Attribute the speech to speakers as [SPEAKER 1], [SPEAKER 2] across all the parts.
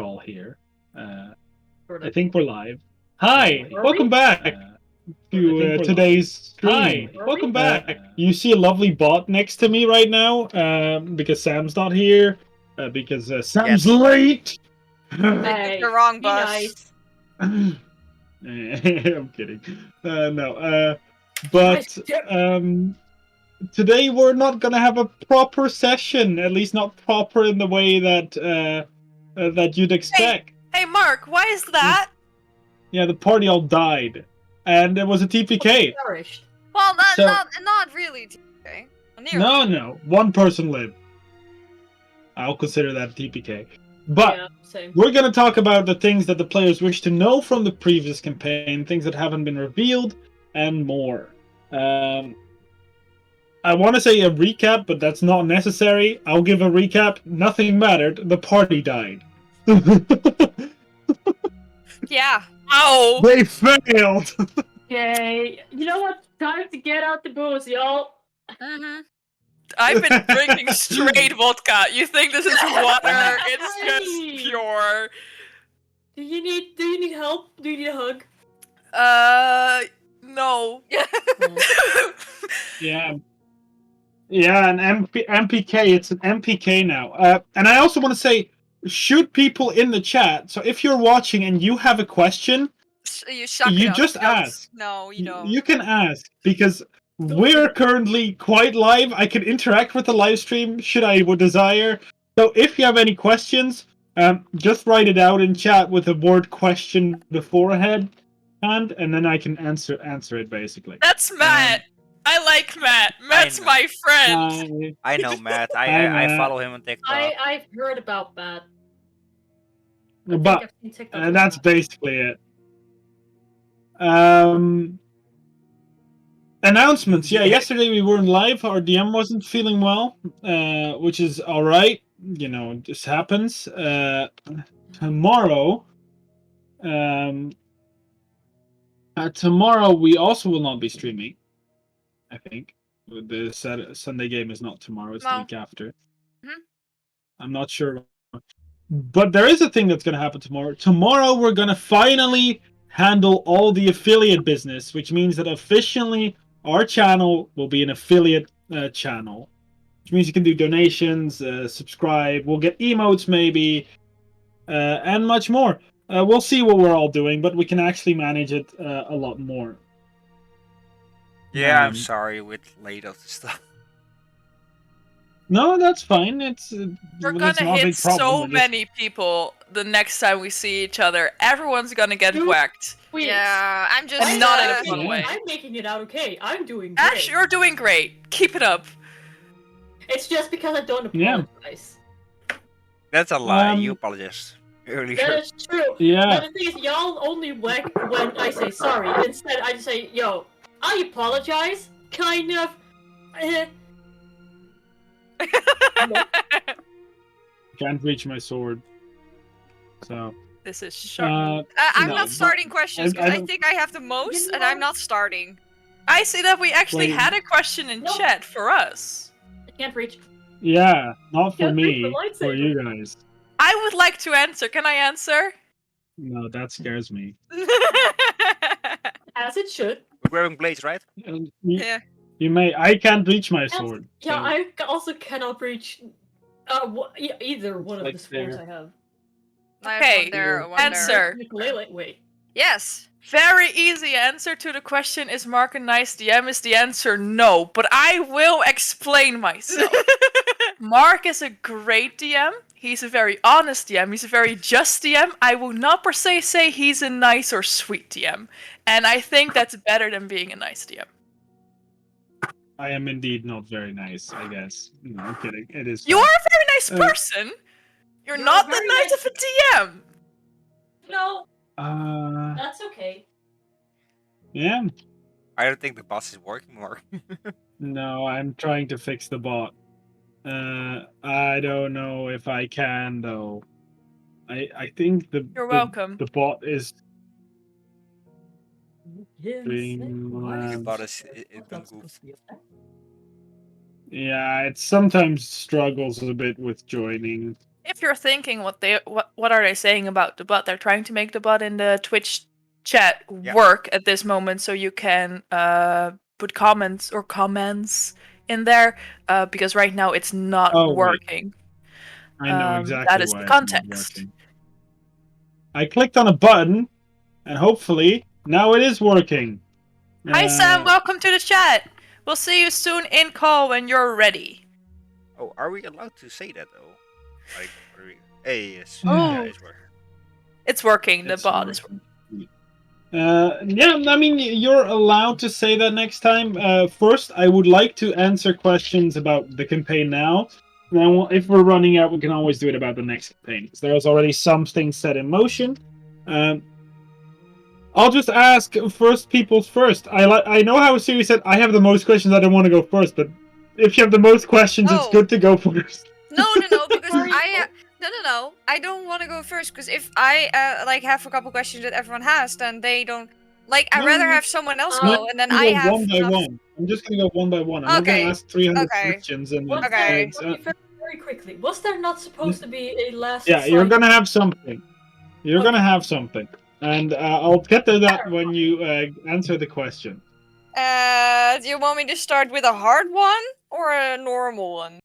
[SPEAKER 1] all here. I think we're live. Hi,
[SPEAKER 2] Are
[SPEAKER 1] welcome
[SPEAKER 2] we?
[SPEAKER 1] back to today's stream.
[SPEAKER 2] Are
[SPEAKER 1] Welcome
[SPEAKER 2] we?
[SPEAKER 1] back. You see a lovely bot next to me right now, because Sam's not here, because Sam's late.
[SPEAKER 2] Hey,
[SPEAKER 3] The wrong
[SPEAKER 2] be
[SPEAKER 3] bus.
[SPEAKER 2] nice.
[SPEAKER 1] I'm kidding. No. But today we're not gonna have a proper session. At least not proper in the way that that you'd expect.
[SPEAKER 3] Hey, Mark, why is that?
[SPEAKER 1] Yeah, the party all died, and it was a TPK.
[SPEAKER 2] Perished.
[SPEAKER 3] Well,
[SPEAKER 1] So-
[SPEAKER 3] not really. Okay.
[SPEAKER 1] No, one person lived. I'll consider that TPK. But
[SPEAKER 2] Yeah, same.
[SPEAKER 1] we're going to talk about the things that the players wish to know from the previous campaign, things that haven't been revealed, and more. I want to say a recap, but that's not necessary. I'll give a recap. Nothing mattered. The party died.
[SPEAKER 3] Yeah. Ow!
[SPEAKER 1] They failed!
[SPEAKER 2] Okay, you know what? Time to get out the booze, y'all.
[SPEAKER 3] Mm-hmm. I've been drinking straight vodka. You think this is water? It's
[SPEAKER 2] Hey!
[SPEAKER 3] just pure.
[SPEAKER 2] Do you need help? Do you need a hug?
[SPEAKER 3] No.
[SPEAKER 1] Yeah. Yeah, an MPK. It's an MPK now. And I also want to say, shoot people in the chat. So if you're watching and you have a question,
[SPEAKER 3] You suck
[SPEAKER 1] you
[SPEAKER 3] it up.
[SPEAKER 1] just
[SPEAKER 3] Don't.
[SPEAKER 1] ask.
[SPEAKER 3] No, you don't.
[SPEAKER 1] You can ask, because we're currently quite live. I can interact with the live stream should I desire. So if you have any questions, just write it out in chat with the word question beforehand, and then I can answer it basically.
[SPEAKER 3] That's Matt. I like Matt. Matt's my friend.
[SPEAKER 4] I know Matt.
[SPEAKER 1] Hi,
[SPEAKER 4] I
[SPEAKER 1] Matt.
[SPEAKER 4] follow him on TikTok.
[SPEAKER 2] I've heard about that.
[SPEAKER 1] But
[SPEAKER 2] I've seen TikToks
[SPEAKER 1] that's
[SPEAKER 2] about that.
[SPEAKER 1] basically it. Announcements. Yeah, yesterday we weren't live. Our DM wasn't feeling well, which is all right. You know, this happens. Tomorrow, tomorrow we also will not be streaming. I think the Sunday game is not tomorrow; it's the week after. I'm not sure, but there is a thing that's going to happen tomorrow. Tomorrow we're going to finally handle all the affiliate business, which means that officially our channel will be an affiliate channel, which means you can do donations, subscribe, we'll get emotes maybe, and much more. We'll see what we're all doing, but we can actually manage it a lot more.
[SPEAKER 4] Yeah, I'm sorry with late of the stuff.
[SPEAKER 1] No, that's fine.
[SPEAKER 3] We're gonna hit so many people the next time we see each other. Everyone's gonna get whacked.
[SPEAKER 2] Wait.
[SPEAKER 3] Yeah, I'm just not in a fun way.
[SPEAKER 2] I'm making it out okay. I'm doing great.
[SPEAKER 3] Ash, you're doing great. Keep it up.
[SPEAKER 2] It's just because I don't apologize.
[SPEAKER 4] That's a lie. You apologized earlier.
[SPEAKER 2] That is true.
[SPEAKER 1] Yeah.
[SPEAKER 2] But the thing is, y'all only whack when I say sorry. Instead, I just say, yo, I apologize. Kind of.
[SPEAKER 1] Can't reach my sword. So.
[SPEAKER 3] This is shocking.
[SPEAKER 5] I'm
[SPEAKER 1] no,
[SPEAKER 5] not starting questions because I think I have the most, and I'm not starting.
[SPEAKER 3] I see that we actually had a question in chat for us.
[SPEAKER 2] I can't reach.
[SPEAKER 1] Yeah, not for
[SPEAKER 2] Can't reach
[SPEAKER 1] me,
[SPEAKER 2] the lightsaber.
[SPEAKER 1] for you guys.
[SPEAKER 3] I would like to answer. Can I answer?
[SPEAKER 1] No, that scares me.
[SPEAKER 2] As it should.
[SPEAKER 4] We're wearing blades, right?
[SPEAKER 3] Yeah.
[SPEAKER 1] You may. I can't reach my sword.
[SPEAKER 2] Yeah,
[SPEAKER 1] so.
[SPEAKER 2] I also cannot reach either one of the swords I have.
[SPEAKER 3] Okay, answer.
[SPEAKER 2] Wait.
[SPEAKER 5] Yes.
[SPEAKER 3] Very easy answer to the question, is Mark a nice DM? Is the answer no, but I will explain myself. Mark is a great DM. He's a very honest DM. He's a very just DM. I will not per se say he's a nice or sweet DM. And I think that's better than being a nice DM.
[SPEAKER 1] I am indeed not very nice, I guess. No, I'm kidding. It is.
[SPEAKER 3] You are a very nice person. You're not that nice of a DM.
[SPEAKER 2] No. That's okay.
[SPEAKER 1] Yeah.
[SPEAKER 4] I don't think the boss is working more.
[SPEAKER 1] No, I'm trying to fix the bot. I don't know if I can though. I think
[SPEAKER 3] You're welcome.
[SPEAKER 1] The bot is
[SPEAKER 2] Yes.
[SPEAKER 4] The bot is
[SPEAKER 1] yeah, it sometimes struggles a bit with joining.
[SPEAKER 3] If you're thinking what are they saying about the bot, they're trying to make the bot in the Twitch chat work at this moment, so you can put comments in there, because right now it's not working.
[SPEAKER 1] Right. I know exactly
[SPEAKER 3] that is
[SPEAKER 1] why
[SPEAKER 3] the
[SPEAKER 1] it's not
[SPEAKER 3] context.
[SPEAKER 1] working. I clicked on a button, and hopefully now it is working.
[SPEAKER 3] Hi Sam, welcome to the chat. We'll see you soon in call when you're ready.
[SPEAKER 4] Oh, are we allowed to say that though? Like, hey, yes.
[SPEAKER 3] Oh.
[SPEAKER 4] Yeah, it's working.
[SPEAKER 3] It's working. The bot is working.
[SPEAKER 1] Yeah, I mean, you're allowed to say that next time. First, I would like to answer questions about the campaign now. Then, if we're running out, we can always do it about the next campaign. There's already some things set in motion. I'll just ask first people's first. I know how Siri said I have the most questions. I don't want to go first, but if you have the most questions, it's good to go first.
[SPEAKER 5] No, because No. I don't want to go first because if I have a couple questions that everyone has, then they don't. Like, I'd rather have someone else go, and then I have.
[SPEAKER 1] One by one. I'm just gonna go one by one. I'm not gonna ask 300 questions and.
[SPEAKER 2] Very quickly. Was there not supposed to be a last?
[SPEAKER 1] Yeah, you're gonna have something. You're gonna have something, and I'll get to that when you answer the question.
[SPEAKER 5] Do you want me to start with a hard one or a normal one?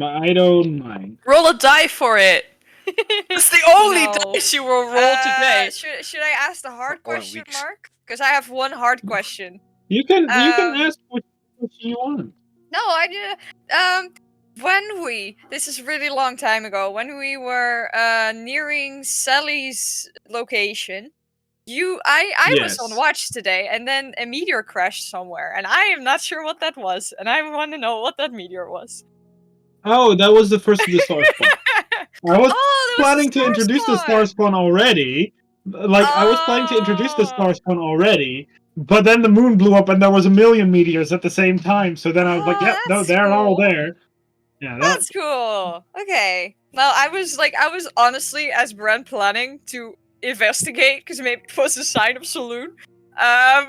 [SPEAKER 1] I don't mind.
[SPEAKER 3] Roll a die for it. It's the only dice you will roll today.
[SPEAKER 5] Should I ask the hard question, Mark? Because I have one hard question.
[SPEAKER 1] You can ask what you want.
[SPEAKER 5] No, this is a really long time ago, when we were nearing Sally's location, I was on watch today, and then a meteor crashed somewhere, and I am not sure what that was, and I want to know what that meteor was.
[SPEAKER 1] Oh, that was the first of the star spawn. I was planning to introduce the star spawn already. I was planning to introduce the star spawn already, but then the moon blew up and there was a million meteors at the same time. So then I was like, "Yeah, no, they're all there." Yeah,
[SPEAKER 5] that's cool. Okay. Well, I was honestly, as Bran, planning to investigate because maybe it was a sign of Saloon. Now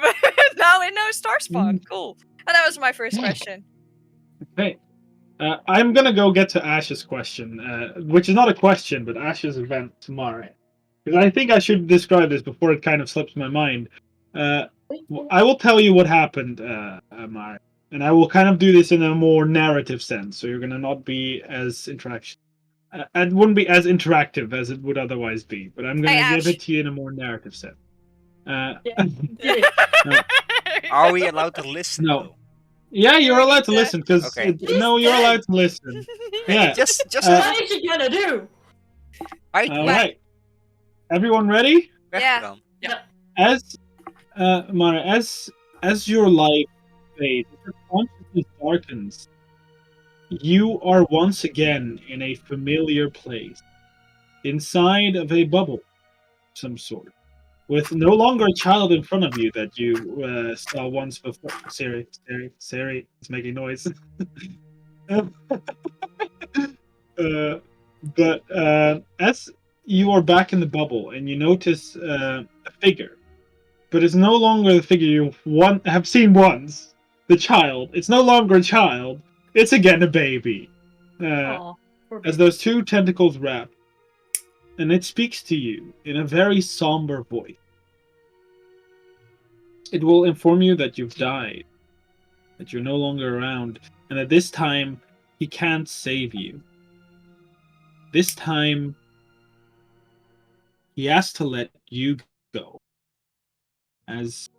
[SPEAKER 5] I know star spawn. Cool. And that was my first question.
[SPEAKER 1] Okay. I'm gonna go get to Ash's question, which is not a question, but Ash's event tomorrow. Because I think I should describe this before it kind of slips my mind. I will tell you what happened, Mari, and I will kind of do this in a more narrative sense, so you're gonna not be as interaction. It wouldn't be as interactive as it would otherwise be, but I'm gonna give it to you in a more narrative sense.
[SPEAKER 4] Are we allowed to listen?
[SPEAKER 1] No.
[SPEAKER 4] Though?
[SPEAKER 1] Yeah, you're allowed to listen, because no, you're allowed to listen. Yeah.
[SPEAKER 2] Just what is she gonna do?
[SPEAKER 1] All right. Everyone ready?
[SPEAKER 5] Yeah.
[SPEAKER 1] As Mara, as your life fades, your consciousness darkens, you are once again in a familiar place, inside of a bubble of some sort, with no longer a child in front of you that you saw once before. Siri, it's making noise. But as you are back in the bubble and you notice a figure, but it's no longer the figure you have seen once, the child. It's no longer a child. It's again a baby. As those two tentacles wrap, and it speaks to you in a very somber voice. It will inform you that you've died, that you're no longer around, and that this time he can't save you. This time he has to let you go, as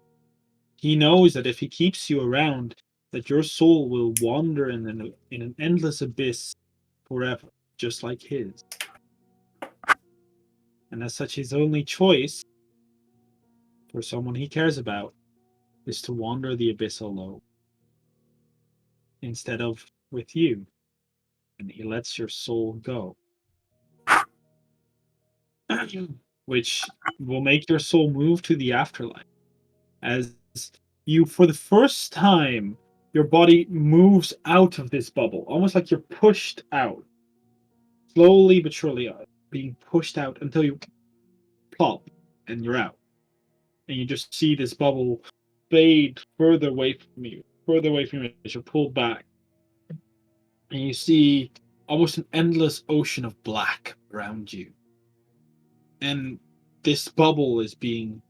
[SPEAKER 1] he knows that if he keeps you around, that your soul will wander in an endless abyss forever, just like his. And as such, his only choice for someone he cares about is to wander the abyss alone, instead of with you. And he lets your soul go, which will make your soul move to the afterlife. As you, for the first time, your body moves out of this bubble, almost like you're pushed out. Slowly but surely being pushed out until you plop and you're out. And you just see this bubble fade further away from you as you're pulled back. And you see almost an endless ocean of black around you. And this bubble is being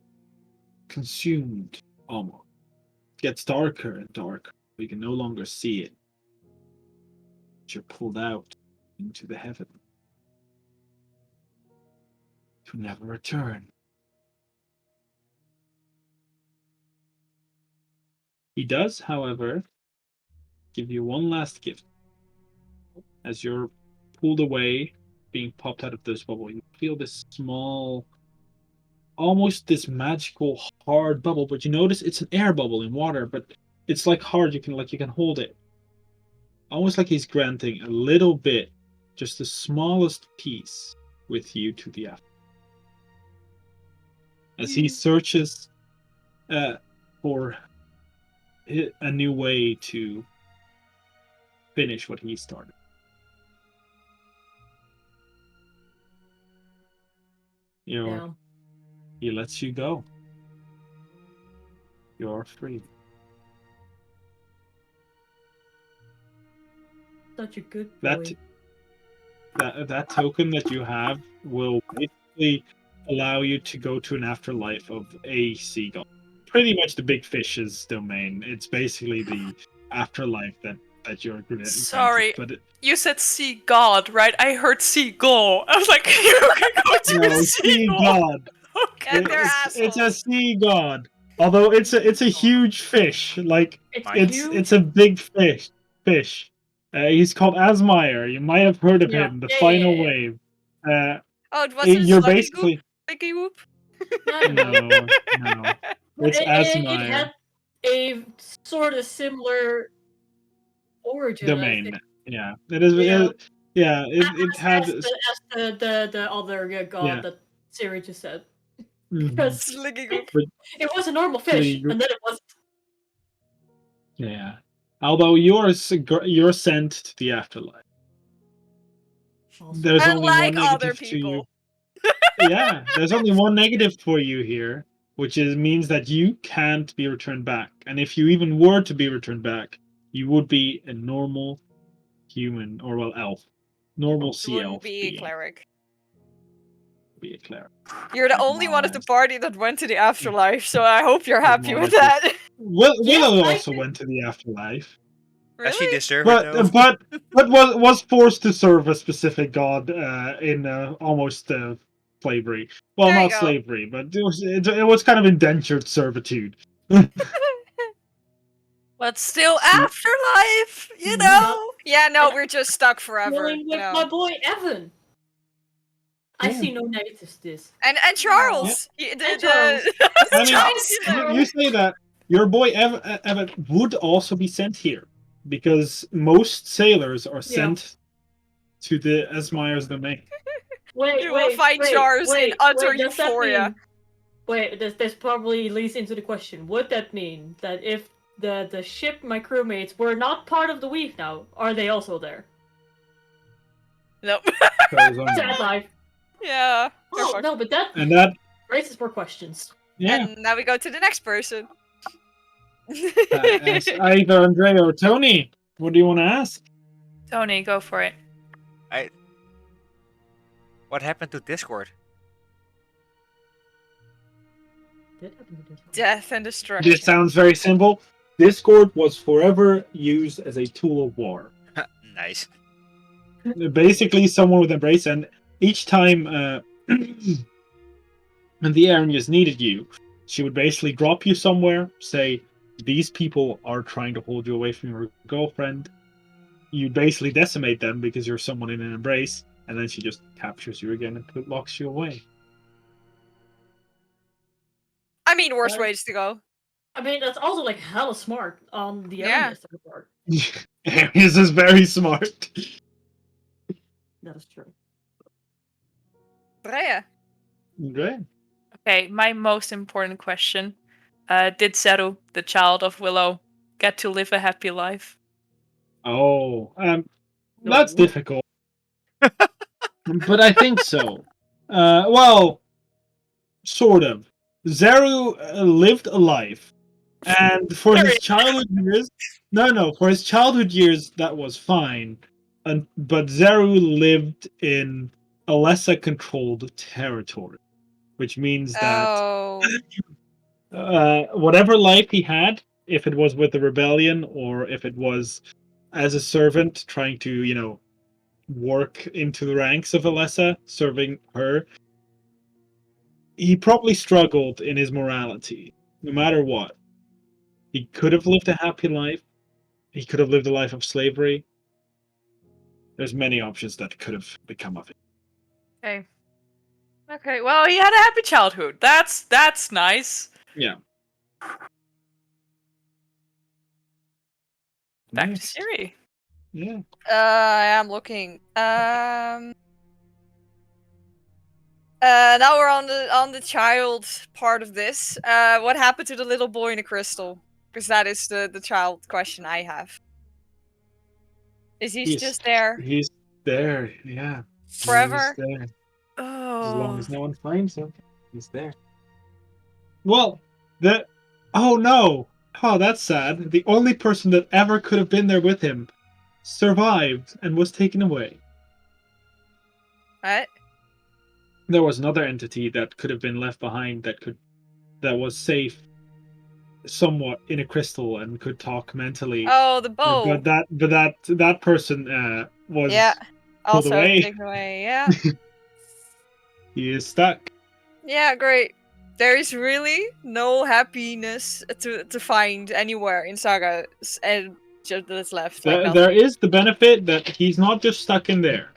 [SPEAKER 1] consumed almost. It gets darker and darker. You can no longer see it. You're pulled out into the heaven to never return. He does, however, give you one last gift. As you're pulled away, being popped out of this bubble, you feel this small, almost this magical hard bubble, but you notice it's an air bubble in water, but it's like hard, you can hold it. Almost like he's granting a little bit, just the smallest piece with you to the after. As he searches for a new way to finish what he started. He lets you go. You're free.
[SPEAKER 2] Such a good boy.
[SPEAKER 1] That token that you have will basically allow you to go to an afterlife of a seagull. Pretty much the big fish's domain. It's basically the afterlife that you're granted.
[SPEAKER 3] Sorry, but you said sea god, right? I heard seagull. I was like, you can go to
[SPEAKER 1] no, sea god.
[SPEAKER 3] Okay.
[SPEAKER 1] It's a sea god. Although it's a huge fish. Like it's a big fish. He's called Asmire. You might have heard of him. The final wave.
[SPEAKER 5] It wasn't
[SPEAKER 1] you're basically
[SPEAKER 5] Sluggy Whoop.
[SPEAKER 1] No. It's Asmire.
[SPEAKER 2] It had a sort of similar origin.
[SPEAKER 1] Domain. Yeah, it is. Yeah, it had
[SPEAKER 2] as the other god that Siri just said. Because it was a normal fish, and then it wasn't.
[SPEAKER 1] Yeah. Although you're sent to the afterlife. There's only one negative to you. Yeah, there's only one negative for you here, which means that you can't be returned back. And if you even were to be returned back, you would be a normal human, or elf. Normal sea elf.
[SPEAKER 5] Be a cleric.
[SPEAKER 1] Be a cleric.
[SPEAKER 5] You're the only one of the party that went to the afterlife, so I hope you're happy with that.
[SPEAKER 1] Willow also went to the afterlife.
[SPEAKER 5] Really?
[SPEAKER 4] She deserved it,
[SPEAKER 1] but was forced to serve a specific god in almost slavery. Well, not slavery, but it was kind of indentured servitude.
[SPEAKER 3] But still afterlife, you know?
[SPEAKER 5] Yeah, no, we're just stuck forever.
[SPEAKER 2] With my boy Evan. I see no negatives to this.
[SPEAKER 5] And Charles.
[SPEAKER 2] Yeah.
[SPEAKER 1] You say that your boy Evan would also be sent here, because most sailors are sent to the Asmire's domain.
[SPEAKER 5] You will find Charles in utter euphoria.
[SPEAKER 2] This probably leads into the question. Would that mean that if the ship, my crewmates, were not part of the weave now, are they also there?
[SPEAKER 5] Nope.
[SPEAKER 2] Sad life.
[SPEAKER 5] Yeah.
[SPEAKER 2] Oh, no, but that raises more questions.
[SPEAKER 1] Yeah.
[SPEAKER 5] And now we go to the next person.
[SPEAKER 1] Either Andrea or Tony. What do you want to ask?
[SPEAKER 3] Tony, go for it.
[SPEAKER 4] What happened to Discord?
[SPEAKER 5] Death and destruction.
[SPEAKER 1] This sounds very simple. Discord was forever used as a tool of war.
[SPEAKER 4] Nice.
[SPEAKER 1] Basically, someone would embrace, and each time when the Arians needed you, she would basically drop you somewhere, say, these people are trying to hold you away from your girlfriend. You basically decimate them because you're someone in an embrace, and then she just captures you again and locks you away.
[SPEAKER 5] I mean, worse ways to go.
[SPEAKER 2] I mean, that's also like hella smart on the Arians part.
[SPEAKER 1] Arians is very smart.
[SPEAKER 2] That is true.
[SPEAKER 5] Freya.
[SPEAKER 1] Great.
[SPEAKER 3] Okay, my most important question. Did Zeru, the child of Willow, get to live a happy life?
[SPEAKER 1] Oh, that's difficult. But I think so. Well, sort of. Zeru lived a life. And for his childhood years... for his childhood years, that was fine. but Zeru lived in Alessa-controlled territory, which means that whatever life he had, if it was with the rebellion or if it was as a servant trying to, work into the ranks of Alessa, serving her, he probably struggled in his morality, no matter what. He could have lived a happy life. He could have lived a life of slavery. There's many options that could have become of it.
[SPEAKER 3] Okay. Okay, well, he had a happy childhood. That's nice.
[SPEAKER 1] Yeah.
[SPEAKER 3] Back
[SPEAKER 1] Nice.
[SPEAKER 3] to Siri.
[SPEAKER 1] Yeah.
[SPEAKER 5] I'm looking. Now we're on the child part of this. What happened to the little boy in the crystal? Because that is the child question I have. Is he just there?
[SPEAKER 1] He's there, yeah.
[SPEAKER 5] Forever?
[SPEAKER 1] He's there.
[SPEAKER 3] Oh.
[SPEAKER 1] As long as no one finds him, he's there. Well, oh no! Oh, that's sad. The only person that ever could have been there with him survived and was taken away.
[SPEAKER 5] What?
[SPEAKER 1] There was another entity that could have been left behind that was safe somewhat in a crystal and could talk mentally.
[SPEAKER 5] Oh, the bow.
[SPEAKER 1] But that person was pulled
[SPEAKER 5] also
[SPEAKER 1] away.
[SPEAKER 5] taken away. Yeah.
[SPEAKER 1] He is stuck.
[SPEAKER 5] Yeah, great. There is really no happiness to find anywhere in Saga, and just that's left.
[SPEAKER 1] There is the benefit that he's not just stuck in there.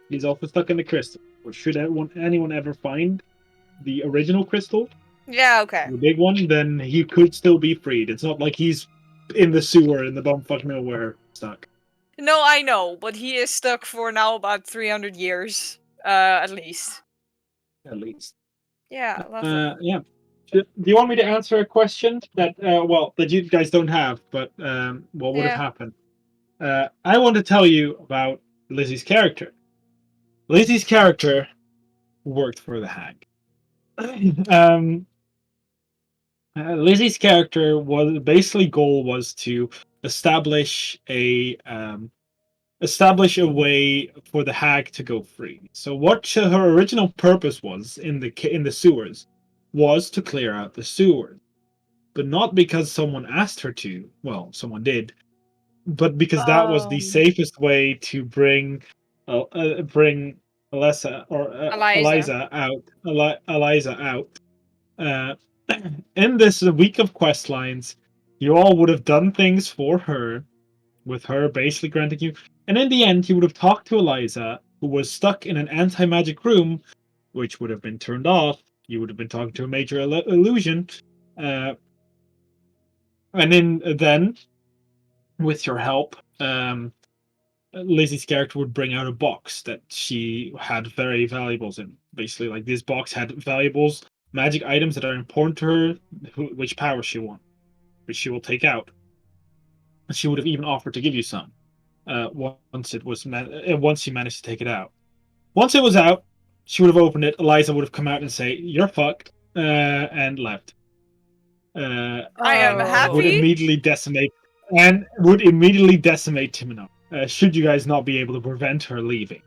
[SPEAKER 1] He's also stuck in the crystal. Or should anyone ever find the original crystal,
[SPEAKER 5] Yeah, okay.
[SPEAKER 1] the big one, then he could still be freed. It's not like he's in the sewer in the bumfuck nowhere stuck.
[SPEAKER 5] No, I know, but he is stuck for now about 300 years, at least.
[SPEAKER 1] At least.
[SPEAKER 5] Yeah, lovely.
[SPEAKER 1] Yeah. Do you want me to answer a question that you guys don't have, but what would have happened? I want to tell you about Lizzie's character. Lizzie's character worked for the Hag. Lizzie's character goal was to establish a way for the Hag to go free. So what her original purpose was in the sewers was to clear out the sewers, but not because someone asked her to. Well, someone did, but because that was the safest way to bring Eliza out. In this week of quest lines, you all would have done things for her, with her basically granting you. And in the end, you would have talked to Eliza, who was stuck in an anti-magic room, which would have been turned off. You would have been talking to a major illusion. And then, with your help, Lizzie's character would bring out a box that she had very valuables in. Basically, like, this box had valuables, magic items that are important to her, which power she wants, which she will take out. She would have even offered to give you some. Once she managed to take it out. Once it was out, she would have opened it. Eliza would have come out and say, "You're fucked," and left.
[SPEAKER 5] I am happy.
[SPEAKER 1] Would immediately decimate Timino. Should you guys not be able to prevent her leaving?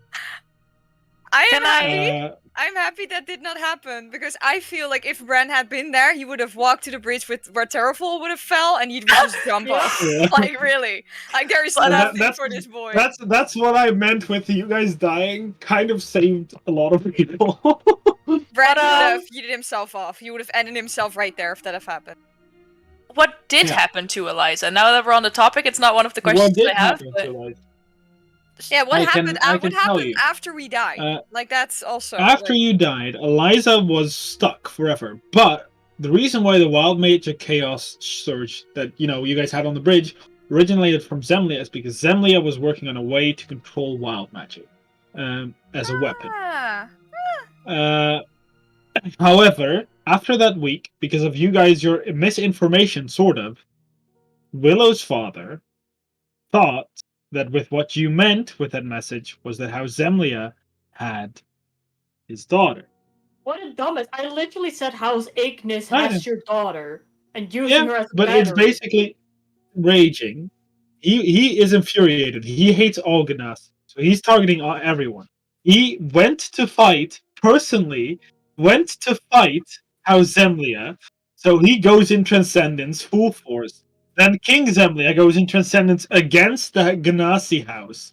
[SPEAKER 5] I'm happy that did not happen, because I feel like if Bran had been there, he would have walked to the bridge where Terrovia would have fell, and he'd just jump off.
[SPEAKER 1] Yeah.
[SPEAKER 5] Like, really. Like, there is nothing for this boy.
[SPEAKER 1] That's what I meant with you guys dying. Kind of saved a lot of people.
[SPEAKER 5] Bran would have yeeted himself off. He would have ended himself right there if that had happened.
[SPEAKER 3] What did happen to Eliza? Now that we're on the topic, it's not one of the questions I have.
[SPEAKER 5] Yeah, what happened after we died? Like, that's also...
[SPEAKER 1] After you died, Eliza was stuck forever. But the reason why the Wild Magic Chaos Surge that, you guys had on the bridge originated from Zemlia is because Zemlia was working on a way to control wild magic as a weapon. However, after that week, because of you guys, your misinformation, sort of, Willow's father thought that with what you meant with that message was that how Zemlia had his daughter.
[SPEAKER 2] What a dumbass. I literally said how's Ignis has your daughter and using her as a
[SPEAKER 1] but
[SPEAKER 2] battery.
[SPEAKER 1] It's basically raging. he is infuriated. He hates all Ganassi, so he's targeting everyone. He went to fight personally. Went to fight House Zemlia, so he goes in Transcendence full force. Then King Zemlia goes in Transcendence against the Ganassi house,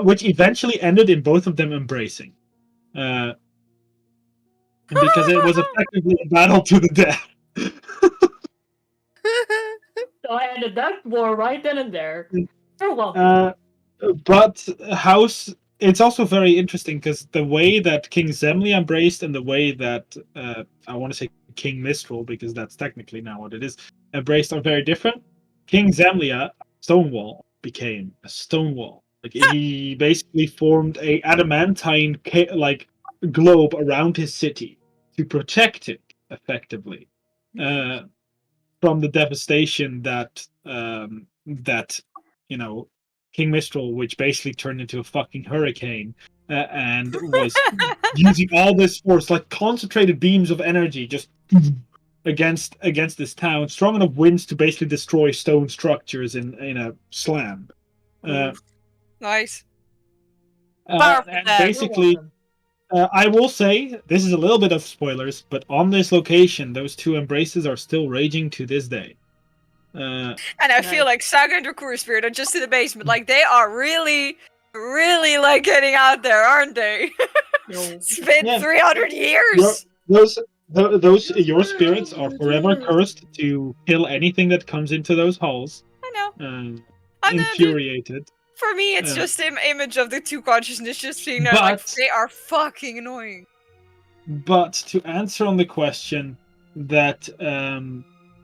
[SPEAKER 1] which eventually ended in both of them embracing. Because it was effectively a battle to the death.
[SPEAKER 2] So I ended that war right then and there. You're welcome.
[SPEAKER 1] But House, it's also very interesting because the way that King Zemlia embraced and the way that I want to say King Mistral, because that's technically now what it is, embraced are very different. King Zemlia, Stonewall, became a Stonewall. Like he basically formed a adamantine globe around his city to protect it effectively from the devastation that King Mistral, which basically turned into a fucking hurricane and was using all this force, like concentrated beams of energy, just against this town, strong enough winds to basically destroy stone structures in a slam.
[SPEAKER 5] Nice.
[SPEAKER 1] And basically, I will say, this is a little bit of spoilers, but on this location, those two embraces are still raging to this day.
[SPEAKER 5] And I feel like Saga and Dracura Spirit are just in the basement. Like, they are really, really, like, getting out there, aren't they? It's been 300 years!
[SPEAKER 1] Those your spirits are forever cursed to kill anything that comes into those halls.
[SPEAKER 5] I know.
[SPEAKER 1] Infuriated.
[SPEAKER 5] For me, it's just an image of the two consciousness just being there, like, they are fucking annoying.
[SPEAKER 1] But to answer on the question that...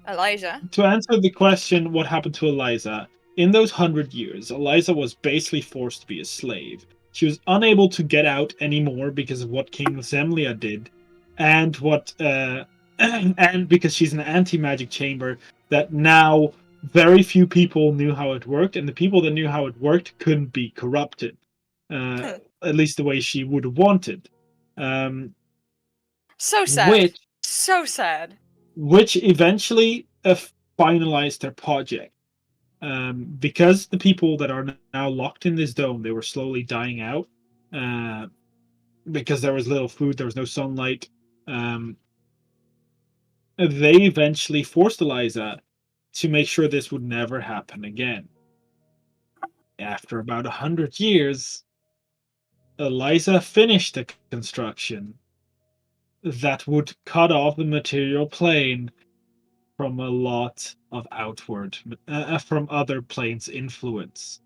[SPEAKER 5] Eliza?
[SPEAKER 1] To answer the question, what happened to Eliza? In those 100 years, Eliza was basically forced to be a slave. She was unable to get out anymore because of what King Zemlia did, and and because she's an anti-magic chamber that now very few people knew how it worked, and the people that knew how it worked couldn't be corrupted, at least the way she would have wanted.
[SPEAKER 5] So sad. So sad.
[SPEAKER 1] Which eventually finalized their project. Because the people that are now locked in this dome, they were slowly dying out. Because there was little food, there was no sunlight. They eventually forced Eliza to make sure this would never happen again. After about 100 years, Eliza finished a construction that would cut off the material plane from a lot of from other planes' influence,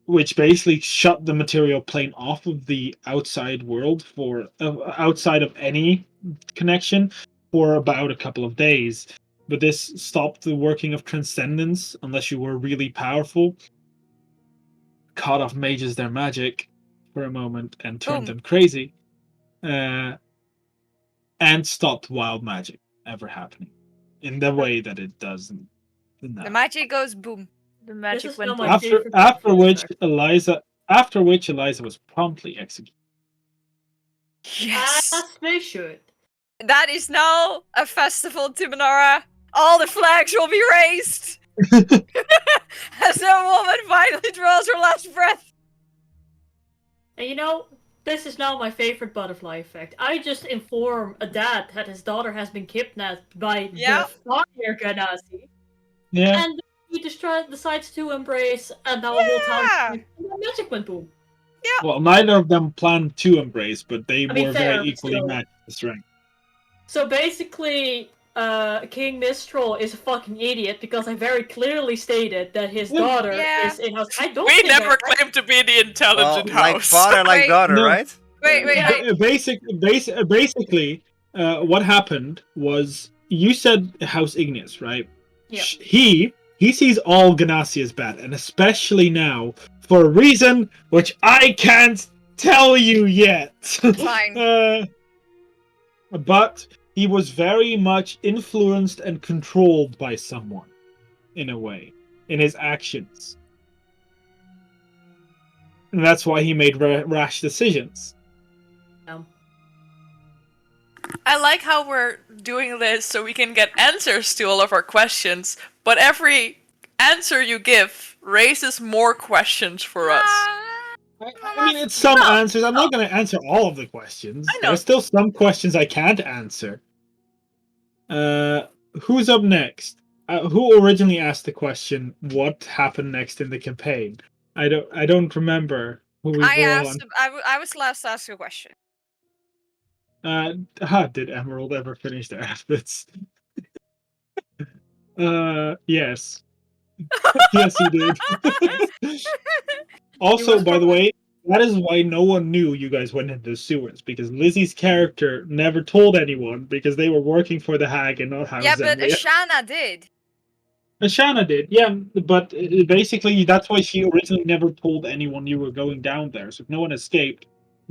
[SPEAKER 1] which basically shut the material plane off of the outside world for outside of any connection for about a couple of days. But this stopped the working of Transcendence unless you were really powerful, cut off mages their magic for a moment and turned them crazy, and stopped wild magic ever happening in the way that it does now.
[SPEAKER 5] The magic goes boom.
[SPEAKER 3] The magic went
[SPEAKER 1] after which Eliza was promptly executed.
[SPEAKER 5] Yes,
[SPEAKER 2] as they should.
[SPEAKER 5] That is now a festival to Menorah. All the flags will be raised as that woman finally draws her last breath.
[SPEAKER 2] And you know, this is now my favorite butterfly effect. I just inform a dad that his daughter has been kidnapped by the fire Ganassi.
[SPEAKER 1] Yeah.
[SPEAKER 2] And he decides to embrace, and now the whole town magic went boom.
[SPEAKER 5] Yeah.
[SPEAKER 1] Well, neither of them planned to embrace, but they were very equally matched in strength.
[SPEAKER 2] So basically, King Mistral is a fucking idiot because I very clearly stated that his daughter is in house.
[SPEAKER 3] We never claimed to be the intelligent house.
[SPEAKER 4] Like father, like daughter, right?
[SPEAKER 5] Wait.
[SPEAKER 1] Basically, what happened was you said House Igneous, right?
[SPEAKER 2] Yeah.
[SPEAKER 1] He sees all Ganassi as bad, and especially now for a reason which I can't tell you yet.
[SPEAKER 5] Fine.
[SPEAKER 1] But he was very much influenced and controlled by someone, in a way, in his actions. And that's why he made rash decisions.
[SPEAKER 3] I like how we're doing this so we can get answers to all of our questions, but every answer you give raises more questions for us.
[SPEAKER 1] I mean, it's some answers. I'm not going to answer all of the questions.
[SPEAKER 3] I know.
[SPEAKER 1] There's still some questions I can't answer. Who's up next? Who originally asked the question, what happened next in the campaign? I don't remember who we were on.
[SPEAKER 5] I was last to ask a question.
[SPEAKER 1] Did Emerald ever finish their outfits? Yes. Yes, he did. Also, by the way, that is why no one knew you guys went into the sewers, because Lizzie's character never told anyone because they were working for the hag and not House.
[SPEAKER 5] Yeah, but Ashana did.
[SPEAKER 1] Ashana did, yeah, but basically that's why she originally never told anyone you were going down there. So if no one escaped,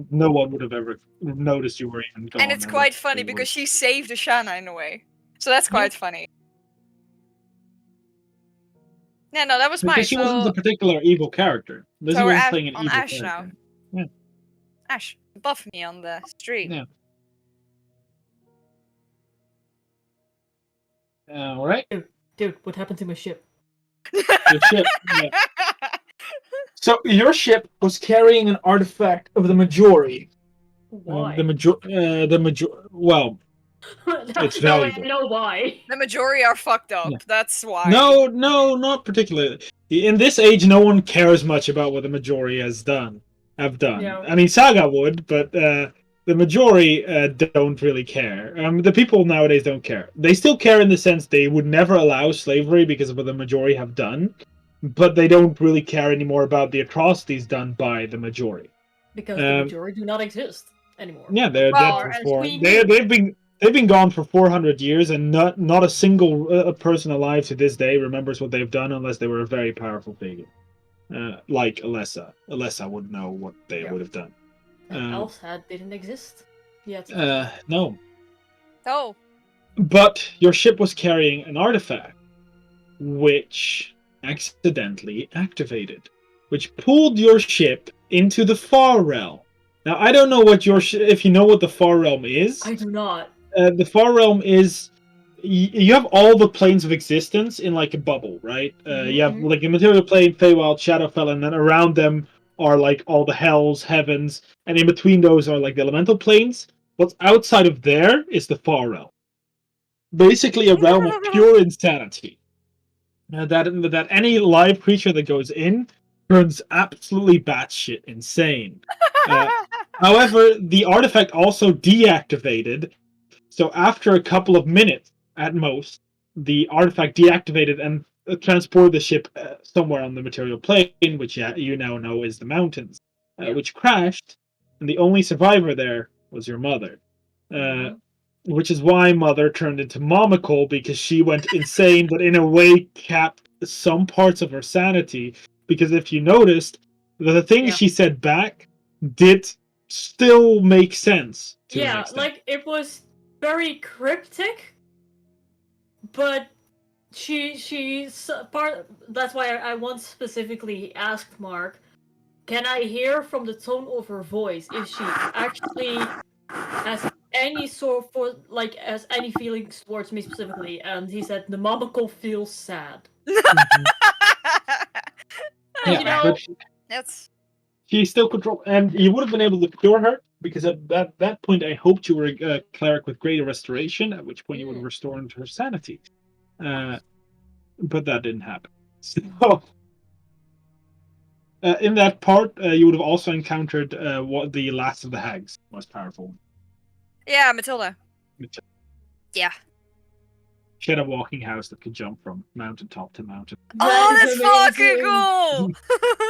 [SPEAKER 1] no one would have ever noticed you were even gone.
[SPEAKER 5] And it's quite funny because she saved Ashana in a way. So that's quite funny. Yeah, no, that was mine.
[SPEAKER 1] Because she wasn't a particular evil character. Lizzie
[SPEAKER 5] so we're
[SPEAKER 1] was playing an evil
[SPEAKER 5] Ash
[SPEAKER 1] character.
[SPEAKER 5] now.
[SPEAKER 1] Yeah.
[SPEAKER 5] Ash, buff me on the stream.
[SPEAKER 1] Yeah. All right.
[SPEAKER 2] Dude, what happened to my ship?
[SPEAKER 1] Your ship. Yeah. So your ship was carrying an artifact of the Majori.
[SPEAKER 2] Why?
[SPEAKER 1] Well, it's valuable.
[SPEAKER 2] I know why.
[SPEAKER 5] The majority are fucked up.
[SPEAKER 1] Yeah.
[SPEAKER 5] That's why.
[SPEAKER 1] No, not particularly. In this age, no one cares much about what the majority have done.
[SPEAKER 2] Yeah.
[SPEAKER 1] I mean, Saga would, but the majority don't really care. The people nowadays don't care. They still care in the sense they would never allow slavery because of what the majority have done, but they don't really care anymore about the atrocities done by the majority.
[SPEAKER 2] Because the majority do not exist anymore.
[SPEAKER 1] Yeah, they're dead for They've been gone for 400 years, and not a single person alive to this day remembers what they've done unless they were a very powerful figure, like Eliza. Eliza would know what they would have done.
[SPEAKER 2] Elfhead didn't exist yet.
[SPEAKER 1] No.
[SPEAKER 5] Oh.
[SPEAKER 1] But your ship was carrying an artifact, which accidentally activated, which pulled your ship into the Far Realm. Now, I don't know what if you know what the Far Realm is.
[SPEAKER 2] I do not.
[SPEAKER 1] The Far Realm is you have all the planes of existence in like a bubble, right? You have like the material plane, Feywild, Shadowfell, and then around them are like all the hells, heavens, and in between those are like the elemental planes. What's outside of there is the Far Realm. Basically, a realm of pure insanity. That any live creature that goes in turns absolutely batshit insane. However, the artifact also deactivated. So after a couple of minutes, at most, the artifact deactivated and transported the ship somewhere on the material plane, which you now know is the mountains, which crashed, and the only survivor there was your mother. Which is why Mother turned into Momical, because she went insane, but in a way capped some parts of her sanity. Because if you noticed, the things she said back did still make sense.
[SPEAKER 2] Yeah, like it was very cryptic, but she's part. That's why I once specifically asked Mark, "Can I hear from the tone of her voice if she actually has any sort for has any feelings towards me specifically?" And he said, "The Momical feels sad."
[SPEAKER 1] Yeah, but she still controlled, and you would have been able to cure her, because at that point I hoped you were a cleric with greater restoration, at which point you would have restored her sanity. But that didn't happen. So, in that part, you would have also encountered what the last of the hags, most powerful.
[SPEAKER 5] Yeah, Matilda. Yeah.
[SPEAKER 1] She had a walking house that could jump from mountaintop to mountain.
[SPEAKER 5] Oh, that's fucking cool!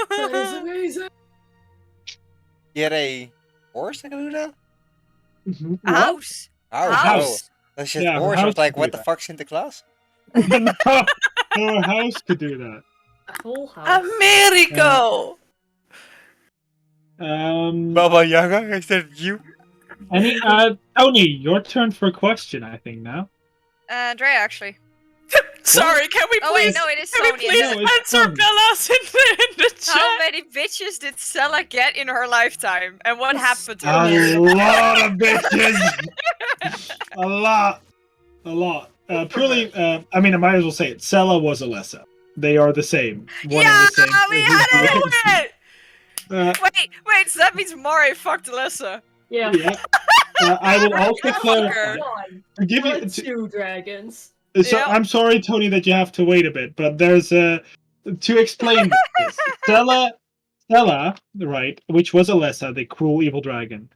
[SPEAKER 2] That is amazing.
[SPEAKER 4] You had a horse that could do that?
[SPEAKER 5] A house.
[SPEAKER 4] House. That's just horse. I was like, what the fuck's Sinterklaas?
[SPEAKER 1] Our house could do that.
[SPEAKER 2] A whole house.
[SPEAKER 3] Americo!
[SPEAKER 4] Baba Yaga, I said you.
[SPEAKER 1] Tony, your turn for a question, I think, now.
[SPEAKER 5] Dre, actually.
[SPEAKER 3] Sorry, can we please?
[SPEAKER 5] Oh wait, no, it is
[SPEAKER 3] Can we
[SPEAKER 5] Sonia.
[SPEAKER 3] please answer Bella's in the chat?
[SPEAKER 5] How many bitches did Sella get in her lifetime, and what happened to
[SPEAKER 1] A
[SPEAKER 5] her?
[SPEAKER 1] lot of bitches. A lot. Purely, I mean, I might as well say it. Sella was Alessa. They are the same. One
[SPEAKER 5] Yeah,
[SPEAKER 1] and the same.
[SPEAKER 5] we had it! Wait, so that means Mari fucked Alyssa.
[SPEAKER 2] Yeah.
[SPEAKER 1] Yeah. I will also clarify.
[SPEAKER 2] One.
[SPEAKER 1] To give you,
[SPEAKER 2] Not two dragons.
[SPEAKER 1] so
[SPEAKER 5] Yeah.
[SPEAKER 1] I'm sorry, Tony, that you have to wait a bit, but there's to explain this. Stella, right, which was Alessa, the cruel evil dragon,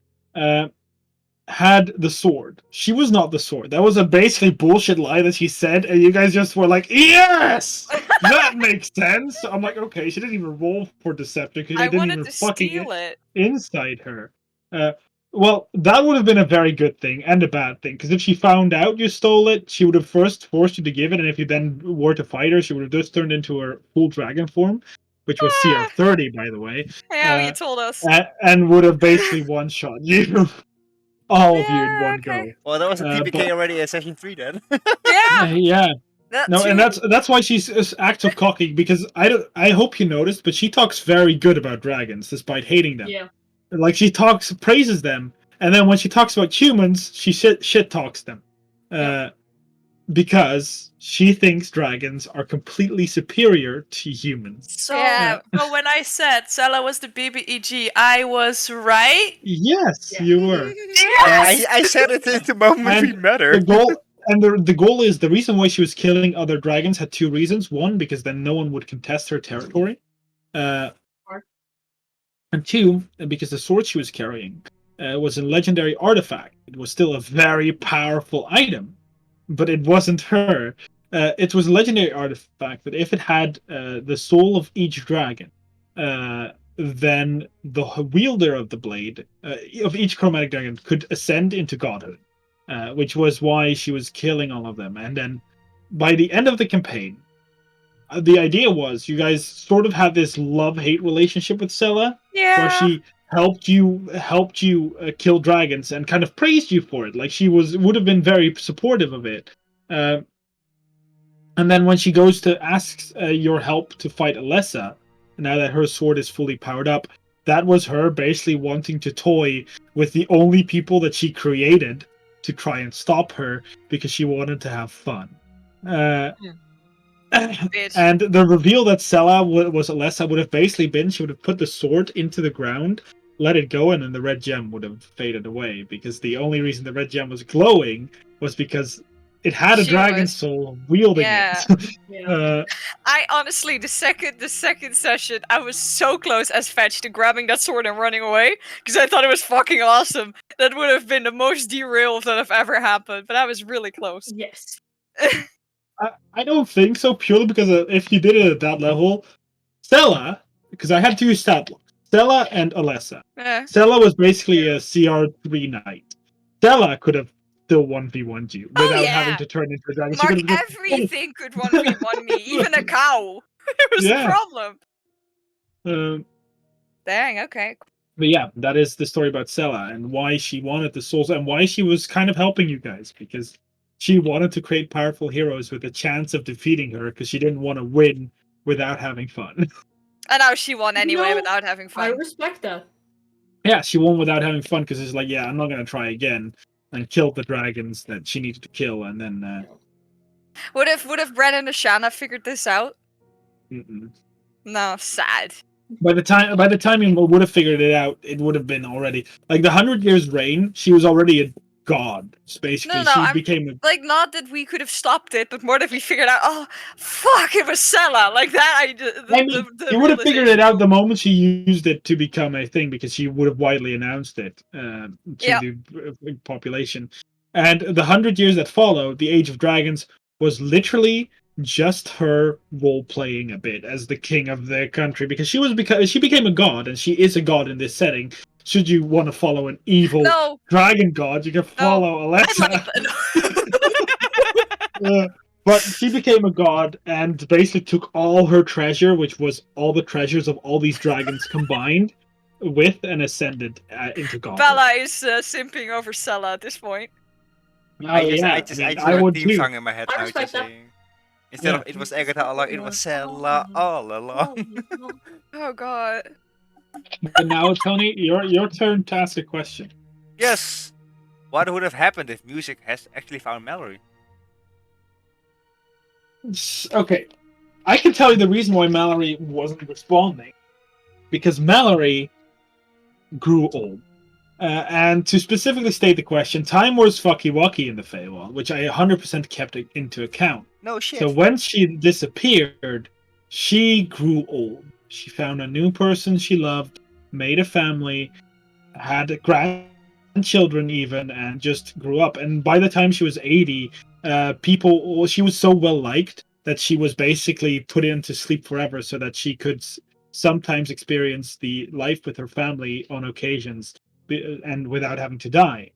[SPEAKER 1] had the sword. She was not the sword. That was a basically bullshit lie that she said, and you guys just were like, yes, that makes sense. So I'm like, okay, she didn't even roll for deception because
[SPEAKER 5] I
[SPEAKER 1] I didn't
[SPEAKER 5] wanted
[SPEAKER 1] even
[SPEAKER 5] to
[SPEAKER 1] fucking
[SPEAKER 5] steal it.
[SPEAKER 1] inside her. Well, that would have been a very good thing and a bad thing, because if she found out you stole it, she would have first forced you to give it, and if you then were to fight her, she would have just turned into her full dragon form, which was CR 30, by the way.
[SPEAKER 5] Yeah, you told us.
[SPEAKER 1] And would have basically one-shot you. All of you in one go.
[SPEAKER 4] Well, that was a TPK already at session 3 then.
[SPEAKER 5] Yeah.
[SPEAKER 1] Yeah. No,
[SPEAKER 5] too.
[SPEAKER 1] and that's why she's acts of cocky, because I hope you noticed, but she talks very good about dragons despite hating them.
[SPEAKER 2] Yeah.
[SPEAKER 1] Like she praises them, and then when she talks about humans, she shit talks them. Because she thinks dragons are completely superior to humans.
[SPEAKER 3] So,
[SPEAKER 5] Yeah.
[SPEAKER 3] so when I said Sella was the BBEG, I was right?
[SPEAKER 1] Yes,
[SPEAKER 2] Yeah.
[SPEAKER 1] you were.
[SPEAKER 4] I said it in the moment we met her.
[SPEAKER 1] The goal is, the reason why she was killing other dragons had two reasons. One, because then no one would contest her territory. And two, because the sword she was carrying was a legendary artifact. It was still a very powerful item, but it wasn't her. It was a legendary artifact that if it had the soul of each dragon, then the wielder of the blade, of each chromatic dragon, could ascend into godhood. Which was why she was killing all of them. And then by the end of the campaign, the idea was you guys sort of had this love-hate relationship with Sella, where she helped you kill dragons and kind of praised you for it. Like she would have been very supportive of it. And then when she goes to ask your help to fight Alessa, now that her sword is fully powered up, that was her basically wanting to toy with the only people that she created to try and stop her, because she wanted to have fun. And the reveal that Sella was Alessa would have basically been, she would have put the sword into the ground, let it go, and then the red gem would have faded away, because the only reason the red gem was glowing was because it had a dragon soul wielding it.
[SPEAKER 5] I honestly, the second session, I was so close as Fetch to grabbing that sword and running away, because I thought it was fucking awesome. That would have been the most derailed that have ever happened, but I was really close.
[SPEAKER 2] Yes.
[SPEAKER 1] I don't think so, purely because if you did it at that level, Stella, because I had two stat blocks, Stella and Alessa. Stella was basically a CR3 knight. Stella could have still 1v1'd you without having to turn into a dragon.
[SPEAKER 5] Mark, everything could 1v1 me, even a cow. It was a problem. Dang, okay.
[SPEAKER 1] But yeah, that is the story about Sella and why she wanted the souls and why she was kind of helping you guys, because she wanted to create powerful heroes with a chance of defeating her, because she didn't want to win without having fun.
[SPEAKER 5] And now she won anyway without having fun.
[SPEAKER 2] I respect that.
[SPEAKER 1] Yeah, she won without having fun, because it's like, yeah, I'm not going to try again, and killed the dragons that she needed to kill, and then...
[SPEAKER 5] Would have Bran and Ashana figured this out?
[SPEAKER 1] Mm-mm.
[SPEAKER 5] No, sad.
[SPEAKER 1] By the time you would have figured it out, it would have been already... Like, the 100 Years Reign, she was already a god, basically.
[SPEAKER 5] No,
[SPEAKER 1] she became a...
[SPEAKER 5] Like, not that we could have stopped it, but more that we figured out, oh, fuck, it was Sella! Like that,
[SPEAKER 1] you would have figured it out the moment she used it to become a thing, because she would have widely announced it to the population. And the 100 years that followed, the Age of Dragons, was literally just her role-playing a bit as the king of their country, because she became a god, and she is a god in this setting. Should you want to follow an evil dragon god, you can follow Alessa. But she became a god and basically took all her treasure, which was all the treasures of all these dragons combined, with and ascended into god.
[SPEAKER 5] Bella is simping over Sella at this point.
[SPEAKER 4] I just heard theme song in my head now, just saying. Instead of it was Agatha all along, it was Sella all along.
[SPEAKER 5] Oh god.
[SPEAKER 1] But now, Tony, your turn to ask a question.
[SPEAKER 4] Yes. What would have happened if music has actually found Mallory?
[SPEAKER 1] Okay. I can tell you the reason why Mallory wasn't responding. Because Mallory grew old. And to specifically state the question, time was fucky wucky in the Feywild, which I 100% kept into account.
[SPEAKER 4] No shit.
[SPEAKER 1] So when she disappeared, she grew old. She found a new person she loved, made a family, had grandchildren even, and just grew up. And by the time she was 80, she was so well liked that she was basically put into sleep forever so that she could sometimes experience the life with her family on occasions and without having to die.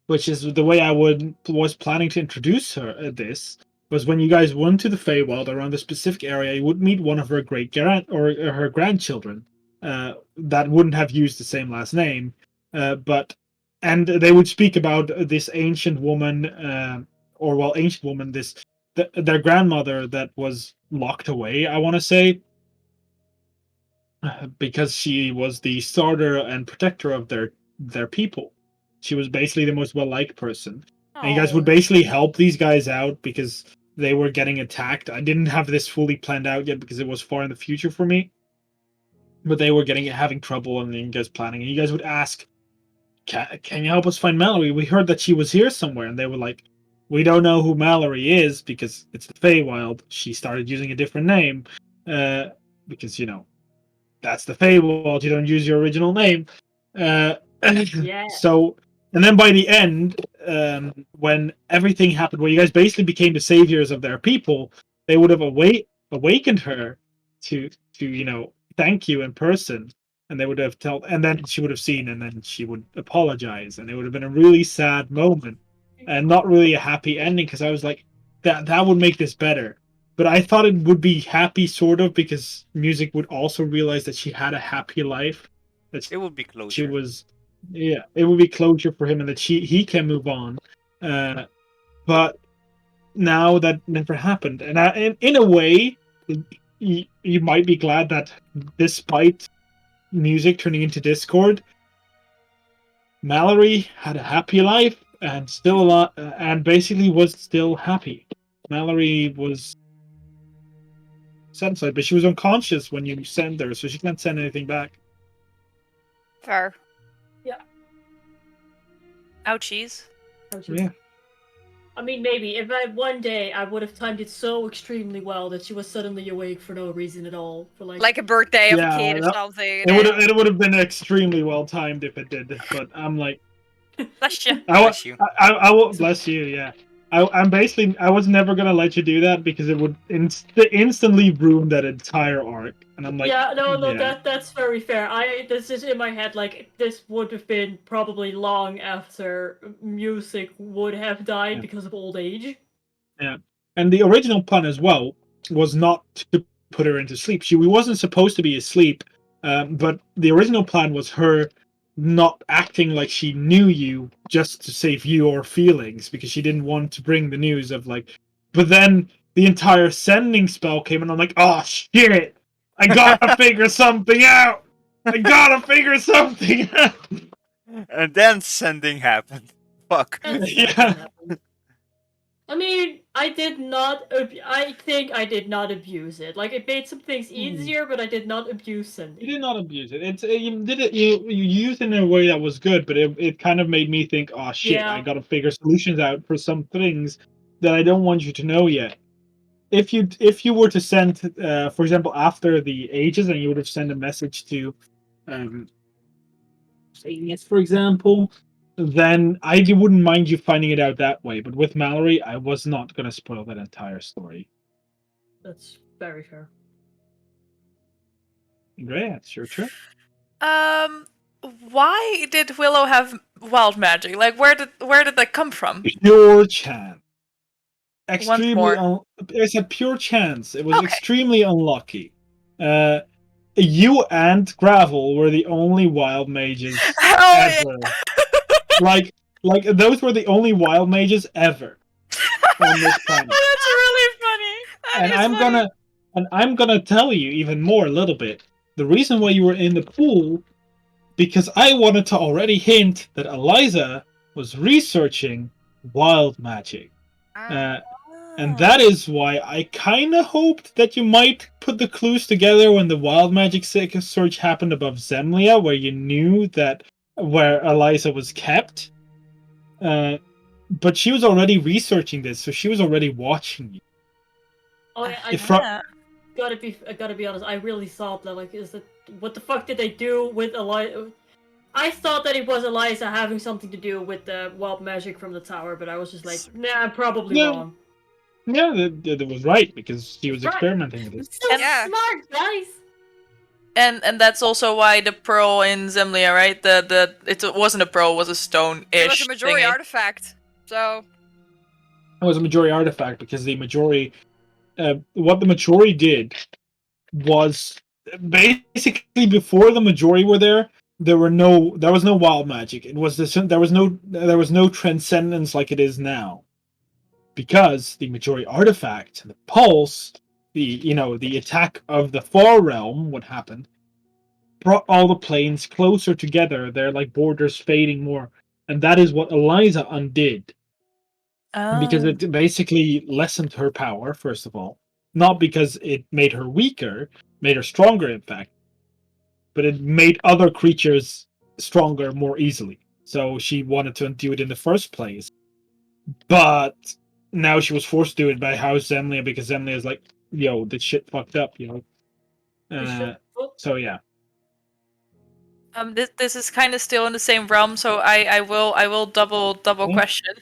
[SPEAKER 1] Which is the way I was planning to introduce her at this, was when you guys went to the Feywild around the specific area, you would meet one of her her grandchildren that wouldn't have used the same last name, and they would speak about this ancient woman, their grandmother that was locked away, I want to say, because she was the starter and protector of their people. She was basically the most well-liked person. And you guys would basically help these guys out because they were getting attacked. I didn't have this fully planned out yet because it was far in the future for me. But they were having trouble, and you guys planning. And you guys would ask, can you help us find Mallory? We heard that she was here somewhere. And they were like, we don't know who Mallory is because it's the Feywild. She started using a different name because, that's the Feywild. You don't use your original name.
[SPEAKER 2] Yeah.
[SPEAKER 1] So, and then by the end, when everything happened, where you guys basically became the saviors of their people, they would have awakened her to thank you in person, and they would have and then she would have seen, and then she would apologize, and it would have been a really sad moment, and not really a happy ending, because I was like, that would make this better. But I thought it would be happy, sort of, because music would also realize that she had a happy life. That
[SPEAKER 4] it would be closure.
[SPEAKER 1] She was, it would be closure for him, and that he can move on. But now that never happened, and in a way, you might be glad that despite music turning into Discord, Mallory had a happy life and still a lot, and basically was still happy. Mallory was sent, but she was unconscious when you sent her, so she can't send anything back.
[SPEAKER 5] Fair.
[SPEAKER 2] Yeah.
[SPEAKER 3] Ouchies.
[SPEAKER 1] Yeah.
[SPEAKER 2] I mean, maybe if one day I would have timed it so extremely well that she was suddenly awake for no reason at all, for like
[SPEAKER 5] a birthday of a kid or something.
[SPEAKER 1] It would have been extremely well timed if it did, but I'm like,
[SPEAKER 3] bless you.
[SPEAKER 4] Bless you.
[SPEAKER 1] I will bless you. Yeah. I was never gonna let you do that because it would instantly ruin that entire arc, and I'm like,
[SPEAKER 2] that's very fair. This is in my head, like, this would have been probably long after music would have died because of old age.
[SPEAKER 1] Yeah, and the original plan as well was not to put her into sleep. She wasn't supposed to be asleep, but the original plan was her not acting like she knew you just to save your feelings, because she didn't want to bring the news of like. But then the entire sending spell came, and I'm like, oh shit, I gotta figure something out. And
[SPEAKER 4] then sending happened. Fuck.
[SPEAKER 1] Yeah.
[SPEAKER 2] I mean, I think I did not abuse it. Like, it made some things easier, but I did not abuse sending.
[SPEAKER 1] You did not abuse it. You used it in a way that was good, but it kind of made me think, oh shit, I gotta figure solutions out for some things that I don't want you to know yet. If you were to send, for example, after the ages, and you would have sent a message to, for example, then I wouldn't mind you finding it out that way. But with Mallory, I was not going to spoil that entire story.
[SPEAKER 2] That's very fair.
[SPEAKER 1] Great, it's your turn.
[SPEAKER 3] Why did Willow have wild magic? Like, where did that come from?
[SPEAKER 1] Pure chance. It's a pure chance. It was extremely unlucky. You and Gravel were the only wild mages ever. Yeah. Like those were the only wild mages ever on this planet.
[SPEAKER 3] That's really funny.
[SPEAKER 1] I'm gonna tell you even more a little bit. The reason why you were in the pool, because I wanted to already hint that Eliza was researching wild magic. And that is why I kind of hoped that you might put the clues together when the wild magic search happened above Zemlia, where you knew that where Eliza was kept. But she was already researching this, so she was already watching you.
[SPEAKER 2] Oh, yeah, I gotta be honest. I really thought that, like, what the fuck did they do with Eliza? I thought that it was Eliza having something to do with the wild magic from the tower, but I was just like, nah, I'm probably wrong.
[SPEAKER 1] Yeah, that was right, because she was experimenting with it.
[SPEAKER 2] So smart, guys!
[SPEAKER 3] And that's also why the pearl in Zemlia, right? It wasn't a pearl, it was a stone-ish.
[SPEAKER 5] It was a majority artifact, so...
[SPEAKER 1] It was a majority artifact, because the majority... what the majority did was... Basically, before the majority were there was no wild magic. There was no transcendence like it is now, because the majority artifact, the pulse, the attack of the far realm, what happened, brought all the planes closer together. They're like borders fading more, and that is what Eliza undid. Because it basically lessened her power, first of all, not because it made her weaker, made her stronger, in fact, but it made other creatures stronger more easily. So she wanted to undo it in the first place. But now she was forced to do it by House Zemlia, because Zemlia is like, yo, this shit fucked up, So yeah.
[SPEAKER 3] This is kind of still in the same realm, so I will double question.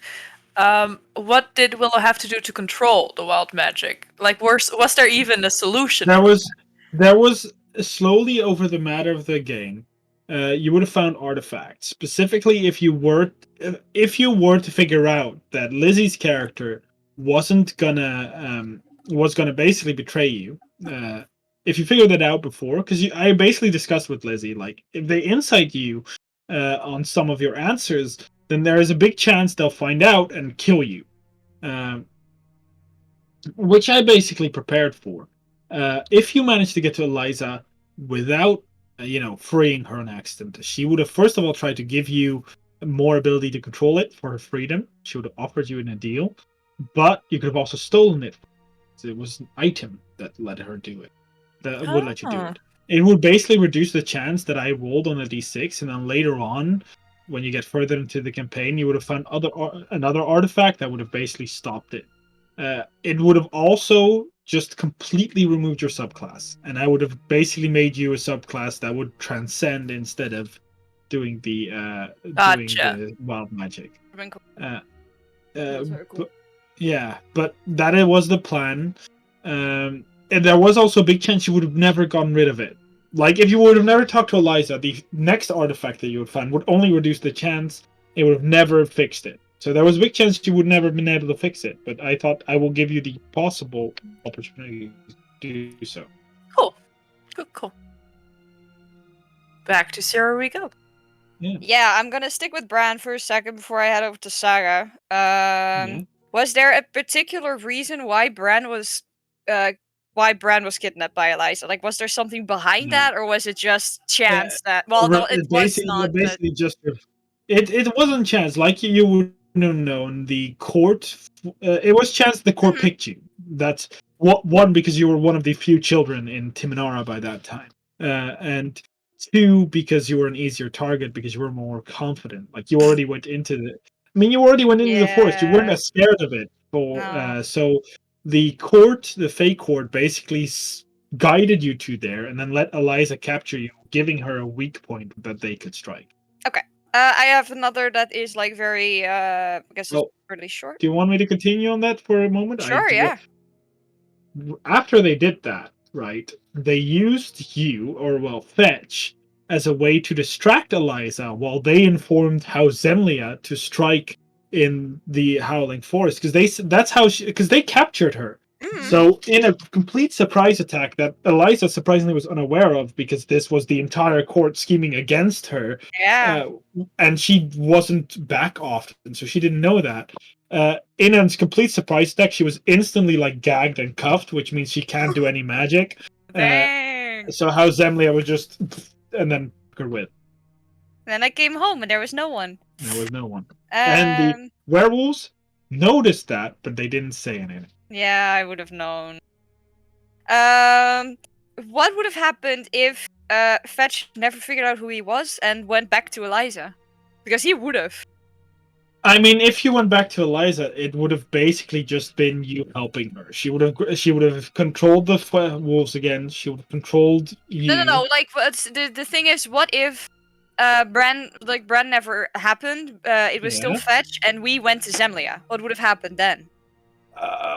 [SPEAKER 3] What did Willow have to do to control the wild magic? Like, was there even a solution?
[SPEAKER 1] There was slowly over the matter of the game. You would have found artifacts. Specifically, if you were to figure out that Lizzie's character was gonna basically betray you. If you figured that out before, because I basically discussed with Lizzie, like, if they insight you on some of your answers, then there is a big chance they'll find out and kill you. Which I basically prepared for. If you manage to get to Eliza without, freeing her on accident, she would have first of all tried to give you more ability to control it for her freedom. She would have offered you in a deal, but you could have also stolen it. So it was an item that let her do it. That would let you do it. It would basically reduce the chance that I rolled on a d6, and then later on, when you get further into the campaign, you would have found another artifact that would have basically stopped it. It would have also just completely removed your subclass, and I would have basically made you a subclass that would transcend instead of doing the wild magic.
[SPEAKER 2] That's very cool.
[SPEAKER 1] But that was the plan. And there was also a big chance you would have never gotten rid of it. Like, if you would have never talked to Eliza, the next artifact that you would find would only reduce the chance. It would have never fixed it. So there was a big chance you would never have been able to fix it. But I thought I will give you the possible opportunity to do so.
[SPEAKER 3] Cool. Back to Sarah we go.
[SPEAKER 5] Yeah, I'm gonna stick with Bran for a second before I head over to Saga. Was there a particular reason why Bran was kidnapped by Eliza? Like, was there something behind that, or was it just chance that? Well, no, it was not.
[SPEAKER 1] Basically, just it wasn't chance. Like you would have known, the court. It was chance the court picked you. That's one, because you were one of the few children in Timinara by that time, and two, because you were an easier target because you were more confident. Like, you already went into the. I mean, you already went into the forest. You weren't as scared of it. So the fake court, basically guided you to there, and then let Eliza capture you, giving her a weak point that they could strike.
[SPEAKER 5] Okay. I have another that is, like, very, I guess it's pretty short.
[SPEAKER 1] Do you want me to continue on that for a moment?
[SPEAKER 5] Sure, yeah.
[SPEAKER 1] After they did that, right, they used Fetch, as a way to distract Eliza while they informed House Zemlia to strike in the Howling Forest, because they captured her. So in a complete surprise attack that Eliza surprisingly was unaware of, because this was the entire court scheming against her, and she wasn't back often, so she didn't know that. In a complete surprise attack, she was instantly, like, gagged and cuffed, which means she can't do any magic. So House Zemlia was just, and then took her with.
[SPEAKER 5] Then I came home and there was no one.
[SPEAKER 1] There was no one. And the werewolves noticed that, but they didn't say anything.
[SPEAKER 5] Yeah, I would have known. What would have happened if Fetch never figured out who he was and went back to Eliza? Because he would have.
[SPEAKER 1] I mean, if you went back to Eliza, it would have basically just been you helping her. She would have controlled the wolves again. She would have controlled you.
[SPEAKER 5] No. Like, the thing is, what if Bran never happened? It was still Fetch, and we went to Zemlia. What would have happened then?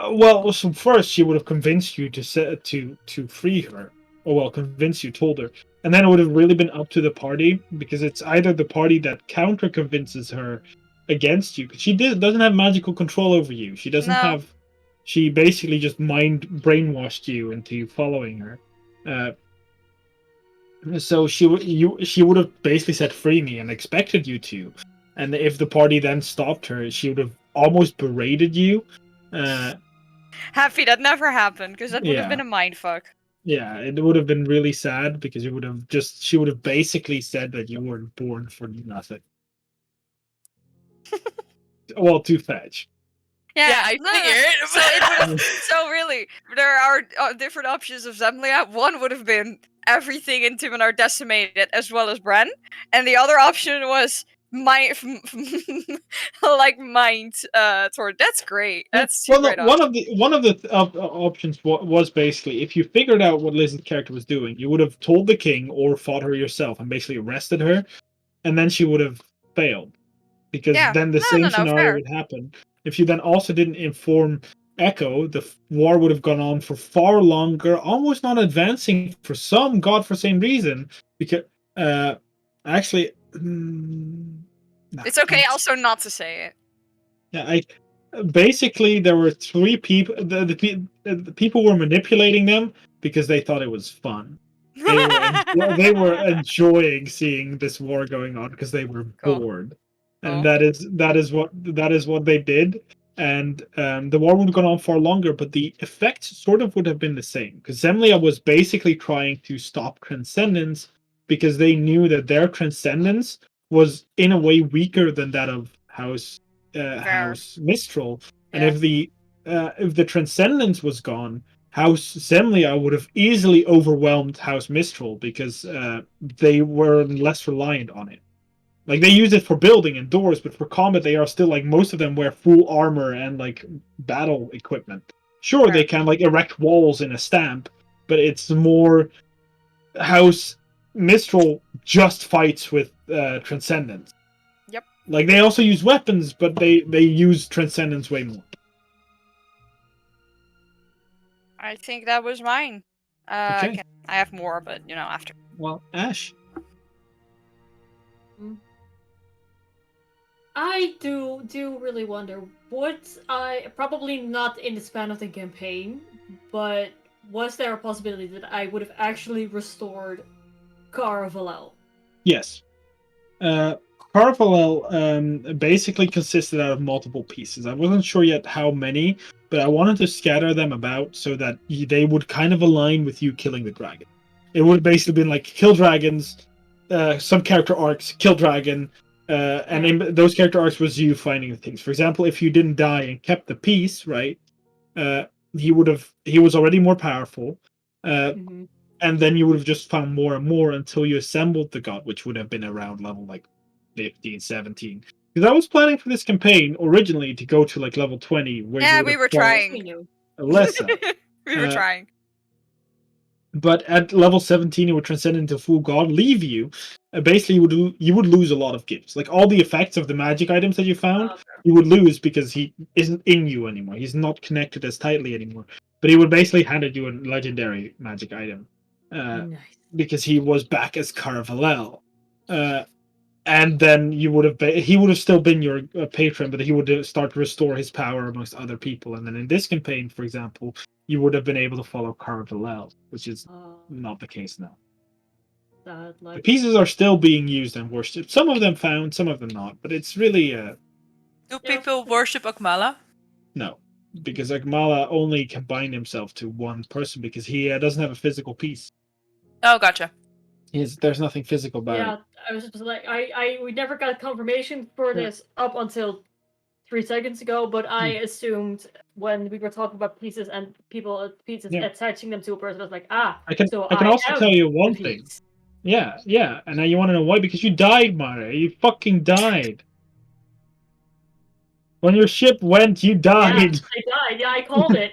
[SPEAKER 1] Well, so first she would have convinced you to free her, or well, convinced you, told her, and then it would have really been up to the party, because it's either the party that counter convinces her against you, because she doesn't have magical control over you. She doesn't have. She basically just brainwashed you into following her. So she would have basically said free me and expected you to, and if the party then stopped her, she would have almost berated you.
[SPEAKER 5] Happy that never happened, because that would have been a mindfuck.
[SPEAKER 1] Yeah, it would have been really sad, because she would have basically said that you were born for nothing. Well, to Fetch.
[SPEAKER 3] Yeah, I figured.
[SPEAKER 5] So it would have. So really, there are different options of Zemlia. One would have been everything in Timinar decimated, as well as Bran, and the other option was mind toward. That's great. That's great.
[SPEAKER 1] One of the options was basically, if you figured out what Liz's character was doing, you would have told the king or fought her yourself and basically arrested her, and then she would have failed, because then the same scenario would happen. If you then also didn't inform Echo, the war would have gone on for far longer, almost not advancing for some godforsaken reason. Because actually.
[SPEAKER 5] It's okay also not to say it.
[SPEAKER 1] Yeah, basically there were 3 people. The people were manipulating them because they thought it was fun. They were enjoying seeing this war going on because they were bored, and that is what they did. And the war would have gone on far longer, but the effects sort of would have been the same, because Zemlia was basically trying to stop Transcendence, because they knew that their Transcendence was in a way weaker than that of House Mistral, and if the Transcendence was gone, House Zemlia would have easily overwhelmed House Mistral, because they were less reliant on it. Like, they use it for building and doors, but for combat they are still, like, most of them wear full armor and, like, battle equipment. Sure, they can, like, erect walls in a stamp, but it's more House Mistral just fights with Transcendence.
[SPEAKER 5] Yep.
[SPEAKER 1] Like, they also use weapons, but they use Transcendence way more.
[SPEAKER 5] I think that was mine.
[SPEAKER 1] Okay.
[SPEAKER 5] I have more, but, after.
[SPEAKER 1] Well, Ash.
[SPEAKER 2] I do really wonder, probably not in the span of the campaign, but was there a possibility that I would have actually restored Caravalel?
[SPEAKER 1] Yes. Caravalel basically consisted out of multiple pieces. I wasn't sure yet how many, but I wanted to scatter them about so that they would kind of align with you killing the dragon. It would have basically been like, kill dragons, some character arcs, kill dragon, and in those character arcs was you finding the things. For example, if you didn't die and kept the peace, right, he was already more powerful, and then you would have just found more and more until you assembled the god, which would have been around level like 15, 17. Because I was planning for this campaign originally to go to like level 20. Where
[SPEAKER 5] we were trying.
[SPEAKER 1] Alyssa.
[SPEAKER 5] We were trying.
[SPEAKER 1] But at level 17, it would transcend into full god, leave you. Basically, you would lose a lot of gifts. Like, all the effects of the magic items that you found, you would lose because he isn't in you anymore. He's not connected as tightly anymore. But he would basically handed you a legendary magic item.
[SPEAKER 2] Nice.
[SPEAKER 1] Because he was back as Caravalel. And then he would have still been your patron, but he would start to restore his power amongst other people. And then in this campaign, for example, you would have been able to follow Caravalel, which is not the case now. The pieces are still being used and worshipped. Some of them found, some of them not. But it's really...
[SPEAKER 3] Do people worship Akmala?
[SPEAKER 1] No, because Akmala only can bind himself to one person because he doesn't have a physical piece.
[SPEAKER 3] Oh, gotcha.
[SPEAKER 1] There's nothing physical about it.
[SPEAKER 2] Yeah, I was just like, we never got confirmation for this up until 3 seconds ago, but I assumed when we were talking about pieces and pieces attaching them to a person. I was like,
[SPEAKER 1] I can also tell you one thing. Yeah, and now you want to know why? Because you died, Mara. You fucking died. When your ship went, you died.
[SPEAKER 2] Yeah, I died. Yeah, I called it.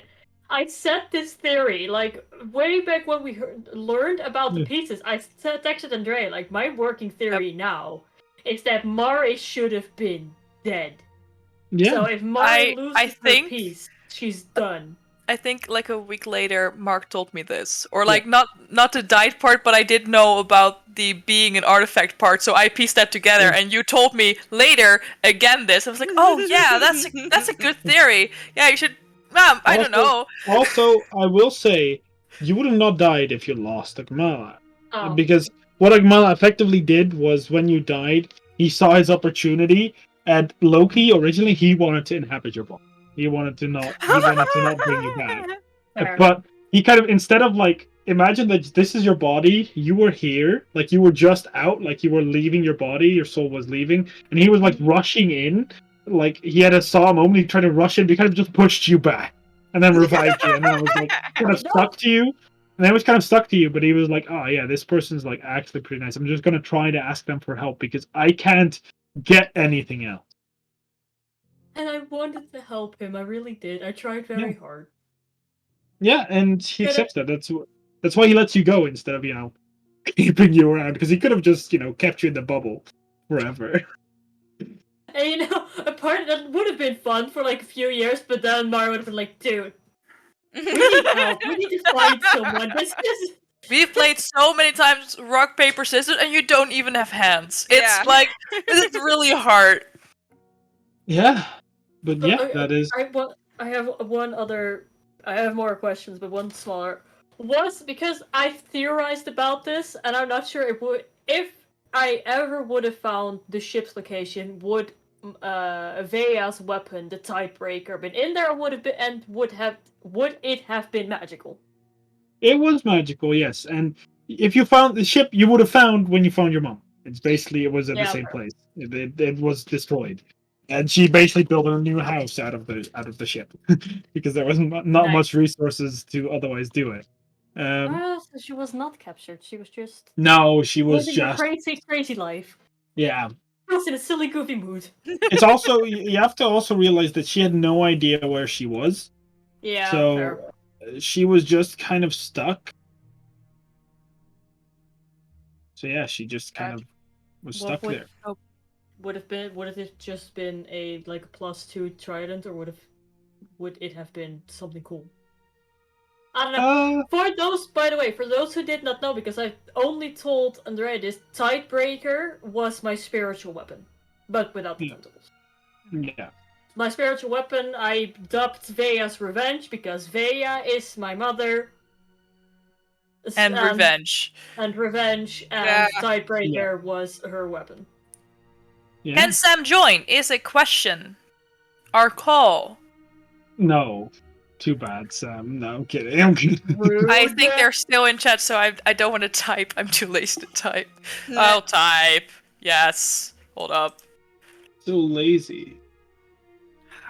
[SPEAKER 2] I set this theory, like, way back when we learned about the pieces. I texted Andre, like, my working theory now is that Mara should have been dead.
[SPEAKER 1] Yeah.
[SPEAKER 2] So if Mara loses her piece, she's done.
[SPEAKER 3] I think like a week later, Mark told me this, or like not the died part, but I did know about the being an artifact part, so I pieced that together. And you told me later again this. I was like, oh yeah, that's a good theory. Yeah, you should. I don't know.
[SPEAKER 1] Also, I will say, you would have not died if you lost Agmala, because what Agmala effectively did was when you died, he saw his opportunity, and Loki originally he wanted to inhabit your body. He wanted to not bring you back. But he kind of, instead of like, imagine that this is your body, you were here, like you were just out, like you were leaving your body, your soul was leaving, and he was like rushing in, like he had a saw moment, he tried to rush in, but he kind of just pushed you back, and then revived you, and then it was like kind of stuck to you, and then it was kind of stuck to you, but he was like, oh yeah, this person's like actually pretty nice. I'm just gonna try to ask them for help because I can't get anything else.
[SPEAKER 2] And I wanted to help him. I really did. I tried very hard.
[SPEAKER 1] Yeah, and he accepts that. That's why he lets you go instead of, keeping you around. Because he could have just, kept you in the bubble forever.
[SPEAKER 2] And a part that would have been fun for like a few years, but then Mario would have been like, dude, we need help. We need to find someone.
[SPEAKER 3] We've played so many times rock, paper, scissors, and you don't even have hands. It's like, it's really hard.
[SPEAKER 1] Yeah. But that is.
[SPEAKER 2] I have I have more questions, but one smaller. Because I theorized about this, and I'm not sure if I ever would have found the ship's location, would Vea's weapon, the Tidebreaker, been in there, or would it have been magical?
[SPEAKER 1] It was magical, yes. And if you found the ship, you would have found when you found your mom. It was at the same place. It was destroyed. And she basically built a new house out of the ship because there wasn't not much resources to otherwise do it.
[SPEAKER 2] So she was not captured. She was just
[SPEAKER 1] she was just
[SPEAKER 2] a crazy life.
[SPEAKER 1] Yeah,
[SPEAKER 2] she was in a silly, goofy mood.
[SPEAKER 1] It's also you have to also realize that she had no idea where she was.
[SPEAKER 2] Yeah,
[SPEAKER 1] so
[SPEAKER 2] fair.
[SPEAKER 1] She was just kind of stuck. So yeah, she just kind of was stuck there.
[SPEAKER 2] Would it just been a +2 trident, or would it have been something cool? I don't know. By the way, for those who did not know, because I only told Andre this, Tidebreaker was my spiritual weapon, but without the tentacles.
[SPEAKER 1] Yeah.
[SPEAKER 2] My spiritual weapon, I dubbed Vea's Revenge because Vea is my mother.
[SPEAKER 3] And revenge.
[SPEAKER 2] And Tidebreaker was her weapon.
[SPEAKER 3] Yeah. Can Sam join? Is a question. Our call.
[SPEAKER 1] No. Too bad, Sam. No, I'm kidding.
[SPEAKER 3] I think they're still in chat, so I don't want to type. I'm too lazy to type. I'll type. Yes. Hold up.
[SPEAKER 1] So lazy.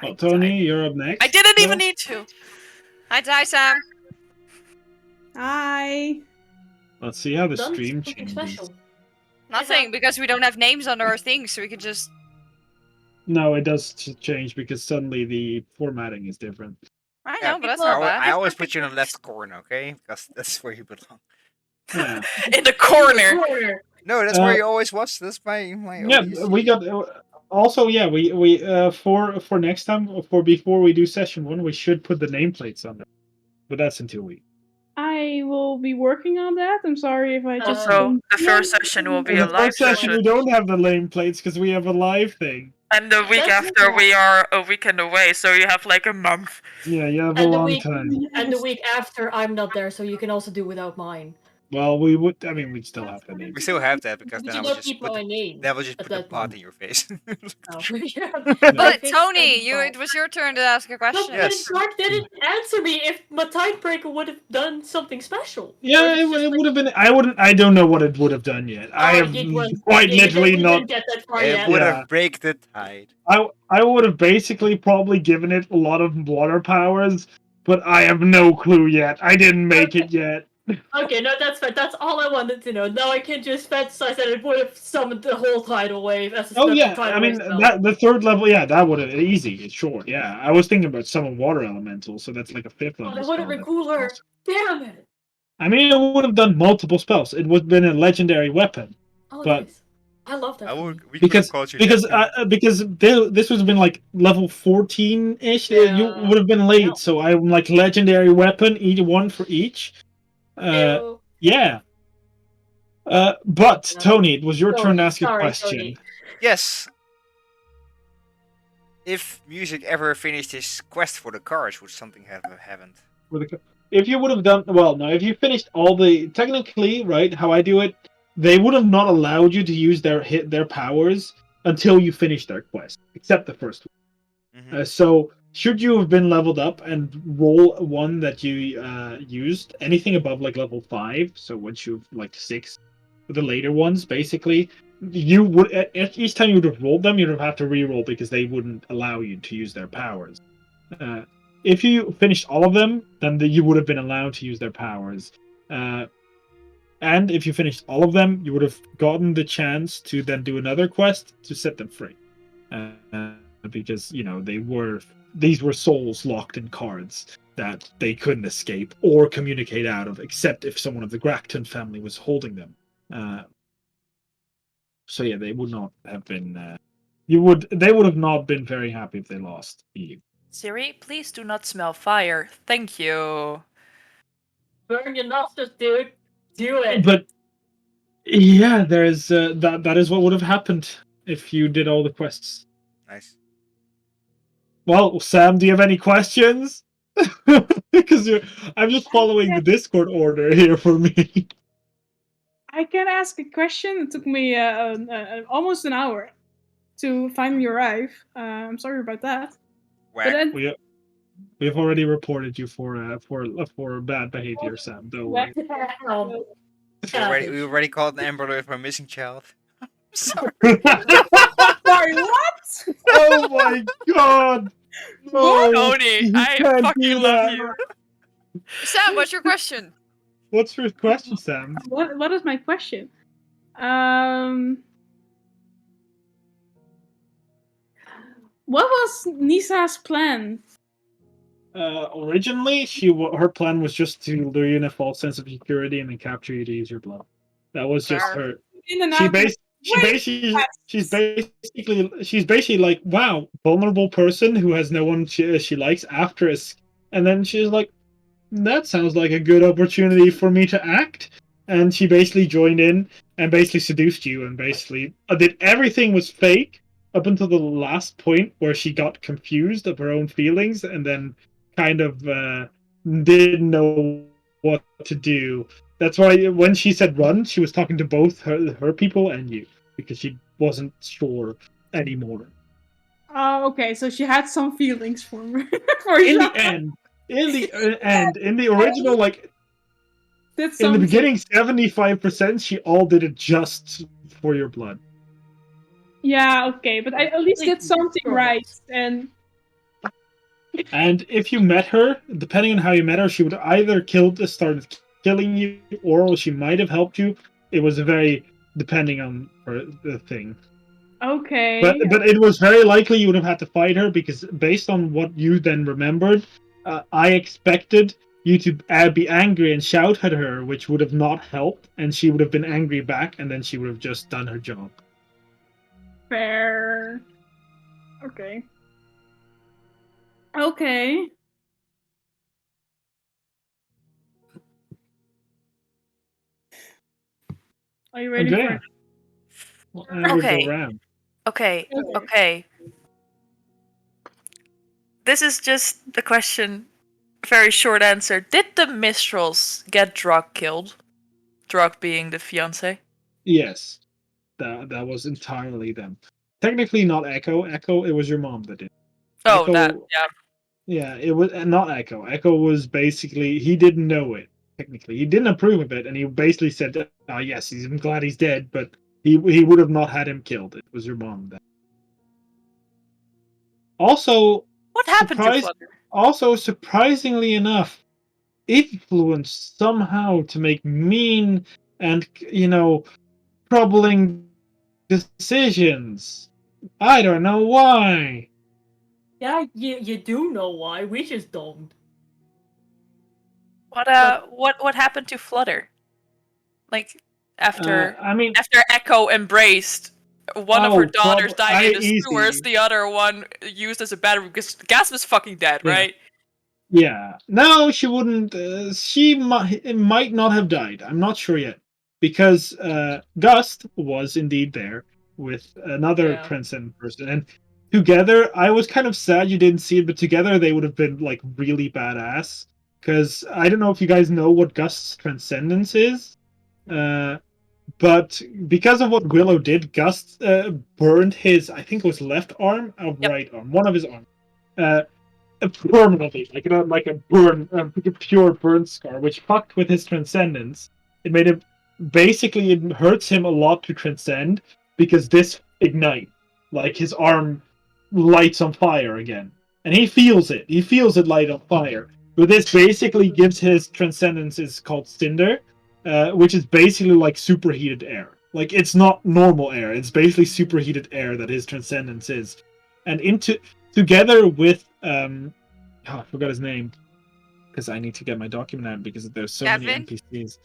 [SPEAKER 1] Well, Tony, you're up next.
[SPEAKER 3] I didn't even need to.
[SPEAKER 5] Hi, Sam.
[SPEAKER 6] Hi.
[SPEAKER 1] Let's see how the stream changes.
[SPEAKER 5] Nothing, because we don't have names on our things, so we can just...
[SPEAKER 1] No, it does change because suddenly the formatting is different.
[SPEAKER 5] I know, but that's not bad.
[SPEAKER 4] I always put you in the left corner, okay? Because that's where you belong.
[SPEAKER 1] Yeah.
[SPEAKER 3] In the corner!
[SPEAKER 4] No, that's where you always was. That's my
[SPEAKER 1] yeah, we got... Also, yeah, we for next time, before we do session 1, we should put the nameplates on there. But that's in 2 weeks.
[SPEAKER 6] I will be working on that. I'm sorry if I just...
[SPEAKER 3] So, the first session will be a live session.
[SPEAKER 1] We don't have the nameplates because we have a live thing.
[SPEAKER 3] And the week after, we are a weekend away, so you have like a month.
[SPEAKER 1] Yeah, you have a long time.
[SPEAKER 2] And the week after, I'm not there, so you can also do without mine.
[SPEAKER 1] Well, we would. I mean, we'd still have to name.
[SPEAKER 4] We still have that because then I would just put the pot in your face.
[SPEAKER 5] But Tony, it was your turn to ask a question.
[SPEAKER 2] Yes. Mark didn't answer me if my Tidebreaker would have done something special.
[SPEAKER 1] Yeah, it would have been. I don't know what it would have done yet. I have quite literally not.
[SPEAKER 4] It would have break the tide.
[SPEAKER 1] I would have basically probably given it a lot of water powers, but I have no clue yet. I didn't make it yet.
[SPEAKER 2] Okay, no, that's fine. That's all I wanted to know. Now I can just fetch. I said it would have summoned the whole tidal wave.
[SPEAKER 1] I mean the third level. Yeah, that would have easy. Sure. Yeah, I was thinking about summon water elemental, so that's like a 5th level.
[SPEAKER 2] That would have been cooler. Damn it!
[SPEAKER 1] I mean, it would have done multiple spells. It would have been a legendary weapon. But
[SPEAKER 2] nice. I love that.
[SPEAKER 1] Because this would have been like level 14-ish. Yeah. You would have been late, so I'm like legendary weapon, one for each. Yeah. But Tony, it was your turn to ask a question. Tony.
[SPEAKER 4] Yes. If Music ever finished his quest for the cards, would something have happened?
[SPEAKER 1] If you would have done if you finished all the technically, right, how I do it, they would have not allowed you to use their powers until you finish their quest, except the first one. Mm-hmm. So should you have been leveled up and roll one that you used, anything above like level 5, so once you've like 6, the later ones, basically, you would each time you would have rolled them, you'd have had to re-roll because they wouldn't allow you to use their powers. If you finished all of them, then you would have been allowed to use their powers. And if you finished all of them, you would have gotten the chance to then do another quest to set them free. Because, these were souls locked in cards that they couldn't escape or communicate out of, except if someone of the Gracton family was holding them. So yeah, they would not have been. They would have not been very happy if they lost Eve.
[SPEAKER 3] Siri, please do not smell fire. Thank you.
[SPEAKER 2] Burn your nostrils, dude. Do it.
[SPEAKER 1] But yeah, there's that is what would have happened if you did all the quests.
[SPEAKER 4] Nice.
[SPEAKER 1] Well, Sam, do you have any questions? Because I'm just following the Discord order here for me.
[SPEAKER 6] I can ask a question. It took me almost an hour to finally arrive. I'm sorry about that.
[SPEAKER 1] We've already reported you for bad behavior, Sam. Don't worry.
[SPEAKER 4] We already called an Amber Alert for a missing child. Sorry.
[SPEAKER 6] Sorry, what?
[SPEAKER 1] Oh my god!
[SPEAKER 3] No, Tony, I fucking love you.
[SPEAKER 5] Sam, what's your question?
[SPEAKER 1] What's your question, Sam?
[SPEAKER 6] What is my question? What was Nisa's plan?
[SPEAKER 1] Originally, her plan was just to lure you in a false sense of security and then capture you to use your blood. That was just her. She's basically like, wow, vulnerable person who has no one she likes after us, and then she's like, that sounds like a good opportunity for me to act, and she basically joined in and basically seduced you and basically did everything was fake up until the last point where she got confused of her own feelings and then kind of didn't know what to do. That's why when she said run, she was talking to both her people and you, because she wasn't sure anymore.
[SPEAKER 6] Oh, okay. So she had some feelings for me.
[SPEAKER 1] In the original, like, in the beginning, 75%, she all did it just for your blood.
[SPEAKER 6] Yeah, okay, but I at least did something right, and
[SPEAKER 1] if you met her, depending on how you met her, she would either started killing you, or she might have helped you. It was very depending on the thing.
[SPEAKER 6] Okay.
[SPEAKER 1] But it was very likely you would have had to fight her, because based on what you then remembered, I expected you to be angry and shout at her, which would have not helped, and she would have been angry back, and then she would have just done her job.
[SPEAKER 6] Fair. Okay. Okay. Are you ready for it?
[SPEAKER 3] Okay. This is just the question. Very short answer. Did the Mistrals get drug Drug being the fiance.
[SPEAKER 1] Yes, that was entirely them. Technically not Echo. Echo, it was your mom that did.
[SPEAKER 3] Oh,
[SPEAKER 1] Echo,
[SPEAKER 3] that, yeah.
[SPEAKER 1] Yeah, it was not Echo. Echo was basically, he didn't know it. Technically, he didn't approve of it, and he basically said, "Yes, I'm glad he's dead," but he would have not had him killed. It was your mom then. Also,
[SPEAKER 3] what happened to Flutter?
[SPEAKER 1] Also, surprisingly enough, influenced somehow to make mean and troubling decisions. I don't know why.
[SPEAKER 2] Yeah, you do know why. We just don't.
[SPEAKER 3] What happened to Flutter? Like after Echo embraced, one of her daughters died in the sewers, the other one used as a battery because Gas was fucking dead, right?
[SPEAKER 1] Yeah. No, she wouldn't. She might not have died. I'm not sure yet, because Gust was indeed there with another transcendent person, and together, I was kind of sad you didn't see it, but together they would have been like really badass. Because I don't know if you guys know what Gust's transcendence is, but because of what Willow did, Gust burned his, I think it was left arm or right arm, one of his arms, permanently, like a burn, a pure burn scar, which fucked with his transcendence. It made him, basically, it hurts him a lot to transcend because this ignite, like his arm lights on fire again, and he feels it. He feels it light on fire. But this basically gives his transcendence is called Cinder, which is basically like superheated air. Like it's not normal air. It's basically superheated air that his transcendence is, and together with I forgot his name because I need to get my document out because there's so many NPCs.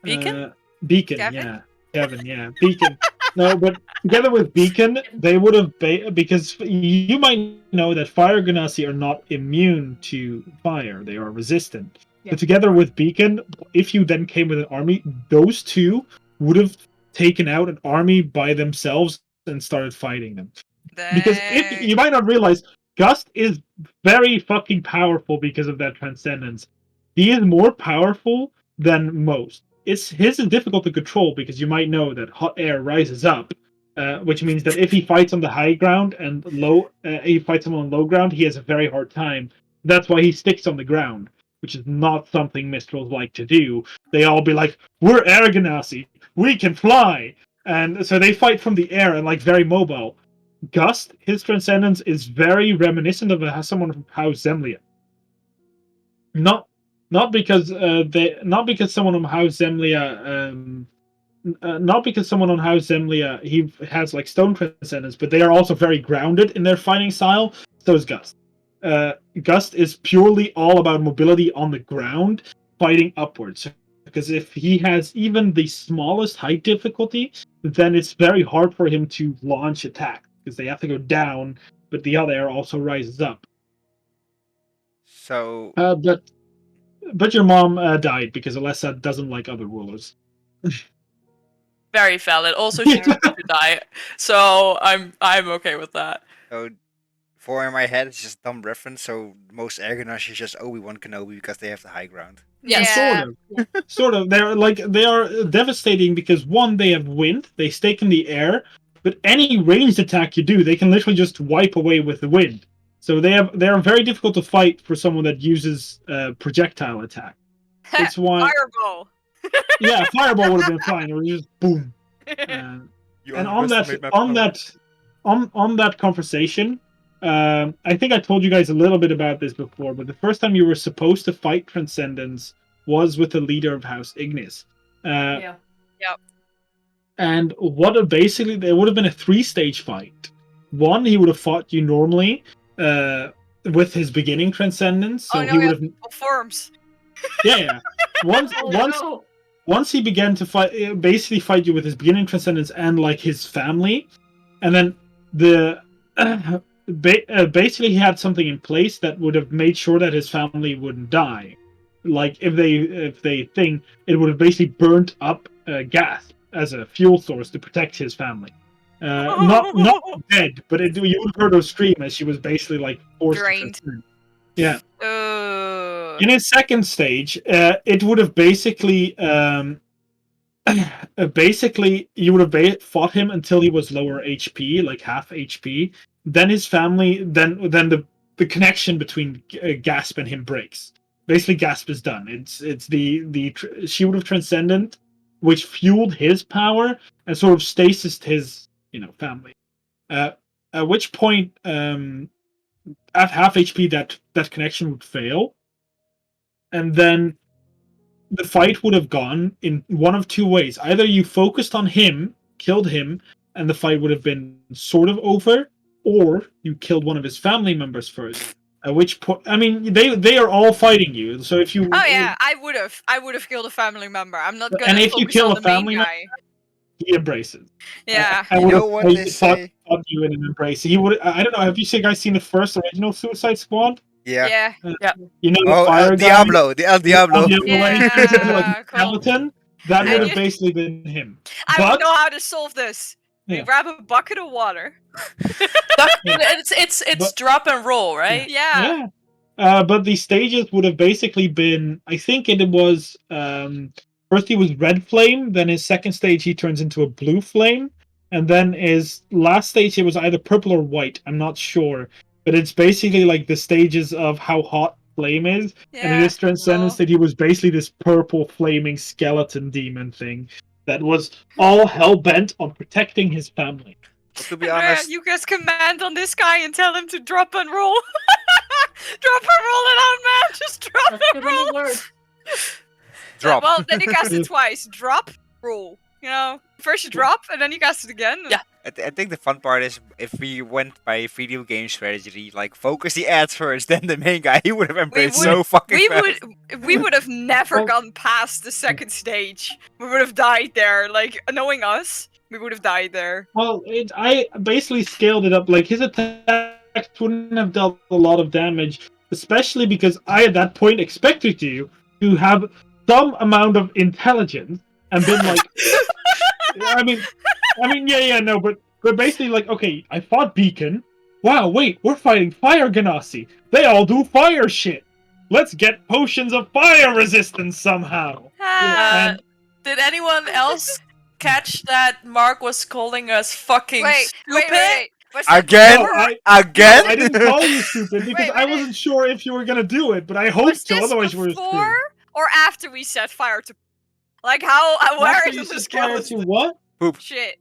[SPEAKER 3] Beacon?
[SPEAKER 1] Beacon, Gavin? Yeah, Gavin, yeah, Beacon. No, but together with Beacon, they would have because you might know that fire genasi are not immune to fire; they are resistant. Yeah. But together with Beacon, if you then came with an army, those two would have taken out an army by themselves and started fighting them. Dang. Because if you might not realize, Gust is very fucking powerful because of that transcendence. He is more powerful than most. His is difficult to control because you might know that hot air rises up, which means that if he fights on the high ground and he fights someone on low ground, he has a very hard time. That's why he sticks on the ground, which is not something Mistrals like to do. They all be like, "We're air genasi, we can fly," and so they fight from the air and like very mobile. Gust, his transcendence is very reminiscent of someone from House Zemlia. Not because someone on House Zemlia not because someone on House Zemlia he has like stone transcendence, but they are also very grounded in their fighting style. So is Gust. Gust is purely all about mobility on the ground, fighting upwards. Because if he has even the smallest height difficulty, then it's very hard for him to launch attacks because they have to go down, but the other air also rises up.
[SPEAKER 4] So,
[SPEAKER 1] but your mom died because Eliza doesn't like other rulers.
[SPEAKER 3] Very valid. Also, she deserved to die, so I'm okay with that.
[SPEAKER 4] So, for in my head, it's just a dumb reference. So most Airgonauts is just Obi-Wan Kenobi because they have the high ground.
[SPEAKER 3] Yeah,
[SPEAKER 1] sort of. They are devastating because one, they have wind, they stake in the air, but any ranged attack you do, they can literally just wipe away with the wind. So they are very difficult to fight for someone that uses projectile attack. That's why
[SPEAKER 5] Fireball.
[SPEAKER 1] Yeah, fireball would have been fine. It was just boom. And on that conversation, I think I told you guys a little bit about this before, but the first time you were supposed to fight Transcendence was with the leader of House Ignis.
[SPEAKER 5] Yep.
[SPEAKER 1] And basically there would have been a 3-stage fight. One, he would have fought you normally with his beginning Transcendence. So he would have
[SPEAKER 5] forms.
[SPEAKER 1] Yeah. Once he began to fight you with his beginning Transcendence and like his family, and then basically he had something in place that would have made sure that his family wouldn't die. Like if they think it would have basically burnt up gas as a fuel source to protect his family. Not dead, but you would have heard her scream as she was basically like forced
[SPEAKER 5] drained.
[SPEAKER 1] Yeah. In his second stage, it would have basically basically, you would have fought him until he was lower HP, like half HP. Then his family, then the connection between Gasp and him breaks. Basically, Gasp is done. It's the Shield of Transcendent, which fueled his power and sort of stasised his family. At which point, at half HP, that connection would fail, and then the fight would have gone in one of two ways. Either you focused on him, killed him, and the fight would have been sort of over, or you killed one of his family members first. At which point, I mean, they are all fighting you. So if you,
[SPEAKER 5] I would have killed a family member. I'm not gonna.
[SPEAKER 1] And if you kill
[SPEAKER 5] on
[SPEAKER 1] a family
[SPEAKER 5] member,
[SPEAKER 1] he embraces.
[SPEAKER 5] Yeah.
[SPEAKER 4] You know what they say?
[SPEAKER 1] Fought you in an embrace. He would. I don't know. Have you guys seen the first original Suicide Squad?
[SPEAKER 5] Yeah.
[SPEAKER 1] You know,
[SPEAKER 4] the
[SPEAKER 1] fire
[SPEAKER 4] Diablo, the El Diablo.
[SPEAKER 1] Like skeleton. That would have basically been him.
[SPEAKER 5] I would know how to solve this. We grab a bucket of water.
[SPEAKER 3] It's drop and roll, right?
[SPEAKER 5] Yeah.
[SPEAKER 1] But the stages would have basically been. I think it was. First he was red flame. Then his second stage he turns into a blue flame, and then his last stage it was either purple or white. I'm not sure. But it's basically like the stages of how hot flame is. And in his transcendence that he was basically this purple flaming skeleton demon thing that was all hell-bent on protecting his family.
[SPEAKER 4] To be honest...
[SPEAKER 5] you guys command on this guy and tell him to drop and roll. Drop and roll it out, man! Just drop and roll!
[SPEAKER 4] Drop.
[SPEAKER 5] Well, then you cast it twice. Drop, roll. You know, first you drop, and then you cast it again.
[SPEAKER 3] Yeah.
[SPEAKER 4] I think the fun part is if we went by video game strategy, like focus the ads first, then the main guy, he would have embraced so fucking fast.
[SPEAKER 5] We would have never gone past the second stage. We would have died there. Like, knowing us, we would have died there.
[SPEAKER 1] Well, I basically scaled it up. Like, his attacks wouldn't have dealt a lot of damage, especially because I, at that point, expected you to have some amount of intelligence and been like... I mean, no, but basically, like, okay, I fought Beacon. Wow, wait, we're fighting Fire Ganassi. They all do fire shit. Let's get potions of fire resistance somehow.
[SPEAKER 3] Did anyone else catch that Mark was calling us fucking stupid?
[SPEAKER 5] Wait.
[SPEAKER 4] Again? Again?
[SPEAKER 1] No, I didn't call you stupid because I wasn't sure if you were gonna do it, but I hoped to, otherwise you were screwed.
[SPEAKER 5] Before or after we set fire to... Like, where is the skill?
[SPEAKER 1] What?
[SPEAKER 4] Poop.
[SPEAKER 5] Shit.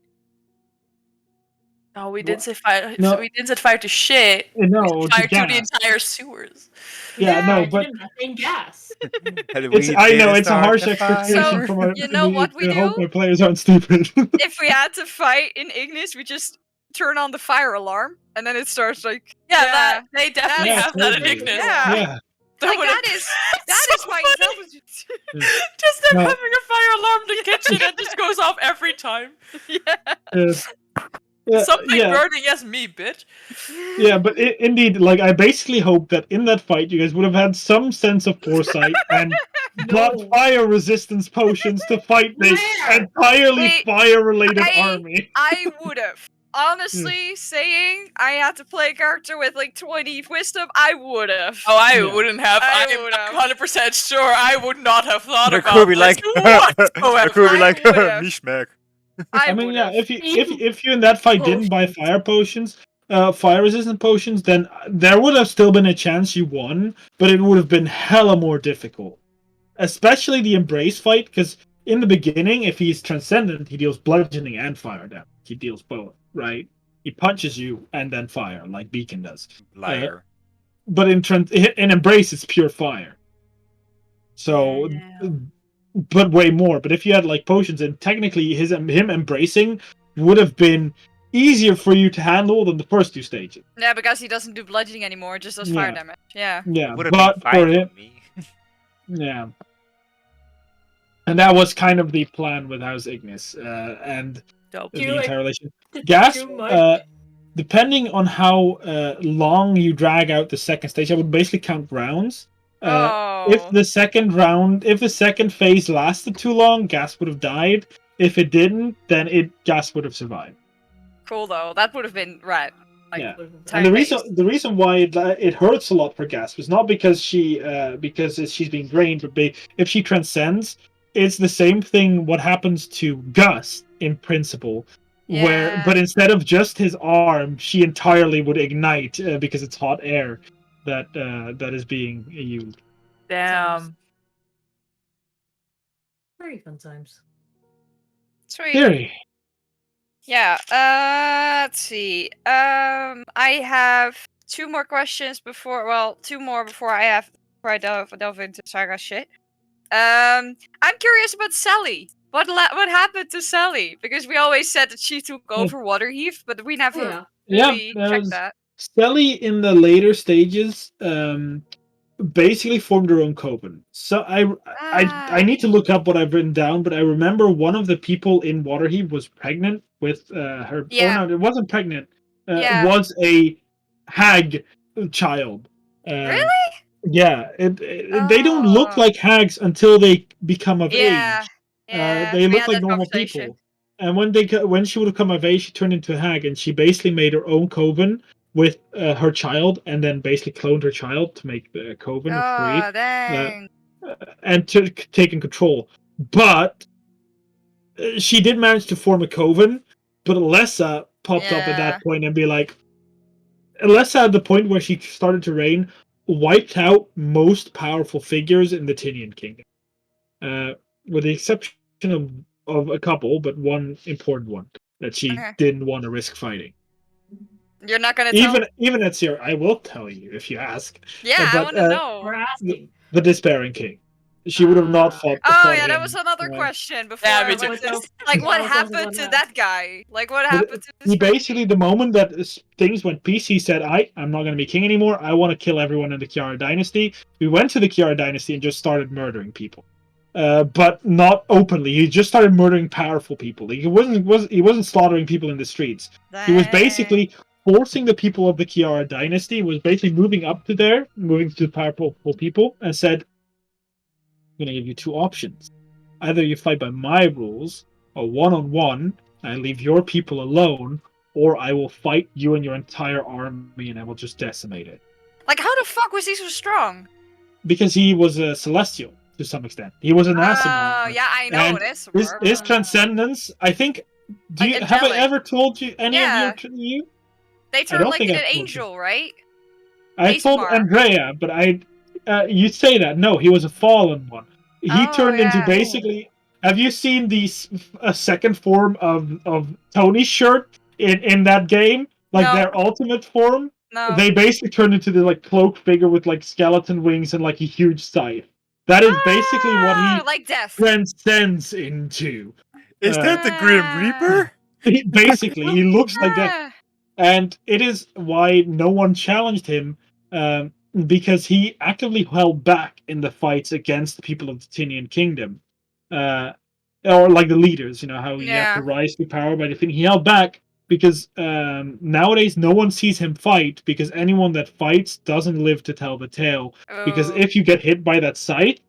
[SPEAKER 3] No, we didn't set fire.
[SPEAKER 1] No.
[SPEAKER 3] We didn't set fire to shit.
[SPEAKER 1] No,
[SPEAKER 3] we set fire to the entire sewers.
[SPEAKER 1] No, but
[SPEAKER 2] gas.
[SPEAKER 1] I know it's a harsh expectation from our.
[SPEAKER 5] You know what we do?
[SPEAKER 1] I hope my players aren't stupid.
[SPEAKER 5] If we had to fight in Ignis, we just turn on the fire alarm, and then it starts like.
[SPEAKER 3] They definitely have that in Ignis.
[SPEAKER 1] Yeah.
[SPEAKER 5] Like, that is why
[SPEAKER 3] just them having a fire alarm in the kitchen and just goes off every time. Something burning as me, bitch.
[SPEAKER 1] Yeah, but indeed, like, I basically hope that in that fight you guys would have had some sense of foresight and got fire resistance potions to fight the entirely fire-related army.
[SPEAKER 5] I would have. Honestly, saying I had to play a character with like 20 wisdom, I would have.
[SPEAKER 3] Oh, I wouldn't have. I'm 100% sure I would not have thought about this whatsoever.
[SPEAKER 4] Could be like, Mishmak.
[SPEAKER 1] I mean, if you in that fight didn't buy fire potions, fire-resistant potions, then there would have still been a chance you won, but it would have been hella more difficult. Especially the Embrace fight, because in the beginning, if he's Transcendent, he deals bludgeoning and fire damage. He deals both, right? He punches you and then fire, like Beacon does.
[SPEAKER 4] Liar.
[SPEAKER 1] But in Embrace, it's pure fire. So, but way more. But if you had like potions, and technically him embracing would have been easier for you to handle than the first two stages.
[SPEAKER 5] Yeah, because he doesn't do bludgeoning anymore, just does fire damage. Yeah.
[SPEAKER 1] Yeah, but for him, yeah. And that was kind of the plan with House Ignis, and the entire relation. Gas, depending on how long you drag out the second stage, I would basically count rounds. If the second phase lasted too long, Gas would have died. If it didn't, then Gas would have survived.
[SPEAKER 5] Cool though, that would have been right. Like,
[SPEAKER 1] yeah, and the reason why it hurts a lot for Gas was not because she's being drained, but if she transcends, it's the same thing. What happens to Gus in principle, but instead of just his arm, she entirely would ignite because it's hot air that is being used.
[SPEAKER 3] Damn.
[SPEAKER 2] Very fun times.
[SPEAKER 5] Sweet.
[SPEAKER 1] Theory.
[SPEAKER 5] Yeah. Let's see. I have two more questions before. Well, two more before I delve into Saga shit. I'm curious about Sally. What happened to Sally? Because we always said that she took over Waterheave, but we never really checked that.
[SPEAKER 1] Sally in the later stages basically formed her own coven. So I need to look up what I've written down, but I remember one of the people in Waterheave was pregnant with her.
[SPEAKER 5] Yeah.
[SPEAKER 1] Oh no, it wasn't pregnant. Was a hag child.
[SPEAKER 5] Really?
[SPEAKER 1] Yeah. They don't look like hags until they become of age. They look like normal people. And when she would have come of age, she turned into a hag, and she basically made her own coven with her child, and then basically cloned her child to make the coven free,
[SPEAKER 5] dang.
[SPEAKER 1] and to taking control. But she did manage to form a coven, but Alessa popped up at that point and be like, Alessa at the point where she started to reign, wiped out most powerful figures in the Tinian Kingdom, with the exception of a couple, but one important one that she didn't want to risk fighting.
[SPEAKER 5] You're not gonna tell?
[SPEAKER 1] Even at Sierra, I will tell you if you ask.
[SPEAKER 5] Yeah, I want to know.
[SPEAKER 2] We're asking.
[SPEAKER 1] The Despairing King. She would have not fought.
[SPEAKER 5] That was another question before.
[SPEAKER 3] Yeah,
[SPEAKER 5] I went to, like, what happened to that guy? Like, what happened to this?
[SPEAKER 1] He basically, the moment that things went peace, he said, I'm not going to be king anymore. I want to kill everyone in the Kiara dynasty. We went to the Kiara dynasty and just started murdering people. But not openly. He just started murdering powerful people. He wasn't slaughtering people in the streets.
[SPEAKER 5] Dang.
[SPEAKER 1] He was basically forcing the people of the Kiara dynasty, was basically moving to powerful people, and said, I'm going to give you two options. Either you fight by my rules, or one-on-one, and I leave your people alone, or I will fight you and your entire army, and I will just decimate it.
[SPEAKER 5] Like, how the fuck was he so strong?
[SPEAKER 1] Because he was a celestial, to some extent. He was an Aasimar.
[SPEAKER 5] Oh, yeah, I know,
[SPEAKER 1] his transcendence, I think... have I ever told you any of you?
[SPEAKER 5] They turned like an angel, right?
[SPEAKER 1] I told Andrea, but you say that. No, he was a fallen one. He turned into basically... Have you seen a second form of Tony's shirt in that game? Like their ultimate form?
[SPEAKER 5] No.
[SPEAKER 1] They basically turned into the cloak figure with skeleton wings and a huge scythe. That is basically what he transcends into.
[SPEAKER 4] Is that the Grim Reaper?
[SPEAKER 1] Basically, he looks like that. And it is why no one challenged him, because he actively held back in the fights against the people of the Tinian Kingdom. Or the leaders, how you have to rise to power by defeating. He held back because nowadays no one sees him fight, because anyone that fights doesn't live to tell the tale. Oh. Because if you get hit by that scythe,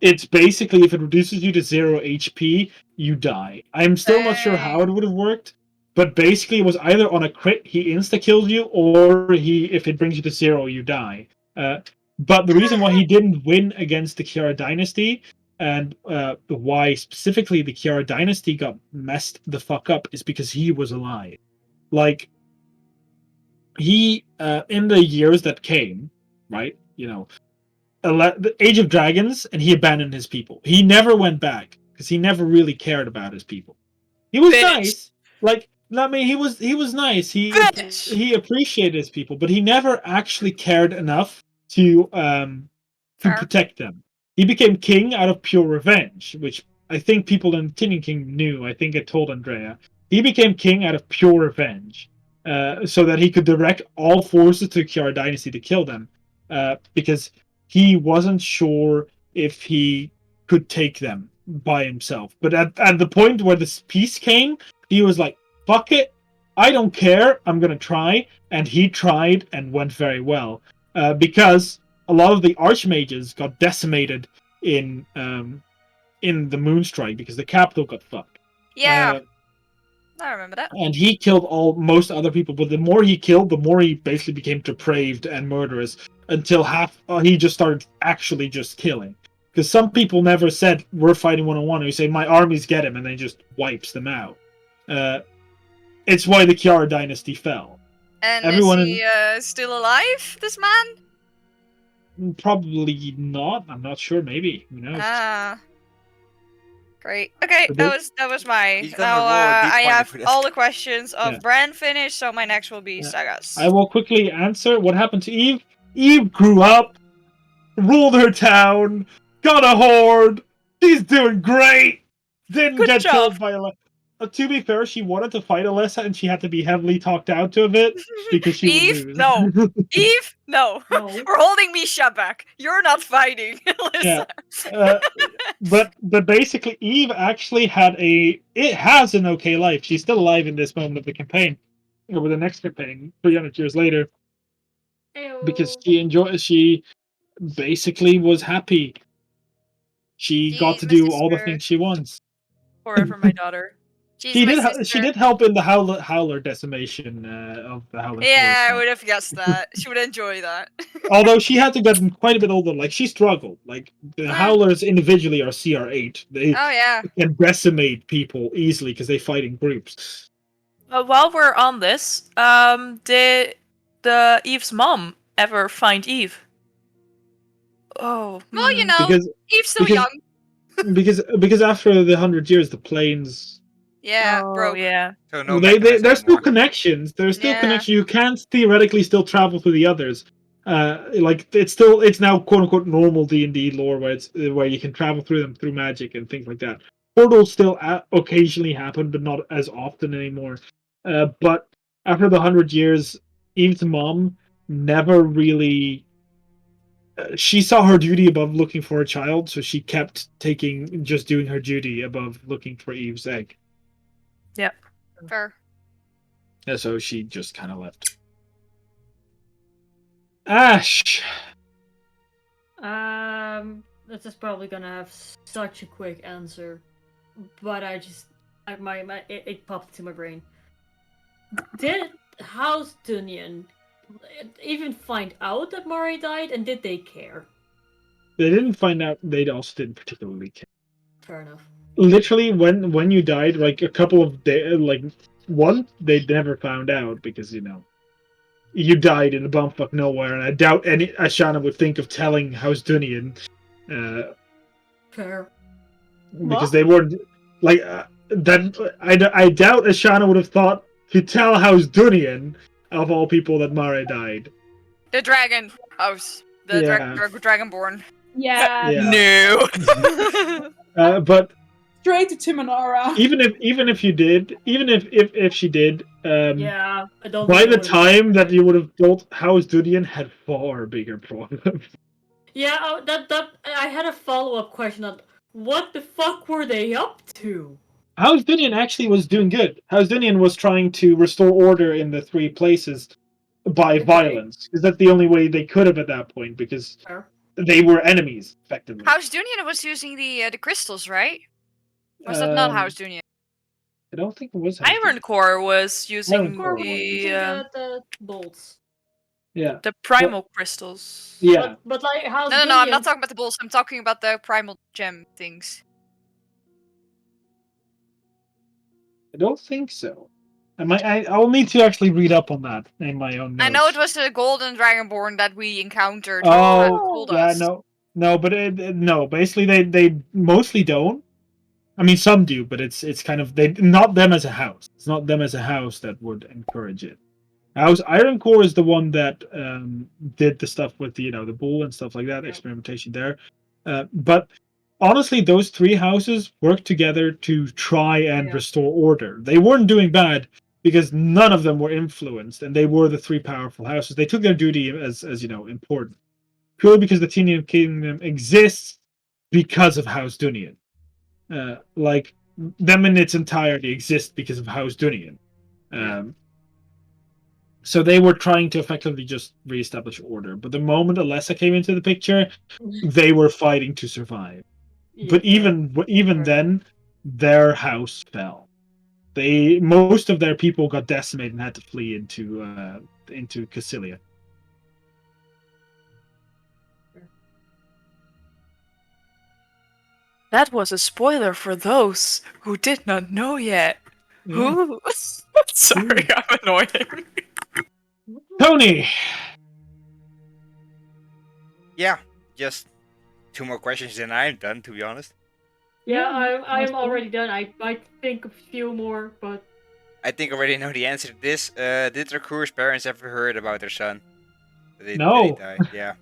[SPEAKER 1] it's basically, if it reduces you to 0 HP, you die. I'm still not sure how it would have worked. But basically, it was either on a crit, he insta-kills you, or if it brings you to 0, you die. But the reason why he didn't win against the Kiara dynasty, and why specifically the Kiara dynasty got messed the fuck up, is because he was alive. He, in the years that came, right, the Age of Dragons, and he abandoned his people. He never went back, because he never really cared about his people. He was nice. He was nice. He appreciated his people, but he never actually cared enough to protect them. He became king out of pure revenge, which I think people in Tinian King knew. I think I told Andrea. He became king out of pure revenge, so that he could direct all forces to the Kiara dynasty to kill them, because he wasn't sure if he could take them by himself. But at the point where this peace came, he was like, fuck it, I don't care, I'm gonna try. And he tried and went very well, because a lot of the archmages got decimated in the Moonstrike, because the capital got fucked.
[SPEAKER 5] Yeah, I remember that.
[SPEAKER 1] And he killed most other people, but the more he killed, the more he basically became depraved and murderous, until he just started actually just killing. Because some people never said, we're fighting one-on-one. You say, my armies get him, and then just wipes them out. It's why the Kiara dynasty fell.
[SPEAKER 5] And is he still alive, this man?
[SPEAKER 1] Probably not. I'm not sure. Maybe. Who knows?
[SPEAKER 5] Great. Okay, that was my. Now I have all the questions of Bran finished, so my next will be Sagas.
[SPEAKER 1] I will quickly answer what happened to Eve. Eve grew up, ruled her town, got a horde. She's doing great. Didn't get killed by Eliza. To be fair, she wanted to fight Eliza, and she had to be heavily talked out of it because she
[SPEAKER 5] Eve,
[SPEAKER 1] would lose.
[SPEAKER 5] no. Eve, no. We're holding Misha back. You're not fighting, Eliza.
[SPEAKER 1] But basically, Eve actually has an okay life. She's still alive in this moment of the campaign, over the next campaign, 300 years later, because she basically was happy. She got to do all the things she wants.
[SPEAKER 3] Forever, my daughter.
[SPEAKER 1] She did help in the Howler decimation of the Howling.
[SPEAKER 5] Yeah, I would have guessed that. She would enjoy that.
[SPEAKER 1] Although she had to get quite a bit older. Like, she struggled. Like, the Howlers individually are CR8. They can decimate people easily because they fight in groups.
[SPEAKER 3] While we're on this, did Eve's mom ever find Eve? Oh.
[SPEAKER 5] Well, you know, Eve's still young.
[SPEAKER 1] Because after the 100 years, the planes...
[SPEAKER 5] Yeah, broke.
[SPEAKER 3] Yeah.
[SPEAKER 4] So no,
[SPEAKER 1] there's still connections. There's still connections. You can theoretically still travel through the others. It's now quote unquote normal D&D lore where you can travel through them through magic and things like that. Portals still occasionally happen, but not as often anymore. But after the 100 years, Eve's mom never really. She saw her duty above looking for a child, so she kept doing her duty above looking for Eve's egg.
[SPEAKER 3] Yeah.
[SPEAKER 5] Fair.
[SPEAKER 1] Yeah, so she just kind of left. Ash!
[SPEAKER 2] This is probably gonna have such a quick answer, but it popped into my brain. Did House Dunyan even find out that Mari died, and did they care?
[SPEAKER 1] They didn't find out. They also didn't particularly care.
[SPEAKER 2] Fair enough.
[SPEAKER 1] Literally, when you died, like a couple of days, they never found out because you died in the bumfuck nowhere, and I doubt Ashana would think of telling House Dunyan.
[SPEAKER 2] Fair.
[SPEAKER 1] Because they weren't that. I doubt Ashana would have thought to tell House Dunyan, of all people, that Mare died.
[SPEAKER 5] The dragon house, the dragonborn.
[SPEAKER 6] Yeah.
[SPEAKER 5] No.
[SPEAKER 1] But.
[SPEAKER 6] Straight to Timonara.
[SPEAKER 1] Even if she did,
[SPEAKER 2] I don't.
[SPEAKER 1] By the time that you would have thought, House Dunyan had far bigger problems.
[SPEAKER 2] Yeah, I had a follow-up question on what the fuck were they up to?
[SPEAKER 1] House Dunyan actually was doing good. House Dunyan was trying to restore order in the three places by violence, because that's the only way they could have at that point, because they were enemies effectively.
[SPEAKER 5] House Dunyan was using the crystals, right? Was that not House Dunyan?
[SPEAKER 1] I don't think it was.
[SPEAKER 3] Ironcore was using
[SPEAKER 2] the bolts.
[SPEAKER 1] Yeah.
[SPEAKER 3] The primal crystals.
[SPEAKER 1] Yeah.
[SPEAKER 2] But like House
[SPEAKER 5] No, I'm not talking about the bolts. I'm talking about the primal gem things.
[SPEAKER 1] I don't think so. I'll need to actually read up on that in my own notes.
[SPEAKER 5] I know it was the golden dragonborn that we encountered.
[SPEAKER 1] No, but no. Basically, they mostly don't. I mean, some do, but it's kind of not them as a house. It's not them as a house that would encourage it. House Ironcore is the one that did the stuff with the bull and stuff like that, experimentation there. But honestly, those three houses worked together to try and restore order. They weren't doing bad because none of them were influenced, and they were the three powerful houses. They took their duty as important, purely because the Tinian Kingdom exists because of House Dunyan. Like them in its entirety exist because of House Dunyan. So they were trying to effectively just reestablish order. But the moment Alessa came into the picture, they were fighting to survive. But even then, their house fell. Most of their people got decimated and had to flee into Cassilia.
[SPEAKER 3] That was a spoiler for those who did not know yet.
[SPEAKER 1] Yeah.
[SPEAKER 3] Who? Sorry, I'm annoying.
[SPEAKER 1] Tony!
[SPEAKER 4] Yeah, just 2 more questions and I'm done, to be honest.
[SPEAKER 2] Yeah, I'm already done. I might think a few more, but...
[SPEAKER 4] I think I already know the answer to this. Did Dracour's parents ever heard about their son?
[SPEAKER 1] No.
[SPEAKER 4] Did he die? Yeah.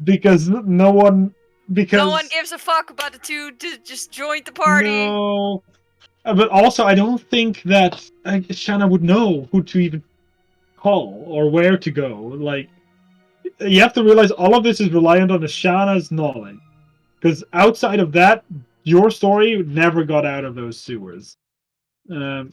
[SPEAKER 1] Because no one... Because...
[SPEAKER 5] No one gives a fuck about the two to just join the party.
[SPEAKER 1] No. But also, I don't think that Shanna would know who to even call or where to go. Like, you have to realize all of this is reliant on Shanna's knowledge. Because outside of that, your story never got out of those sewers. Your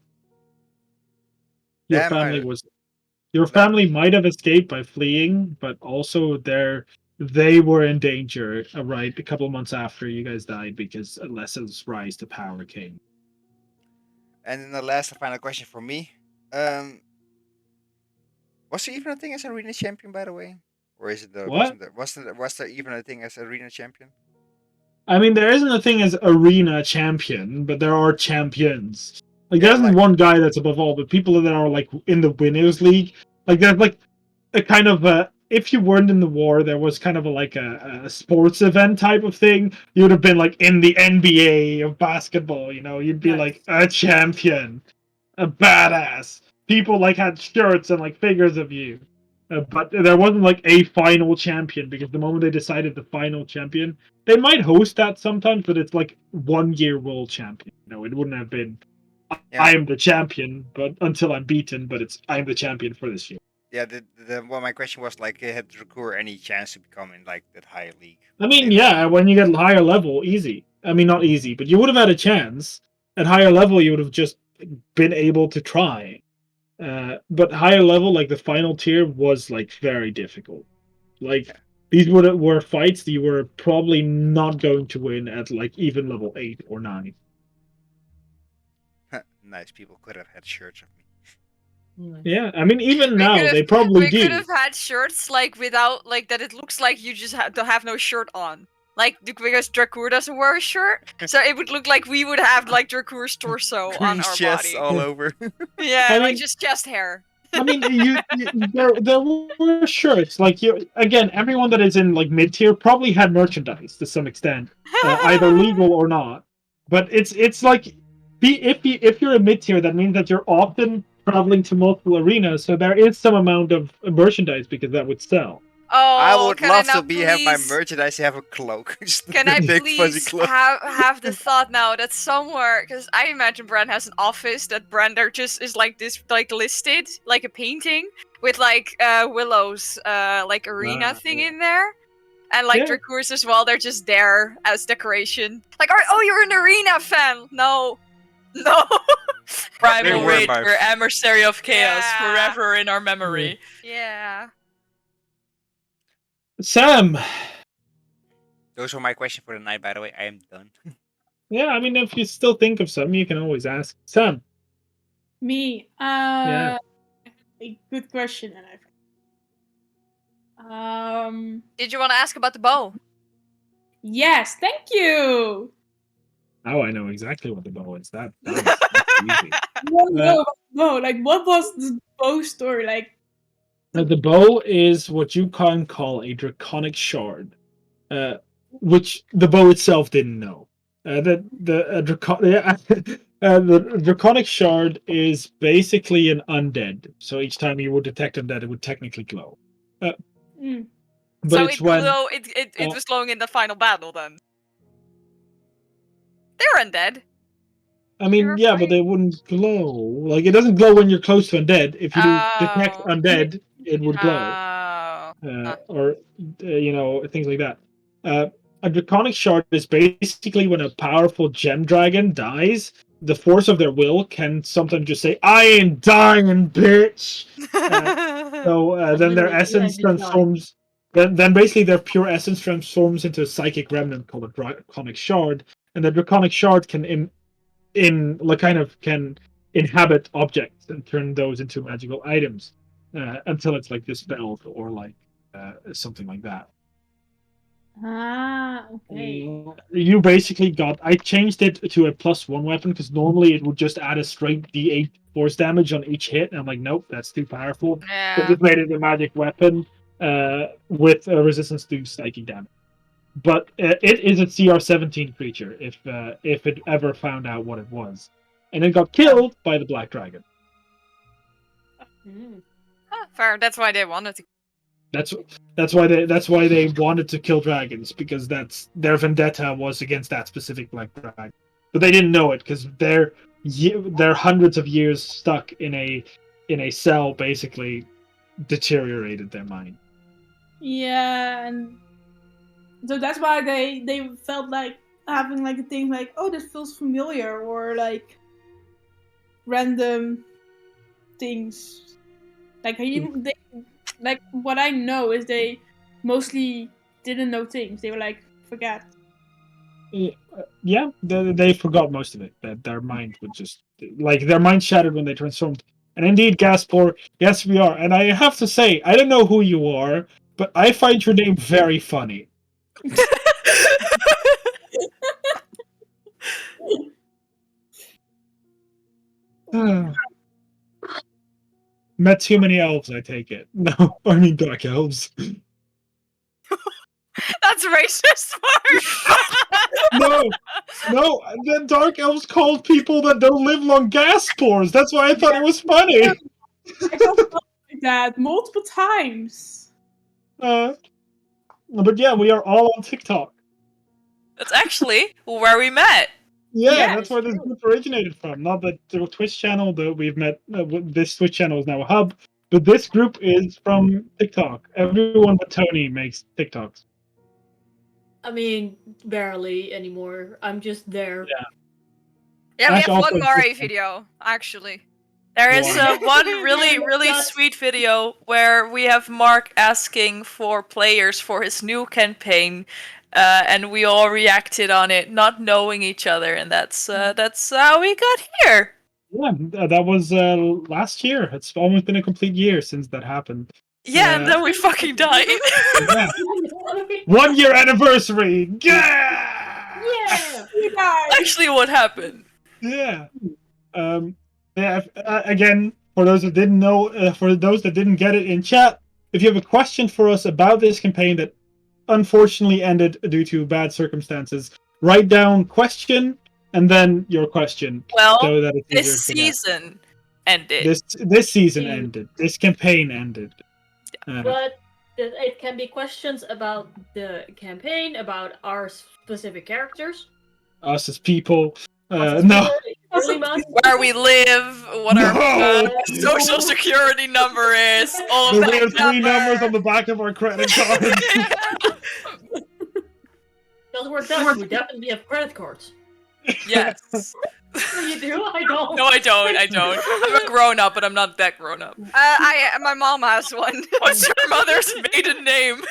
[SPEAKER 1] family might have escaped by fleeing, but also they were in danger right a couple of months after you guys died because Eliza's rise to power came.
[SPEAKER 4] And then the last and final question for me. Was there even a thing as arena champion, by the way? Or is it was there even a thing as arena champion?
[SPEAKER 1] I mean, there isn't a thing as arena champion, but there are champions. Like, there isn't one guy that's above all, but people that are, like, in the Winners League. Like, there's, like, a kind of if you weren't in the war, there was kind of a sports event type of thing. You would have been, like, in the NBA of basketball, you know? You'd be, like, a champion. A badass. People, like, had shirts and, like, figures of you. But there wasn't, like, a final champion, because the moment they decided the final champion, they might host that sometimes, but it's, like, 1 year world champion. You know, it wouldn't have been, I am the champion, but until I'm beaten, but it's, I'm the champion for this year.
[SPEAKER 4] Yeah, well, my question was, like, had Dracour any chance to become in, like, that higher league?
[SPEAKER 1] I mean, yeah, when you get higher level, easy. I mean, not easy, but you would have had a chance. At higher level, you would have just been able to try. But higher level, like the final tier, was like very difficult. Like these were fights that you were probably not going to win at like even level 8 or 9.
[SPEAKER 4] Nice, people could have had shirts of me.
[SPEAKER 1] Yeah, I mean even now they probably do.
[SPEAKER 5] We could have had shirts like without like that. It looks like you just have no shirt on. Like because Dracour doesn't wear a shirt, so it would look like we would have like Dracour's torso on our body.
[SPEAKER 4] All over.
[SPEAKER 5] Yeah, I mean, just chest hair.
[SPEAKER 1] I mean, there were shirts. Like again, everyone that is in like mid tier probably had merchandise to some extent, either legal or not. But it's like, if you're a mid tier, that means that you're often traveling to multiple arenas, so there is some amount of merchandise because that would sell.
[SPEAKER 5] Oh,
[SPEAKER 4] I would love to have my merchandise have a cloak.
[SPEAKER 5] Can I please have the thought now that somewhere, because I imagine Bran has an office that Bran there just is like this, like listed, like a painting with like Willow's like arena thing in there, and like Dracour's as well. They're just there as decoration. Like, oh, you're an arena fan? No.
[SPEAKER 3] Primal Rager, Emissary of Chaos, forever in our memory.
[SPEAKER 5] Yeah.
[SPEAKER 1] Sam!
[SPEAKER 4] Those were my questions for the night, by the way. I am done.
[SPEAKER 1] Yeah, I mean, if you still think of some, you can always ask. Sam!
[SPEAKER 6] Me? A good question, and
[SPEAKER 5] Did you want to ask about the bow?
[SPEAKER 6] Yes, thank you!
[SPEAKER 1] Oh, I know exactly what the bow is. That's easy.
[SPEAKER 6] No, like, what was the bow story? Like,
[SPEAKER 1] the bow is what you can call a draconic shard, which the bow itself didn't know. The draconic shard is basically an undead. So each time you would detect undead, it would technically glow. But
[SPEAKER 5] so it was glowing in the final battle then. They're undead.
[SPEAKER 1] I mean, yeah, but they wouldn't glow. Like, it doesn't glow when you're close to undead. If you detect undead, it would glow. Or, you know, things like that. A draconic shard is basically when a powerful gem dragon dies, the force of their will can sometimes just say, I ain't dying, bitch! Then their essence transforms... Then basically their pure essence transforms into a psychic remnant called a draconic shard. And the draconic shard can can inhabit objects and turn those into magical items until it's like dispelled or like something like that.
[SPEAKER 6] Ah, okay.
[SPEAKER 1] You basically got. I changed it to a +1 weapon because normally it would just add a straight D8 force damage on each hit, and I'm like, nope, that's too powerful. So
[SPEAKER 5] Yeah.
[SPEAKER 1] just made it a magic weapon with resistance to psychic damage. But it is a CR17 creature if it ever found out what it was, and it got killed by the Black Dragon.
[SPEAKER 5] Fair. That's why they wanted to.
[SPEAKER 1] That's why they wanted to kill dragons, because that's their vendetta was against that specific Black Dragon. But they didn't know it because they're hundreds of years stuck in a cell, basically deteriorated their mind.
[SPEAKER 6] Yeah, and so that's why they felt like having like a thing like, oh, this feels familiar, or like random things. Like like what I know is they mostly didn't know things. They were like, forget.
[SPEAKER 1] Yeah, they forgot most of it. That their mind would just their mind shattered when they transformed. And indeed, Gaspor, yes, we are. And I have to say, I don't know who you are, but I find your name very funny. Met too many elves, I take it. No, I mean dark elves.
[SPEAKER 5] That's racist, Mark.
[SPEAKER 1] No, the dark elves called people that don't live long Gaspors. That's why I thought it was funny.
[SPEAKER 6] I got like that multiple times.
[SPEAKER 1] But yeah, we are all on TikTok.
[SPEAKER 3] That's actually where we met.
[SPEAKER 1] Yeah, that's where this group originated from. Not the Twitch channel that we've met. This Twitch channel is now a hub, but this group is from TikTok. Everyone but Tony makes TikToks.
[SPEAKER 2] I mean, barely anymore. I'm just there.
[SPEAKER 5] Yeah, we
[SPEAKER 1] Ash
[SPEAKER 5] have
[SPEAKER 1] also
[SPEAKER 5] one Mari
[SPEAKER 1] exists.
[SPEAKER 5] video, actually.
[SPEAKER 3] There is one really sweet video where we have Mark asking for players for his new campaign, and we all reacted on it, not knowing each other, and that's how we got here.
[SPEAKER 1] Yeah, that was last year. It's almost been a complete year since that happened.
[SPEAKER 3] Yeah, and then we fucking died.
[SPEAKER 1] Yeah. 1 year anniversary! Yeah!
[SPEAKER 2] Yeah!
[SPEAKER 3] Actually, what happened?
[SPEAKER 1] Yeah. Again, for those that didn't know, for those that didn't get it in chat, if you have a question for us about this campaign that unfortunately ended due to bad circumstances, write down question and then your question.
[SPEAKER 3] Well,
[SPEAKER 1] so that it's
[SPEAKER 3] this season ended.
[SPEAKER 1] This season ended. This campaign ended.
[SPEAKER 2] But it can be questions about the campaign, about our specific characters.
[SPEAKER 1] Us as people. No.
[SPEAKER 3] Where we live, what our social security number is, all of that.
[SPEAKER 1] We have 3 numbers on the back of our credit card.
[SPEAKER 2] Because we're Dutch, we definitely have credit cards.
[SPEAKER 3] Yes.
[SPEAKER 2] You do? I don't.
[SPEAKER 3] No, I don't. I'm a grown up, but I'm not that grown up.
[SPEAKER 5] My mom has one.
[SPEAKER 3] What's your mother's maiden name?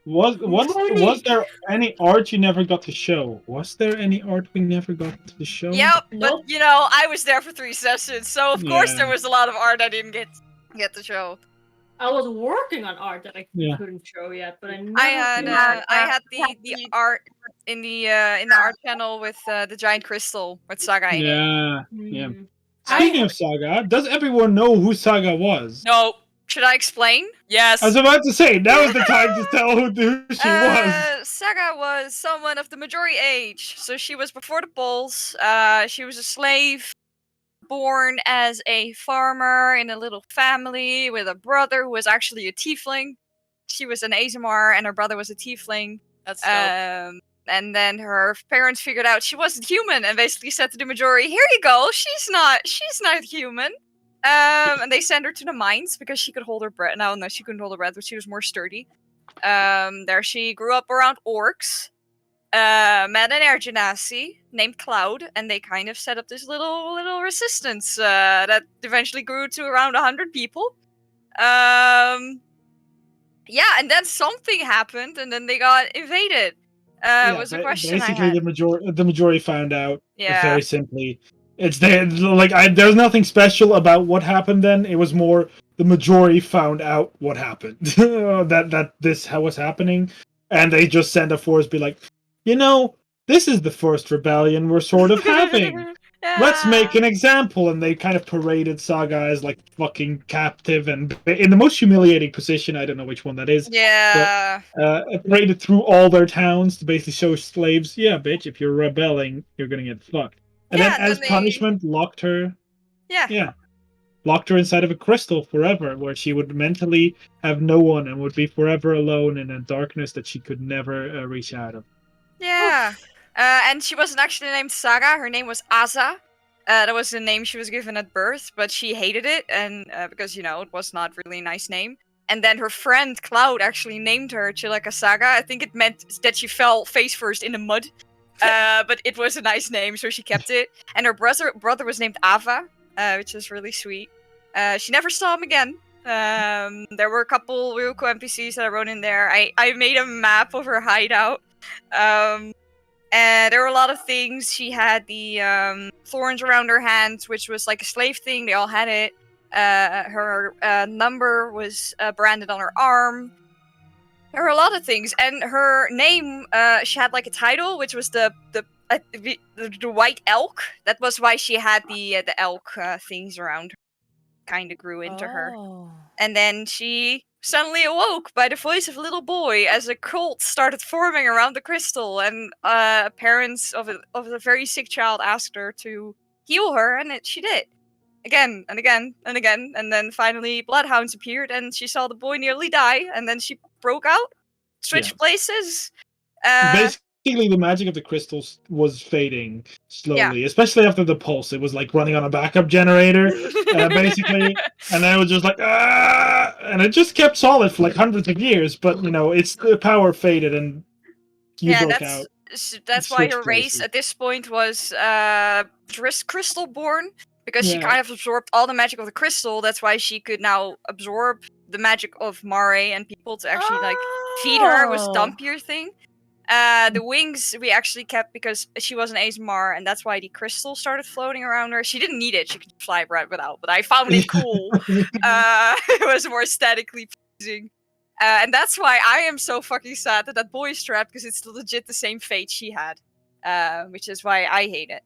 [SPEAKER 1] Was there any art you never got to show? Was there any art we never got to show?
[SPEAKER 5] Yep, but I was there for 3 sessions, so of course there was a lot of art I didn't get to show.
[SPEAKER 2] I was working on art that I couldn't show yet, but
[SPEAKER 5] I had the art in the art channel with the giant crystal with Saga in it.
[SPEAKER 1] Yeah. Speaking of Saga, does everyone know who Saga was?
[SPEAKER 3] No.
[SPEAKER 5] Should I explain?
[SPEAKER 3] Yes.
[SPEAKER 1] I was about to say, now is the time to tell who she was.
[SPEAKER 5] Saga was someone of the majority age, so she was before the Bulls. She was a slave, born as a farmer in a little family with a brother who was actually a tiefling. She was an Azamar and her brother was a tiefling.
[SPEAKER 3] That's dope.
[SPEAKER 5] And then her parents figured out she wasn't human and basically said to the majority, "Here you go, she's not human." And they sent her to the mines because she could hold her breath. No, she couldn't hold her breath, but she was more sturdy. There she grew up around orcs. Met an air genasi named Cloud, and they kind of set up this little resistance that eventually grew to around 100 people. Yeah, and then something happened, and then they got invaded. Was a question
[SPEAKER 1] basically
[SPEAKER 5] I had.
[SPEAKER 1] the majority found out.
[SPEAKER 5] Yeah.
[SPEAKER 1] Very simply, it's there's nothing special about what happened then. It was more the majority found out what happened, that this was happening, and they just sent a force be like, this is the first rebellion we're sort of having. Let's make an example. And they kind of paraded Saga as like fucking captive and in the most humiliating position. I don't know which one that is.
[SPEAKER 5] Yeah.
[SPEAKER 1] But, paraded through all their towns to basically show slaves, yeah, bitch, if you're rebelling, you're gonna get fucked. And then as punishment, locked her. Yeah. Locked her inside of a crystal forever, where she would mentally have no one and would be forever alone in a darkness that she could never reach out of.
[SPEAKER 5] Yeah. And she wasn't actually named Saga. Her name was Aza. That was the name she was given at birth, but she hated it, and because it was not really a nice name. And then her friend Cloud actually named her Chilaka Saga. I think it meant that she fell face first in the mud. But it was a nice name, so she kept it. And her brother was named Ava, which is really sweet. She never saw him again. There were a couple real cool NPCs that I wrote in there. I made a map of her hideout. And there were a lot of things. She had the thorns around her hands, which was like a slave thing. They all had it. Her number was branded on her arm. There were a lot of things. And her name, she had like a title, which was the white elk. That was why she had the elk things around her. Kind of grew into her. And then she suddenly awoke by the voice of a little boy as a cult started forming around the crystal, and parents of a very sick child asked her to heal her, and she did. Again and again and again, and then finally Bloodhounds appeared, and she saw the boy nearly die, and then she broke out, switched places.
[SPEAKER 1] Basically, the magic of the crystals was fading slowly, especially after the pulse. It was like running on a backup generator, basically, and then it was just like, and it just kept solid for like hundreds of years. But its the power faded, and you broke out.
[SPEAKER 5] That's why her race at this point was Crystal born, because she kind of absorbed all the magic of the crystal. That's why she could now absorb the magic of Mare and people to actually like feed her. Was Dampier thing. The wings we actually kept because she was an ASMR, and that's why the crystal started floating around her. She didn't need it; she could fly right without. But I found it cool. It was more aesthetically pleasing, and that's why I am so fucking sad that boy is trapped, because it's legit the same fate she had, which is why I hate it.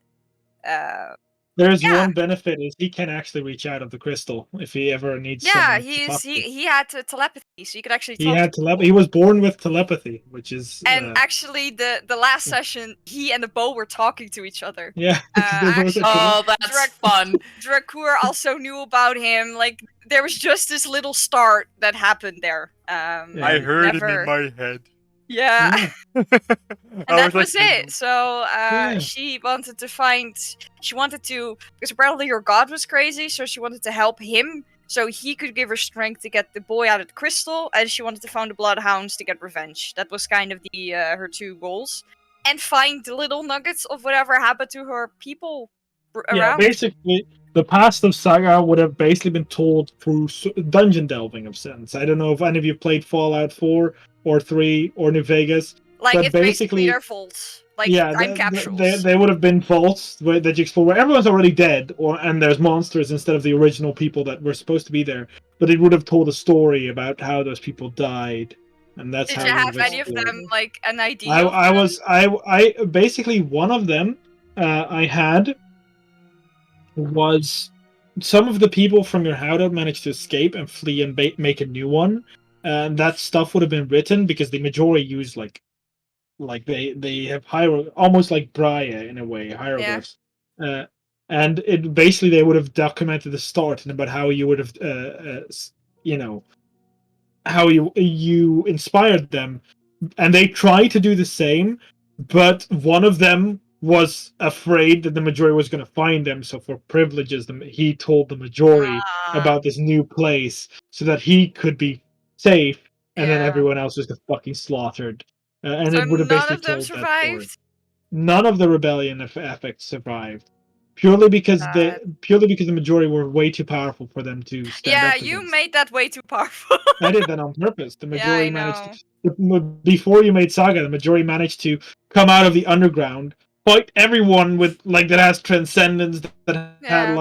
[SPEAKER 1] There's one benefit is he can actually reach out of the crystal if he ever needs.
[SPEAKER 5] Yeah, he had telepathy, so he could actually.
[SPEAKER 1] He was born with telepathy, which is.
[SPEAKER 5] And actually, the last session, he and the bow were talking to each other.
[SPEAKER 1] Yeah.
[SPEAKER 5] Actually,
[SPEAKER 3] that's fun.
[SPEAKER 5] Dracour also knew about him. Like there was just this little start that happened there.
[SPEAKER 4] I heard it in my head.
[SPEAKER 5] Yeah. And that was it. So she wanted to, because apparently her god was crazy, so she wanted to help him so he could give her strength to get the boy out of the crystal, and she wanted to find the Bloodhounds to get revenge. That was kind of the her two goals. And find the little nuggets of whatever happened to her people around.
[SPEAKER 1] Yeah, basically, the past of Saga would have basically been told through dungeon delving of sense. I don't know if any of you played Fallout 4 or 3 or New Vegas.
[SPEAKER 5] Like,
[SPEAKER 1] but
[SPEAKER 5] it's basically their faults. Like, time capsules.
[SPEAKER 1] They would have been vaults that you explore where everyone's already dead, and there's monsters instead of the original people that were supposed to be there. But it would have told a story about how those people died. And that's
[SPEAKER 5] Did
[SPEAKER 1] how
[SPEAKER 5] you have any of them, like, an idea?
[SPEAKER 1] I basically, one of them I had was some of the people from your hideout managed to escape and flee and make a new one. And that stuff would have been written because the majority use like they have almost like Braille in a way, hieroglyphs. Yeah. And it basically they would have documented the start and about how you would have how you inspired them, and they tried to do the same, but one of them was afraid that the majority was going to find them, so for privileges he told the majority about this new place so that he could be safe, and then everyone else was just fucking slaughtered. And
[SPEAKER 5] so
[SPEAKER 1] it would have
[SPEAKER 5] none
[SPEAKER 1] basically
[SPEAKER 5] of them
[SPEAKER 1] told
[SPEAKER 5] survived?
[SPEAKER 1] that story. None of the rebellion effects survived. Purely because the majority were way too powerful for them to stand up against.
[SPEAKER 5] You made that way too powerful.
[SPEAKER 1] I did that on purpose. The majority managed to, before you made Saga, the majority managed to come out of the underground, fight everyone with that has transcendence, that had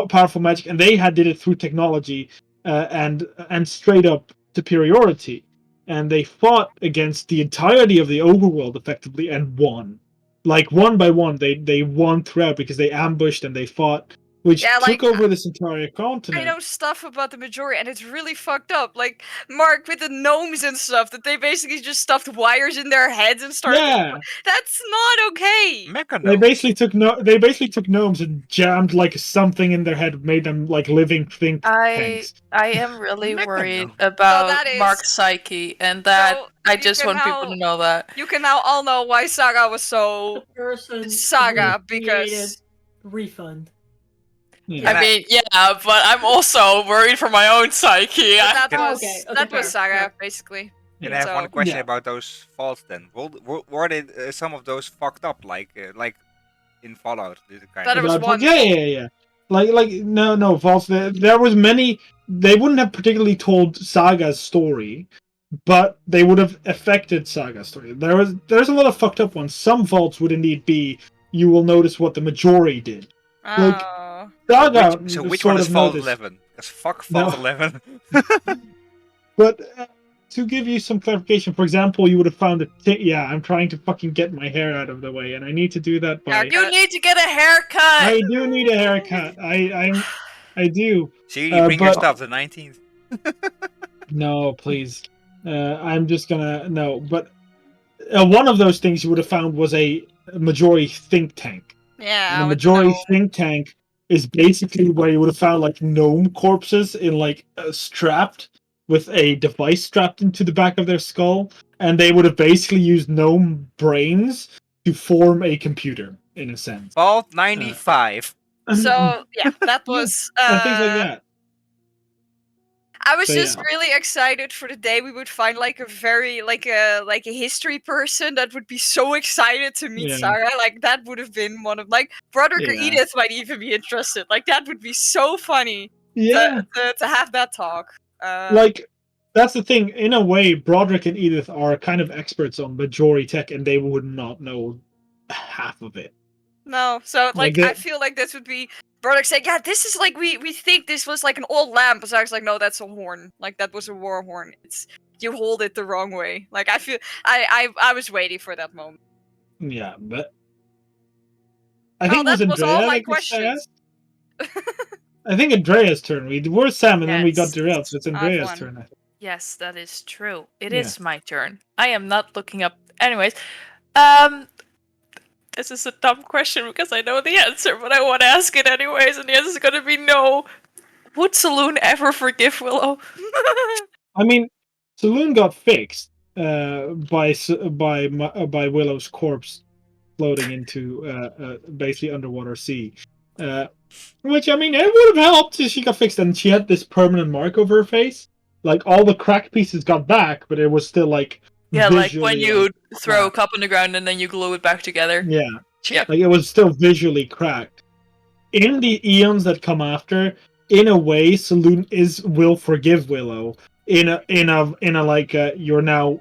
[SPEAKER 1] powerful magic, and they did it through technology and straight up superiority. And they fought against the entirety of the overworld effectively and won. Like one by one, they won throughout because they ambushed and they fought, which took over this entire continent.
[SPEAKER 5] I know stuff about the Majori, and it's really fucked up. Like Mark with the gnomes and stuff, that they basically just stuffed wires in their heads and started.
[SPEAKER 1] Yeah,
[SPEAKER 5] that's not okay.
[SPEAKER 1] They basically took gnomes and jammed like something in their head, made them like living think tanks.
[SPEAKER 3] I am really worried about Mark's psyche, and that I just want people to know that.
[SPEAKER 5] You can now all know why Saga was so Saga, because
[SPEAKER 2] refund.
[SPEAKER 1] Yeah.
[SPEAKER 3] I mean, yeah, but I'm also worried for my own psyche.
[SPEAKER 5] That was Saga, basically.
[SPEAKER 4] And I have one question about those vaults then. Were they some of those fucked up, like in Fallout?
[SPEAKER 5] That was one.
[SPEAKER 1] Yeah. Like no vaults. There was many. They wouldn't have particularly told Saga's story, but they would have affected Saga's story. There's a lot of fucked up ones. Some vaults would indeed be. You will notice what the Majori did. Like, Saga.
[SPEAKER 4] Which one is Vault 11? Because fuck Vault 11.
[SPEAKER 1] But to give you some clarification, for example, you would have found I'm trying to fucking get my hair out of the way, and I need to do that by.
[SPEAKER 3] You need to get a haircut.
[SPEAKER 1] I do need a haircut. I do.
[SPEAKER 4] So you bring your stuff the 19th.
[SPEAKER 1] No, please. I'm just gonna but one of those things you would have found was a Majori think tank.
[SPEAKER 5] Yeah.
[SPEAKER 1] And the Majori think tank is basically where you would have found like gnome corpses in like strapped with a device strapped into the back of their skull, and they would have basically used gnome brains to form a computer in a sense.
[SPEAKER 4] Vault 95.
[SPEAKER 5] So yeah, that was
[SPEAKER 1] things like that.
[SPEAKER 5] I was really excited for the day we would find like a very like a history person that would be so excited to meet Sarah. Like that would have been one of like Broderick or Edith might even be interested. Like that would be so funny. To have that talk.
[SPEAKER 1] Like that's the thing. In a way, Broderick and Edith are kind of experts on Majori tech, and they would not know half of it.
[SPEAKER 5] No, so like I feel like this would be Broderick saying, "Yeah, this is like we think this was like an old lamp." So I was like, "No, that's a horn. Like that was a war horn. It's you hold it the wrong way." Like I feel I was waiting for that moment.
[SPEAKER 1] Yeah, but I think it was
[SPEAKER 5] all my questions.
[SPEAKER 1] I think Andrea's turn. We were Sam, and then we got derailed, so it's Andrea's turn. I think.
[SPEAKER 3] Yes, that is true. It is my turn. I am not looking up. Anyways, this is a dumb question because I know the answer, but I want to ask it anyways, and the answer is going to be no. Would Saloon ever forgive Willow?
[SPEAKER 1] I mean, Saloon got fixed by Willow's corpse floating into basically underwater sea. Which, I mean, it would have helped if she got fixed, and she had this permanent mark over her face. Like, all the cracked pieces got back, but it was still, like...
[SPEAKER 3] Yeah, like when you throw a cup on the ground and then you glue it back together.
[SPEAKER 1] Yeah. Like, it was still visually cracked. In the eons that come after, in a way, Saloon will forgive Willow. In a like, you're now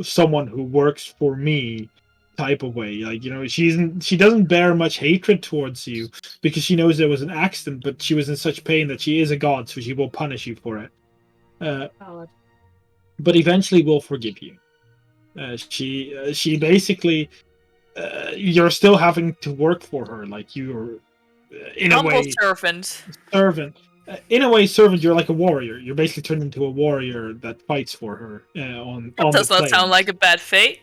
[SPEAKER 1] someone who works for me type of way. Like, you know, she doesn't bear much hatred towards you because she knows there was an accident, but she was in such pain that she is a god, so she will punish you for it. But eventually will forgive you. She basically you're still having to work for her, like you're in a way servant. In a way, servant. You're like a warrior. You're basically turned into a warrior that fights for her. That
[SPEAKER 3] does not sound like a bad fate.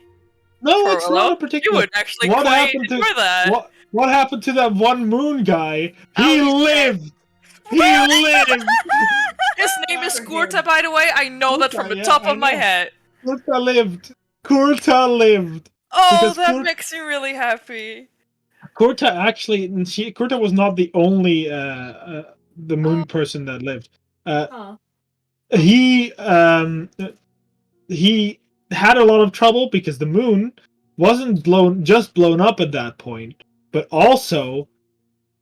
[SPEAKER 1] No, it's not a particular.
[SPEAKER 3] You would actually quite enjoy that.
[SPEAKER 1] What happened to that one moon guy? He lived. He lived.
[SPEAKER 3] His name is Kurta, by the way. I know that from the top of my head.
[SPEAKER 1] Kurta lived. Kurta lived.
[SPEAKER 3] Oh, that makes me really happy.
[SPEAKER 1] Kurta actually, Kurta was not the only the moon person that lived. He had a lot of trouble because the moon wasn't blown up at that point, but also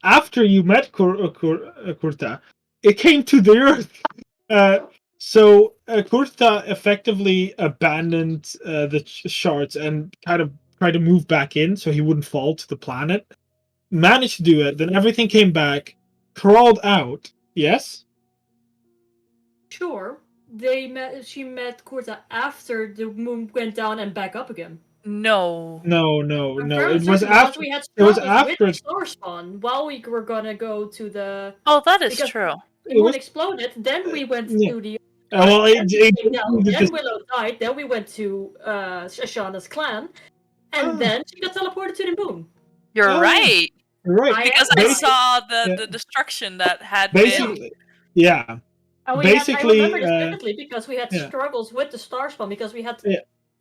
[SPEAKER 1] after you met Kurta, it came to the Earth. So Kurta effectively abandoned the shards and kind of tried to move back in so he wouldn't fall to the planet. Managed to do it. Then everything came back. crawled out. Yes.
[SPEAKER 2] Sure. She met Kurta after the moon went down and back up again.
[SPEAKER 3] No.
[SPEAKER 1] No. It was after.
[SPEAKER 2] We had
[SPEAKER 1] It was
[SPEAKER 2] struggles
[SPEAKER 1] after
[SPEAKER 2] with the star spawn while we were gonna go to the.
[SPEAKER 3] Oh, that is true.
[SPEAKER 2] The moon exploded. Then we went to the.
[SPEAKER 1] Well,
[SPEAKER 2] then Willow died. Then we went to Ashana's clan, and then she got teleported to the moon.
[SPEAKER 3] You're right.
[SPEAKER 1] Right.
[SPEAKER 3] Because I saw the destruction that had been.
[SPEAKER 1] Yeah.
[SPEAKER 2] And
[SPEAKER 1] basically,
[SPEAKER 2] I remember this vividly because we had struggles with the star spawn because we had.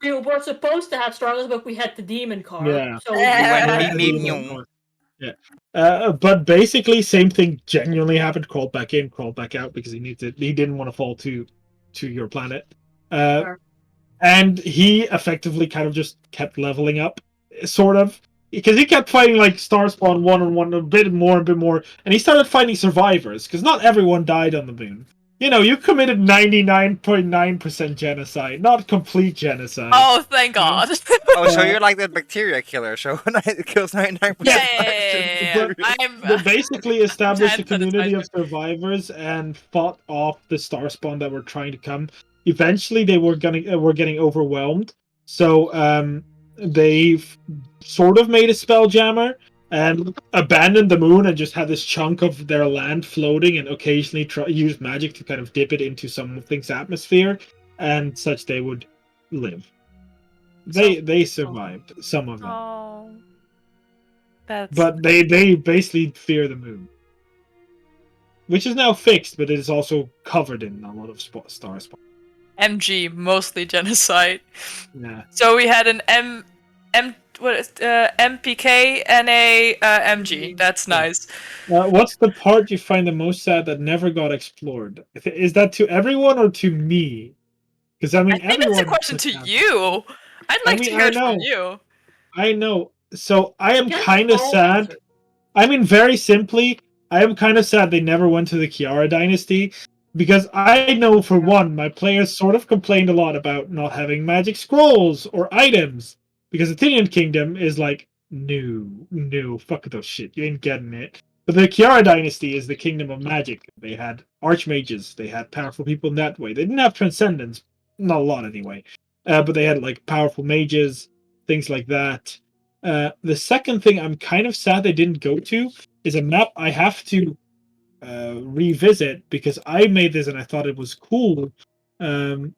[SPEAKER 2] We were supposed to have struggles, but we had the demon card.
[SPEAKER 1] Yeah.
[SPEAKER 2] So we
[SPEAKER 1] but basically, same thing genuinely happened. Crawled back in, crawled back out because he didn't want to fall to your planet. And he effectively kind of just kept leveling up, sort of. Because he kept fighting like Starspawn 1-on-1 a bit more, and he started fighting survivors, because not everyone died on the moon. You know, you committed 99.9% genocide, not complete genocide.
[SPEAKER 3] Oh, thank God.
[SPEAKER 4] So you're like that bacteria killer, so it kills 99%.
[SPEAKER 3] Yeah.
[SPEAKER 1] But basically established a community of survivors and fought off the Starspawn that were trying to come. Eventually, they were getting overwhelmed, so they sort of made a spelljammer and abandoned the moon and just had this chunk of their land floating and occasionally use magic to kind of dip it into something's atmosphere, and such they would live. They survived, some of them.
[SPEAKER 3] Oh,
[SPEAKER 1] but they basically fear the moon, which is now fixed, but it is also covered in a lot of star spawn.
[SPEAKER 3] MG, mostly genocide.
[SPEAKER 1] Yeah.
[SPEAKER 3] So we had an MPK and a MG. That's nice.
[SPEAKER 1] What's the part you find the most sad that never got explored? Is that to everyone or to me? Because I think
[SPEAKER 3] that's a question to you. I'd like to hear it from you.
[SPEAKER 1] I know. So I am kind of sad. I mean, very simply, I am kind of sad they never went to the Kiara dynasty. Because I know, for one, my players sort of complained a lot about not having magic scrolls or items. Because the Athenian Kingdom is like, no, fuck those shit, you ain't getting it. But the Kiara dynasty is the kingdom of magic. They had archmages, they had powerful people in that way. They didn't have transcendence, not a lot anyway. But they had like powerful mages, things like that. The second thing I'm kind of sad they didn't go to is a map I have to revisit because I made this and I thought it was cool. And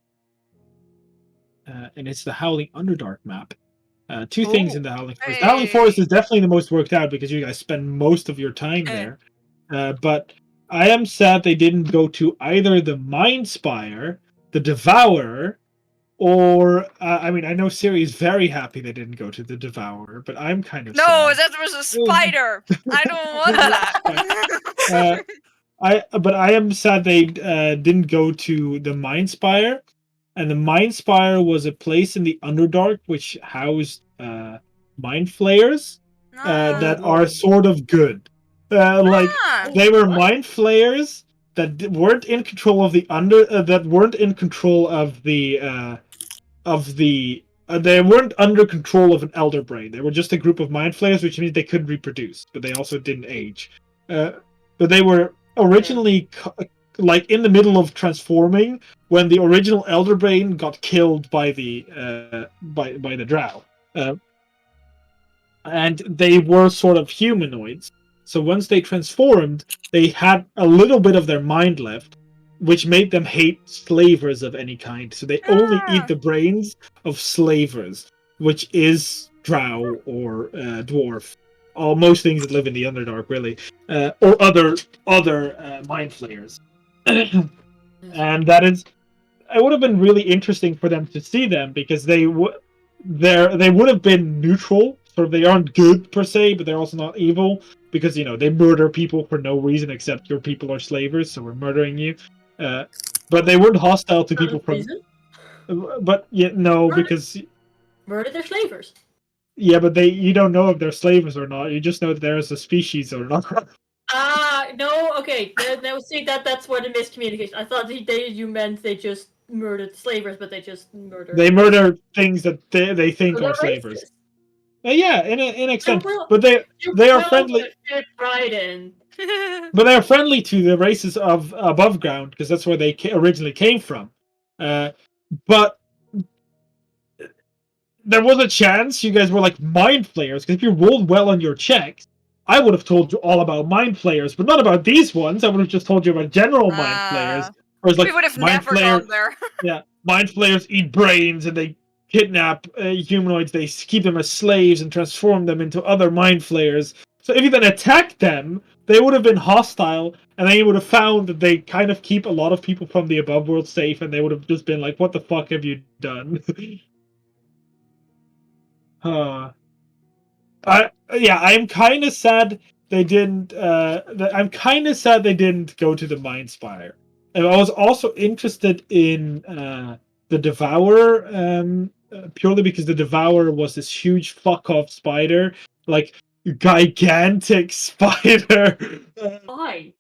[SPEAKER 1] it's the Howling Underdark map. Two things in the Howling Forest. The Howling Forest is definitely the most worked out because you guys spend most of your time there. But I am sad they didn't go to either the Mind Spire, the Devourer, or I mean, I know Siri is very happy they didn't go to the Devourer, but I'm kind of sad.
[SPEAKER 5] That was a spider. I don't want that.
[SPEAKER 1] But I am sad they didn't go to the Mind Spire. And the Mind Spire was a place in the Underdark which housed mind flayers that are sort of good. They were mind flayers that weren't in control of the that weren't in control of the they weren't under control of an elder brain. They were just a group of mind flayers, which means they couldn't reproduce, but they also didn't age. But they were originally like in the middle of transforming when the original elder brain got killed by the drow, and they were sort of humanoids. So once they transformed, they had a little bit of their mind left, which made them hate slavers of any kind. So they only eat the brains of slavers, which is drow or dwarf. Most things that live in the Underdark, really, or other mind flayers. And that is, it would have been really interesting for them to see them because they would have been neutral. Sort of, they aren't good per se, but they're also not evil because they murder people for no reason except your people are slavers, so we're murdering you. But they weren't hostile to people from. But because
[SPEAKER 2] murder their slavers.
[SPEAKER 1] Yeah, but you don't know if they're slavers or not. You just know that there's a species or not.
[SPEAKER 2] No, okay. Now see that's where the miscommunication. I thought you meant they just murdered slavers, but they just murdered.
[SPEAKER 1] They murder things that they think are slavers. Yeah, in extent, but they are friendly.
[SPEAKER 2] Right in.
[SPEAKER 1] But they're friendly to the races of above ground because that's where they originally came from. But there was a chance you guys were like mind flayers, because if you rolled well on your checks, I would have told you all about mind flayers, but not about these ones. I would have just told you about general mind flayers. Whereas, like,
[SPEAKER 5] we would have never gone there.
[SPEAKER 1] Yeah, mind flayers eat brains and they kidnap humanoids. They keep them as slaves and transform them into other mind flayers. So if you then attacked them, they would have been hostile, and then you would have found that they kind of keep a lot of people from the above world safe, and they would have just been like, "What the fuck have you done?" I'm kind of sad they didn't. I'm kind of sad they didn't go to the Mind Spire. And I was also interested in the Devourer, purely because the Devourer was this huge fuck off spider, like gigantic spider.
[SPEAKER 2] Why?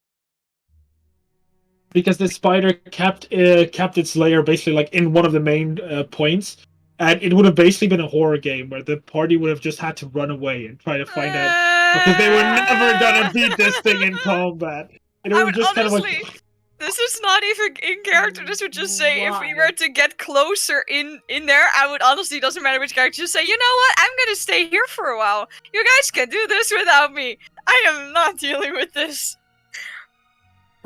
[SPEAKER 1] Because the spider kept its lair basically like in one of the main points. And it would have basically been a horror game where the party would have just had to run away and try to find out, because they were never gonna beat this thing in combat. It
[SPEAKER 5] I
[SPEAKER 1] would
[SPEAKER 5] would
[SPEAKER 1] just
[SPEAKER 5] honestly,
[SPEAKER 1] kind of like,
[SPEAKER 5] this is not even in character. This would just say if we were to get closer in there, I would honestly, doesn't matter which character, just say, you know what, I'm gonna stay here for a while. You guys can do this without me. I am not dealing with this.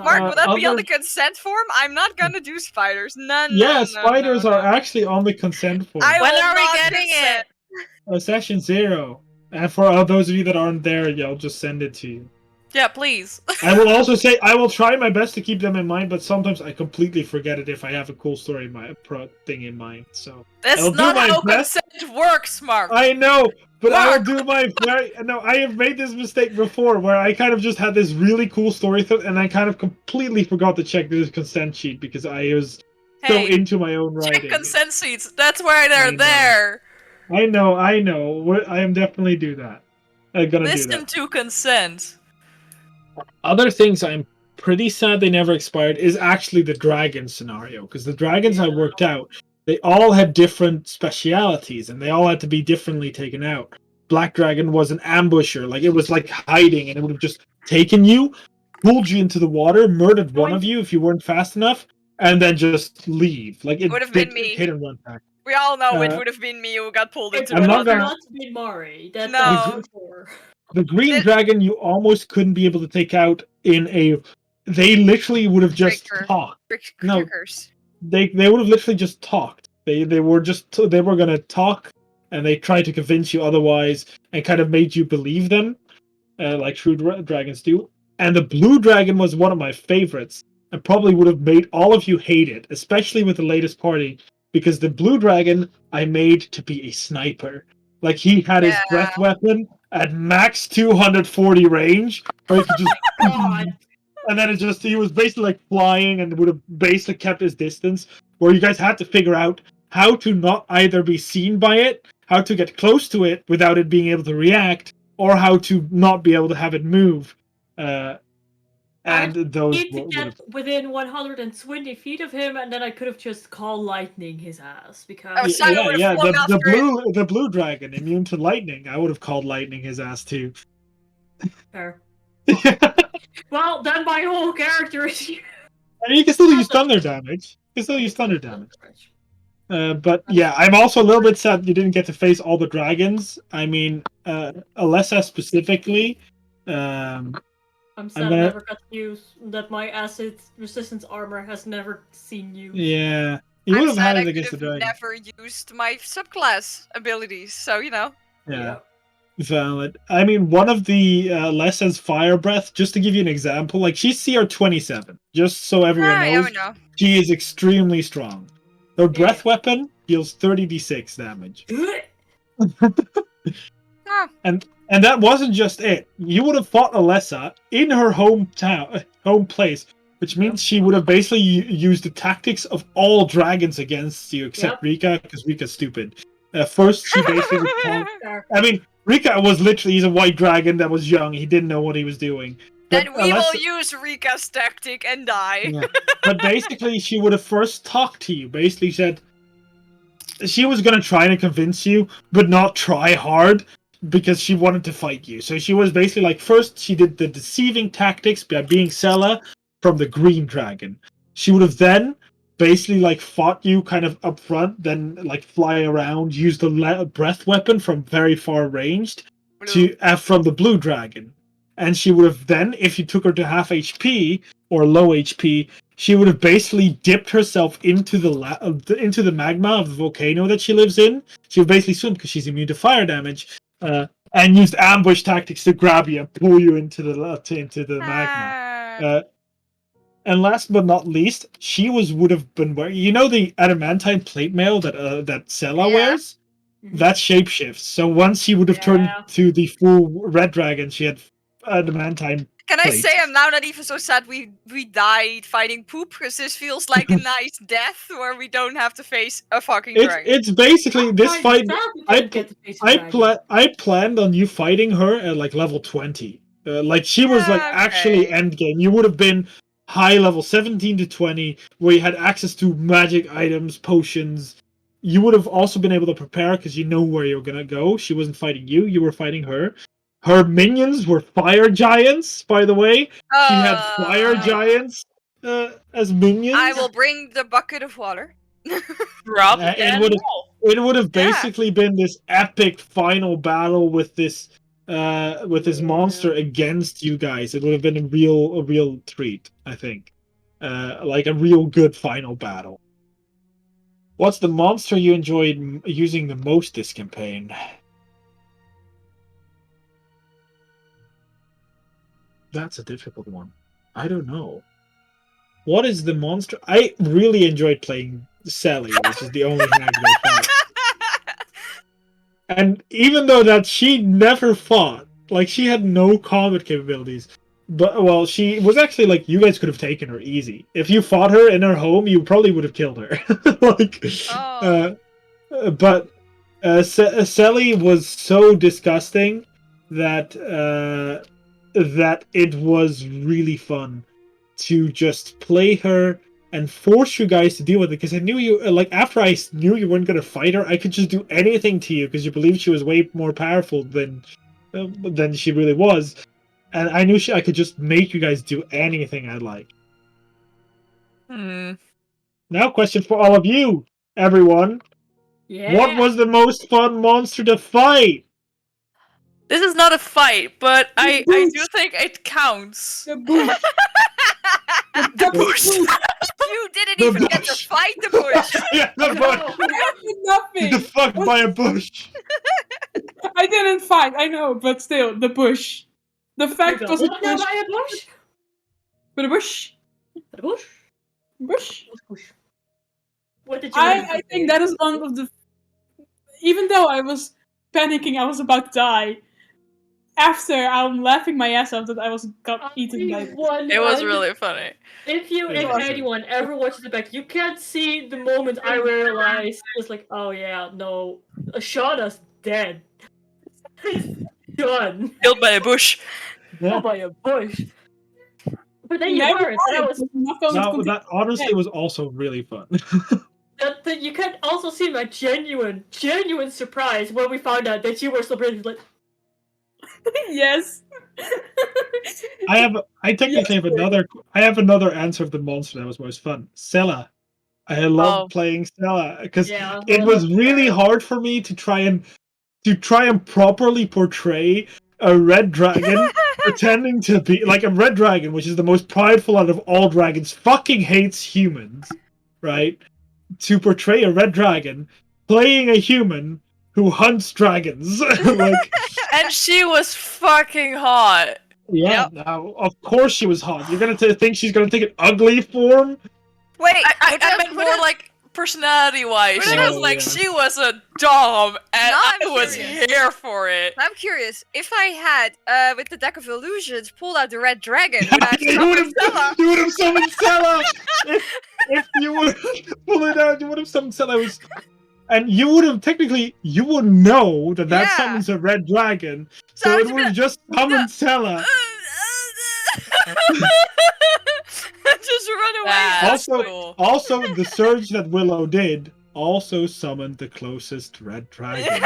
[SPEAKER 5] Mark, will that be on the consent form? I'm not gonna do spiders.
[SPEAKER 1] Spiders are actually on the consent form.
[SPEAKER 3] When are we getting it?
[SPEAKER 1] Session 0. And for all those of you that aren't there, I'll just send it to you.
[SPEAKER 3] Yeah, please.
[SPEAKER 1] I will also say I will try my best to keep them in mind, but sometimes I completely forget it if I have a cool story in my thing in mind. So
[SPEAKER 3] that's not how consent works, Mark.
[SPEAKER 1] I know, but I will do my very. No, I have made this mistake before where I kind of just had this really cool story and I kind of completely forgot to check this consent sheet because I was so into my own writing.
[SPEAKER 3] Check consent sheets. That's why they're there.
[SPEAKER 1] I know. I am definitely do that. I'm gonna
[SPEAKER 3] listen
[SPEAKER 1] do that.
[SPEAKER 3] to consent.
[SPEAKER 1] Other things I'm pretty sad they never expired is actually the dragon scenario, because the dragons I worked out, they all had different specialities and they all had to be differently taken out. Black Dragon was an ambusher, like it was like hiding, and it would have just taken you, pulled you into the water, murdered one of you if you weren't fast enough, and then just leave. Like it
[SPEAKER 5] would have been me.
[SPEAKER 1] Hit and run back.
[SPEAKER 5] We all know it would have been me who got pulled into
[SPEAKER 2] the water.
[SPEAKER 5] it.
[SPEAKER 2] It would not be Mari.
[SPEAKER 5] No.
[SPEAKER 1] The green dragon you almost couldn't be able to take out in a. They literally would have just talked. No, they would have literally just talked. They were gonna talk, and they tried to convince you otherwise, and kind of made you believe them, like true dragons do. And the blue dragon was one of my favorites, and probably would have made all of you hate it, especially with the latest party, because the blue dragon I made to be a sniper. Like he had his breath weapon at max 240 range, where he could just and then he was basically like flying and would have basically kept his distance, where you guys had to figure out how to not either be seen by it, how to get close to it without it being able to react, or how to not be able to have it move. And those
[SPEAKER 2] need to get within 120 feet of him, and then I could have just called lightning his ass because
[SPEAKER 1] the blue dragon immune to lightning. I would have called lightning his ass too.
[SPEAKER 2] Fair. Well, then my whole character is.
[SPEAKER 1] I mean, you can still use thunder damage. But yeah, I'm also a little bit sad you didn't get to face all the dragons. I mean, Eliza specifically.
[SPEAKER 2] I'm sad I never got to use that. My acid resistance armor has never seen use.
[SPEAKER 1] Yeah, you would have had it against the dragon.
[SPEAKER 5] I've never used my subclass abilities, so you know.
[SPEAKER 1] Yeah, valid. I mean, one of the Lesa's fire breath. Just to give you an example, like she's CR 27. Just so everyone knows, she is extremely strong. Her breath weapon deals 30d6 damage. And that wasn't just it. You would have fought Eliza in her home place, which means she would have basically used the tactics of all dragons against you, except Rika, because Rika's stupid. First, she basically I mean, Rika was literally, he's a white dragon that was young. He didn't know what he was doing.
[SPEAKER 5] Then we will use Rika's tactic and die.
[SPEAKER 1] Yeah. But basically, she would have first talked to you. Basically said, she was going to try to convince you, but not try hard. because she wanted to fight you. So she was basically like, first she did the deceiving tactics by being Sela from the green dragon. She would have then basically like fought you kind of up front, then like fly around, use the breath weapon from very far ranged to from the blue dragon. And she would have then, if you took her to half HP or low HP, she would have basically dipped herself into the magma of the volcano that she lives in. She would basically swim because she's immune to fire damage, and used ambush tactics to grab you and pull you into the magma. And last but not least, she would have been wearing, you know, the adamantine plate mail that Sela wears. That shapeshifts. So once she would have turned to the full red dragon, she had adamantine.
[SPEAKER 5] Can I say I'm now not even so sad we died fighting poop, because this feels like a nice death where we don't have to face a fucking dragon.
[SPEAKER 1] It's basically this fight. I planned on you fighting her at like level 20. Like she was like actually end game. You would have been high level 17 to 20, where you had access to magic items, potions. You would have also been able to prepare because you know where you're gonna go. She wasn't fighting you; you were fighting her. Her minions were fire giants, by the way. She had fire giants as minions.
[SPEAKER 5] I will bring the bucket of water.
[SPEAKER 1] It would have basically been this epic final battle with this monster against you guys. It would have been a real treat, I think. Like a real good final battle. What's the monster you enjoyed using the most this campaign? That's a difficult one. I don't know. What is the monster? I really enjoyed playing Sally, which is the only thing I can fight. And even though that she never fought, like she had no combat capabilities, but well, she was actually like, you guys could have taken her easy. If you fought her in her home, you probably would have killed her. But Sally was so disgusting that that it was really fun to just play her and force you guys to deal with it, because I knew you, like, after I knew you weren't going to fight her, I could just do anything to you because you believed she was way more powerful than she really was, and I knew I could just make you guys do anything I like. Now, question for all of you, everyone. What was the most fun monster to fight?
[SPEAKER 3] This is not a fight, but I do think it counts.
[SPEAKER 6] The bush.
[SPEAKER 3] The bush.
[SPEAKER 5] You didn't even get to fight the bush.
[SPEAKER 1] Yeah, the bush.
[SPEAKER 6] Nothing.
[SPEAKER 1] The fuck by a bush.
[SPEAKER 6] I didn't fight, I know, but still, the bush. The fact was
[SPEAKER 2] What by a bush?
[SPEAKER 6] But a bush.
[SPEAKER 2] The bush?
[SPEAKER 6] Bush?
[SPEAKER 2] What did you
[SPEAKER 6] I think that is one of the... Even though I was panicking, I was about to die. After, I'm laughing my ass off that I got eaten by...
[SPEAKER 3] It was really funny.
[SPEAKER 2] If anyone ever watches it back, you can't see the moment I realized, it's like, oh yeah, no, Shauna's dead. Done.
[SPEAKER 3] Killed by a bush.
[SPEAKER 2] Killed by a bush. But then you weren't.
[SPEAKER 1] That honestly was also really fun.
[SPEAKER 2] That you can also see my genuine surprise when we found out that you were celebrating. Like,
[SPEAKER 6] yes.
[SPEAKER 1] I technically have another answer of the monster that was most fun. Sela. I love playing Sela because it was really hard for me to try and properly portray a red dragon pretending to be like a red dragon, which is the most prideful out of all dragons, fucking hates humans, right? To portray a red dragon playing a human who hunts dragons. Like,
[SPEAKER 3] and she was fucking hot.
[SPEAKER 1] Yeah, now, of course she was hot. You're gonna think she's gonna take an ugly form?
[SPEAKER 5] Wait,
[SPEAKER 3] I meant more like personality-wise. She was like, she was a dom, and I was here for it.
[SPEAKER 5] I'm curious, if I had, with the deck of illusions, pulled out the red dragon, would I have summoned Sela?
[SPEAKER 1] You would have summoned Sela! If you would pull it out, you would have summoned Sela. And you would have technically, you would know that summons a red dragon, so it would have just summoned Sela.
[SPEAKER 5] Just run away.
[SPEAKER 1] Also, the surge that Willow did also summoned the closest red dragon.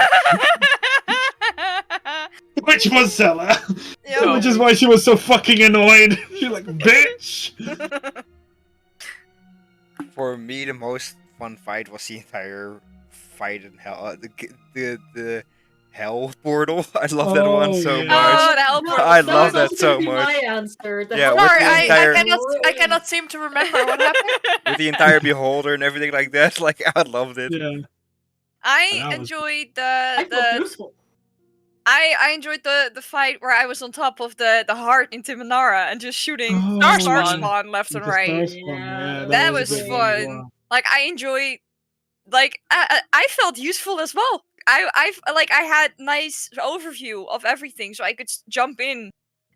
[SPEAKER 1] Which was Sella.
[SPEAKER 5] Yeah.
[SPEAKER 1] Which is why she was so fucking annoyed. She's like, bitch!
[SPEAKER 4] For me, the most fun fight was the entire fight in hell. The hell portal. I love that one so
[SPEAKER 1] yeah.
[SPEAKER 4] much.
[SPEAKER 5] Oh, the hell portal.
[SPEAKER 4] I love
[SPEAKER 2] was
[SPEAKER 4] that so
[SPEAKER 2] also
[SPEAKER 4] much.
[SPEAKER 2] My answer. The
[SPEAKER 4] Yeah,
[SPEAKER 2] hell
[SPEAKER 4] with
[SPEAKER 3] Sorry,
[SPEAKER 4] the entire-
[SPEAKER 3] I cannot seem to remember what happened.
[SPEAKER 4] With the entire beholder and everything like that. Like, I loved it.
[SPEAKER 1] Yeah.
[SPEAKER 5] I
[SPEAKER 1] That was-
[SPEAKER 5] enjoyed
[SPEAKER 2] I felt
[SPEAKER 5] the
[SPEAKER 2] useful.
[SPEAKER 5] I enjoyed the fight where I was on top of the heart in Timanara and just shooting
[SPEAKER 1] Oh,
[SPEAKER 5] star
[SPEAKER 3] yeah.
[SPEAKER 5] spawn left and
[SPEAKER 1] The
[SPEAKER 5] right.
[SPEAKER 1] Star Spawn,
[SPEAKER 2] Yeah,
[SPEAKER 5] That
[SPEAKER 1] a
[SPEAKER 5] was
[SPEAKER 1] good one as
[SPEAKER 5] fun.
[SPEAKER 1] well.
[SPEAKER 5] Like I enjoyed, like I felt useful as well. I had nice overview of everything, so I could jump in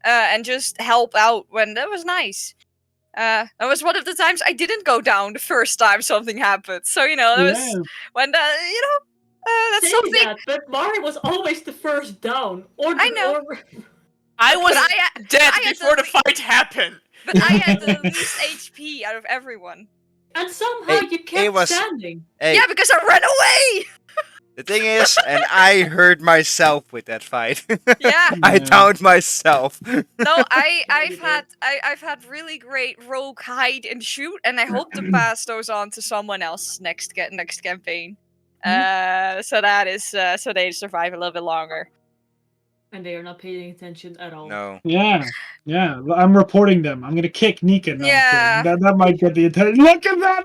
[SPEAKER 5] and just help out when that was nice. That was one of the times I didn't go down the first time something happened. So that was when that's
[SPEAKER 2] Say
[SPEAKER 5] something.
[SPEAKER 2] that, but Mari was always the first down.
[SPEAKER 5] I know.
[SPEAKER 3] I was dead
[SPEAKER 5] I had
[SPEAKER 3] before
[SPEAKER 5] the
[SPEAKER 3] the fight happened.
[SPEAKER 5] But I had the least HP out of everyone.
[SPEAKER 2] And somehow
[SPEAKER 4] Hey,
[SPEAKER 2] you kept
[SPEAKER 4] it was-
[SPEAKER 2] standing.
[SPEAKER 4] Hey,
[SPEAKER 5] Yeah, because I ran away.
[SPEAKER 4] the thing is, and I hurt myself with that fight.
[SPEAKER 5] Yeah.
[SPEAKER 4] I downed myself.
[SPEAKER 5] No, I've had really great rogue hide and shoot, and I hope to pass those on to someone else next campaign. So that is so they survive a little bit longer.
[SPEAKER 2] And they are not paying attention at all.
[SPEAKER 4] No.
[SPEAKER 1] Yeah. I'm reporting them. I'm gonna kick Nika now.
[SPEAKER 5] Yeah.
[SPEAKER 1] That might get the attention. Look at that!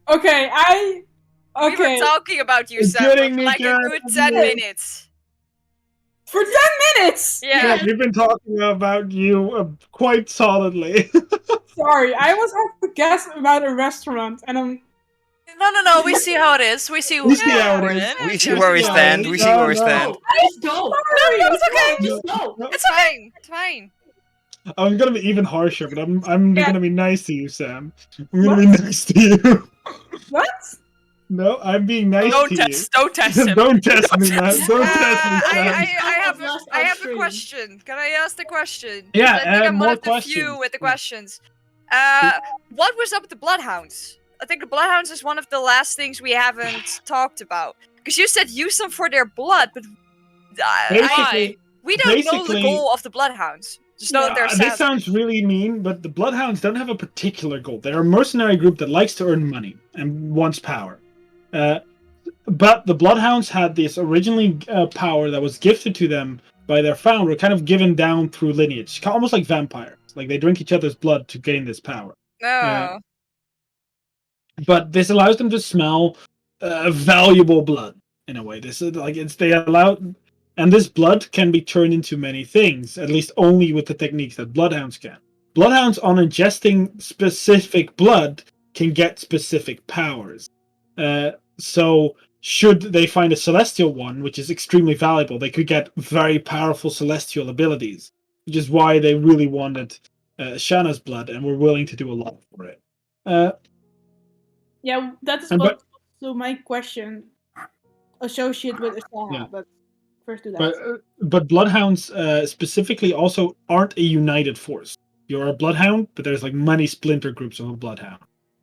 [SPEAKER 6] Okay,
[SPEAKER 5] We were talking about you,
[SPEAKER 1] It's
[SPEAKER 5] Sam, for
[SPEAKER 1] getting me
[SPEAKER 5] like a
[SPEAKER 1] good.
[SPEAKER 5] good 10 minutes.
[SPEAKER 6] For 10 minutes!
[SPEAKER 5] Yeah.
[SPEAKER 1] We've been talking about you quite solidly.
[SPEAKER 6] Sorry, I was having to guess about a restaurant, and I'm...
[SPEAKER 3] No. We see how it is. We see
[SPEAKER 1] We
[SPEAKER 3] who's
[SPEAKER 1] see how it
[SPEAKER 3] born
[SPEAKER 1] is.
[SPEAKER 3] in.
[SPEAKER 4] We see where we stand. We see where we stand.
[SPEAKER 2] No, just go.
[SPEAKER 6] Sorry,
[SPEAKER 2] No,
[SPEAKER 6] it's
[SPEAKER 2] okay.
[SPEAKER 1] No,
[SPEAKER 2] Just go.
[SPEAKER 1] no.
[SPEAKER 5] It's fine. It's fine.
[SPEAKER 1] I'm gonna be even harsher, but I'm
[SPEAKER 6] Yeah.
[SPEAKER 1] gonna be nice to you, Sam. I'm gonna be nice to you.
[SPEAKER 6] What?
[SPEAKER 1] No, I'm being nice
[SPEAKER 3] Don't
[SPEAKER 1] to
[SPEAKER 3] test him.
[SPEAKER 1] Don't test me, man.
[SPEAKER 3] test
[SPEAKER 1] Don't test me, Sam.
[SPEAKER 5] I have a question. Can I ask the question?
[SPEAKER 1] Yeah,
[SPEAKER 5] I think I'm
[SPEAKER 1] more
[SPEAKER 5] one of the
[SPEAKER 1] questions.
[SPEAKER 5] few with the
[SPEAKER 1] Yeah.
[SPEAKER 5] questions. What was up with the Bloodhounds? I think the Bloodhounds is one of the last things we haven't talked about. Because you said use them for their blood, but
[SPEAKER 1] Basically,
[SPEAKER 5] we don't know the
[SPEAKER 1] basically-
[SPEAKER 5] goal of the Bloodhounds. Just know that they're
[SPEAKER 1] this
[SPEAKER 5] assassins.
[SPEAKER 1] sounds really mean, but the Bloodhounds don't have a particular goal. They're a mercenary group that likes to earn money and wants power. But the Bloodhounds had this originally power that was gifted to them by their founder, kind of given down through lineage, almost like vampires. Like they drink each other's blood to gain this power.
[SPEAKER 5] No.
[SPEAKER 1] But this allows them to smell valuable blood in a way. This is like they allow, and this blood can be turned into many things. At least only with the techniques that Bloodhounds can. Bloodhounds, on ingesting specific blood, can get specific powers. So should they find a celestial one, which is extremely valuable, they could get very powerful celestial abilities, which is why they really wanted Shanna's blood and were willing to do a lot for it.
[SPEAKER 6] Yeah, that is
[SPEAKER 1] And
[SPEAKER 6] what also my question associated with Ashana,
[SPEAKER 1] Yeah.
[SPEAKER 6] but first do that.
[SPEAKER 1] But Bloodhounds specifically also aren't a united force. You're a Bloodhound, but there's like many splinter groups of a Bloodhound.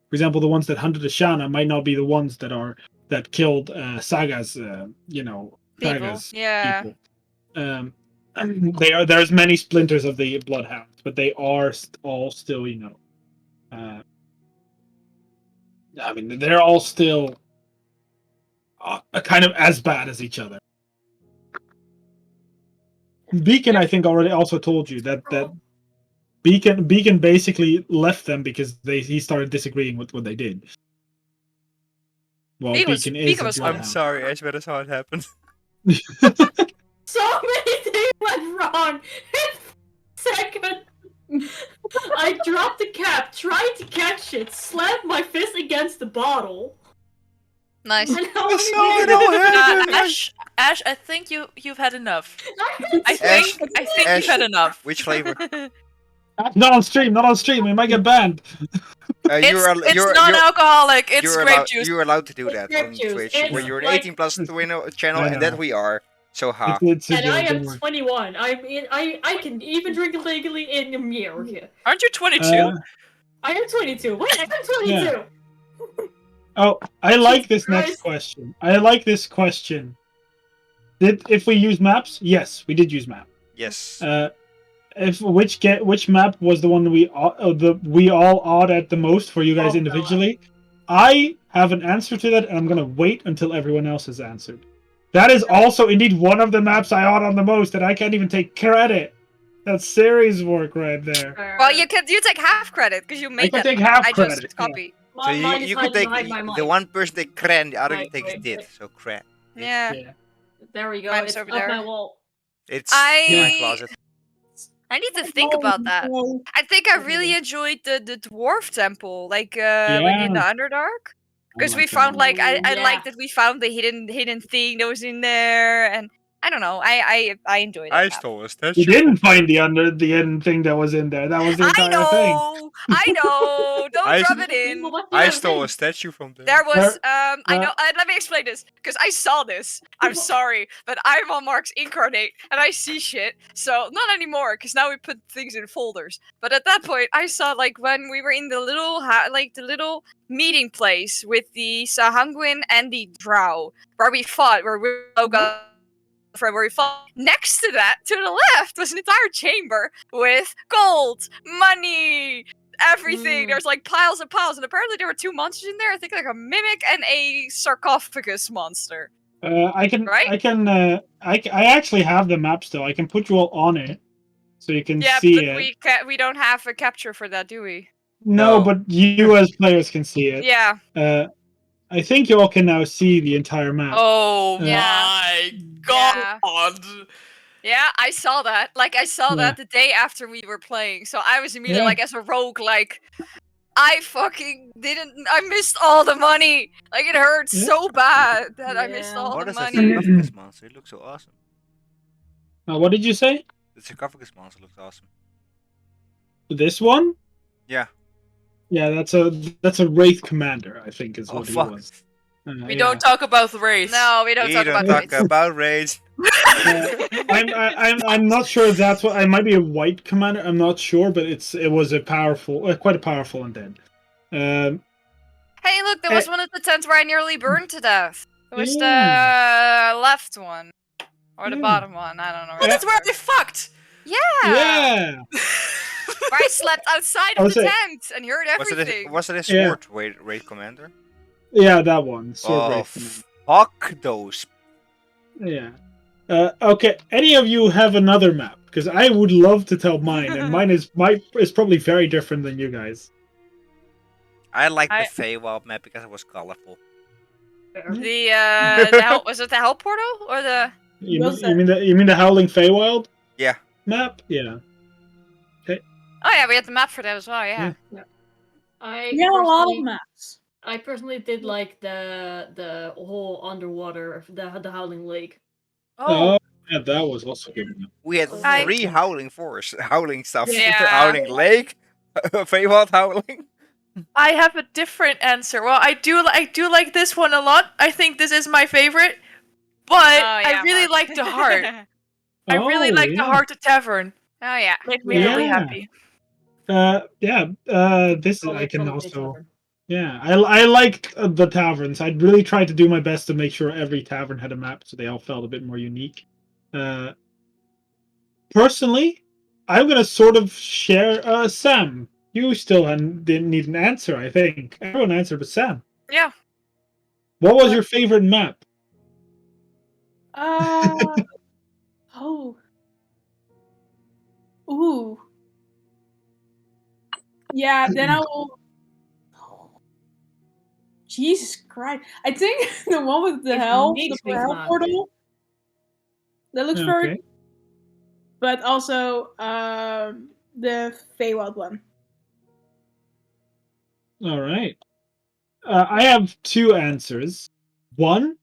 [SPEAKER 1] For example, the ones that hunted Ashana might not be the ones that killed Saga's,
[SPEAKER 5] People.
[SPEAKER 1] Saga's
[SPEAKER 5] Yeah.
[SPEAKER 1] people. There's many splinters of the Bloodhounds, but they are all still, I mean, they're all still kind of as bad as each other. Beacon, I think, already also told you that Beacon basically left them because he started disagreeing with what they did. Well, Beacon is a
[SPEAKER 5] was-
[SPEAKER 1] Bloodhound.
[SPEAKER 4] I'm sorry, I swear that's how it happened.
[SPEAKER 2] So many things went wrong. Second, I dropped the cap, tried to catch it, slammed my fist against the bottle.
[SPEAKER 5] Nice.
[SPEAKER 2] And how
[SPEAKER 4] That's
[SPEAKER 2] many
[SPEAKER 4] not what happened.
[SPEAKER 3] Ash, I think you've had enough. I
[SPEAKER 2] I
[SPEAKER 3] think
[SPEAKER 4] Ash.
[SPEAKER 3] you've had enough.
[SPEAKER 4] Which flavor?
[SPEAKER 1] Not on stream. We might get banned.
[SPEAKER 3] It's non-alcoholic. It's
[SPEAKER 4] you're
[SPEAKER 3] grape
[SPEAKER 4] allowed,
[SPEAKER 3] juice.
[SPEAKER 4] You're allowed to do
[SPEAKER 2] It's
[SPEAKER 4] that
[SPEAKER 2] grape
[SPEAKER 4] on
[SPEAKER 2] juice.
[SPEAKER 4] Twitch,
[SPEAKER 2] It's
[SPEAKER 4] where you're an
[SPEAKER 2] like-
[SPEAKER 4] 18 plus channel,
[SPEAKER 1] I
[SPEAKER 4] and that
[SPEAKER 1] know.
[SPEAKER 4] we are. So ha.
[SPEAKER 1] It's a
[SPEAKER 2] And I
[SPEAKER 1] joke,
[SPEAKER 2] am
[SPEAKER 1] don't worry.
[SPEAKER 2] 21. I can even drink legally in America.
[SPEAKER 3] Aren't you 22?
[SPEAKER 1] Uh,
[SPEAKER 2] I am 22. Wait, I'm 22.
[SPEAKER 1] Oh, I like this
[SPEAKER 2] Christ.
[SPEAKER 1] next question. I like this question. If we use maps? Yes, we did use map.
[SPEAKER 4] Yes.
[SPEAKER 1] Which map was the one we all odd at the most for you guys individually? I have an answer to that, and I'm gonna wait until everyone else has answered. That is also indeed one of the maps I odd on the most, and I can't even take credit. That's series work right there.
[SPEAKER 5] Well, you take half credit because you made that.
[SPEAKER 1] I can take half
[SPEAKER 5] I
[SPEAKER 1] credit.
[SPEAKER 5] just copy.
[SPEAKER 4] So you could take the one person take cred, and the other takes did. So cred.
[SPEAKER 5] Yeah.
[SPEAKER 2] There we go.
[SPEAKER 5] Mine's
[SPEAKER 2] It's
[SPEAKER 5] over
[SPEAKER 2] up
[SPEAKER 5] there.
[SPEAKER 2] my wall.
[SPEAKER 4] It's in my closet.
[SPEAKER 5] I need to think about that. I think I really enjoyed the dwarf temple, like in the Underdark, because we found like I like that we found the hidden thing that was in there, and I don't know. I enjoyed it.
[SPEAKER 4] I stole a statue.
[SPEAKER 1] You didn't find the end thing that was in there. That was the entire thing.
[SPEAKER 5] I know. Don't rub it in.
[SPEAKER 4] I stole a statue from there.
[SPEAKER 5] There was I know. Let me explain this because I saw this. I'm sorry, but I'm on Mark's incarnate and I see shit. So not anymore because now we put things in folders. But at that point, I saw like when we were in the little the little meeting place with the Sahangwin and the Drow where we fought, where Willow got. Where we fought. Next to that, to the left, was an entire chamber with gold, money, everything. There's like piles and piles, and apparently there were two monsters in there. I think like a mimic and a sarcophagus monster.
[SPEAKER 1] I actually have the map still. I can put you all on it, so you can see it.
[SPEAKER 5] Yeah, but we don't have a capture for that, do we?
[SPEAKER 1] No, but you as players can see it.
[SPEAKER 5] Yeah.
[SPEAKER 1] I think you all can now see the entire map.
[SPEAKER 3] Oh my god!
[SPEAKER 5] Yeah, I saw that. Like, I saw that the day after we were playing. So I was immediately, like, as a rogue, like, I fucking I missed all the money. Like, it hurt so bad that I missed all the money.
[SPEAKER 4] What is that sarcophagus monster? It looks so awesome.
[SPEAKER 1] What did you say?
[SPEAKER 4] The sarcophagus monster looks awesome.
[SPEAKER 1] This one?
[SPEAKER 4] Yeah.
[SPEAKER 1] Yeah, that's a Wraith Commander, I think is what he was.
[SPEAKER 3] We don't talk about Wraith.
[SPEAKER 5] No, we don't talk
[SPEAKER 4] about Wraith.
[SPEAKER 1] I'm not sure if that's what. I might be a White Commander. I'm not sure, but it was a powerful, quite a powerful undead.
[SPEAKER 5] Hey, look, there was one of the tents where I nearly burned to death. It was the left one. Or the bottom one, I don't know.
[SPEAKER 3] Oh, that's where I fucked!
[SPEAKER 5] Yeah!
[SPEAKER 1] Yeah!
[SPEAKER 5] Where I slept outside of the tent and heard everything.
[SPEAKER 4] Was it a sword Wraith Commander?
[SPEAKER 1] Yeah, that one. Sword Wraith
[SPEAKER 4] Commander. Fuck those.
[SPEAKER 1] Yeah. Okay, any of you have another map? Because I would love to tell mine, and mine is probably very different than you guys.
[SPEAKER 4] I like the Feywild map because it was colorful.
[SPEAKER 5] Was it the Hell Portal or the?
[SPEAKER 1] You mean the Howling Feywild?
[SPEAKER 4] Yeah.
[SPEAKER 1] Map? Yeah. Okay.
[SPEAKER 5] Oh yeah, we had the map for that as well. Yeah.
[SPEAKER 2] I
[SPEAKER 6] a lot of maps.
[SPEAKER 2] I personally did like the whole underwater, the Howling Lake.
[SPEAKER 1] Oh, yeah, that was also good.
[SPEAKER 4] We had 3 howling stuff.
[SPEAKER 5] Yeah.
[SPEAKER 4] Howling Lake, Feywild Howling.
[SPEAKER 3] I have a different answer. Well, I do like this one a lot. I think this is my favorite, but I really like the heart. I really like the Heart of Tavern.
[SPEAKER 5] Oh yeah,
[SPEAKER 3] made me really happy.
[SPEAKER 1] This is I can also. Yeah, I liked the taverns. I really tried to do my best to make sure every tavern had a map, so they all felt a bit more unique. Personally, I'm gonna sort of share. Sam, you still didn't need an answer. I think everyone answered, but Sam.
[SPEAKER 5] Yeah.
[SPEAKER 1] What was your favorite map?
[SPEAKER 6] Ooh. Yeah, then I will. Jesus Christ! I think the one with the hell portal. That looks very. But also the Feywild one.
[SPEAKER 1] All right. I have 2 answers. One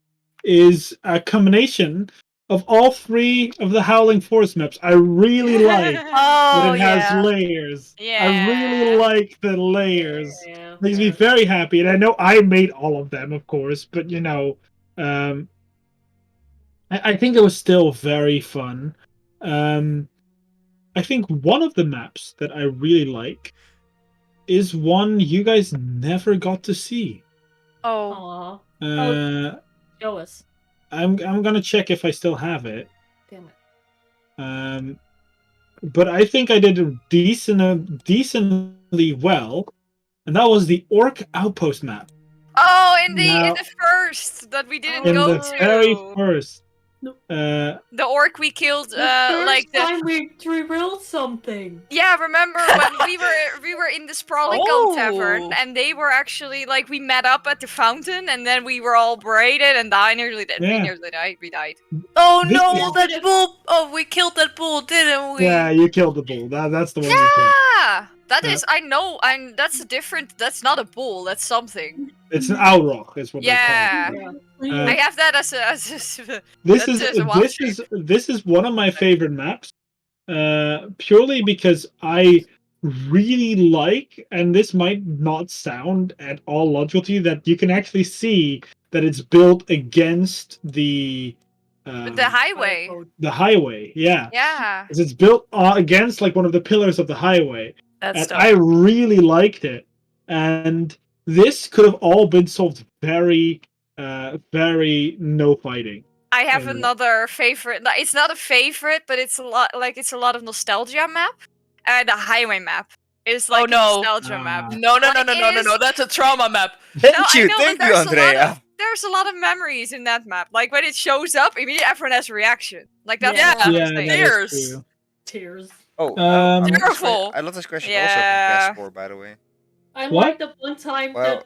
[SPEAKER 1] is a combination of all 3 of the Howling Forest maps. I really like that it has layers.
[SPEAKER 5] Yeah.
[SPEAKER 1] I really like the layers. Makes me very happy. And I know I made all of them, of course, but you know, I think it was still very fun. I think one of the maps that I really like is one you guys never got to see.
[SPEAKER 3] Oh.
[SPEAKER 2] Aww. Show us.
[SPEAKER 1] I'm gonna check if I still have it.
[SPEAKER 2] Damn it.
[SPEAKER 1] But I think I did decently well, and that was the Orc Outpost Map.
[SPEAKER 5] Oh, in the first that we didn't go to.
[SPEAKER 1] In the very first.
[SPEAKER 5] The orc we killed,
[SPEAKER 2] the time we drilled something.
[SPEAKER 5] Yeah, remember when we were in the Sprawling Goat Tavern, and they were actually like we met up at the fountain, and then we were all braided and nearly died.
[SPEAKER 1] Yeah.
[SPEAKER 5] We nearly died. We died.
[SPEAKER 3] Oh no, that bull! Oh, we killed that bull, didn't we?
[SPEAKER 1] Yeah, you killed the bull. That's the one.
[SPEAKER 5] Yeah, that is. I know. That's a different. That's not a bull. That's something.
[SPEAKER 1] It's an Auroch, is what they call it.
[SPEAKER 5] I have that as a.
[SPEAKER 1] This is one of my favorite maps, purely because I really like, and this might not sound at all logical to you, that you can actually see that it's built against the
[SPEAKER 5] highway.
[SPEAKER 1] The highway, yeah.
[SPEAKER 5] Yeah.
[SPEAKER 1] Because it's built against like one of the pillars of the highway.
[SPEAKER 3] That's
[SPEAKER 1] and I really liked it, and this could have all been solved very no fighting.
[SPEAKER 5] I have another favorite. It's not a favorite, but it's a lot of nostalgia map. The highway map is like a nostalgia map.
[SPEAKER 3] No. That's a trauma map.
[SPEAKER 4] Thank you, Andrea.
[SPEAKER 5] There's a lot of memories in that map. Like when it shows up, immediately everyone has a reaction. Like that's
[SPEAKER 3] tears.
[SPEAKER 4] Oh,
[SPEAKER 5] beautiful.
[SPEAKER 4] I love this question also from Gaspar, by the way.
[SPEAKER 2] I like the one time that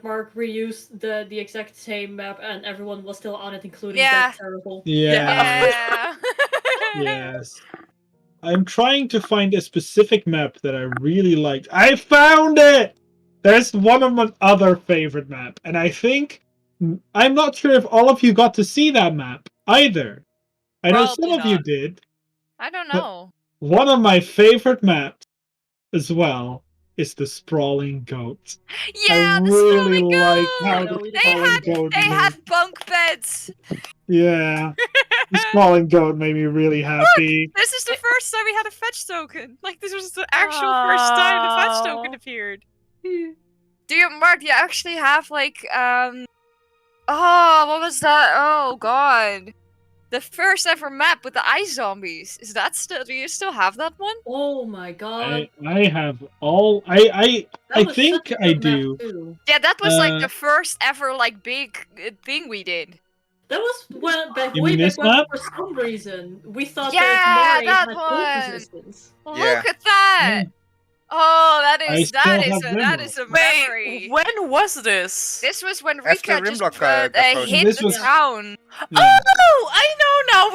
[SPEAKER 2] Mark reused the exact same map and everyone was still on it, including that terrible.
[SPEAKER 1] Yeah. Yes. I'm trying to find a specific map that I really liked. I found it! There's one of my other favorite map, and I think I'm not sure if all of you got to see that map either. I know some of you did.
[SPEAKER 5] I don't know.
[SPEAKER 1] One of my favorite maps as well is the Sprawling Goat.
[SPEAKER 5] Yeah,
[SPEAKER 1] I
[SPEAKER 5] the
[SPEAKER 1] really
[SPEAKER 5] Sprawling
[SPEAKER 1] like
[SPEAKER 5] Goat.
[SPEAKER 1] how the Sprawling Goat
[SPEAKER 5] They had bunk beds.
[SPEAKER 1] Yeah. The Sprawling Goat made me really happy.
[SPEAKER 5] Look, this is the first time we had a fetch token. Like, this was the actual first time the fetch token appeared. Mark, do you actually have, like, what was that? Oh, God. The first ever map with the ice zombies. Is that still? Do you still have that one?
[SPEAKER 2] Oh my god!
[SPEAKER 1] I have all. I think I do.
[SPEAKER 5] Yeah, that was like the first ever like big thing we did.
[SPEAKER 2] That was way back when for some reason we thought
[SPEAKER 5] that
[SPEAKER 2] that
[SPEAKER 5] one.
[SPEAKER 2] Had resistance.
[SPEAKER 5] Look at that! Oh, that is a memory.
[SPEAKER 3] Wait, when was this?
[SPEAKER 5] This was when Rika just hit the town.
[SPEAKER 3] Yeah. Oh, I know now.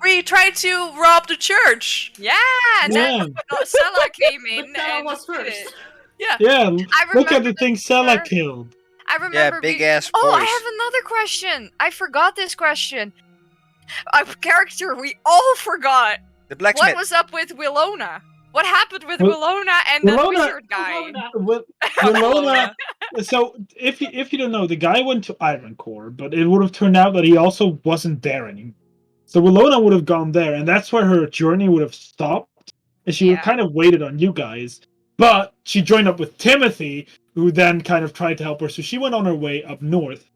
[SPEAKER 3] We tried to rob the church.
[SPEAKER 5] Yeah, and then Sela came in.
[SPEAKER 2] But Sela was first.
[SPEAKER 1] Yeah. Look at the thing Sela killed.
[SPEAKER 5] I remember.
[SPEAKER 4] Yeah, big ass.
[SPEAKER 5] Oh, I have another question. I forgot this question. A character we all forgot.
[SPEAKER 4] The blacksmith.
[SPEAKER 5] What was up with Willona? What happened with Willona and that wizard guy?
[SPEAKER 1] Willona. So, if you don't know, the guy went to Ironcore, but it would have turned out that he also wasn't there anymore. So Willona would have gone there, and that's where her journey would have stopped. And she would have kind of waited on you guys. But she joined up with Timothy, who then kind of tried to help her. So she went on her way up north,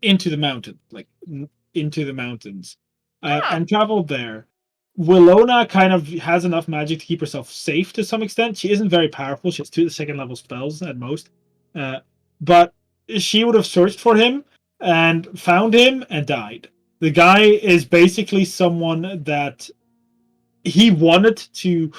[SPEAKER 1] into the mountains, and traveled there. Willona kind of has enough magic to keep herself safe to some extent. She isn't very powerful. She has 2 second level spells at most. But she would have searched for him and found him and died. The guy is basically someone that he wanted to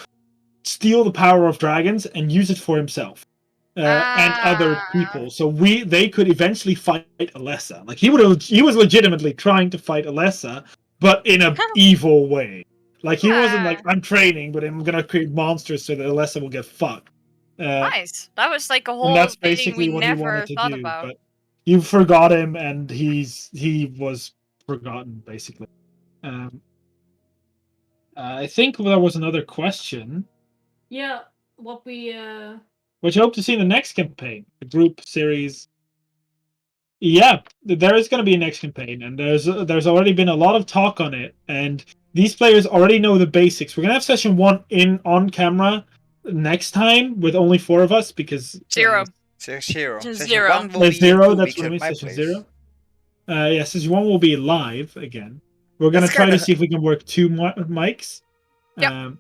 [SPEAKER 1] steal the power of dragons and use it for himself and other people. So they could eventually fight Eliza. Like he was legitimately trying to fight Eliza, but in an evil way. Like, he wasn't like, I'm training, but I'm gonna create monsters so that Eliza will get fucked.
[SPEAKER 5] Nice. That was like a whole
[SPEAKER 1] that's
[SPEAKER 5] thing
[SPEAKER 1] basically
[SPEAKER 5] we
[SPEAKER 1] what
[SPEAKER 5] never
[SPEAKER 1] he wanted to
[SPEAKER 5] thought
[SPEAKER 1] do,
[SPEAKER 5] about.
[SPEAKER 1] But you forgot him, and he was forgotten, basically. I think there was another question.
[SPEAKER 2] Yeah, what we...
[SPEAKER 1] Which I hope to see in the next campaign. The group series. Yeah, there is going to be a next campaign, and there's already been a lot of talk on it, and these players already know the basics. We're going to have session 1 on camera next time with only 4 of us because
[SPEAKER 5] 0.
[SPEAKER 4] Zero.
[SPEAKER 3] Just
[SPEAKER 4] Session
[SPEAKER 3] 0.
[SPEAKER 4] 1 will be in
[SPEAKER 1] 0.
[SPEAKER 4] 2
[SPEAKER 1] That's
[SPEAKER 4] weeks
[SPEAKER 1] what I
[SPEAKER 4] at
[SPEAKER 1] mean.
[SPEAKER 4] my
[SPEAKER 1] Session
[SPEAKER 4] place.
[SPEAKER 1] 0. Yeah, session 1 will be live again. We're gonna try to see if we can work 2 mics.
[SPEAKER 5] Yep.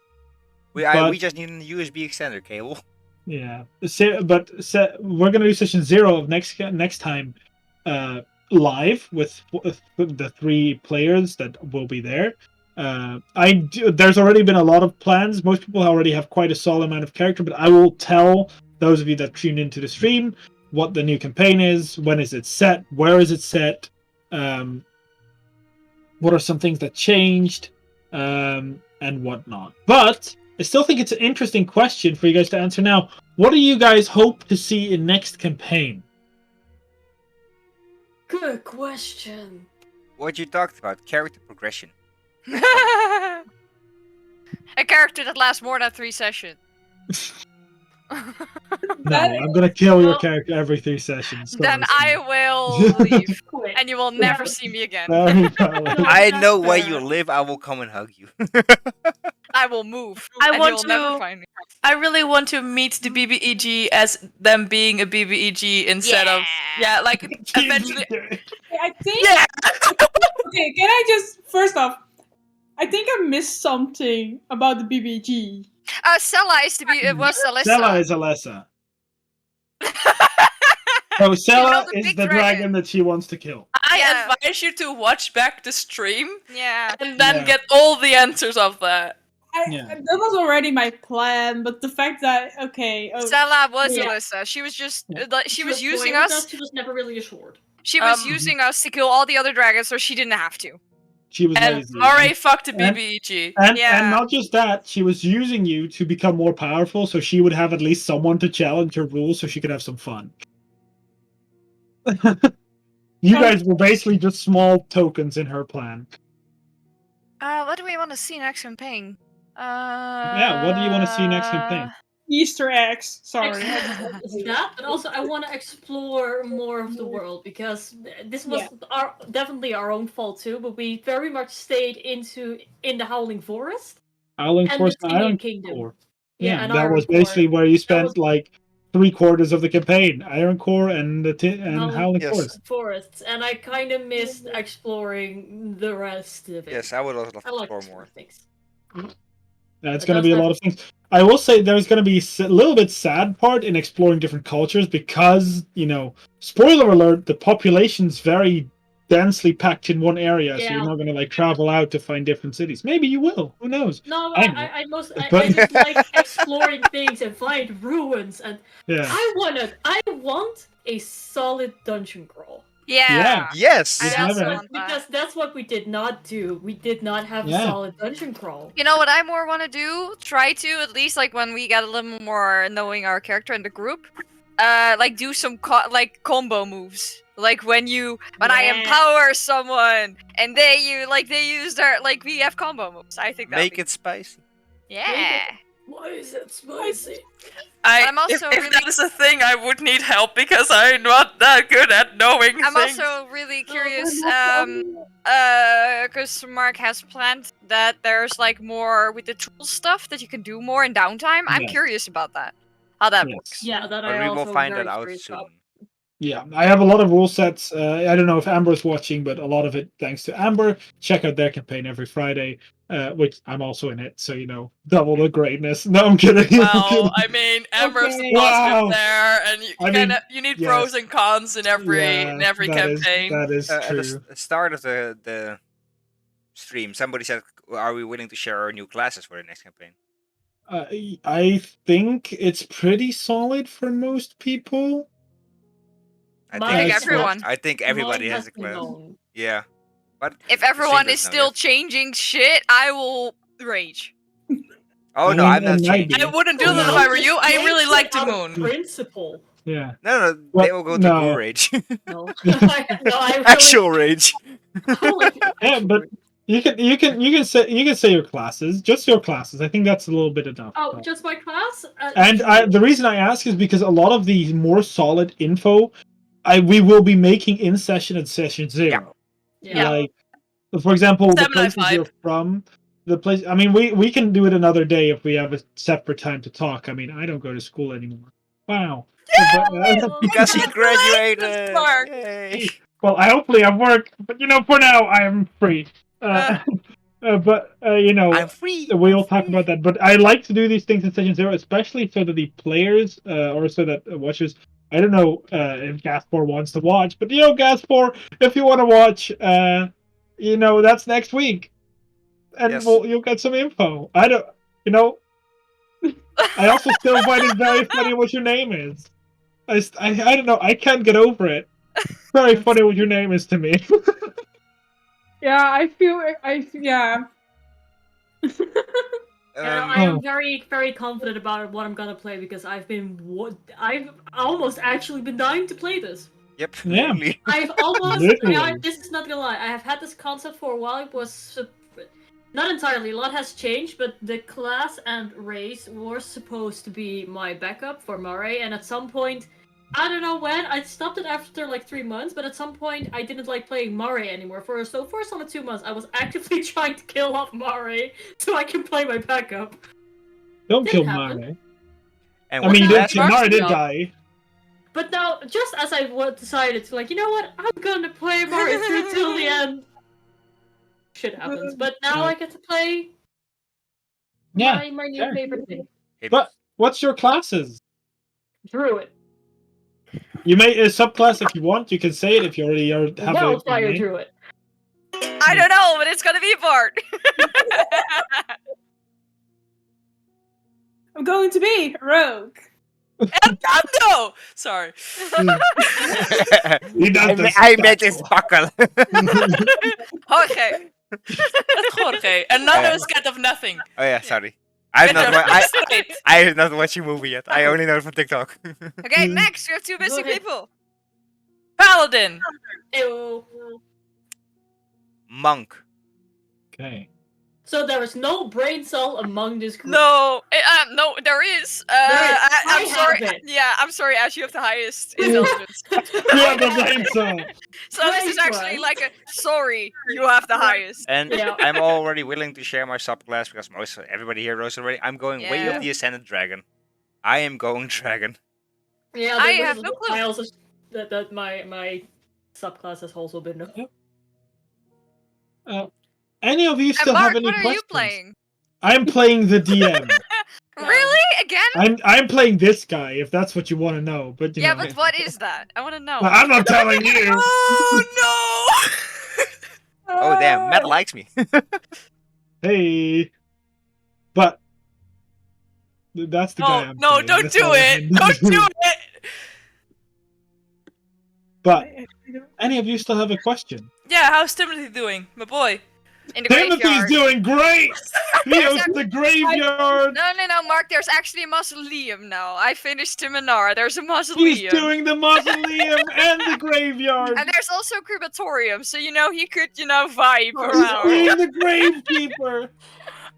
[SPEAKER 4] We just need a USB extender cable.
[SPEAKER 1] Yeah, we're gonna do session 0 of next time, live with the 3 players that will be there. There's already been a lot of plans. Most people already have quite a solid amount of character, but I will tell those of you that tuned into the stream what the new campaign is, when is it set, where is it set, what are some things that changed, and whatnot. But I still think it's an interesting question for you guys to answer now. What do you guys hope to see in next campaign?
[SPEAKER 2] Good question.
[SPEAKER 4] What you talked about, character progression.
[SPEAKER 5] A character that lasts more than 3 sessions.
[SPEAKER 1] No, I'm gonna kill your character every 3 sessions.
[SPEAKER 5] Then I will leave, and you will never see me again.
[SPEAKER 4] I know where you live. I will come and hug you.
[SPEAKER 5] I will move.
[SPEAKER 3] I
[SPEAKER 5] and
[SPEAKER 3] want
[SPEAKER 5] you'll
[SPEAKER 3] to.
[SPEAKER 5] Never find me.
[SPEAKER 3] I really want to meet the BBEG as them being a BBEG instead of like eventually.
[SPEAKER 6] I think.
[SPEAKER 3] Yeah.
[SPEAKER 6] Okay, can I just first off? I think I missed something about the BBG.
[SPEAKER 5] Sella is to be. It was Alyssa.
[SPEAKER 1] Sella is Alyssa. So Sella is the dragon that she wants to kill.
[SPEAKER 3] I advise you to watch back the stream.
[SPEAKER 5] Yeah.
[SPEAKER 3] And then get all the answers of that.
[SPEAKER 6] That was already my plan, but the fact that
[SPEAKER 5] Sella was Alyssa. She was just she was using us.
[SPEAKER 2] She was never really assured.
[SPEAKER 5] She was using us to kill all the other dragons, so she didn't have to.
[SPEAKER 1] She was lazy.
[SPEAKER 3] Already fucked the BBEG.
[SPEAKER 1] And not just that, she was using you to become more powerful, so she would have at least someone to challenge her rules, so she could have some fun. You guys were basically just small tokens in her plan.
[SPEAKER 5] What do we want to see next campaign?
[SPEAKER 1] What do you want to see next campaign?
[SPEAKER 6] Easter eggs. Sorry.
[SPEAKER 2] That, but also I want to explore more of the world because this was definitely our own fault too. But we very much stayed in the Howling Forest.
[SPEAKER 1] Howling Forest and Iron Core. Yeah, and that was basically where you spent like 3/4 of the campaign. Iron Core and Howling
[SPEAKER 2] Forests, and I kind of missed exploring the rest of it.
[SPEAKER 4] Yes, I would also love to explore more
[SPEAKER 2] things.
[SPEAKER 1] That's going to be a lot of things. I will say there's going to be a little bit sad part in exploring different cultures because, spoiler alert, the population's very densely packed in one area, so you're not going to travel out to find different cities. Maybe you will. Who knows?
[SPEAKER 2] No, I just like exploring things and find ruins, and I want a solid dungeon crawl.
[SPEAKER 5] Yeah.
[SPEAKER 4] Yes.
[SPEAKER 2] Because that's what we did not do. We did not have a solid dungeon crawl.
[SPEAKER 5] You know what I more want to do? Try to, at least when we get a little more knowing our character in the group, do some combo moves. Like when I empower someone and they use their we have combo moves. I think that
[SPEAKER 4] make it spicy.
[SPEAKER 5] Yeah.
[SPEAKER 2] Why is it spicy?
[SPEAKER 5] I'm also
[SPEAKER 3] if that is a thing, I would need help because I'm not that good at knowing
[SPEAKER 5] I'm
[SPEAKER 3] things.
[SPEAKER 5] also really curious, because Mark has planned that there's more with the tool stuff that you can do more in downtime. I'm curious about that. How that works.
[SPEAKER 2] Yeah, that
[SPEAKER 4] we will find that out soon.
[SPEAKER 1] Yeah, I have a lot of rule sets. I don't know if Amber's watching, but a lot of it thanks to Amber. Check out their campaign every Friday, which I'm also in it, so double the greatness. No, I'm kidding.
[SPEAKER 3] Well, I mean, Amber's the boss there, and you need pros and cons in every campaign.
[SPEAKER 1] That is true.
[SPEAKER 4] At the start of the stream, somebody said, "Are we willing to share our new classes for the next campaign?"
[SPEAKER 1] I think it's pretty solid for most people.
[SPEAKER 4] I think everybody has a class. Yeah. But
[SPEAKER 5] if everyone is still changing shit, I will rage.
[SPEAKER 4] Oh no, I'm not changing.
[SPEAKER 3] I wouldn't do that if I were you. I really like the moon.
[SPEAKER 2] Principle.
[SPEAKER 1] Yeah.
[SPEAKER 4] No, they will go to Blue Rage.
[SPEAKER 2] No.
[SPEAKER 4] Actual rage.
[SPEAKER 1] Yeah, but you can say your classes, just your classes. I think that's a little bit enough.
[SPEAKER 2] Oh, just my class.
[SPEAKER 1] And the reason I ask is because a lot of the more solid info, we will be making in session at session 0.
[SPEAKER 2] Yeah.
[SPEAKER 1] For example, the places you're from, the place. I mean, we can do it another day if we have a separate time to talk. I mean, I don't go to school anymore. Wow.
[SPEAKER 4] Because he graduated. Yay.
[SPEAKER 1] Well, hopefully I work, but for now I am free. But
[SPEAKER 4] I'm free.
[SPEAKER 1] We'll talk about that. But I like to do these things in session 0, especially so that the players, or so that watchers. I don't know if Gaspar wants to watch, but Gaspar, if you want to watch, that's next week, and
[SPEAKER 4] Yes.
[SPEAKER 1] you'll get some info. I don't, I also still find it very funny what your name is. I don't know. I can't get over it. Very funny what your name is to me.
[SPEAKER 6] Yeah, yeah.
[SPEAKER 2] I am very, very confident about what I'm gonna play because I've almost actually been dying to play this.
[SPEAKER 4] Yep.
[SPEAKER 1] Yeah.
[SPEAKER 4] Literally.
[SPEAKER 2] I've almost.
[SPEAKER 1] Literally.
[SPEAKER 2] This is not gonna lie. I have had this concept for a while. It was not entirely. A lot has changed, but the class and race were supposed to be my backup for Murray, and at some point. I don't know when. I stopped it after like 3 months, but at some point I didn't like playing Mare anymore. For some 2 months, I was actively trying to kill off Mare so I can play my backup.
[SPEAKER 1] Don't kill
[SPEAKER 2] happen.
[SPEAKER 1] Mare.
[SPEAKER 4] And
[SPEAKER 1] I mean,
[SPEAKER 2] that's
[SPEAKER 1] Mare did die.
[SPEAKER 2] But now, just as I decided to, you know what? I'm gonna play Mare through till the end. Shit happens. But now I get to play my new favorite thing.
[SPEAKER 1] But what's your classes?
[SPEAKER 2] Druid.
[SPEAKER 1] You may a subclass if you want. You can say it if you already have
[SPEAKER 2] Wildfire Druid.
[SPEAKER 5] I don't know, but it's gonna be a Bard.
[SPEAKER 6] I'm going to be a rogue.
[SPEAKER 3] No! Sorry.
[SPEAKER 4] I made this buckle.
[SPEAKER 5] Okay.
[SPEAKER 3] Jorge. And Nano is scared of nothing.
[SPEAKER 4] Oh yeah, sorry. I have not watched your movie yet. I only know it from TikTok.
[SPEAKER 5] Okay, next we have 2 missing people.
[SPEAKER 3] Paladin.
[SPEAKER 2] Ew.
[SPEAKER 4] Monk.
[SPEAKER 1] Okay.
[SPEAKER 2] So there is no brain cell among this group.
[SPEAKER 5] No, no, there is. I'm sorry.
[SPEAKER 2] have it.
[SPEAKER 5] Yeah, I'm sorry. Ash, you have the highest intelligence.
[SPEAKER 1] Yeah, the brain cell.
[SPEAKER 5] So this is actually like a sorry. You have the highest.
[SPEAKER 4] And
[SPEAKER 2] Yeah.
[SPEAKER 4] I'm already willing to share my subclass because everybody here knows already. I'm going way up the Ascended Dragon. I am going Dragon.
[SPEAKER 2] Yeah,
[SPEAKER 5] I have no clue.
[SPEAKER 2] I also that my subclass has also been.
[SPEAKER 1] Any of you still
[SPEAKER 5] Mark,
[SPEAKER 1] have any
[SPEAKER 5] what are
[SPEAKER 1] questions?
[SPEAKER 5] you playing?
[SPEAKER 1] I'm playing the DM.
[SPEAKER 5] Really? Again?
[SPEAKER 1] I'm playing this guy, if that's what you want to know. But you know.
[SPEAKER 5] But what is that? I want to know.
[SPEAKER 1] Well, I'm not telling you.
[SPEAKER 3] Oh no!
[SPEAKER 4] Oh damn, Matt likes me.
[SPEAKER 1] Hey, but that's the guy. I'm
[SPEAKER 3] No,
[SPEAKER 1] playing.
[SPEAKER 3] don't
[SPEAKER 1] That's
[SPEAKER 3] do
[SPEAKER 1] all I
[SPEAKER 3] it!
[SPEAKER 1] can
[SPEAKER 3] Don't do it!
[SPEAKER 1] But any of you still have a question?
[SPEAKER 3] Yeah, how's Timothy doing, my boy?
[SPEAKER 5] In the
[SPEAKER 1] Timothy's
[SPEAKER 5] graveyard.
[SPEAKER 1] doing great! He owns the graveyard!
[SPEAKER 5] No, Mark, there's actually a mausoleum now. I finished Timanara. There's a mausoleum.
[SPEAKER 1] He's doing the mausoleum and the graveyard!
[SPEAKER 5] And there's also a crematorium, so he could, vibe
[SPEAKER 1] He's
[SPEAKER 5] around.
[SPEAKER 1] being the gravekeeper!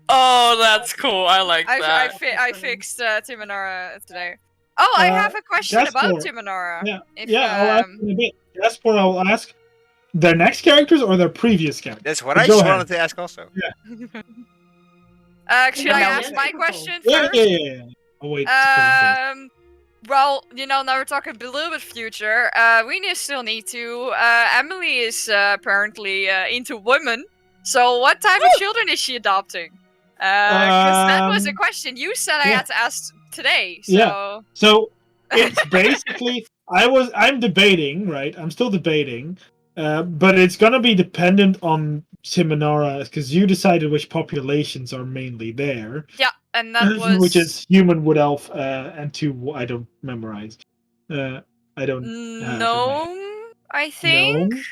[SPEAKER 3] Oh, that's cool. I like that.
[SPEAKER 5] I fixed Timanara today. Oh, I have a question about Timanara.
[SPEAKER 1] Yeah, I'll ask in a bit. Gaspar, I'll ask their next characters or their previous characters?
[SPEAKER 4] That's what I just wanted to ask also.
[SPEAKER 1] Yeah.
[SPEAKER 5] Should I ask my question first?
[SPEAKER 1] Yeah. I'll wait.
[SPEAKER 5] Well, now we're talking a little bit future. We still need to. Emily is apparently into women. So what type of children is she adopting? Because that was a question you said I had to ask today. So.
[SPEAKER 1] Yeah. So it's basically I'm debating, right? I'm still debating. But it's gonna be dependent on Timanara because you decided which populations are mainly there.
[SPEAKER 5] Yeah, and that was
[SPEAKER 1] which is human, wood elf, and 2 I don't memorize. I don't.
[SPEAKER 5] Gnome, I think.
[SPEAKER 1] Gnome?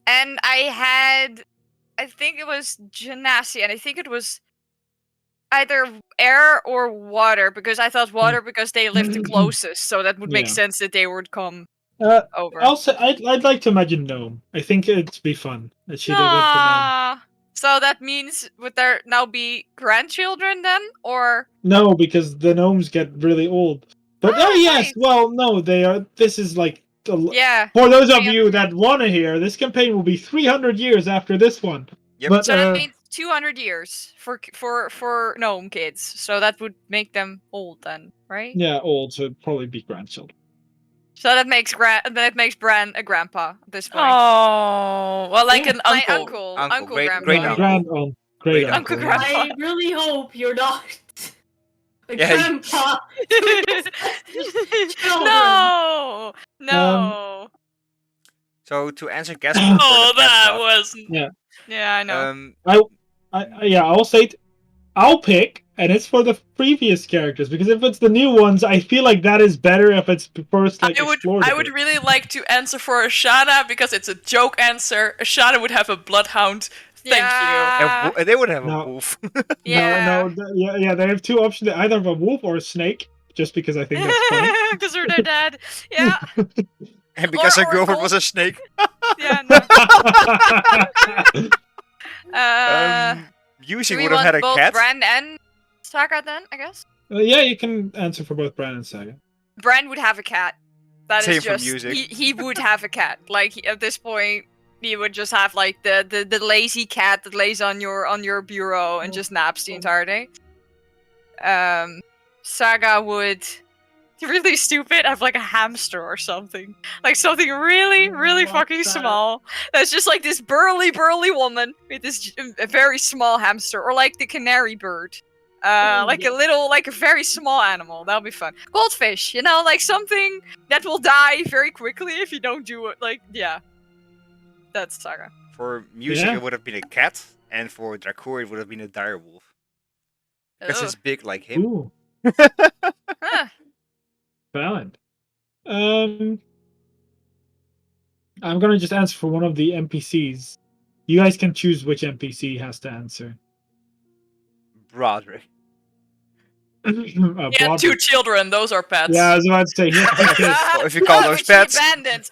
[SPEAKER 5] And I think it was Genasi, and I think it was either air or water because I thought water because they lived the closest, so that would make sense that they would come. Over.
[SPEAKER 1] Also, I'd like to imagine gnome. I think it'd be fun. So
[SPEAKER 5] that means would there now be grandchildren then, or
[SPEAKER 1] no? Because the gnomes get really old. But yes,
[SPEAKER 5] right.
[SPEAKER 1] Well, no, they are. This is like For those of you that want to hear, this campaign will be 300 years after this one.
[SPEAKER 4] Yep.
[SPEAKER 1] But,
[SPEAKER 5] so that means 200 years for gnome kids. So that would make them old then, right?
[SPEAKER 1] Yeah, old, so it'd probably be grandchildren.
[SPEAKER 5] So that makes Bran a grandpa at this point.
[SPEAKER 3] Oh, well, like an uncle.
[SPEAKER 5] My uncle
[SPEAKER 4] great
[SPEAKER 5] grandpa.
[SPEAKER 1] Great
[SPEAKER 5] uncle
[SPEAKER 1] uncle.
[SPEAKER 5] grandpa.
[SPEAKER 2] I really hope you're not a
[SPEAKER 4] Yeah,
[SPEAKER 2] grandpa.
[SPEAKER 5] No.
[SPEAKER 4] So to answer Casper.
[SPEAKER 3] Oh, that was.
[SPEAKER 5] Yeah, I know.
[SPEAKER 1] I'll say I'll pick, and it's for the previous characters, because if it's the new ones, I feel like that is better if it's first explored.
[SPEAKER 3] I would really like to answer for Ashana because it's a joke answer. Ashana would have a bloodhound. Thank you.
[SPEAKER 4] And they would have a wolf.
[SPEAKER 5] Yeah.
[SPEAKER 1] No, they have two options: they either have a wolf or a snake. Just because I think that's funny.
[SPEAKER 5] Because we're their dad. Yeah.
[SPEAKER 4] And because her girlfriend was a snake.
[SPEAKER 5] Yeah. No.
[SPEAKER 4] Usually would have had a
[SPEAKER 5] both
[SPEAKER 4] cat.
[SPEAKER 5] Bran and Saga then, I guess.
[SPEAKER 1] Yeah, you can answer for both Bran and Saga.
[SPEAKER 5] Bran would have a cat. That
[SPEAKER 4] Same
[SPEAKER 5] is
[SPEAKER 4] for
[SPEAKER 5] just
[SPEAKER 4] music.
[SPEAKER 5] he would have a cat. Like at this point, he would just have like the lazy cat that lays on your bureau and just naps the entire day. Saga would really stupid have like a hamster or something. Like something really, really fucking small. That's just like this burly woman with this a very small hamster. Or like the canary bird. Like a very small animal. That'll be fun. Goldfish, like something that will die very quickly if you don't do it. Like, yeah. That's Saga.
[SPEAKER 4] For music, it would have been a cat. And for Dracor, it would have been a direwolf. Because it's big like him.
[SPEAKER 1] Ooh.
[SPEAKER 5] Huh.
[SPEAKER 1] Valid. I'm gonna just answer for one of the NPCs. You guys can choose which NPC has to answer.
[SPEAKER 4] Broderick.
[SPEAKER 3] He had 2 children, those are pets.
[SPEAKER 1] Yeah, I was about to say,
[SPEAKER 4] if you call those pets.
[SPEAKER 5] Abandoned.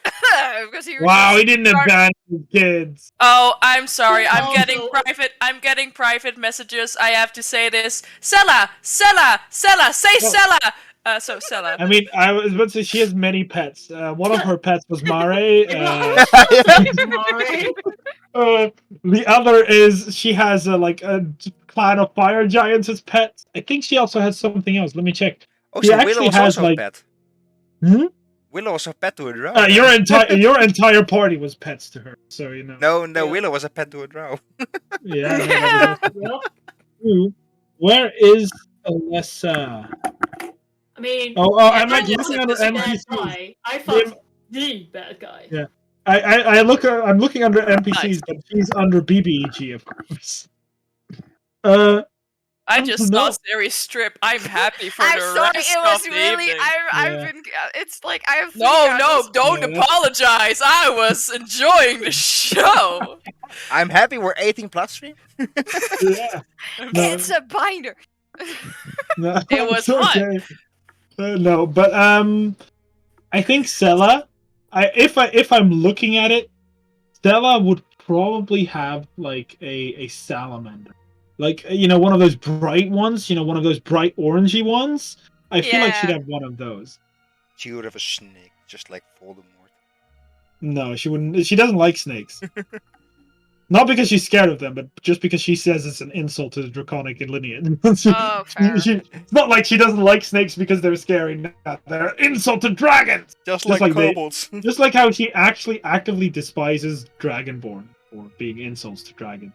[SPEAKER 1] Wow, he didn't abandon his kids.
[SPEAKER 3] Oh, I'm sorry. I'm getting private messages. I have to say this. Sella, say Sella. So Sella.
[SPEAKER 1] I mean, I was about to say she has many pets. One of her pets was Mare. The other is she has a clan of fire giants as pets. I think she also has something else. Let me check.
[SPEAKER 4] Oh, so Willow was also a pet. Willow was a pet to a drow.
[SPEAKER 1] Your entire party was pets to her. So
[SPEAKER 4] No, Willow was a pet to a drow.
[SPEAKER 1] Yeah. Where is Eliza?
[SPEAKER 2] I mean,
[SPEAKER 1] I'm looking under NPCs.
[SPEAKER 2] I thought the bad guy.
[SPEAKER 1] Yeah, I'm looking under NPCs, but she's under BBEG, of course.
[SPEAKER 3] I just saw Siri strip. I'm happy for the rest of the evening.
[SPEAKER 5] I've been. It's like I have.
[SPEAKER 3] No, don't apologize. I was enjoying the show.
[SPEAKER 4] I'm happy we're 18 plus stream.
[SPEAKER 1] Yeah,
[SPEAKER 5] it's a binder.
[SPEAKER 1] No,
[SPEAKER 3] it was fun.
[SPEAKER 1] No, but I think Sella. If I'm looking at it, Stella would probably have like a salamander, like one of those bright ones, one of those bright orangey ones. I feel like she'd have one of those.
[SPEAKER 4] She would have a snake, just like Voldemort.
[SPEAKER 1] No, she wouldn't. She doesn't like snakes. Not because she's scared of them, but just because she says it's an insult to the draconic lineage.
[SPEAKER 5] Fair.
[SPEAKER 1] It's not like she doesn't like snakes because they're scary. No, they're an insult to dragons!
[SPEAKER 4] Just like kobolds.
[SPEAKER 1] Just like how she actually actively despises Dragonborn for being insults to dragons.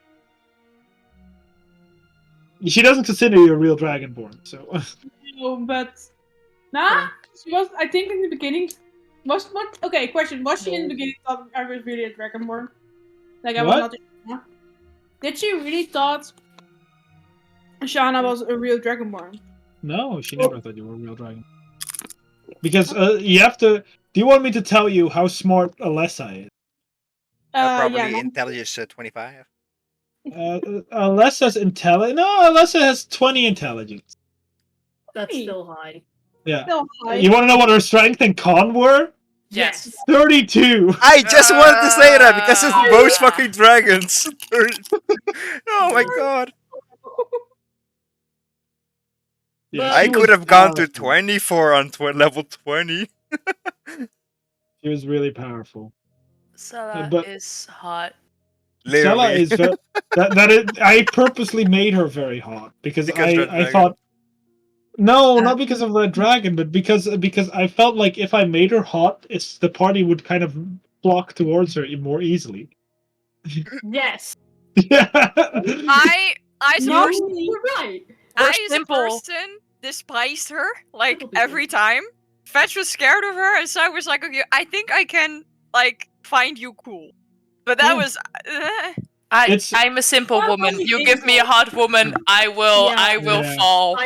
[SPEAKER 1] She doesn't consider you a real Dragonborn, so...
[SPEAKER 6] No, but... She was, I think, in the beginning... Okay, question. Was she in the beginning thought I was really a Dragonborn? Like, I was not. Did she really thought Shana was a real Dragonborn?
[SPEAKER 1] No, she never thought you were a real dragon. Because you have to. Do you want me to tell you how smart Eliza is?
[SPEAKER 4] Probably intelligence 25.
[SPEAKER 1] Eliza's intelligence. No, Eliza has 20 intelligence.
[SPEAKER 2] That's still high.
[SPEAKER 1] Yeah.
[SPEAKER 6] Still high.
[SPEAKER 1] You want to know what her strength and con were?
[SPEAKER 3] Yes.
[SPEAKER 1] 32.
[SPEAKER 4] I just wanted to say that because it's most fucking dragons. Oh my god.
[SPEAKER 1] Yeah,
[SPEAKER 4] I could have gone to 24 on level 20.
[SPEAKER 1] She was really powerful.
[SPEAKER 3] Sarah is hot.
[SPEAKER 1] Stella
[SPEAKER 4] Literally.
[SPEAKER 1] is I purposely made her very hot because
[SPEAKER 4] Red
[SPEAKER 1] I
[SPEAKER 4] Dragon.
[SPEAKER 1] thought no, not because of Red Dragon, but because I felt like if I made her hot, the party would kind of flock towards her more easily.
[SPEAKER 2] Yes.
[SPEAKER 1] Yeah.
[SPEAKER 5] I
[SPEAKER 2] No,
[SPEAKER 5] personally,
[SPEAKER 2] you're right.
[SPEAKER 5] I as a person despised her like every time. Fetch was scared of her, and so I was like, okay, I think I can like find you cool. But that was.
[SPEAKER 3] I'm a simple woman. You give me a hot woman, I will fall.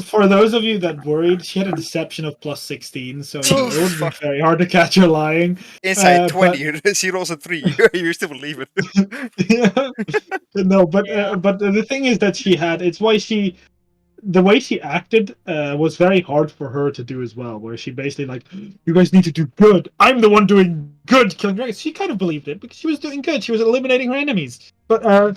[SPEAKER 1] For those of you that worried, she had a deception of +16, so it would have been very hard to catch her lying.
[SPEAKER 4] Inside 20, she rolls a 3. You still believe it.
[SPEAKER 1] Yeah. No, but the thing is that it's why the way she acted was very hard for her to do as well, where she basically like, you guys need to do good. I'm the one doing good, killing dragons. She kind of believed it because she was doing good. She was eliminating her enemies. But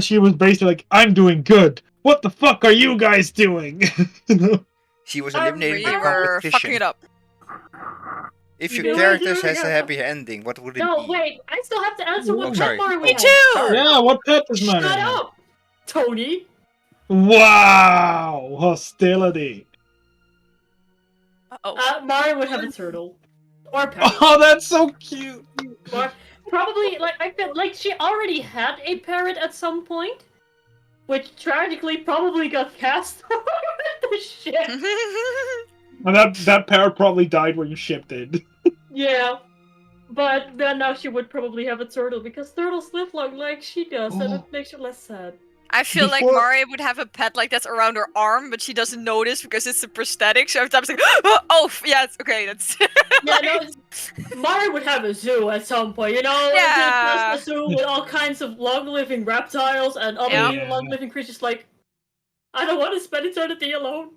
[SPEAKER 1] she was basically like, I'm doing good. What the fuck are you guys doing? You know?
[SPEAKER 4] She was eliminating the competition.
[SPEAKER 5] Fucking it up.
[SPEAKER 4] If your character has a happy ending, what would it be?
[SPEAKER 2] No, wait, I still have to answer what
[SPEAKER 4] sorry.
[SPEAKER 2] pet Mari would
[SPEAKER 3] Me
[SPEAKER 2] have.
[SPEAKER 3] too!
[SPEAKER 1] Yeah, what pet is Mari?
[SPEAKER 2] Shut up, Tony.
[SPEAKER 1] Wow! Hostility.
[SPEAKER 2] Mari would have a turtle. Or a parrot.
[SPEAKER 1] Oh, that's so cute!
[SPEAKER 2] Or probably, like, I feel like she already had a parrot at some point, which tragically probably got cast on the ship.
[SPEAKER 1] And that parrot probably died when you shipped it.
[SPEAKER 2] Yeah. But then now she would probably have a turtle, because turtles live long like she does, and it makes her less sad.
[SPEAKER 5] I feel like Mari would have a pet like that's around her arm, but she doesn't notice because it's a prosthetic. So every time it's like, oh, yeah, it's okay. That's
[SPEAKER 2] yeah, no, Mari would have a zoo at some point, you know?
[SPEAKER 5] Yeah.
[SPEAKER 2] A zoo with all kinds of long-living reptiles and other long-living creatures. Like, I don't want to spend eternity alone.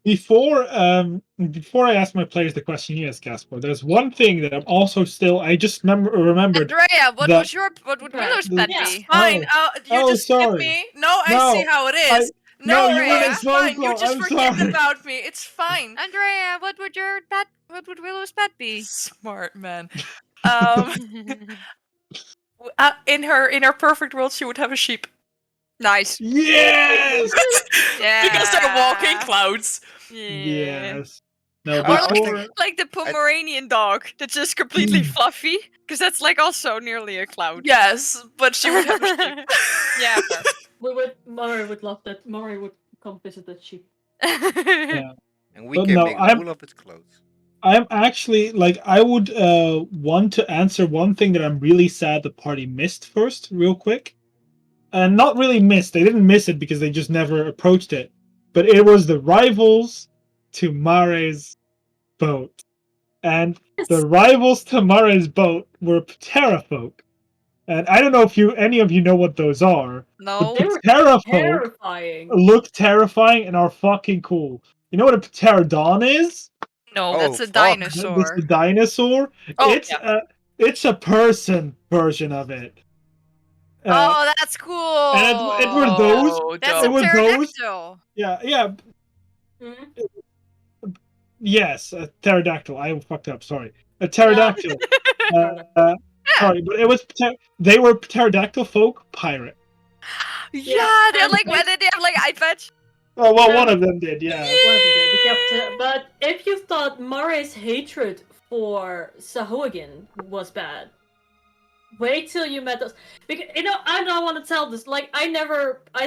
[SPEAKER 1] Before I ask my players the question you asked, Casper, there's one thing that I'm also still. I just remembered.
[SPEAKER 5] Andrea, what would Willow's pet be?
[SPEAKER 3] Fine. You just skip
[SPEAKER 1] sorry.
[SPEAKER 3] me. No, I see how it is.
[SPEAKER 1] No, you
[SPEAKER 3] Andrea,
[SPEAKER 1] went
[SPEAKER 3] it's fine. You just
[SPEAKER 1] I'm
[SPEAKER 3] forget
[SPEAKER 1] sorry.
[SPEAKER 3] about me. It's fine.
[SPEAKER 5] Andrea, what would Willow's pet be?
[SPEAKER 3] Smart man. In her perfect world, she would have a sheep.
[SPEAKER 5] Nice.
[SPEAKER 1] Yes.
[SPEAKER 5] Yeah.
[SPEAKER 3] Because they're walking clouds.
[SPEAKER 1] Yes. No,
[SPEAKER 5] or like the Pomeranian dog that's just completely fluffy, because that's like also nearly a cloud.
[SPEAKER 3] Yes, but she would have a sheep.
[SPEAKER 5] Yeah.
[SPEAKER 2] Mari would love that. Mari would come visit that sheep.
[SPEAKER 1] Yeah.
[SPEAKER 4] And we can make all of its clothes.
[SPEAKER 1] I'm actually like I would want to answer one thing that I'm really sad the party missed first, real quick. And not really missed. They didn't miss it because they just never approached it. But it was the rivals to Mari's boat. And the rivals to Mari's boat were Ptera folk. And I don't know if any of you know what those are.
[SPEAKER 5] No.
[SPEAKER 1] But Ptera folk look terrifying and are fucking cool. You know what a Pterodon is?
[SPEAKER 5] No, that's a dinosaur.
[SPEAKER 1] It's a dinosaur.
[SPEAKER 5] Oh,
[SPEAKER 1] it's a person version of it.
[SPEAKER 5] Oh, that's cool.
[SPEAKER 1] And it were those.
[SPEAKER 5] That's a pterodactyl.
[SPEAKER 1] Yeah. Yes, a pterodactyl. I fucked up. Sorry, a pterodactyl. Sorry, but it was they were pterodactyl folk pirate.
[SPEAKER 5] Yeah, they're like whether they have like eye patch.
[SPEAKER 1] Oh well, one of them did. Yeah.
[SPEAKER 2] One of them did. But if you thought Mari's hatred for Sahuagin was bad, wait till you met us. Because, you know, I don't want to tell this. Like, I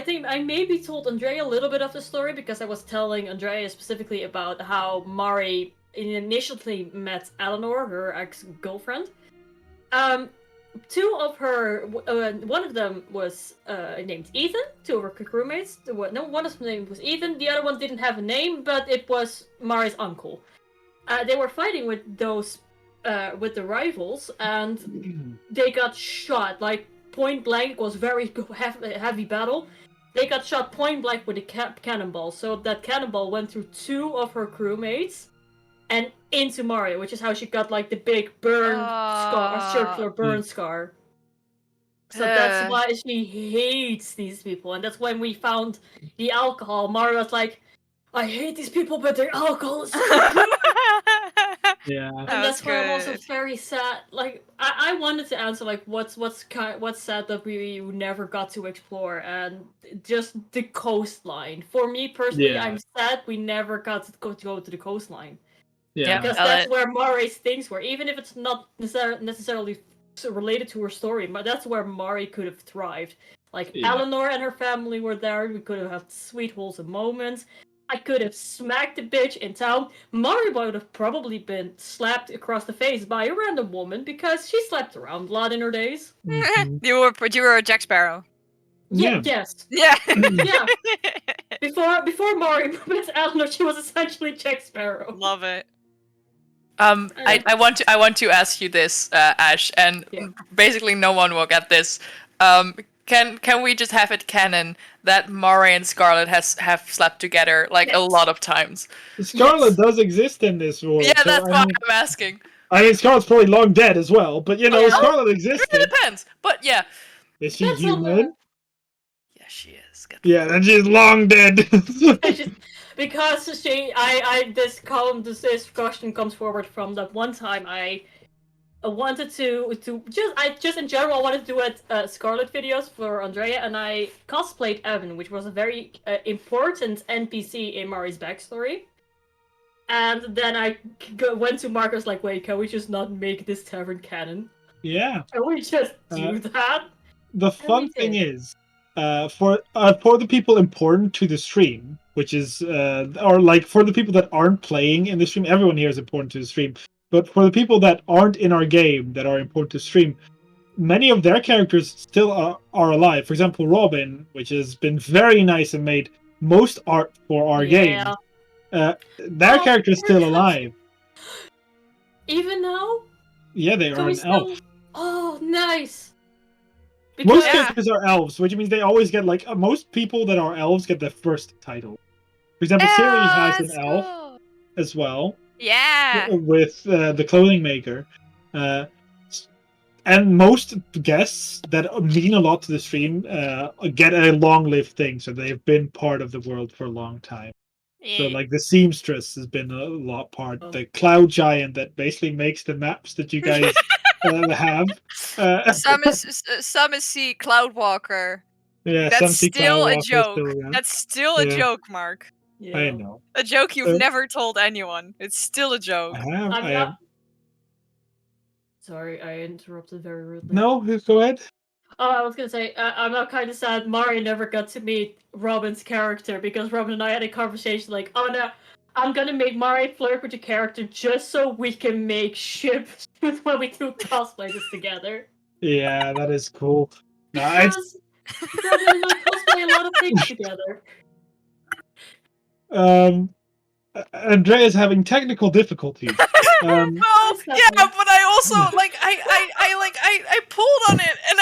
[SPEAKER 2] think I maybe told Andrea a little bit of the story because I was telling Andrea specifically about how Mari initially met Eleanor, her ex-girlfriend. Two of her, one of them was named Ethan, two of her crewmates. One of them name was Ethan, the other one didn't have a name, but it was Mari's uncle. They were fighting with those with the rivals, and they got shot like point blank. It was very heavy battle. They got shot point blank with a cannonball. So that cannonball went through two of her crewmates and into Mari, which is how she got like the big burn scar, circular burn scar. So that's why she hates these people, and that's when we found the alcohol. Mari was like, "I hate these people, but their alcohol is."
[SPEAKER 1] Yeah.
[SPEAKER 2] And that's why I'm also very sad. Like, I wanted to answer like what's sad that we never got to explore, and just the coastline. For me personally, I'm sad we never got to go to the coastline.
[SPEAKER 3] Yeah,
[SPEAKER 2] because that's where Mari's things were. Even if it's not necessarily related to her story, but that's where Mari could have thrived. Like Eleanor and her family were there. We could have had sweet, wholesome moments. I could have smacked the bitch in town. Mari would have probably been slapped across the face by a random woman because she slept around a lot in her days.
[SPEAKER 5] You were a Jack Sparrow.
[SPEAKER 2] Yeah. Yes.
[SPEAKER 5] Yeah.
[SPEAKER 2] Yeah. Before Mari met Eleanor, she was essentially Jack Sparrow.
[SPEAKER 5] Love it.
[SPEAKER 3] I want to ask you this, Ash, and basically no one will get this. Can we just have it canon that Mari and Scarlet have slept together like a lot of times?
[SPEAKER 1] Scarlet does exist in this world.
[SPEAKER 3] Yeah, that's why I'm asking.
[SPEAKER 1] I mean, Scarlet's probably long dead as well, but you know, Scarlet existed.
[SPEAKER 3] It depends, but yeah.
[SPEAKER 1] Is she human?
[SPEAKER 3] Yeah, she is.
[SPEAKER 1] Yeah, and she's long dead.
[SPEAKER 2] Because this question comes forward from that one time I wanted to just in general wanted to do Scarlet videos for Andrea, and I cosplayed Evan, which was a very important NPC in Mari's backstory. And then I went to Marcus like, wait, can we just not make this tavern canon?
[SPEAKER 1] Yeah.
[SPEAKER 2] Can we just do that?
[SPEAKER 1] The fun thing is, for the people important to the stream, which is or like for the people that aren't playing in the stream, everyone here is important to the stream. But for the people that aren't in our game that are important to stream, many of their characters still are alive. For example, Robin, which has been very nice and made most art for our game. Their character is still alive.
[SPEAKER 2] Even now?
[SPEAKER 1] Yeah, they are an elf.
[SPEAKER 2] Oh, nice.
[SPEAKER 1] Because, most characters are elves, which means they always get like most people that are elves get the first title. For example, Siri has an elf as well.
[SPEAKER 5] Yeah.
[SPEAKER 1] With the clothing maker. And most guests that mean a lot to the stream get a long-lived thing, so they've been part of the world for a long time. Yeah. So, like, the seamstress has been a lot part. The cloud giant that basically makes the maps that you guys have.
[SPEAKER 5] Some is see Cloudwalker.
[SPEAKER 1] Yeah,
[SPEAKER 5] that's still a joke. That's still a joke, Mark.
[SPEAKER 1] Yeah. I know.
[SPEAKER 5] A joke you've never told anyone. It's still a joke.
[SPEAKER 1] I have.
[SPEAKER 2] Sorry, I interrupted very rudely.
[SPEAKER 1] No, go ahead.
[SPEAKER 2] Oh, I was gonna say, I'm not kind of sad Mari never got to meet Robin's character, because Robin and I had a conversation like, oh no, I'm gonna make Mari flirt with the character just so we can make ships when we do cosplay this together.
[SPEAKER 1] Yeah, that is cool.
[SPEAKER 2] Because Robin and I cosplay a lot of things together.
[SPEAKER 1] Andrea's having technical difficulties.
[SPEAKER 3] Well, yeah, but I also I pulled on it and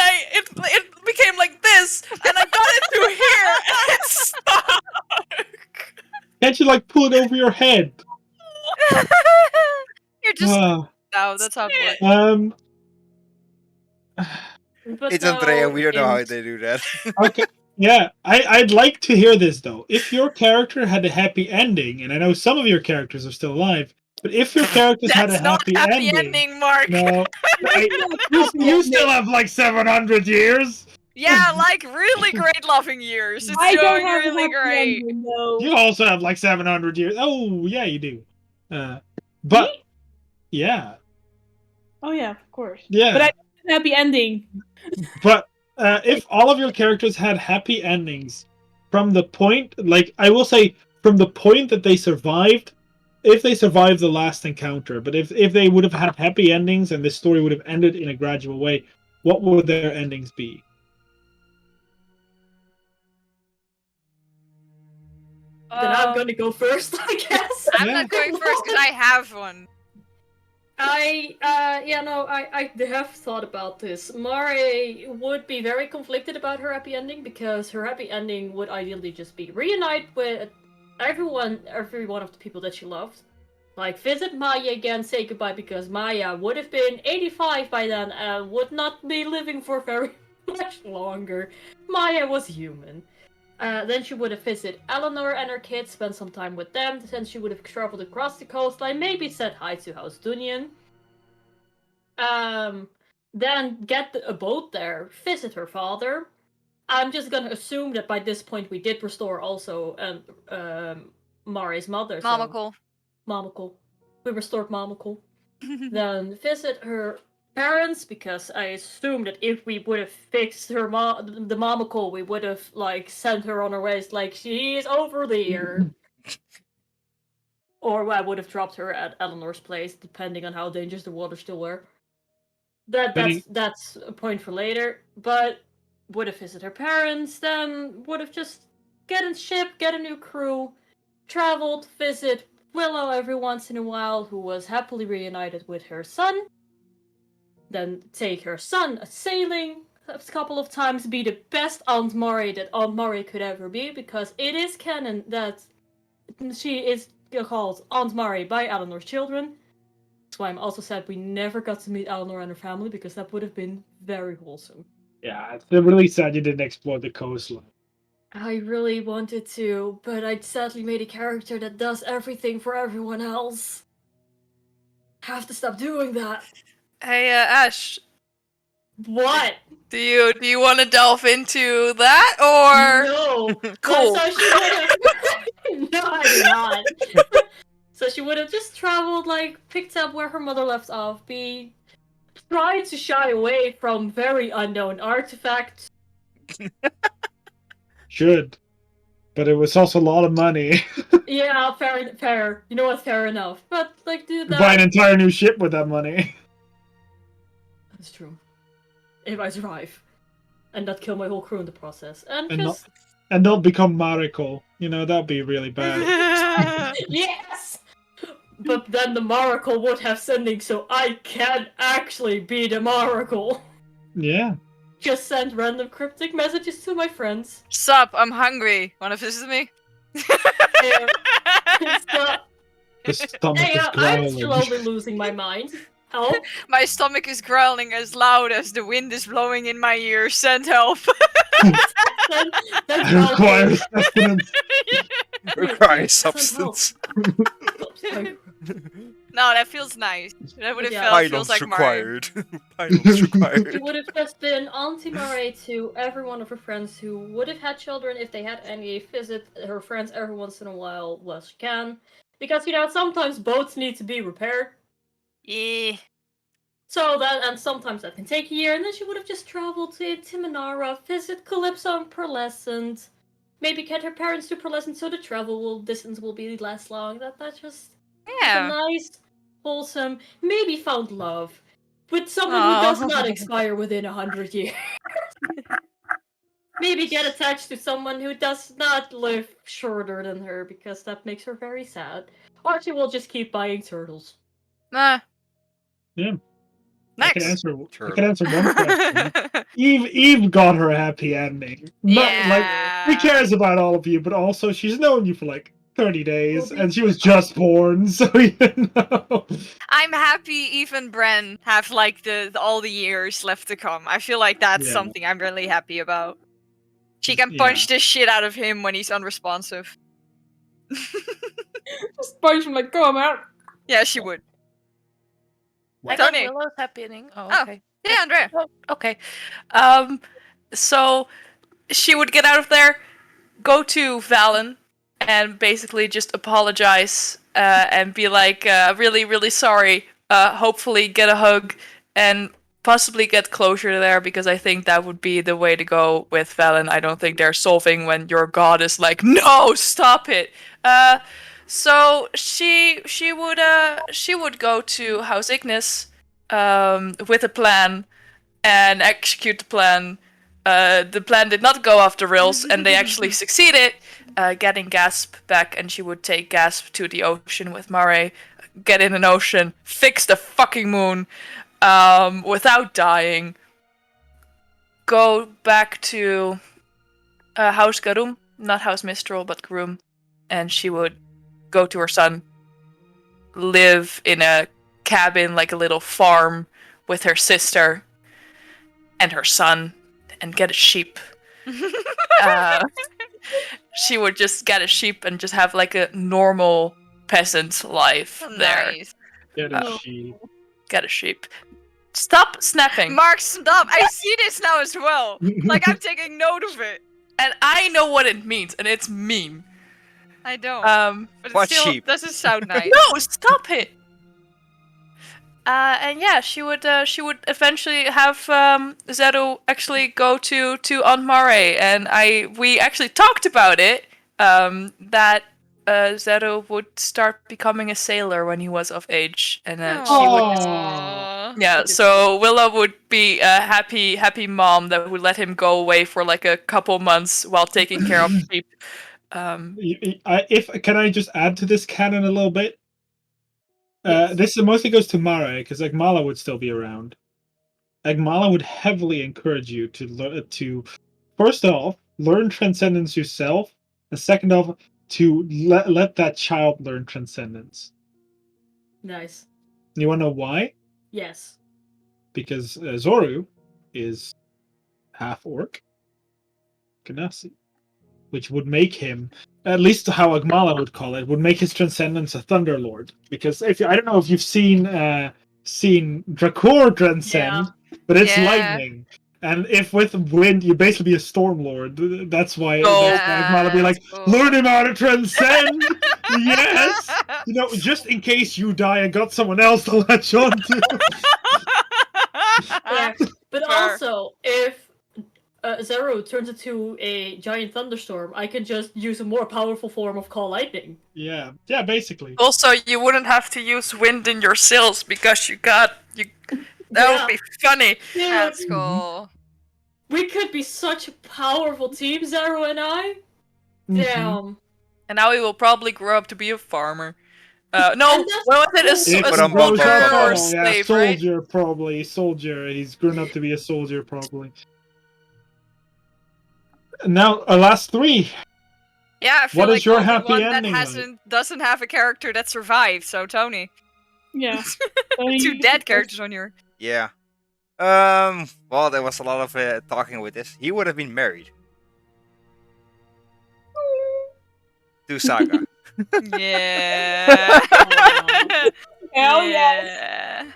[SPEAKER 3] it became like this, and I got it through here, and it stuck.
[SPEAKER 1] Can't you like pull it over your head?
[SPEAKER 5] You're just no, that's how it
[SPEAKER 4] works. It's Andrea. We don't know how they do that.
[SPEAKER 1] Okay. Yeah, I'd like to hear this though. If your character had a happy ending, and I know some of your characters are still alive, but if your characters had a happy
[SPEAKER 5] ending, Mark.
[SPEAKER 1] No, you still have like 700 years.
[SPEAKER 5] Yeah, like really great loving years. It's going really great.
[SPEAKER 6] Ending,
[SPEAKER 1] you also have like 700 years. Oh yeah, you do. But
[SPEAKER 6] me?
[SPEAKER 1] Yeah.
[SPEAKER 6] Oh yeah, of course.
[SPEAKER 1] Yeah.
[SPEAKER 6] But I had a happy ending.
[SPEAKER 1] But if all of your characters had happy endings from the point, like I will say, from the point that they survived, if they survived the last encounter, but if they would have had happy endings and this story would have ended in a gradual way, what would their endings be?
[SPEAKER 2] Then I'm going to go first, I guess.
[SPEAKER 5] I'm not going first because I have one.
[SPEAKER 2] I have thought about this. Mari would be very conflicted about her happy ending, because her happy ending would ideally just be reunite with every one of the people that she loved. Like, visit Maya again, say goodbye, because Maya would have been 85 by then and would not be living for very much longer. Maya was human. Then she would have visited Eleanor and her kids, spent some time with them. Then she would have traveled across the coastline, maybe said hi to House Dunyan. Then get a boat there, visit her father. I'm just gonna assume that by this point we did restore also Mari's mother.
[SPEAKER 5] Mamacle.
[SPEAKER 2] Mamacle. We restored Mamacle. Then visit her parents, because I assume that if we would have fixed her the Mamacle, we would have like sent her on her ways like she's over there. Or I would have dropped her at Eleanor's place, depending on how dangerous the water still were. That's a point for later. But would have visited her parents, then would have just get a ship, get a new crew, traveled, visit Willow every once in a while, who was happily reunited with her son. Then take her son sailing a couple of times, be the best Aunt Mari that Aunt Mari could ever be, because it is canon that she is called Aunt Mari by Eleanor's children. That's why I'm also sad we never got to meet Eleanor and her family, because that would have been very wholesome.
[SPEAKER 1] Yeah, it's really sad you didn't explore the coastline.
[SPEAKER 2] I really wanted to, but I sadly made a character that does everything for everyone else. Have to stop doing that.
[SPEAKER 3] Hey, Ash.
[SPEAKER 2] What?
[SPEAKER 3] Do you want to delve into that, or
[SPEAKER 2] no?
[SPEAKER 3] Cool.
[SPEAKER 2] So she would have. No, I do not. So she would have just traveled, like picked up where her mother left off. Tried to shy away from very unknown artifacts.
[SPEAKER 1] Should. But it was also a lot of money.
[SPEAKER 2] Yeah, fair. You know what? Fair enough. But like, do that.
[SPEAKER 1] Buy an entire new ship with that money.
[SPEAKER 2] That's true. If I survive, and not kill my whole crew in the process, and
[SPEAKER 1] not become Mariko. You know, that'd be really bad.
[SPEAKER 2] Yes. But then the Maracle would have sending, so I can actually be the Maracle.
[SPEAKER 1] Yeah.
[SPEAKER 2] Just send random cryptic messages to my friends.
[SPEAKER 5] Sup, I'm hungry. Wanna visit me?
[SPEAKER 2] The
[SPEAKER 1] stomach is growling.
[SPEAKER 2] I'm slowly losing my mind. Help?
[SPEAKER 5] My stomach is growling as loud as the wind is blowing in my ears. Send help.
[SPEAKER 1] Requires sustenance.
[SPEAKER 4] Requires substance.
[SPEAKER 5] No, that feels nice. That would have feels like
[SPEAKER 4] required. Pylons required.
[SPEAKER 2] She would have just been Auntie Mare to every one of her friends who would have had children if they had any. Visit her friends every once in a while as she can. Because, you know, sometimes boats need to be repaired.
[SPEAKER 5] Yeah.
[SPEAKER 2] So and sometimes that can take a year, and then she would have just traveled to Timanara, visit Calypso and Pearlescent, maybe get her parents to Pearlescent so the distance will be less long. That's just a nice, wholesome, maybe found love with someone who does not expire within 100 years. Maybe get attached to someone who does not live shorter than her, because that makes her very sad. Or she will just keep buying turtles.
[SPEAKER 5] Nah.
[SPEAKER 1] Yeah.
[SPEAKER 5] Next.
[SPEAKER 1] I can answer one question. Eve got her happy ending. Who cares about all of you, but also she's known you for like 30 days, and she was just born, so you know.
[SPEAKER 5] I'm happy Eve and Bran have like all the years left to come. I feel like that's something I'm really happy about. She can punch the shit out of him when he's unresponsive.
[SPEAKER 6] Just punch him like, come out.
[SPEAKER 5] Yeah, she would.
[SPEAKER 3] I got Willow's happy ending. Oh, okay.
[SPEAKER 5] Yeah, Andrea.
[SPEAKER 3] Oh, okay. So she would get out of there, go to Valen, and basically just apologize and be like, really, really sorry. Hopefully get a hug and possibly get closure there, because I think that would be the way to go with Valen. I don't think they're solving when your god is like, no, stop it. So she would go to House Ignis with a plan and execute the plan. The plan did not go off the rails, and they actually succeeded getting Gasp back, and she would take Gasp to the ocean with Mare, get in an ocean, fix the fucking moon without dying, go back to House Garum, not House Mistral, but Garum, and she would go to her son, live in a cabin, like a little farm, with her sister and her son, and get a sheep. she would just get a sheep and just have like a normal peasant life there.
[SPEAKER 5] Nice.
[SPEAKER 1] Get a sheep.
[SPEAKER 3] Get a sheep. Stop snapping.
[SPEAKER 5] Mark, stop! I see this now as well. Like I'm taking note of it.
[SPEAKER 3] And I know what it means, and it's mean.
[SPEAKER 5] I don't. But it
[SPEAKER 4] What
[SPEAKER 5] still
[SPEAKER 4] sheep?
[SPEAKER 5] doesn't sound nice.
[SPEAKER 3] No, stop it. And yeah, she would eventually have Zeto actually go to Aunt Mare, and we actually talked about it. That Zeto would start becoming a sailor when he was of age, and then she would.
[SPEAKER 5] Aww.
[SPEAKER 3] Yeah, so Willow would be a happy mom that would let him go away for like a couple months while taking care of sheep.
[SPEAKER 1] Can I just add to this canon a little bit?
[SPEAKER 2] Yes.
[SPEAKER 1] This mostly goes to Mare, because Mala would still be around. Mala would heavily encourage you to first off, learn Transcendence yourself, and second off, to let that child learn Transcendence.
[SPEAKER 2] Nice.
[SPEAKER 1] You want to know why?
[SPEAKER 2] Yes.
[SPEAKER 1] Because Zoru is half orc, Ganassi, which would make him, at least how Agmala would call it, would make his Transcendence a Thunderlord. Because I don't know if you've seen Drakor transcend, but it's lightning. And if with wind, you basically be a Stormlord. That's why Agmala be like, learn him how to transcend. Yes, just in case you die, I got someone else to latch on to.
[SPEAKER 2] Yeah, but also if Zero turns into a giant thunderstorm, I can just use a more powerful form of Call Lightning.
[SPEAKER 1] Yeah, basically.
[SPEAKER 3] Also, you wouldn't have to use wind in your sails because that would be funny.
[SPEAKER 2] Yeah.
[SPEAKER 5] That's cool.
[SPEAKER 2] We could be such a powerful team, Zero and I. Damn.
[SPEAKER 3] And now he will probably grow up to be a farmer. No, what was it? A
[SPEAKER 1] soldier
[SPEAKER 3] or a slave,
[SPEAKER 1] soldier, right? Probably. Soldier. He's grown up to be a soldier, probably. Now, our last three.
[SPEAKER 5] Yeah, I feel
[SPEAKER 1] what
[SPEAKER 5] like
[SPEAKER 1] is your
[SPEAKER 5] I'm the
[SPEAKER 1] happy
[SPEAKER 5] one
[SPEAKER 1] ending
[SPEAKER 5] that doesn't have a character that survived, so Tony.
[SPEAKER 6] Yeah.
[SPEAKER 5] Two dead characters on your...
[SPEAKER 4] Yeah. Well, there was a lot of talking with this. He would have been married. To Saga.
[SPEAKER 5] Yeah.
[SPEAKER 6] Hell yes.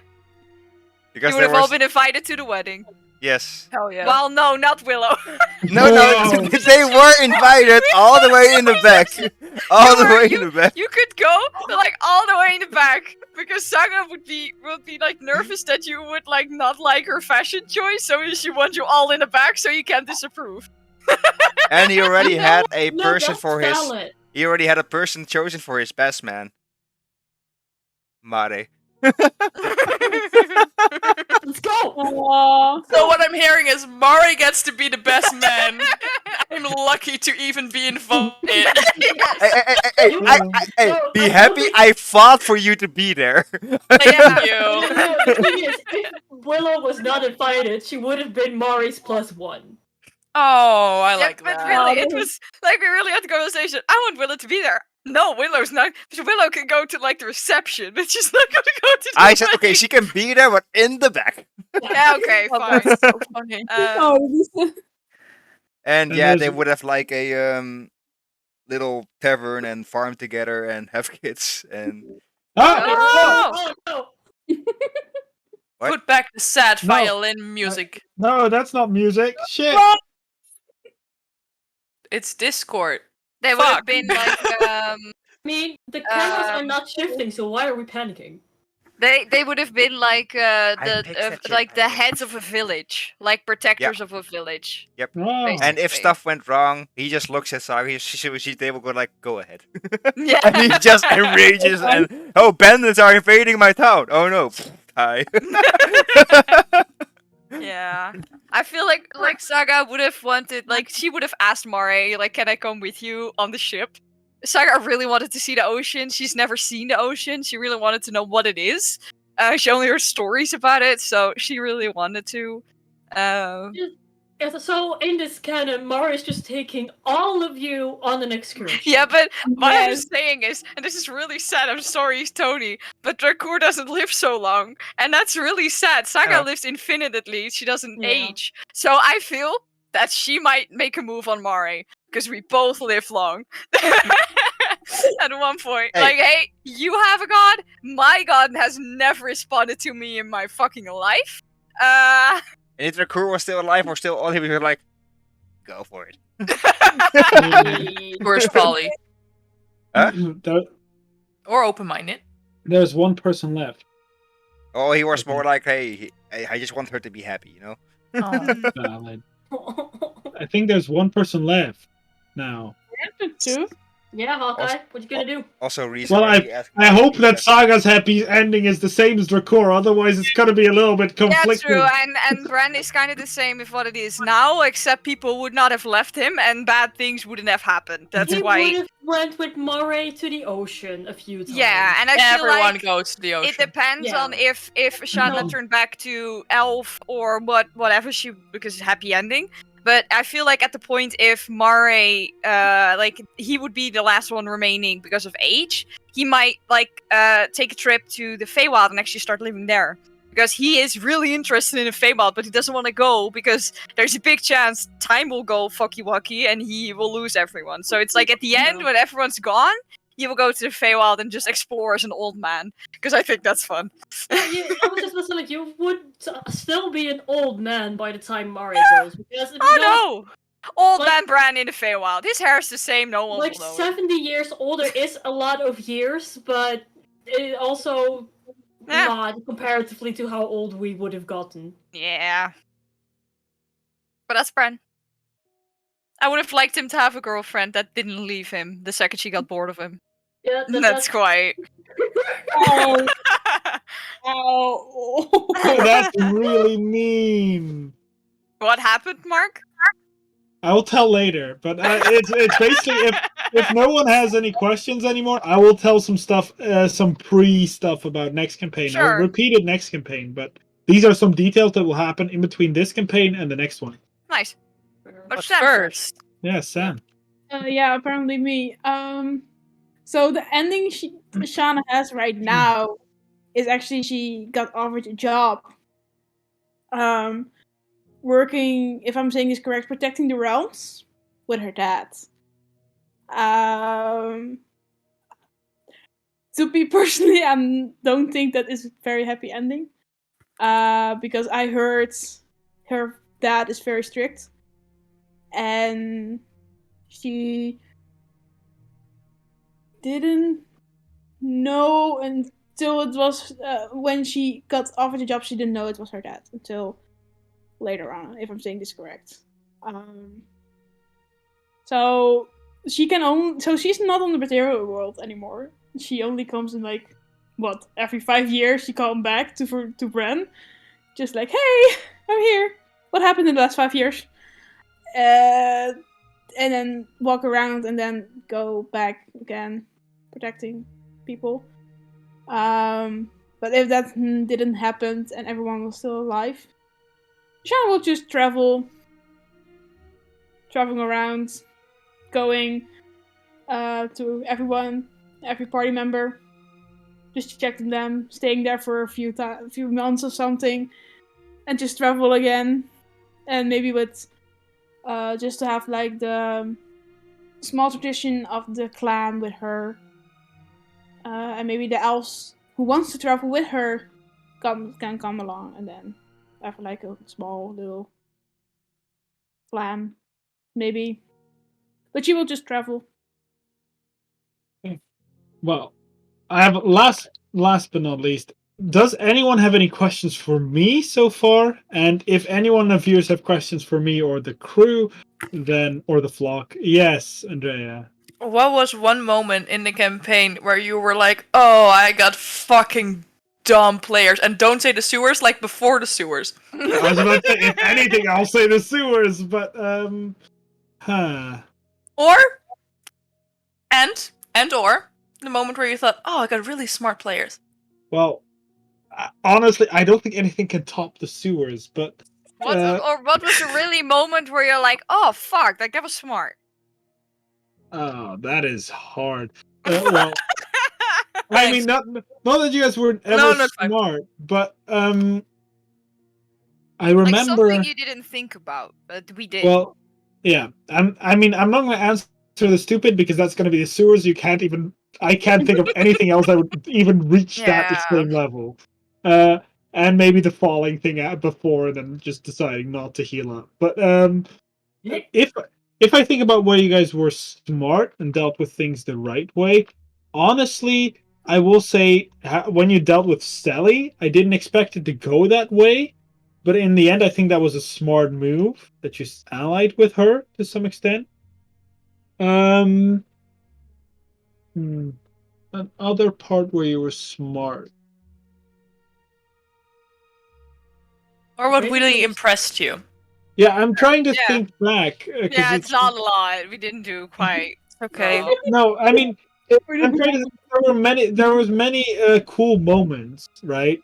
[SPEAKER 4] Because
[SPEAKER 5] you would have all been invited to the wedding.
[SPEAKER 4] Yes.
[SPEAKER 3] Hell yeah.
[SPEAKER 5] Well, no, not Willow.
[SPEAKER 4] No, they were invited all the way in the back. In the back.
[SPEAKER 5] You could go like all the way in the back because Saga would be like nervous that you would like not like her fashion choice, so she wants you all in the back so you can disapprove.
[SPEAKER 4] And he already had a person for his.
[SPEAKER 2] Talent.
[SPEAKER 4] He already had a person chosen for his best man. Mare.
[SPEAKER 2] Let's go!
[SPEAKER 6] Aww.
[SPEAKER 3] So what I'm hearing is Mari gets to be the best man. I'm lucky to even be involved.
[SPEAKER 4] Hey, be happy I fought for you to be there.
[SPEAKER 3] Thank you.
[SPEAKER 2] The thing is, if Willow was not invited, she would have been Mari's +1.
[SPEAKER 3] Oh, I like
[SPEAKER 5] but
[SPEAKER 3] that.
[SPEAKER 5] really, it was like we really had the conversation. I want Willow to be there. No, Willow's not. Willow can go to like the reception, but she's not going to go to the
[SPEAKER 4] I said, okay,
[SPEAKER 5] wedding.
[SPEAKER 4] she can be there, but in the back.
[SPEAKER 5] Yeah, okay,
[SPEAKER 3] Oh,
[SPEAKER 5] fine.
[SPEAKER 3] that's so funny.
[SPEAKER 4] And yeah, they would have like a little tavern and farm together and have kids and.
[SPEAKER 2] Oh no!
[SPEAKER 4] What?
[SPEAKER 3] Put back the sad violin music.
[SPEAKER 1] No, that's not music. Shit.
[SPEAKER 3] It's Discord.
[SPEAKER 5] They would have been like.
[SPEAKER 2] I mean, the cameras are not shifting, so why are we panicking?
[SPEAKER 5] They would have been like
[SPEAKER 4] the
[SPEAKER 5] the heads of a village, like protectors of a village.
[SPEAKER 4] Yep.
[SPEAKER 1] Oh.
[SPEAKER 4] And if stuff went wrong, he just looks at Saga. They will go like, "Go ahead,"
[SPEAKER 5] Yeah.
[SPEAKER 4] and he just enrages and bandits are invading my town. Oh no, hi.
[SPEAKER 5] Yeah, I feel like Saga would have wanted, like she would have asked Mare, like, "Can I come with you on the ship?" Saga really wanted to see the ocean. She's never seen the ocean. She really wanted to know what it is. She only heard stories about it, so she really wanted to.
[SPEAKER 2] Yeah, so in this canon, Mara is just taking all of you on an excursion.
[SPEAKER 5] Yeah, but what I'm saying is, and this is really sad, I'm sorry, Tony, but Drakor doesn't live so long, and that's really sad. Saga lives infinitely, she doesn't age. So I feel that she might make a move on Mare. because we both live long. At one point,
[SPEAKER 4] Hey.
[SPEAKER 5] like, hey, you have a god. My god has never responded to me in my fucking life.
[SPEAKER 4] And if the crew was still alive or still on him, we were like, go for it.
[SPEAKER 3] Where's Polly?
[SPEAKER 4] Huh?
[SPEAKER 3] Or open-minded.
[SPEAKER 1] There's one person left.
[SPEAKER 4] Oh, he was more like, hey, I just want her to be happy, you know?
[SPEAKER 1] Valid. I think there's one person left now.
[SPEAKER 6] Two.
[SPEAKER 2] Yeah, Hawkeye, what you gonna do?
[SPEAKER 4] Also, reason
[SPEAKER 1] Well,
[SPEAKER 4] why he asked
[SPEAKER 1] I hope that
[SPEAKER 4] because-
[SPEAKER 1] Saga's happy ending is the same as Dracor, otherwise it's gonna be a little bit conflicting.
[SPEAKER 5] Yeah, true. And Bran is kind of the same with what it is now, except people would not have left him and bad things wouldn't have happened. That's
[SPEAKER 2] He
[SPEAKER 5] why.
[SPEAKER 2] would have went with Moray to the ocean a few times.
[SPEAKER 5] Yeah, and I feel
[SPEAKER 3] Everyone
[SPEAKER 5] like
[SPEAKER 3] goes to the ocean.
[SPEAKER 5] it depends
[SPEAKER 2] Yeah.
[SPEAKER 5] on if Shanna
[SPEAKER 2] No.
[SPEAKER 5] turned back to elf or whatever she, because it's happy ending. But I feel like at the point if Moray, like he would be the last one remaining because of age, he might like take a trip to the Feywild and actually start living there. Because he is really interested in the Feywild, but he doesn't want to go because there's a big chance time will go fucky wucky and he will lose everyone. So it's like at the end, when everyone's gone, he will go to the Feywild and just explore as an old man. Because I think that's fun.
[SPEAKER 2] I was just listening, like, you would still be an old man by the time Moray goes. Because if
[SPEAKER 5] Oh
[SPEAKER 2] you know,
[SPEAKER 5] no! Old
[SPEAKER 2] like-
[SPEAKER 5] man Bran in the Feywild. His hair is the same, no one
[SPEAKER 2] like
[SPEAKER 5] will know.
[SPEAKER 2] 70 years older is a lot of years, but it also
[SPEAKER 5] Yeah.
[SPEAKER 2] not comparatively to how old we would have gotten.
[SPEAKER 5] Yeah. But that's Bran. I would have liked him to have a girlfriend that didn't leave him the second she got bored of him.
[SPEAKER 2] Yeah,
[SPEAKER 5] That's quite.
[SPEAKER 6] Oh, oh.
[SPEAKER 1] That's really mean.
[SPEAKER 5] What happened, Mark?
[SPEAKER 1] I will tell later, but it's basically if no one has any questions anymore, I will tell some stuff, some pre-stuff about next campaign.
[SPEAKER 5] Sure.
[SPEAKER 1] I'll repeat it next campaign, but these are some details that will happen in between this campaign and the next one.
[SPEAKER 5] Nice.
[SPEAKER 3] But
[SPEAKER 5] But Sam
[SPEAKER 3] first,
[SPEAKER 1] Yeah, Sam.
[SPEAKER 6] Yeah, apparently me. So the ending Shanna has right now is actually she got offered a job. Working, if I'm saying this correct, protecting the realms with her dad. To be personally, I don't think that is a very happy ending. Because I heard her dad is very strict. And she didn't know until it was when she got offered the job. She didn't know it was her dad until later on, if I'm saying this correct. So she's not on the material world anymore. She only comes in like every 5 years she comes back to Bran, just like, hey, I'm here. What happened in the last 5 years? And then walk around and then go back again, protecting people. But if that didn't happen and everyone was still alive, Sean will just traveling around, going to every party member, just to check on them, staying there for a few months or something, and just travel again, and maybe with just to have like the small tradition of the clan with her, and maybe the elves who wants to travel with her can come along, and then have like a small little clan, maybe. But she will just travel.
[SPEAKER 1] Well, I have last but not least. Does anyone have any questions for me so far? And if anyone of you have questions for me or the crew, then or the flock, yes, Andrea.
[SPEAKER 3] what was one moment in the campaign where you were like, "Oh, I got fucking dumb players," and don't say the sewers, like before the sewers.
[SPEAKER 1] I was about to say, if anything, I'll say the sewers, but
[SPEAKER 3] Or or the moment where you thought, "Oh, I got really smart players."
[SPEAKER 1] Well, honestly, I don't think anything can top the sewers, but
[SPEAKER 5] What was a really moment where you're like, oh fuck, like that was smart?
[SPEAKER 1] oh, that is hard. Well, I mean, not that you guys weren't ever smart, but I remember
[SPEAKER 5] like something you didn't think about, but we did.
[SPEAKER 1] Well, Yeah, I mean, I'm not going to answer the stupid because that's going to be the sewers. I can't think of anything else that would even reach that same level. And maybe the falling thing out before, then just deciding not to heal up. But if I think about where you guys were smart and dealt with things the right way, honestly, I will say when you dealt with Sally, I didn't expect it to go that way. But in the end, I think that was a smart move that you allied with her to some extent. Another part where you were smart.
[SPEAKER 3] Or what really impressed you?
[SPEAKER 1] Yeah, I'm trying to think back.
[SPEAKER 5] Yeah, it's not a lot. We didn't do quite.
[SPEAKER 3] Okay.
[SPEAKER 1] No, I mean, I'm trying to. There was many cool moments, right?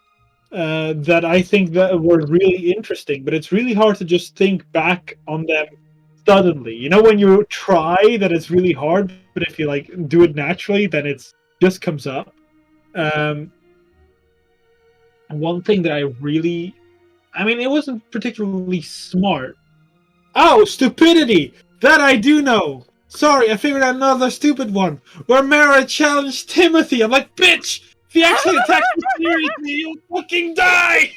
[SPEAKER 1] That I think that were really interesting, but it's really hard to just think back on them suddenly. You know, when you try, that it's really hard, but if you like do it naturally, then it's just comes up. One thing that I mean, it wasn't particularly smart. Oh, stupidity! That I do know! Sorry, I figured out another stupid one. Where Mara challenged Timothy. I'm like, bitch! If you actually attack me seriously, you'll fucking die!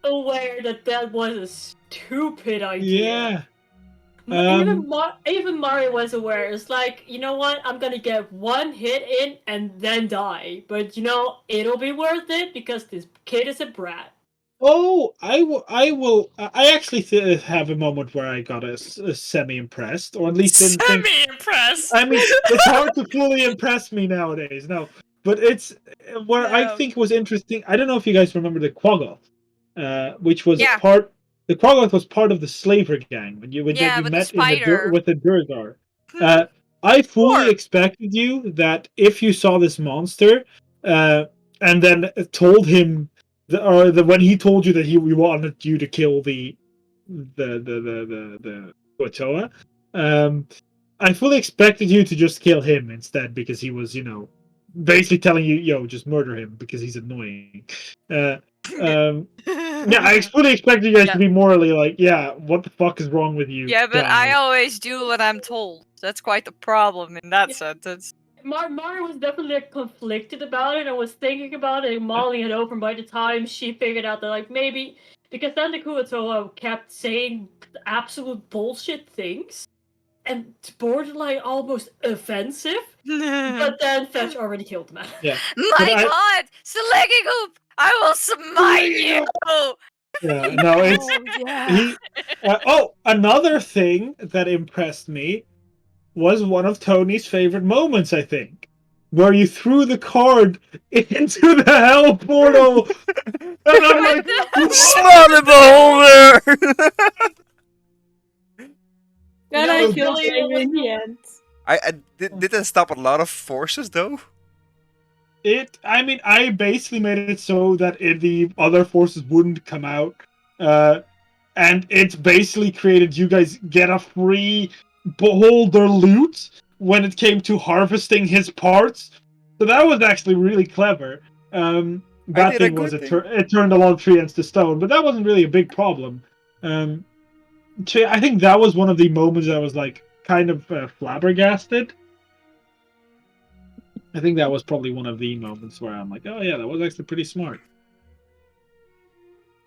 [SPEAKER 2] Aware that was a stupid idea.
[SPEAKER 1] Yeah.
[SPEAKER 2] Even Mario was aware. It's like, you know what? I'm gonna get one hit in and then die. But you know, it'll be worth it because this kid is a brat.
[SPEAKER 1] Oh, I actually have a moment where I got a semi-impressed, or at least didn't think...
[SPEAKER 3] Semi-impressed!
[SPEAKER 1] I mean, it's hard to fully impress me nowadays, no. But it's where I think was interesting. I don't know if you guys remember the Quaggoth, which was part... The Quaggoth was part of the slaver gang when you met with the Durgar. I fully expected you that if you saw this monster, and then told him... when he told you that we wanted you to kill the Watoa, I fully expected you to just kill him instead because he was, you know, basically telling you, yo, just murder him because he's annoying. Yeah, I fully expected you guys to be morally like, yeah, what the fuck is wrong with you?
[SPEAKER 5] Yeah, but I always do what I'm told. That's quite the problem in that sentence.
[SPEAKER 2] Mario was definitely conflicted about it and was thinking about it and mulling it over. By the time she figured out that, like, maybe because then the Kuatoa kept saying absolute bullshit things and borderline almost offensive, but then Fetch already killed the man.
[SPEAKER 1] Yeah.
[SPEAKER 5] My God, Selegigoop, I will smite you.
[SPEAKER 1] Yeah, no, it's another thing that impressed me was one of Tony's favorite moments, I think, where you threw the card into the hell portal, and I'm like,
[SPEAKER 4] slaughter beholder.
[SPEAKER 6] Then I killed him in the end.
[SPEAKER 4] I didn't stop a lot of forces though.
[SPEAKER 1] I mean, I basically made it so that the other forces wouldn't come out, and it's basically created you guys get a free beholder loot when it came to harvesting his parts. So that was actually really clever. That thing was it turned a lot of treants to stone, but that wasn't really a big problem. I think that was one of the moments I was like kind of flabbergasted. I think that was probably one of the moments where I'm like, oh yeah, that was actually pretty smart.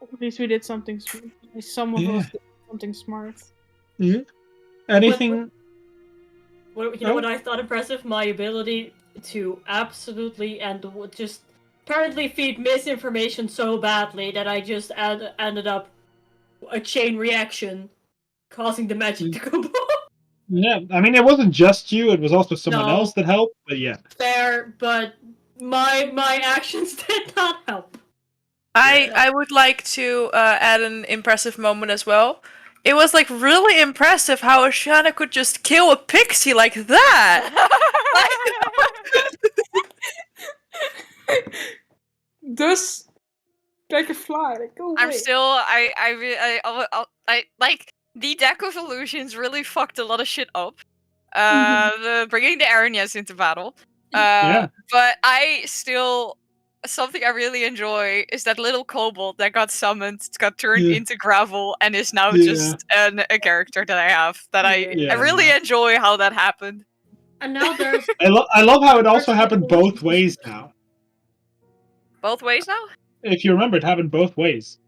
[SPEAKER 6] At least we did something smart. Some of us did something smart.
[SPEAKER 1] Yeah. Anything?
[SPEAKER 2] You know what I thought impressive? My ability to absolutely and just apparently feed misinformation so badly that I just ended up a chain reaction, causing the magic to go boom.
[SPEAKER 1] Yeah, I mean, it wasn't just you; it was also someone else that helped. But yeah,
[SPEAKER 2] fair. But my actions did not help.
[SPEAKER 3] I would like to add an impressive moment as well. It was like really impressive how Ashana could just kill a pixie like that.
[SPEAKER 6] Just like a fly, like go away.
[SPEAKER 5] I'm still I like the deck of illusions really fucked a lot of shit up. Bringing the Aranyas into battle. But I still something I really enjoy is that little kobold that got summoned, got turned into gravel, and is now just a character that I have. That I really enjoy how that happened.
[SPEAKER 2] And now there's.
[SPEAKER 1] I love how it also happened both ways now.
[SPEAKER 5] Both ways now?
[SPEAKER 1] If you remember, it happened both ways.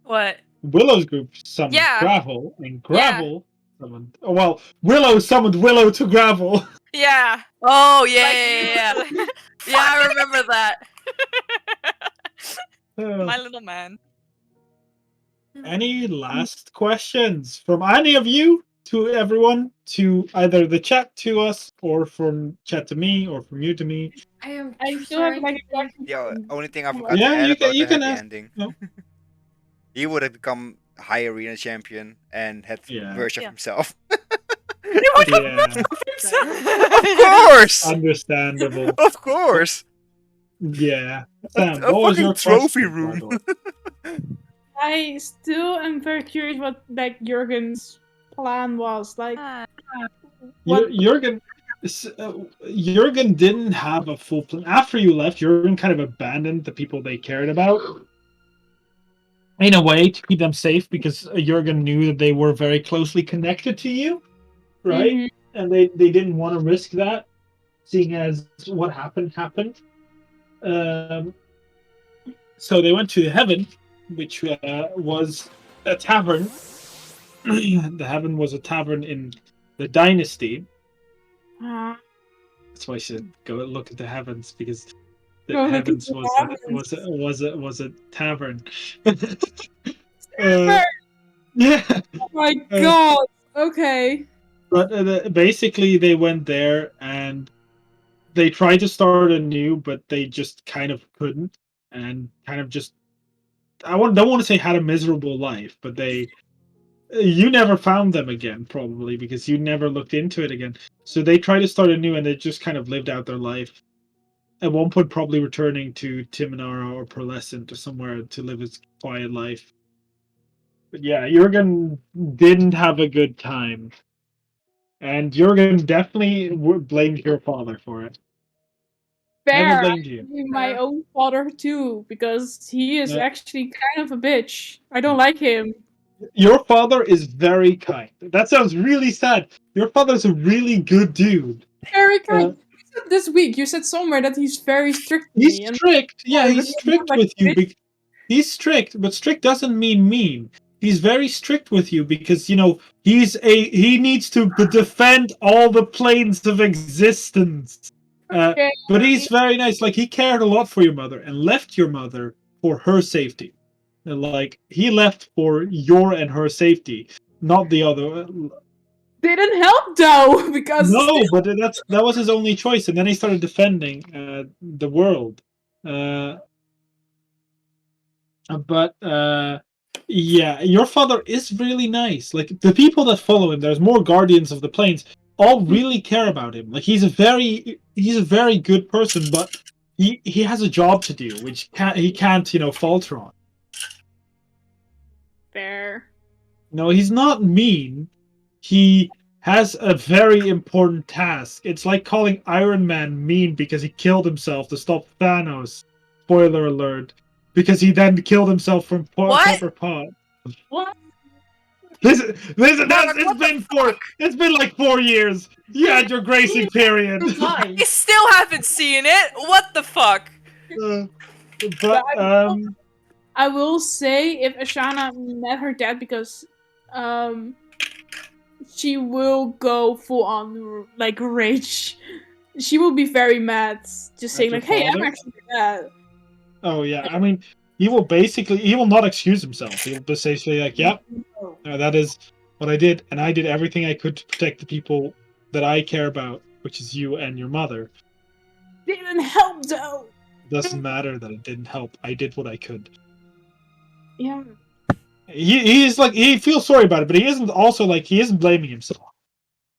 [SPEAKER 3] What?
[SPEAKER 1] Willow's group summoned gravel, and gravel summoned. Oh, well, Willow summoned Willow to gravel.
[SPEAKER 5] Yeah.
[SPEAKER 3] Oh yeah. Yeah, I remember that.
[SPEAKER 5] My little man.
[SPEAKER 1] Any last questions from any of you to everyone, to either the chat to us, or from chat to me, or from you to me?
[SPEAKER 6] I still have like a question.
[SPEAKER 4] The only thing I forgot to add about the happy ending.
[SPEAKER 1] No.
[SPEAKER 4] He would have become high arena champion and had worship himself.
[SPEAKER 5] Of
[SPEAKER 4] course.
[SPEAKER 1] Understandable.
[SPEAKER 4] Of course.
[SPEAKER 1] Yeah. Sam,
[SPEAKER 4] a
[SPEAKER 1] what was your
[SPEAKER 4] trophy
[SPEAKER 1] question,
[SPEAKER 4] room.
[SPEAKER 6] I still am very curious what like Jurgen's plan was. Like,
[SPEAKER 1] Jurgen didn't have a full plan. After you left, Jurgen kind of abandoned the people they cared about, in a way, to keep them safe, because Jurgen knew that they were very closely connected to you, right? Mm-hmm. And they didn't want to risk that, seeing as what happened. So they went to the Heaven, which was a tavern. The Heaven was a tavern in the Dynasty. That's why I should go look at the Heavens, because the Heavens was a tavern. Yeah.
[SPEAKER 6] Oh my god. Okay.
[SPEAKER 1] But basically, they went there and they tried to start anew, but they just kind of couldn't, and kind of just don't want to say had a miserable life, but you never found them again, probably because you never looked into it again. So they tried to start anew, and they just kind of lived out their life. At one point, probably returning to Timonara or Pearlescent or somewhere to live his quiet life. But yeah, Jurgen didn't have a good time. And Jurgen definitely blamed your father for it.
[SPEAKER 6] Fair.
[SPEAKER 1] Never blamed you.
[SPEAKER 6] My own father too, because he is actually kind of a bitch. I don't like him.
[SPEAKER 1] Your father is very kind. That sounds really sad. Your father's a really good dude.
[SPEAKER 6] Very kind. This week, you said somewhere that he's very strict.
[SPEAKER 1] He's strict. Yeah, he's strict with you. He's strict, but strict doesn't mean mean. He's very strict with you because, he needs to defend all the planes of existence. But he's very nice. Like, he cared a lot for your mother and left your mother for her safety. Like, he left for your and her safety, not the other.
[SPEAKER 6] Didn't help though, because
[SPEAKER 1] but that was his only choice, and then he started defending the world. Yeah, your father is really nice. Like, the people that follow him, there's more Guardians of the Plains, all really care about him. Like, he's a very good person, but he has a job to do, which he can't falter on.
[SPEAKER 6] Fair.
[SPEAKER 1] No, he's not mean. He has a very important task. It's like calling Iron Man mean because he killed himself to stop Thanos. Spoiler alert. Because he then killed himself from Pepper Pot.
[SPEAKER 6] What?
[SPEAKER 1] Listen, it's been like 4 years. You had your gracing period.
[SPEAKER 3] You still haven't seen it. What the fuck?
[SPEAKER 6] I will say, if Ashana met her dad, because she will go full on like rage. She will be very mad, just saying like, "Hey, I'm actually mad."
[SPEAKER 1] Oh yeah, I mean, he will not excuse himself. He'll just say like, "Yep, that is what I did, and I did everything I could to protect the people that I care about, which is you and your mother."
[SPEAKER 6] Didn't help though.
[SPEAKER 1] Doesn't matter that it didn't help. I did what I could.
[SPEAKER 6] Yeah.
[SPEAKER 1] He's like, he feels sorry about it, but he isn't blaming himself.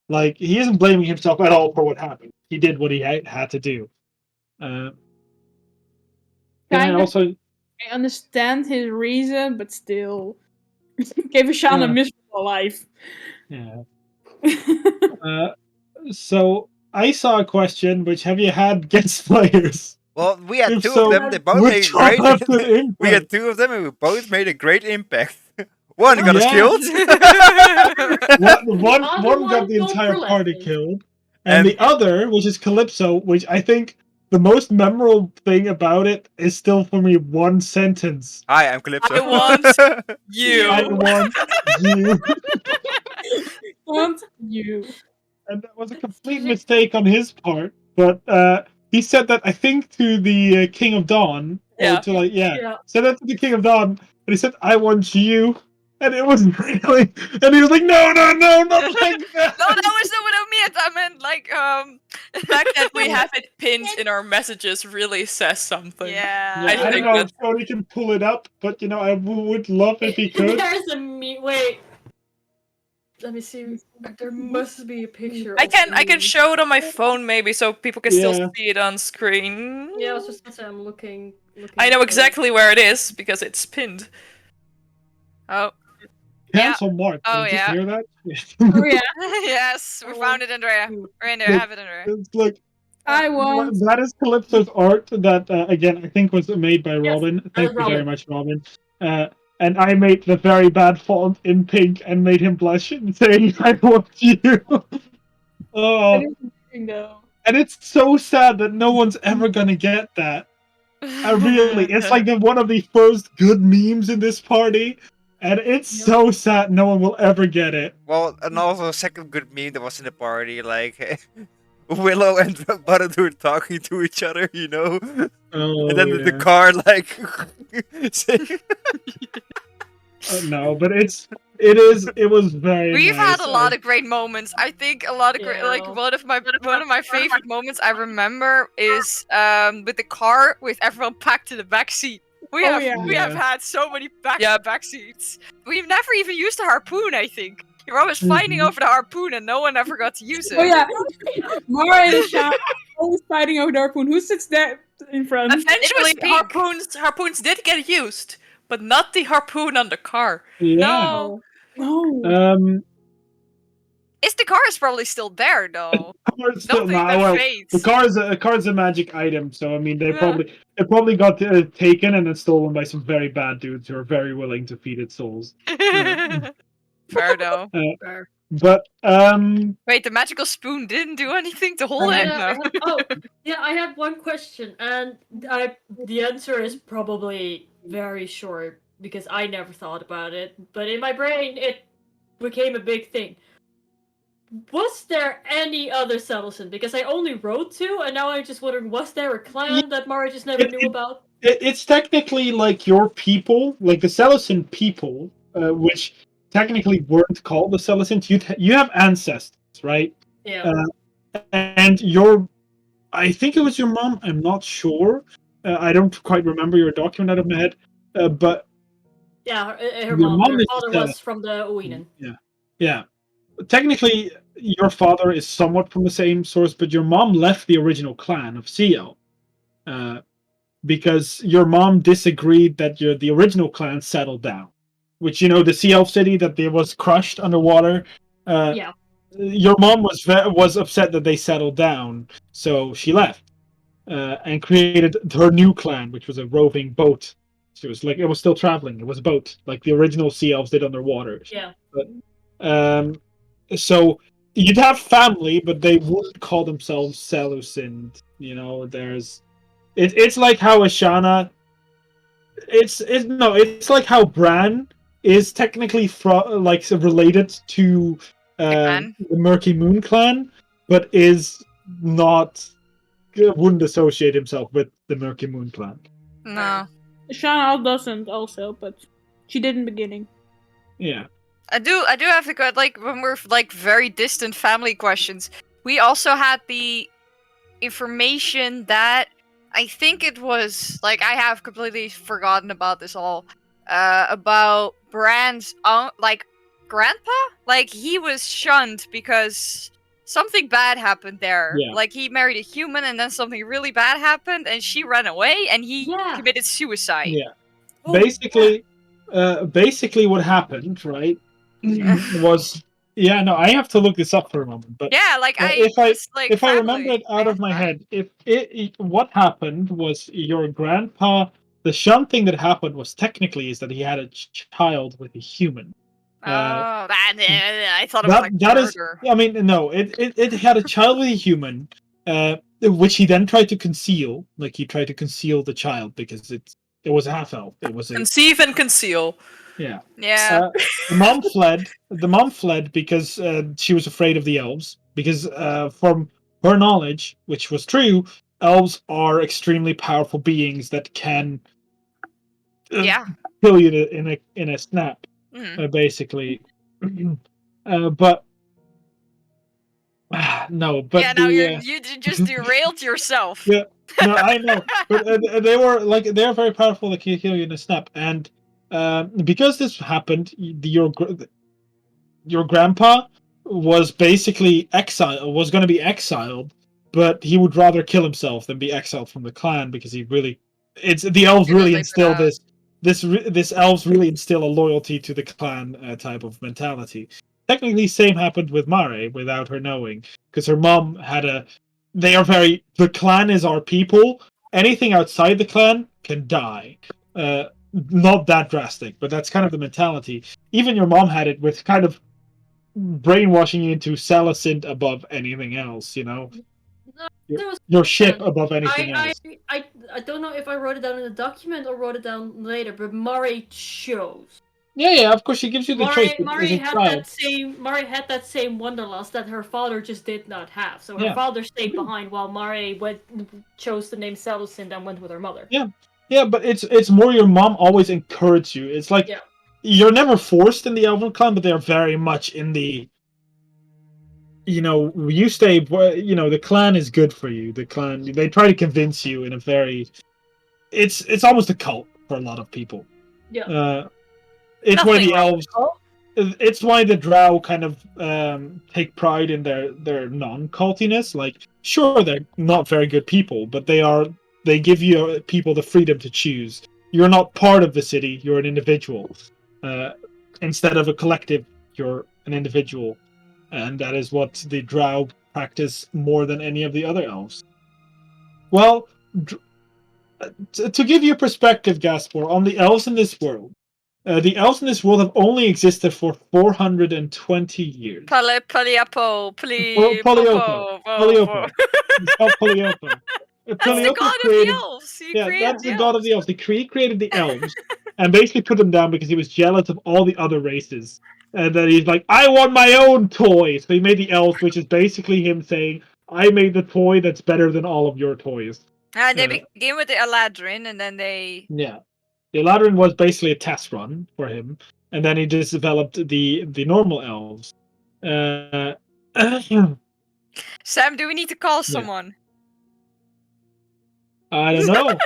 [SPEAKER 1] Like, he isn't blaming himself at all for what happened. He did what he had to do. I
[SPEAKER 6] understand his reason, but still, gave Ashana a miserable life.
[SPEAKER 1] Yeah. So I saw a question, which have you had guest players?
[SPEAKER 4] Well, we had
[SPEAKER 1] If
[SPEAKER 4] two
[SPEAKER 1] so,
[SPEAKER 4] of them. They both
[SPEAKER 1] which
[SPEAKER 4] made
[SPEAKER 1] one
[SPEAKER 4] great.
[SPEAKER 1] left an impact?
[SPEAKER 4] We had two of them, and we both made a great impact. One got us
[SPEAKER 1] Yeah.
[SPEAKER 4] killed,
[SPEAKER 1] one got the entire party killed, and the other, which is Calypso, which I think the most memorable thing about it is still for me one sentence.
[SPEAKER 4] Hi, I'm Calypso.
[SPEAKER 3] I want you.
[SPEAKER 1] I want you.
[SPEAKER 6] Want you.
[SPEAKER 1] And that was a complete mistake on his part, but he said that, I think, to the King of Dawn, or
[SPEAKER 3] Yeah.
[SPEAKER 1] to said that to the King of Dawn, and he said, "I want you," and it was really, and he was like, "No, not like that."
[SPEAKER 5] No, that was not what I meant. I meant like
[SPEAKER 3] The fact that we have it pinned in our messages really says something.
[SPEAKER 5] Yeah.
[SPEAKER 1] I don't
[SPEAKER 3] think
[SPEAKER 1] know if Tony can pull it up, but I would love if he could.
[SPEAKER 2] There's a wait. Let me see. There must be a picture.
[SPEAKER 3] I can show it on my phone maybe so people can still
[SPEAKER 1] Yeah.
[SPEAKER 3] see it on screen.
[SPEAKER 2] Yeah, I was just gonna say I'm looking
[SPEAKER 3] I know
[SPEAKER 2] for it.
[SPEAKER 3] exactly where it is because it's pinned.
[SPEAKER 5] Oh.
[SPEAKER 1] Cancel Mark.
[SPEAKER 5] Oh,
[SPEAKER 1] Did you
[SPEAKER 5] yeah.
[SPEAKER 1] just hear that?
[SPEAKER 6] Oh yeah.
[SPEAKER 5] Yes, we found it, Andrea. We're in there.
[SPEAKER 1] Look,
[SPEAKER 5] Have it, Andrea.
[SPEAKER 1] It's like
[SPEAKER 6] I want.
[SPEAKER 1] that is Calypso's art that again I think was made by Robin. Thank you very
[SPEAKER 2] Robin.
[SPEAKER 1] much, Robin. And I made the very bad font in pink and made him blush and saying, "I want you." Oh,
[SPEAKER 6] It is amazing, though.
[SPEAKER 1] and it's so sad that no one's ever gonna get that. Really, it's like one of the first good memes in this party, and it's so sad no one will ever get it.
[SPEAKER 4] Well, and also a second good meme that was in the party, like Willow and Bloodhounds talking to each other, you know,
[SPEAKER 1] Oh,
[SPEAKER 4] and then
[SPEAKER 1] yeah.
[SPEAKER 4] the car like.
[SPEAKER 1] No, but it was very.
[SPEAKER 5] We've
[SPEAKER 1] nice.
[SPEAKER 5] had a lot of great moments. I think a lot of great, like
[SPEAKER 2] Yeah.
[SPEAKER 5] one of my favorite moments I remember is with the car with everyone packed in the back seat. We have
[SPEAKER 1] Yeah.
[SPEAKER 5] had so many back seats. We've never even used a harpoon. I think you're always fighting
[SPEAKER 1] Mhm.
[SPEAKER 5] over the harpoon, and no one ever got to use it.
[SPEAKER 6] Oh yeah. Mara and Sean always fighting over the harpoon. Who sits there in front?
[SPEAKER 3] Eventually,
[SPEAKER 5] pink.
[SPEAKER 3] harpoons did get used, but not the harpoon on the car.
[SPEAKER 1] Yeah.
[SPEAKER 5] No,
[SPEAKER 6] No.
[SPEAKER 5] the car is probably still there though.
[SPEAKER 1] Car's still,
[SPEAKER 5] Don't think
[SPEAKER 1] nah,
[SPEAKER 5] that
[SPEAKER 1] well,
[SPEAKER 5] fades.
[SPEAKER 1] the car's a magic item, so I mean they
[SPEAKER 5] Yeah.
[SPEAKER 1] probably got taken and then stolen by some very bad dudes who are very willing to feed its souls.
[SPEAKER 5] Fair though.
[SPEAKER 2] Fair.
[SPEAKER 1] But
[SPEAKER 5] Wait, the magical spoon didn't do anything to hold it?
[SPEAKER 2] Yeah,
[SPEAKER 5] No.
[SPEAKER 2] I have one question, and the answer is probably very short because I never thought about it, but in my brain it became a big thing. Was there any other Settleson? Because I only wrote two, and now I'm just wondering, was there a clan that Mara just never knew about?
[SPEAKER 1] it's technically like your people, like the Selucin people, which technically weren't called the Selucins. You have ancestors, right?
[SPEAKER 2] Yeah.
[SPEAKER 1] And I think it was your mom. I'm not sure. I don't quite remember your document out of my head. But
[SPEAKER 2] Yeah, her
[SPEAKER 1] Your
[SPEAKER 2] mom.
[SPEAKER 1] mom
[SPEAKER 2] Her
[SPEAKER 1] is
[SPEAKER 2] father
[SPEAKER 1] the-
[SPEAKER 2] was from the Uinen.
[SPEAKER 1] yeah, technically your father is somewhat from the same source, but your mom left the original clan of Seal, because your mom disagreed that the original clan settled down, which the Sea Elf city that was crushed underwater.
[SPEAKER 2] Yeah.
[SPEAKER 1] Your mom was upset that they settled down, so she left and created her new clan, which was a roving boat. So it was still traveling. It was a boat, like the original Sea Elves did underwater.
[SPEAKER 2] Yeah.
[SPEAKER 1] But so you'd have family, but they wouldn't call themselves Selucin. It's like how Ashana. It's like how Bran is technically related to the Murky Moon clan, but is not wouldn't associate himself with the Murky Moon clan.
[SPEAKER 5] No.
[SPEAKER 6] Shauna doesn't also, but she did in the beginning.
[SPEAKER 1] Yeah.
[SPEAKER 5] I do have to go, like, when we're, like, very distant family questions, we also had the information that, I think it was, like, I have completely forgotten about this all, about Bran's, grandpa? Like, he was shunned because something bad happened there.
[SPEAKER 1] Yeah.
[SPEAKER 5] Like, he married a human and then something really bad happened and she ran away and he committed suicide.
[SPEAKER 1] Yeah. Basically what happened, right, was Yeah, no, I have to look this up for a moment. But
[SPEAKER 5] yeah, like
[SPEAKER 1] if I remember it out of my head, what happened was your grandpa. The Shun thing that happened was technically is that he had a child with a human.
[SPEAKER 5] I thought it was like murder.
[SPEAKER 1] I mean, no, it had a child with a human, which he then tried to conceal. Like he tried to conceal the child because it was a half elf. It was
[SPEAKER 3] conceive and conceal.
[SPEAKER 1] Yeah.
[SPEAKER 5] Yeah.
[SPEAKER 1] The mom fled. The mom fled because she was afraid of the elves. Because from her knowledge, which was true, elves are extremely powerful beings that can kill you in a snap, basically. But no, but
[SPEAKER 5] yeah, now you just derailed yourself.
[SPEAKER 1] Yeah, no, I know, but they're very powerful. They can kill you in a snap, and because this happened, your grandpa was basically exiled. Was going to be exiled, but he would rather kill himself than be exiled from the clan because the elves really instill this elves really instill a loyalty to the clan type of mentality. Technically, same happened with Mare without her knowing, because her mom had the clan is our people. Anything outside the clan can die. Not that drastic, but that's kind of the mentality. Even your mom had it with kind of brainwashing you into Salicent above anything else, your ship above anything else.
[SPEAKER 2] I don't know if I wrote it down in the document or wrote it down later, but Mari chose.
[SPEAKER 1] Yeah, of course she gives you the choice.
[SPEAKER 2] Mari had that same wanderlust that her father just did not have. So her father stayed behind while Mari chose the name Salicent and went with her mother.
[SPEAKER 1] Yeah, but it's more your mom always encouraged you. It's like you're never forced in the Elven clan, but they're very much in the you stay, the clan is good for you. The clan, they try to convince you in a very, it's almost a cult for a lot of people.
[SPEAKER 2] Yeah.
[SPEAKER 1] It's why the elves, it's why the drow kind of take pride in their non-cultiness. Like, sure, they're not very good people, but they give you people the freedom to choose. You're not part of the city, you're an individual. Instead of a collective, you're an individual. And that is what the drow practice more than any of the other elves. Well, to give you perspective, Gaspar, on the elves in this world, the elves in this world have only existed for 420 years.
[SPEAKER 5] Poliopo.
[SPEAKER 1] It's called Poliopo.
[SPEAKER 5] That's the god of the elves.
[SPEAKER 1] That's the god of the elves. He created the elves and basically put them down because he was jealous of all the other races. And then he's like, I want my own toy. So he made the elves, which is basically him saying, I made the toy that's better than all of your toys.
[SPEAKER 5] They began with the Eladrin, and then they...
[SPEAKER 1] Yeah. The Eladrin was basically a test run for him. And then he just developed the normal elves.
[SPEAKER 5] Sam, do we need to call someone?
[SPEAKER 1] I don't know.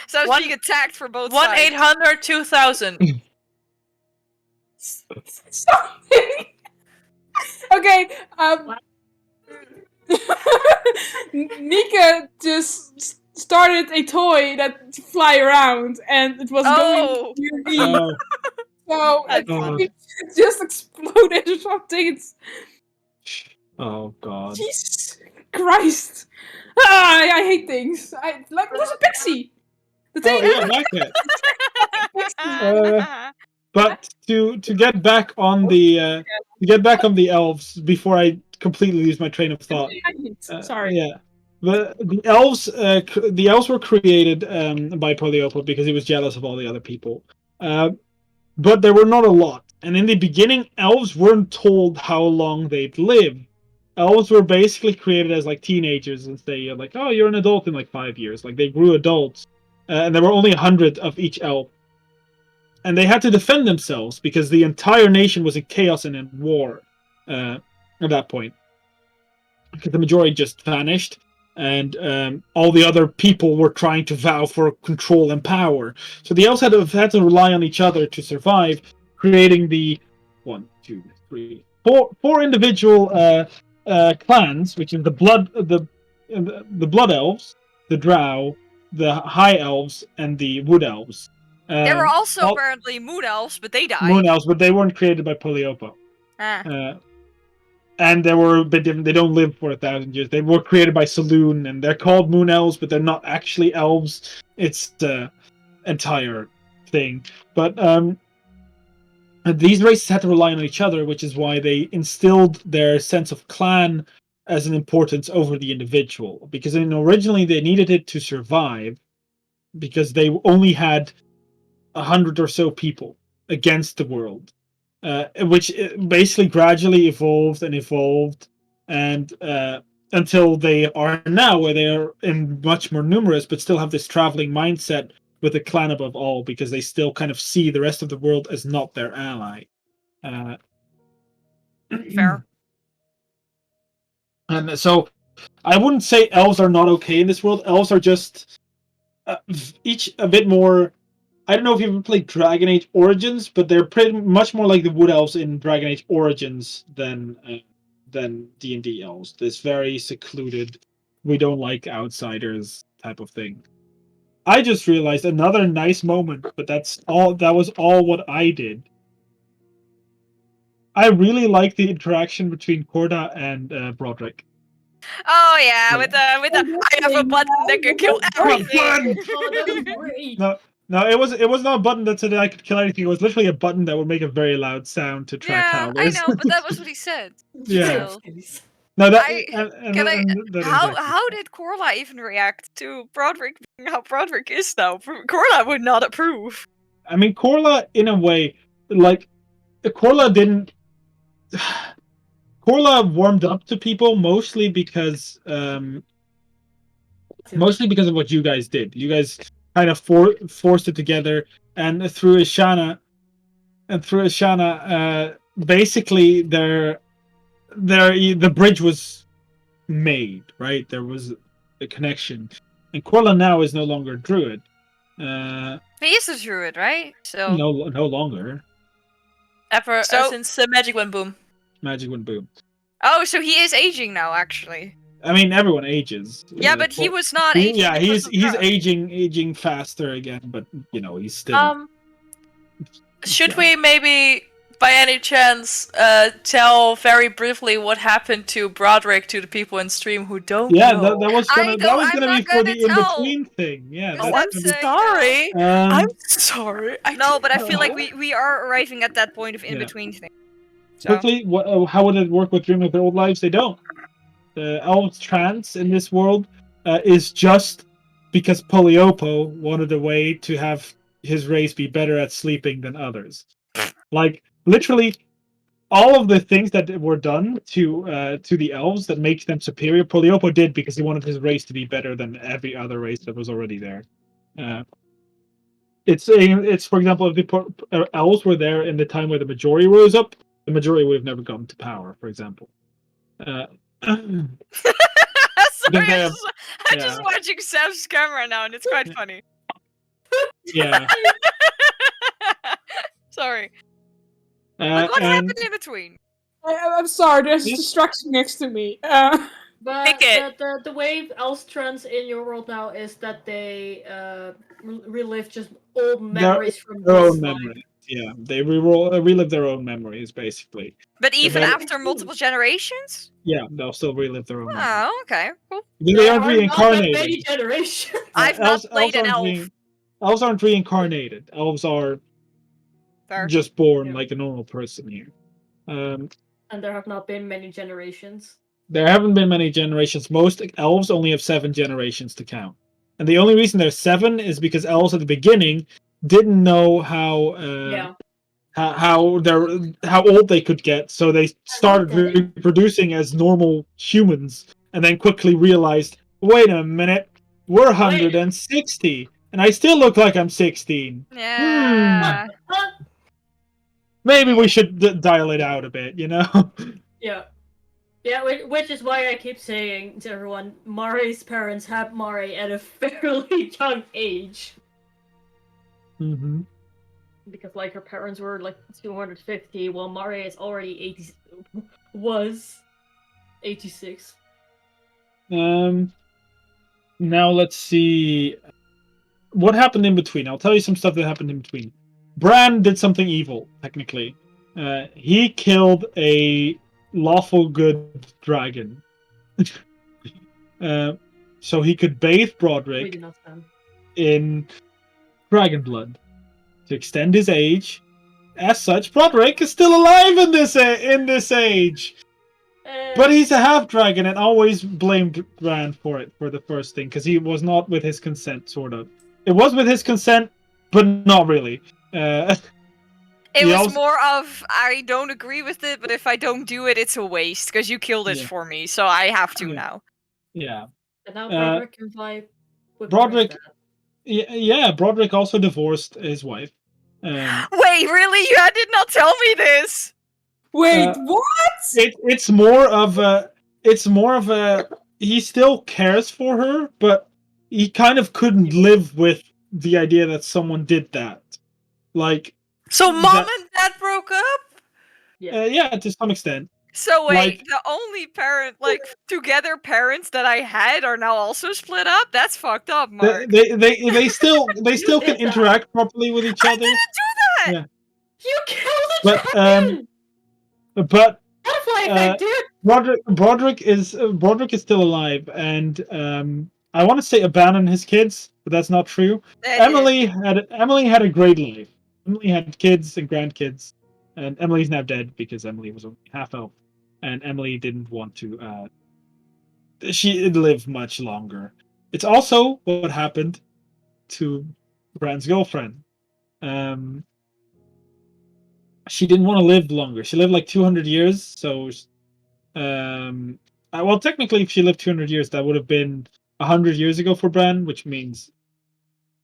[SPEAKER 5] Sam's being attacked for both sides.
[SPEAKER 3] 1-800-2000.
[SPEAKER 6] Okay, Nika just started a toy that fly around, and it was going near me. So it just exploded or something.
[SPEAKER 1] Oh God!
[SPEAKER 6] Jesus Christ! I hate things. It was a pixie. The thing.
[SPEAKER 1] Oh, yeah, I like it. But to get back on the elves before I completely lose my train of thought.
[SPEAKER 6] Sorry.
[SPEAKER 1] Yeah, the elves were created by Poliopo because he was jealous of all the other people. But there were not a lot, and in the beginning, elves weren't told how long they'd live. Elves were basically created as like teenagers and say like, oh, you're an adult in like 5 years. Like they grew adults, and there were only 100 of each elf. And they had to defend themselves because the entire nation was in chaos and in war at that point. Because the majority just vanished, and all the other people were trying to vow for control and power. So the elves had to rely on each other to survive, creating the 4 individual clans, which is the blood elves, the drow, the high elves, and the wood elves.
[SPEAKER 5] There were also apparently moon elves, but they died.
[SPEAKER 1] Moon elves, but they weren't created by Poliopo. and they were a bit different. They don't live for 1,000 years. They were created by Saloon, and they're called Moon Elves, but they're not actually elves. It's the entire thing. But these races had to rely on each other, which is why they instilled their sense of clan as an importance over the individual. Because originally they needed it to survive, because they only had 100 or so people against the world, which basically gradually evolved, and until they are now, where they are in much more numerous, but still have this traveling mindset with a clan above all, because they still kind of see the rest of the world as not their ally.
[SPEAKER 5] Fair.
[SPEAKER 1] And so I wouldn't say elves are not okay in this world. Elves are just each a bit more. I don't know if you've ever played Dragon Age Origins, but they're pretty much more like the Wood Elves in Dragon Age Origins than D&D elves. This very secluded, we don't like outsiders type of thing. I just realized another nice moment, but that's all. That was all what I did. I really like the interaction between Corda and Broderick.
[SPEAKER 5] Oh yeah, with the I have a button that can kill everything.
[SPEAKER 2] Oh, that was great.
[SPEAKER 1] No, it was not a button that said I could kill anything. It was literally a button that would make a very loud sound to track
[SPEAKER 5] Yeah, I know, but that was what he said.
[SPEAKER 1] Yeah.
[SPEAKER 5] Still.
[SPEAKER 1] No, that.
[SPEAKER 5] How did Corla even react to Broderick being how Broderick is now? Corla would not approve.
[SPEAKER 1] I mean, Corla, in a way, like Corla didn't. Corla warmed up to people mostly because of what you guys did. You guys kind of forced it together, and through Ishana, basically the bridge was made, right? There was a connection, and Corla now is no longer a druid.
[SPEAKER 5] He is a druid, right? So
[SPEAKER 1] no longer.
[SPEAKER 3] Since Magic went boom.
[SPEAKER 1] Magic went boom.
[SPEAKER 5] Oh, so he is aging now, actually.
[SPEAKER 1] I mean, everyone ages.
[SPEAKER 5] Yeah, but he was not aging.
[SPEAKER 1] Yeah, he's aging faster again, but he's still.
[SPEAKER 3] Should we maybe, by any chance, tell very briefly what happened to Broderick to the people in stream who don't know?
[SPEAKER 1] Yeah, that was gonna be for the in-between thing. Yeah.
[SPEAKER 3] I'm sorry. I'm sorry.
[SPEAKER 5] No, but I feel like we are arriving at that point of in-between thing. So.
[SPEAKER 1] Quickly, how would it work with Dream of Their Old Lives? They don't. The elves trance in this world is just because Poliopo wanted a way to have his race be better at sleeping than others. Like, literally, all of the things that were done to the elves that makes them superior, Poliopo did because he wanted his race to be better than every other race that was already there. It's for example, if the elves were there in the time where the majority rose up, the majority would have never come to power, for example.
[SPEAKER 5] Sorry, I'm just watching Sam's camera now, and it's quite funny.
[SPEAKER 1] Yeah.
[SPEAKER 5] Sorry. But what happened in between?
[SPEAKER 6] I'm sorry, there's a distraction next to me.
[SPEAKER 2] But the way elves trans in your world now is that they relive just old memories from
[SPEAKER 1] their
[SPEAKER 2] this
[SPEAKER 1] own
[SPEAKER 2] life.
[SPEAKER 1] memories. Yeah, they relive their own memories, basically.
[SPEAKER 5] But even after multiple generations?
[SPEAKER 1] Yeah, they'll still relive their own memories.
[SPEAKER 5] Oh, okay. Cool.
[SPEAKER 1] They aren't reincarnated.
[SPEAKER 2] Not many generations.
[SPEAKER 5] I've not played an elf.
[SPEAKER 1] Elves aren't reincarnated. Elves are just born like a normal person here.
[SPEAKER 2] And there have not been many generations.
[SPEAKER 1] There haven't been many generations. Most elves only have 7 generations to count. And the only reason there's 7 is because elves at the beginning didn't know how old they could get, so they started reproducing as normal humans, and then quickly realized, wait a minute, we're 160, and I still look like I'm 16.
[SPEAKER 5] Yeah.
[SPEAKER 1] Maybe we should dial it out a bit,
[SPEAKER 2] Yeah. Yeah, which is why I keep saying to everyone, Mari's parents had Mari at a fairly young age.
[SPEAKER 1] Mm-hmm.
[SPEAKER 2] Because her parents were 250, while Mari is already 86.
[SPEAKER 1] Now let's see what happened in between. I'll tell you some stuff that happened in between. Bran did something evil, technically. He killed a lawful good dragon. So he could bathe Broderick in dragon blood to extend his age. As such, Broderick is still alive in this age. But he's a half dragon and always blamed Bran for it, for the first thing, because he was not with his consent, sort of. It was with his consent, but not really.
[SPEAKER 5] It was more of, I don't agree with it, but if I don't do it, it's a waste, because you killed it for me, so I have to now.
[SPEAKER 1] Yeah.
[SPEAKER 2] And now Broderick can fly with
[SPEAKER 1] Broderick. Yeah, Broderick also divorced his wife.
[SPEAKER 5] Wait, really? You did not tell me this!
[SPEAKER 6] Wait, what?
[SPEAKER 1] It's more of a. He still cares for her, but he kind of couldn't live with the idea that someone did that. Like.
[SPEAKER 3] So mom and dad broke up?
[SPEAKER 1] Yeah, to some extent.
[SPEAKER 5] So wait, the only together parents that I had are now also split up? That's fucked up, Mark.
[SPEAKER 1] They still can interact properly with each other. I
[SPEAKER 5] didn't do that!
[SPEAKER 1] Yeah.
[SPEAKER 2] You killed a dragon!
[SPEAKER 1] But
[SPEAKER 2] dude.
[SPEAKER 1] Broderick is still alive, and I want to say abandoned his kids, but that's not true. Emily had a great life. Emily had kids and grandkids, and Emily's now dead because Emily was only half elf, and Emily didn't want to. She lived much longer. It's also what happened to Bran's girlfriend. She didn't want to live longer. She lived like 200 years, so well, technically, if she lived 200 years, that would have been 100 years ago for Bran, which means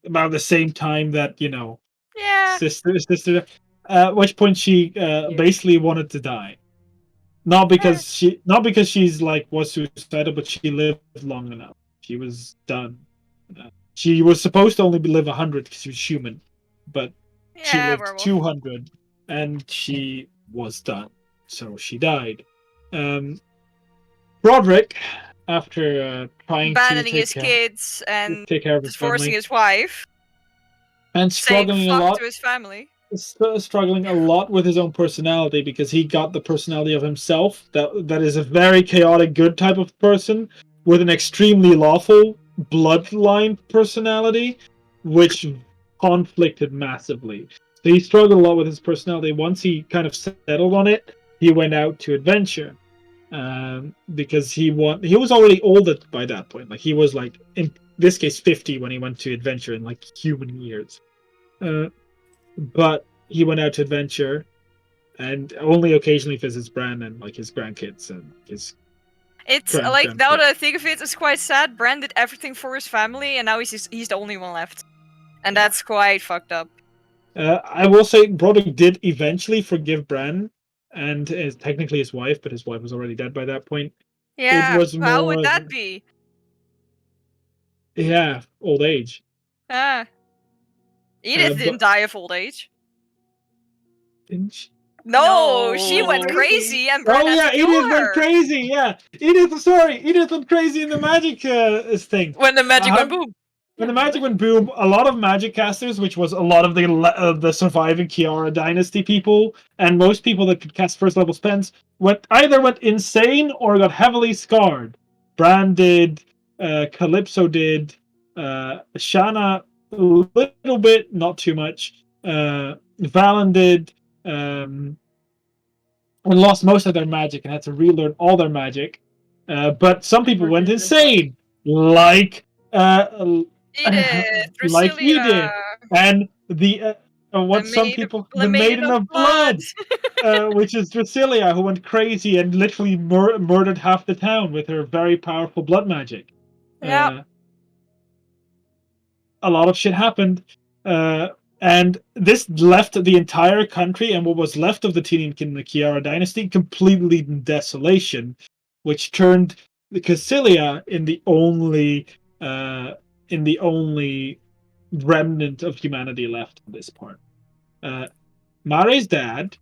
[SPEAKER 1] about the same time that, sister. At which point she basically wanted to die, not because she's was suicidal, but she lived long enough. She was done. She was supposed to only live 100 because she was human, but she lived 200. And she was done, so she died. Broderick, after trying
[SPEAKER 5] abandoning his kids and
[SPEAKER 1] take care of his
[SPEAKER 5] divorcing
[SPEAKER 1] family,
[SPEAKER 5] his wife,
[SPEAKER 1] and struggling a lot
[SPEAKER 5] to his family,
[SPEAKER 1] struggling a lot with his own personality, because he got the personality of himself that is a very chaotic, good type of person with an extremely lawful bloodline personality, which conflicted massively. So he struggled a lot with his personality. Once he kind of settled on it, he went out to adventure, because he was already old by that point. Like, he was in this case 50 when he went to adventure in human years. But he went out to adventure, and only occasionally visits Bran and his grandkids and his.
[SPEAKER 5] It's now that I think of it, it's quite sad. Bran did everything for his family, and now he's the only one left, and that's quite fucked up.
[SPEAKER 1] I will say Broderick did eventually forgive Bran and is technically his wife, but his wife was already dead by that point.
[SPEAKER 5] Yeah, how would that be?
[SPEAKER 1] Yeah, old age.
[SPEAKER 5] Edith didn't die of old age.
[SPEAKER 1] Didn't she?
[SPEAKER 5] No, she went crazy and Bran
[SPEAKER 1] Edith went crazy, yeah. Edith went crazy in the magic thing.
[SPEAKER 3] When the magic went boom.
[SPEAKER 1] When the magic went boom, a lot of magic casters, which was a lot of the surviving Kiara dynasty people, and most people that could cast first level spells, either went insane or got heavily scarred. Bran did, Calypso did, Shanna a little bit, not too much. Valen did, and lost most of their magic and had to relearn all their magic. But some people went insane, like
[SPEAKER 5] Edith,
[SPEAKER 1] Edith, and the Maiden of Blood, which is Drasilia, who went crazy and literally murdered half the town with her very powerful blood magic.
[SPEAKER 5] Yeah.
[SPEAKER 1] A lot of shit happened, and this left the entire country and what was left of the Tinian Kingdom, the Kiara dynasty, completely in desolation, which turned the Cassilia in the only remnant of humanity left on this part. Mare's dad,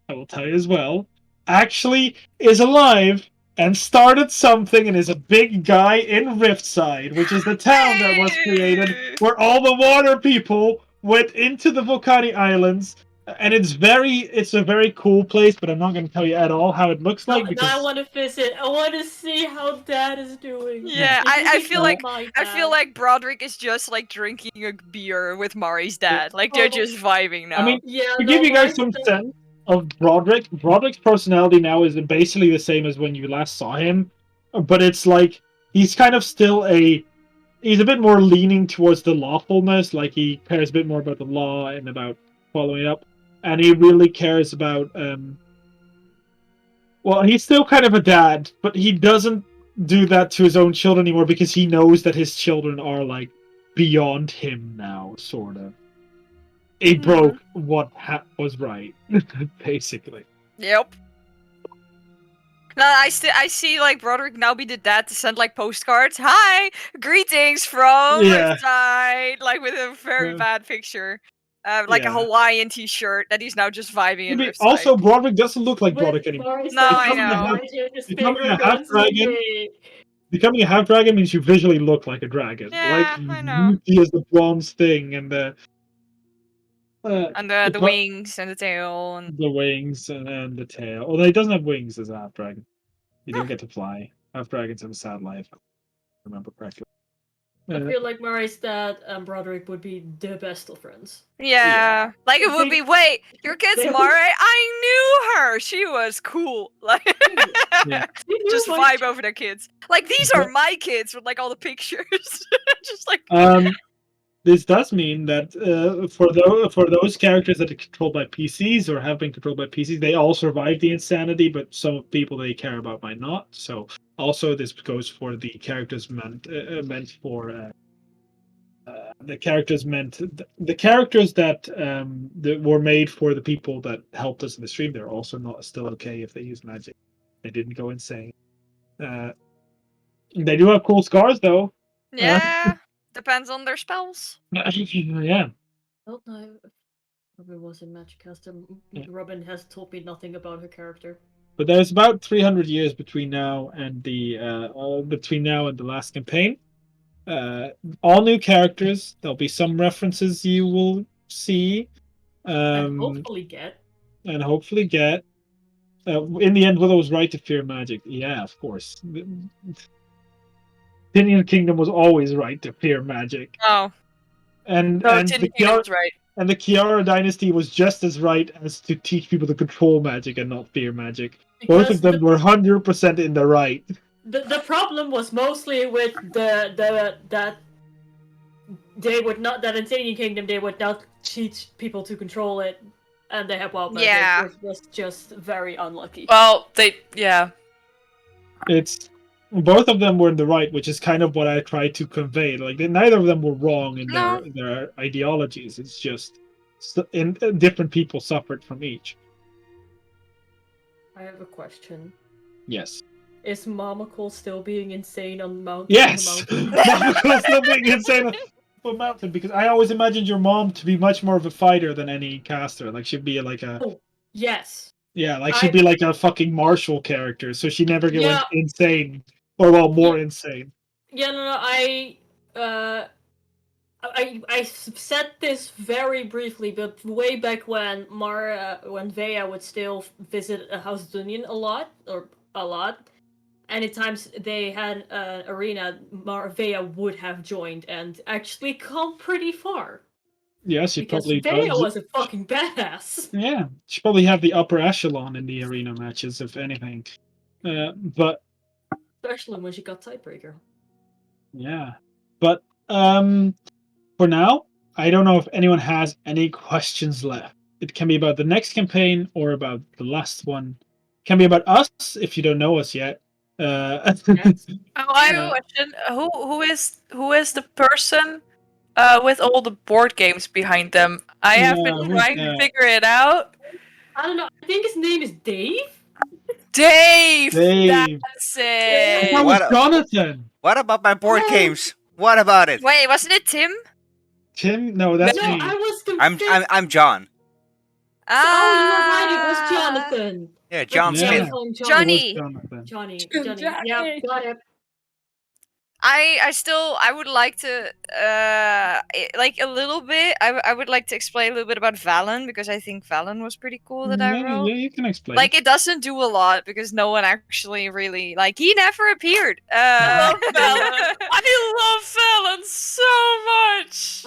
[SPEAKER 1] I will tell you as well, actually is alive and started something and is a big guy in Riftside, which is the town that was created where all the water people went into the Volcani Islands And it's a very cool place, but I'm not going to tell you at all how it looks like because
[SPEAKER 2] now I want to visit. I want to see how Dad is doing.
[SPEAKER 5] Yeah, I feel like Broderick is just like drinking a beer with Mari's dad. Like they're just vibing now.
[SPEAKER 1] I mean, to give you guys some sense of Broderick's personality now is basically the same as when you last saw him, but it's like he's kind of still he's a bit more leaning towards the lawfulness. Like he cares a bit more about the law and about following up. And he really cares about, well, he's still kind of a dad, but he doesn't do that to his own children anymore because he knows that his children are, like, beyond him now, sort of. He broke what was right, basically.
[SPEAKER 5] Yep. No, I see like Broderick now be the dad to send like postcards. Hi, greetings from Riverside, like with a very bad picture. Like a Hawaiian T-shirt that he's now just vibing in.
[SPEAKER 1] Also, Broderick doesn't look like Broderick anymore.
[SPEAKER 5] No, I know.
[SPEAKER 1] Becoming a half dragon means you visually look like a dragon.
[SPEAKER 5] Yeah, I know.
[SPEAKER 1] He has the bronze thing and the
[SPEAKER 5] wings and the tail and
[SPEAKER 1] the wings and the tail. Although he doesn't have wings as a half dragon. He don't get to fly. Half dragons have a sad life. If I remember correctly.
[SPEAKER 2] I feel like Mari's dad and Broderick would be the best of friends.
[SPEAKER 5] Yeah. Like it would be, wait, your kid's Mari? I knew her! She was cool. Like just vibe over their kids. Like these are my kids with like all the pictures. Just like
[SPEAKER 1] this does mean that for those characters that are controlled by PCs or have been controlled by PCs, they all survive the insanity, but some people they care about might not. So also this goes for the characters meant for the characters that were made for the people that helped us in the stream. They're also not still okay if they use magic. They didn't go insane. They do have cool scars though.
[SPEAKER 5] Yeah. Depends on their spells.
[SPEAKER 1] Yeah.
[SPEAKER 2] Oh no, Robin was in Magiccaster. Robin has told me nothing about her character.
[SPEAKER 1] But there's about 300 years between now and the last campaign. All new characters. There'll be some references you will see,
[SPEAKER 2] and hopefully get.
[SPEAKER 1] In the end, Willow was right to fear magic. Yeah, of course. Tinian Kingdom was always right to fear magic.
[SPEAKER 5] Oh.
[SPEAKER 1] And
[SPEAKER 5] Tinian Kingdom was right.
[SPEAKER 1] And the Kiara dynasty was just as right as to teach people to control magic and not fear magic. Both of them were 100% in the right.
[SPEAKER 2] The problem was mostly with that they would not, that in Tinian Kingdom they would not teach people to control it, and they have wild magic.
[SPEAKER 5] Yeah.
[SPEAKER 2] Which was just very unlucky.
[SPEAKER 3] Well,
[SPEAKER 1] It's both of them were in the right, which is kind of what I tried to convey. Like neither of them were wrong in their ideologies. It's just different people suffered from each.
[SPEAKER 2] I have a question.
[SPEAKER 1] Yes.
[SPEAKER 2] Is Mamacle still being insane on the mountain?
[SPEAKER 1] Yes! Mamacle still being insane on the mountain, because I always imagined your mom to be much more of a fighter than any caster. Like she'd be like a...
[SPEAKER 2] Oh, yes.
[SPEAKER 1] Yeah, like she'd be like a fucking martial character, so she never went insane. Or, well, more insane.
[SPEAKER 2] Yeah, no, I said this very briefly, but way back when when Vea would still visit House Dunyan a lot, anytimes they had an arena, Vea would have joined and actually come pretty far.
[SPEAKER 1] Yeah, she probably
[SPEAKER 2] Vea was a fucking badass.
[SPEAKER 1] Yeah, she probably have the upper echelon in the arena matches, if anything. But
[SPEAKER 2] especially when she got Tidebreaker.
[SPEAKER 1] Yeah, but for now, I don't know if anyone has any questions left. It can be about the next campaign or about the last one. It can be about us if you don't know us yet.
[SPEAKER 3] I have a question. Who is the person with all the board games behind them? I have been trying to figure it out.
[SPEAKER 2] I don't know. I think his name is Dave.
[SPEAKER 3] Dave! That's it!
[SPEAKER 1] That was Jonathan!
[SPEAKER 4] What about my board games? What about it?
[SPEAKER 5] Wait, wasn't it Tim?
[SPEAKER 1] Tim? No, that's me.
[SPEAKER 2] I was confused.
[SPEAKER 4] I'm John.
[SPEAKER 2] Oh, you were right. It was Jonathan.
[SPEAKER 4] Yeah, John Smith.
[SPEAKER 5] Johnny.
[SPEAKER 2] Johnny. Yeah, got it.
[SPEAKER 5] I would like to like a little bit. I would like to explain a little bit about Valen because I think Valen was pretty cool that I wrote.
[SPEAKER 1] Yeah, you can explain.
[SPEAKER 5] Like it doesn't do a lot because no one actually really like he never appeared.
[SPEAKER 3] I love Valen. I love Valen so much.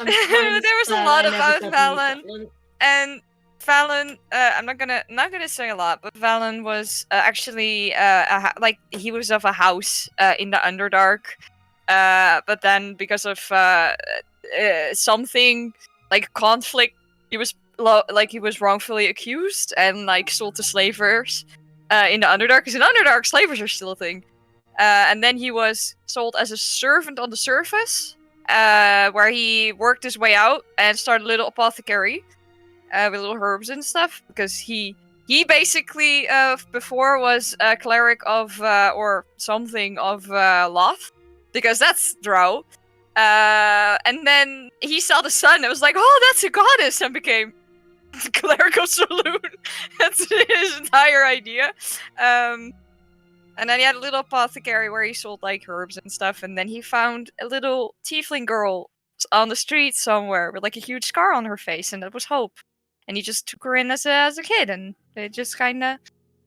[SPEAKER 5] There was a lot about Valen, and Valen. I'm not gonna say a lot, but Valen was actually like he was of a house in the Underdark. But then because of something like conflict, he was he was wrongfully accused and like sold to slavers in the Underdark. Because in Underdark, slavers are still a thing. And then he was sold as a servant on the surface, where he worked his way out and started a little apothecary with little herbs and stuff. Because he basically before was a cleric of or something of Loth. Because that's Drow. And then he saw the sun and was like, oh, that's a goddess, and became the cleric of Saloon. That's his entire idea. And then he had a little apothecary where he sold like herbs and stuff, and then he found a little tiefling girl on the street somewhere with like a huge scar on her face, and that was Hope. And he just took her in as a kid, and they just kind of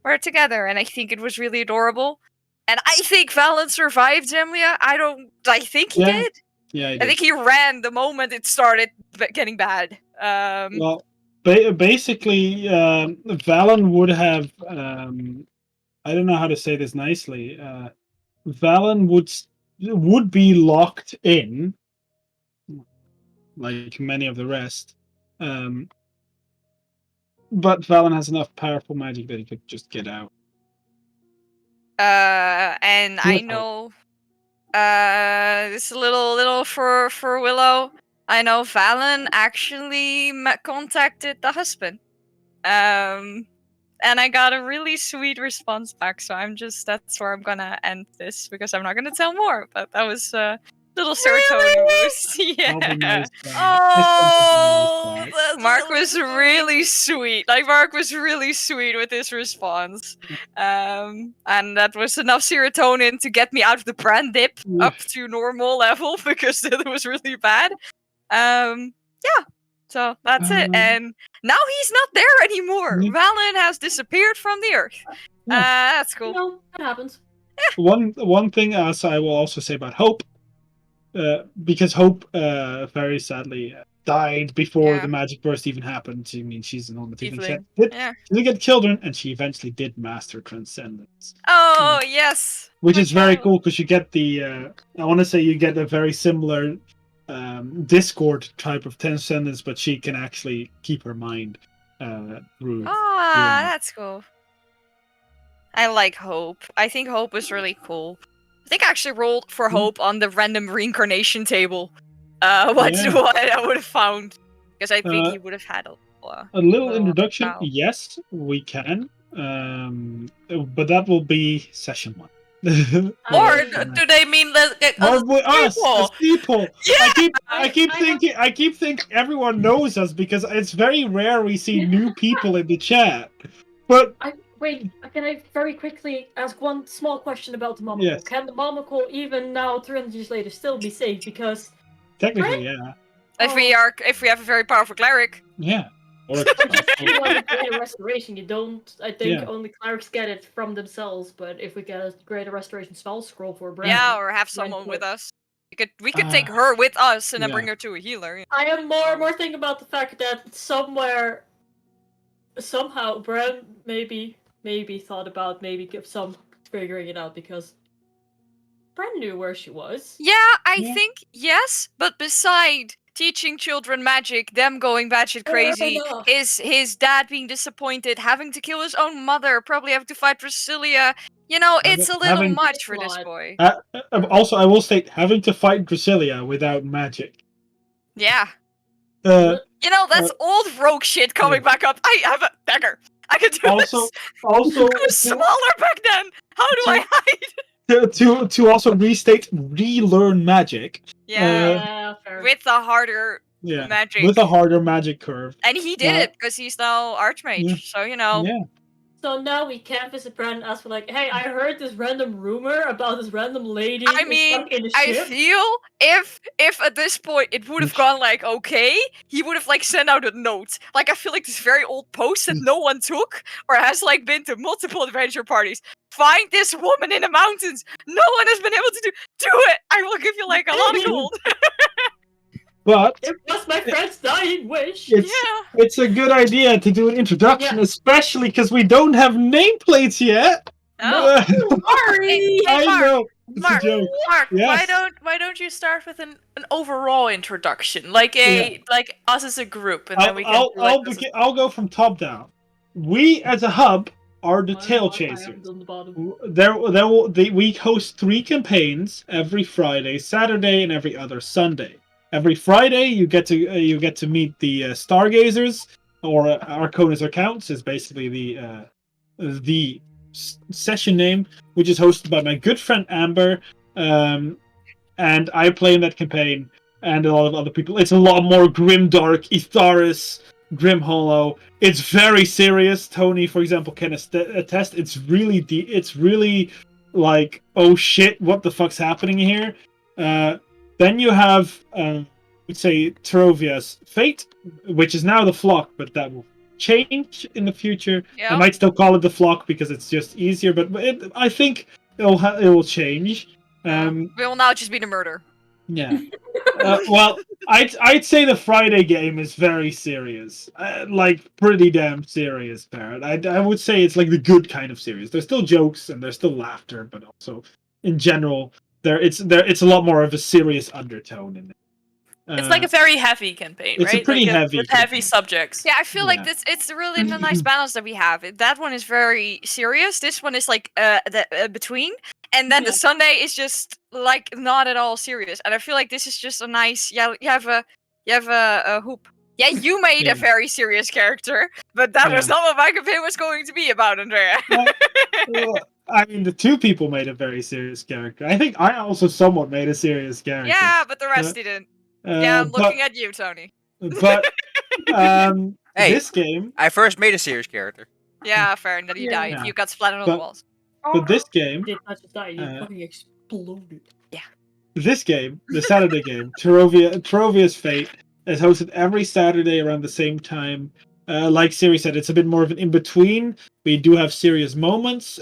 [SPEAKER 5] were together, and I think it was really adorable. And I think Valen survived Zemlia. I think he did.
[SPEAKER 1] Yeah,
[SPEAKER 5] I think he ran the moment it started getting bad.
[SPEAKER 1] Well, basically, Valen would have. I don't know how to say this nicely. Valen would be locked in, like many of the rest. But Valen has enough powerful magic that he could just get out.
[SPEAKER 5] And I know this is a little for Willow. I know Valen actually contacted the husband. And I got a really sweet response back, so that's where I'm gonna end this because I'm not gonna tell more, but that was a little serotonin boost. Yeah.
[SPEAKER 1] Nice,
[SPEAKER 3] Oh,
[SPEAKER 5] Mark was really sweet. Like Mark was really sweet with his response. And that was enough serotonin to get me out of the Bran dip up to normal level because it was really bad. Yeah. So that's it. And now he's not there anymore. Valen has disappeared from the earth. That's cool.
[SPEAKER 2] You know, that happens.
[SPEAKER 1] Yeah. One thing I will also say about Hope, because Hope very sadly died before the magic burst even happened. I mean, she's an old tiefling. She didn't get children, and she eventually did master transcendence.
[SPEAKER 5] Oh yes,
[SPEAKER 1] which is very cool because you get the. I want to say you get a very similar Discord type of transcendence, but she can actually keep her mind ruled.
[SPEAKER 5] That's cool. I like Hope. I think Hope is really cool. I think I actually rolled for Hope on the random reincarnation table. What I would have found. Because I think he would have had
[SPEAKER 1] a little introduction. Yes, we can. But that will be session 1.
[SPEAKER 3] Or do they mean that
[SPEAKER 1] us people?
[SPEAKER 3] Yeah!
[SPEAKER 1] I keep thinking everyone knows us because it's very rare we see new people in the chat. But
[SPEAKER 2] wait, can I very quickly ask one small question about the Monocle?
[SPEAKER 1] Yes.
[SPEAKER 2] Can the Monocle even now 300 years later still be safe? Because
[SPEAKER 1] technically, yeah.
[SPEAKER 5] If we have a very powerful cleric.
[SPEAKER 1] Yeah. Or
[SPEAKER 2] you want a greater restoration, you don't. I think only clerics get it from themselves. But if we get a greater restoration spell scroll for Bran,
[SPEAKER 5] or have someone with us, we could take her with us and then bring her to a healer.
[SPEAKER 2] I am more thinking about the fact that somehow Bran maybe thought about figuring it out because Bran knew where she was.
[SPEAKER 5] Yeah, I think yes, but beside teaching children magic, them going batshit crazy, his dad being disappointed, having to kill his own mother, probably having to fight Drasilia. You know, it's a little much for this boy.
[SPEAKER 1] Also, I will state, having to fight Drasilia without magic.
[SPEAKER 5] Yeah. You know, that's old rogue shit coming back up. I have a dagger. I could do this.
[SPEAKER 1] Also,
[SPEAKER 5] I was smaller back then. How do I hide?
[SPEAKER 1] To also relearn magic.
[SPEAKER 5] Yeah, with a harder magic.
[SPEAKER 1] With a harder magic curve.
[SPEAKER 5] And he did it because he's now Archmage. So you know.
[SPEAKER 1] Yeah.
[SPEAKER 2] So now we can't visit Bran and ask for like, hey, I heard this random rumor about this random lady
[SPEAKER 5] I mean,
[SPEAKER 2] stuck in a
[SPEAKER 5] I
[SPEAKER 2] ship.
[SPEAKER 5] feel if at this point it would have gone like okay, he would have like sent out a note. Like I feel like this very old post that no one took or has like been to multiple adventure parties. Find this woman in the mountains. No one has been able to do it. I will give you like a lot of gold.
[SPEAKER 1] But
[SPEAKER 2] it was my friend's dying wish.
[SPEAKER 1] It's a good idea to do an introduction, especially because we don't have nameplates yet.
[SPEAKER 5] Oh,
[SPEAKER 2] sorry.
[SPEAKER 1] I know. It's
[SPEAKER 3] Mark,
[SPEAKER 1] a joke. Yes.
[SPEAKER 3] why don't you start with an overall introduction, like like us as a group, and then we can.
[SPEAKER 1] I'll go from top down. We as a hub are the TaleChasers. We host 3 campaigns every Friday, Saturday, and every other Sunday. Every Friday, you get to meet the Stargazers, or Arconis Accounts is basically the session name, which is hosted by my good friend Amber, and I play in that campaign, and a lot of other people. It's a lot more grimdark, Etharis, Grim Hollow. It's very serious. Tony, for example, can attest. It's really like, oh shit, what the fuck's happening here? Then you have, we'd say, Terrovia's Fate, which is now the Flock, but that will change in the future.
[SPEAKER 5] Yep.
[SPEAKER 1] I might still call it the Flock because it's just easier, but I think it will change.
[SPEAKER 5] We will now just be the murder.
[SPEAKER 1] Yeah. Well, I'd say the Friday game is very serious, like pretty damn serious, Parrot. I would say it's like the good kind of serious. There's still jokes and there's still laughter, but also in general, it's a lot more of a serious undertone in it.
[SPEAKER 3] It's like a very heavy campaign, right?
[SPEAKER 1] It's a pretty heavy
[SPEAKER 3] with heavy subjects.
[SPEAKER 5] Yeah, I feel like it's really a nice balance that we have. That one is very serious. This one is like between, and then the Sunday is just like not at all serious. And I feel like this is just a nice. Yeah, you have a hoop. Yeah, you made a very serious character, but that was not what my campaign was going to be about, Andrea.
[SPEAKER 1] Well, I mean, the 2 people made a very serious character. I think I also somewhat made a serious character.
[SPEAKER 5] Yeah, but the rest didn't. Yeah, I'm looking at you, Tony.
[SPEAKER 1] But
[SPEAKER 4] hey,
[SPEAKER 1] this game,
[SPEAKER 4] I first made a serious character.
[SPEAKER 5] Yeah, fair. And then you died.
[SPEAKER 1] Yeah.
[SPEAKER 5] You got splattered on the walls.
[SPEAKER 1] But this game,
[SPEAKER 2] You did not just die, you fucking exploded.
[SPEAKER 1] this game, the Saturday game, Terrovia's Fate, is hosted every Saturday around the same time. Like Siri said, it's a bit more of an in-between. We do have serious moments.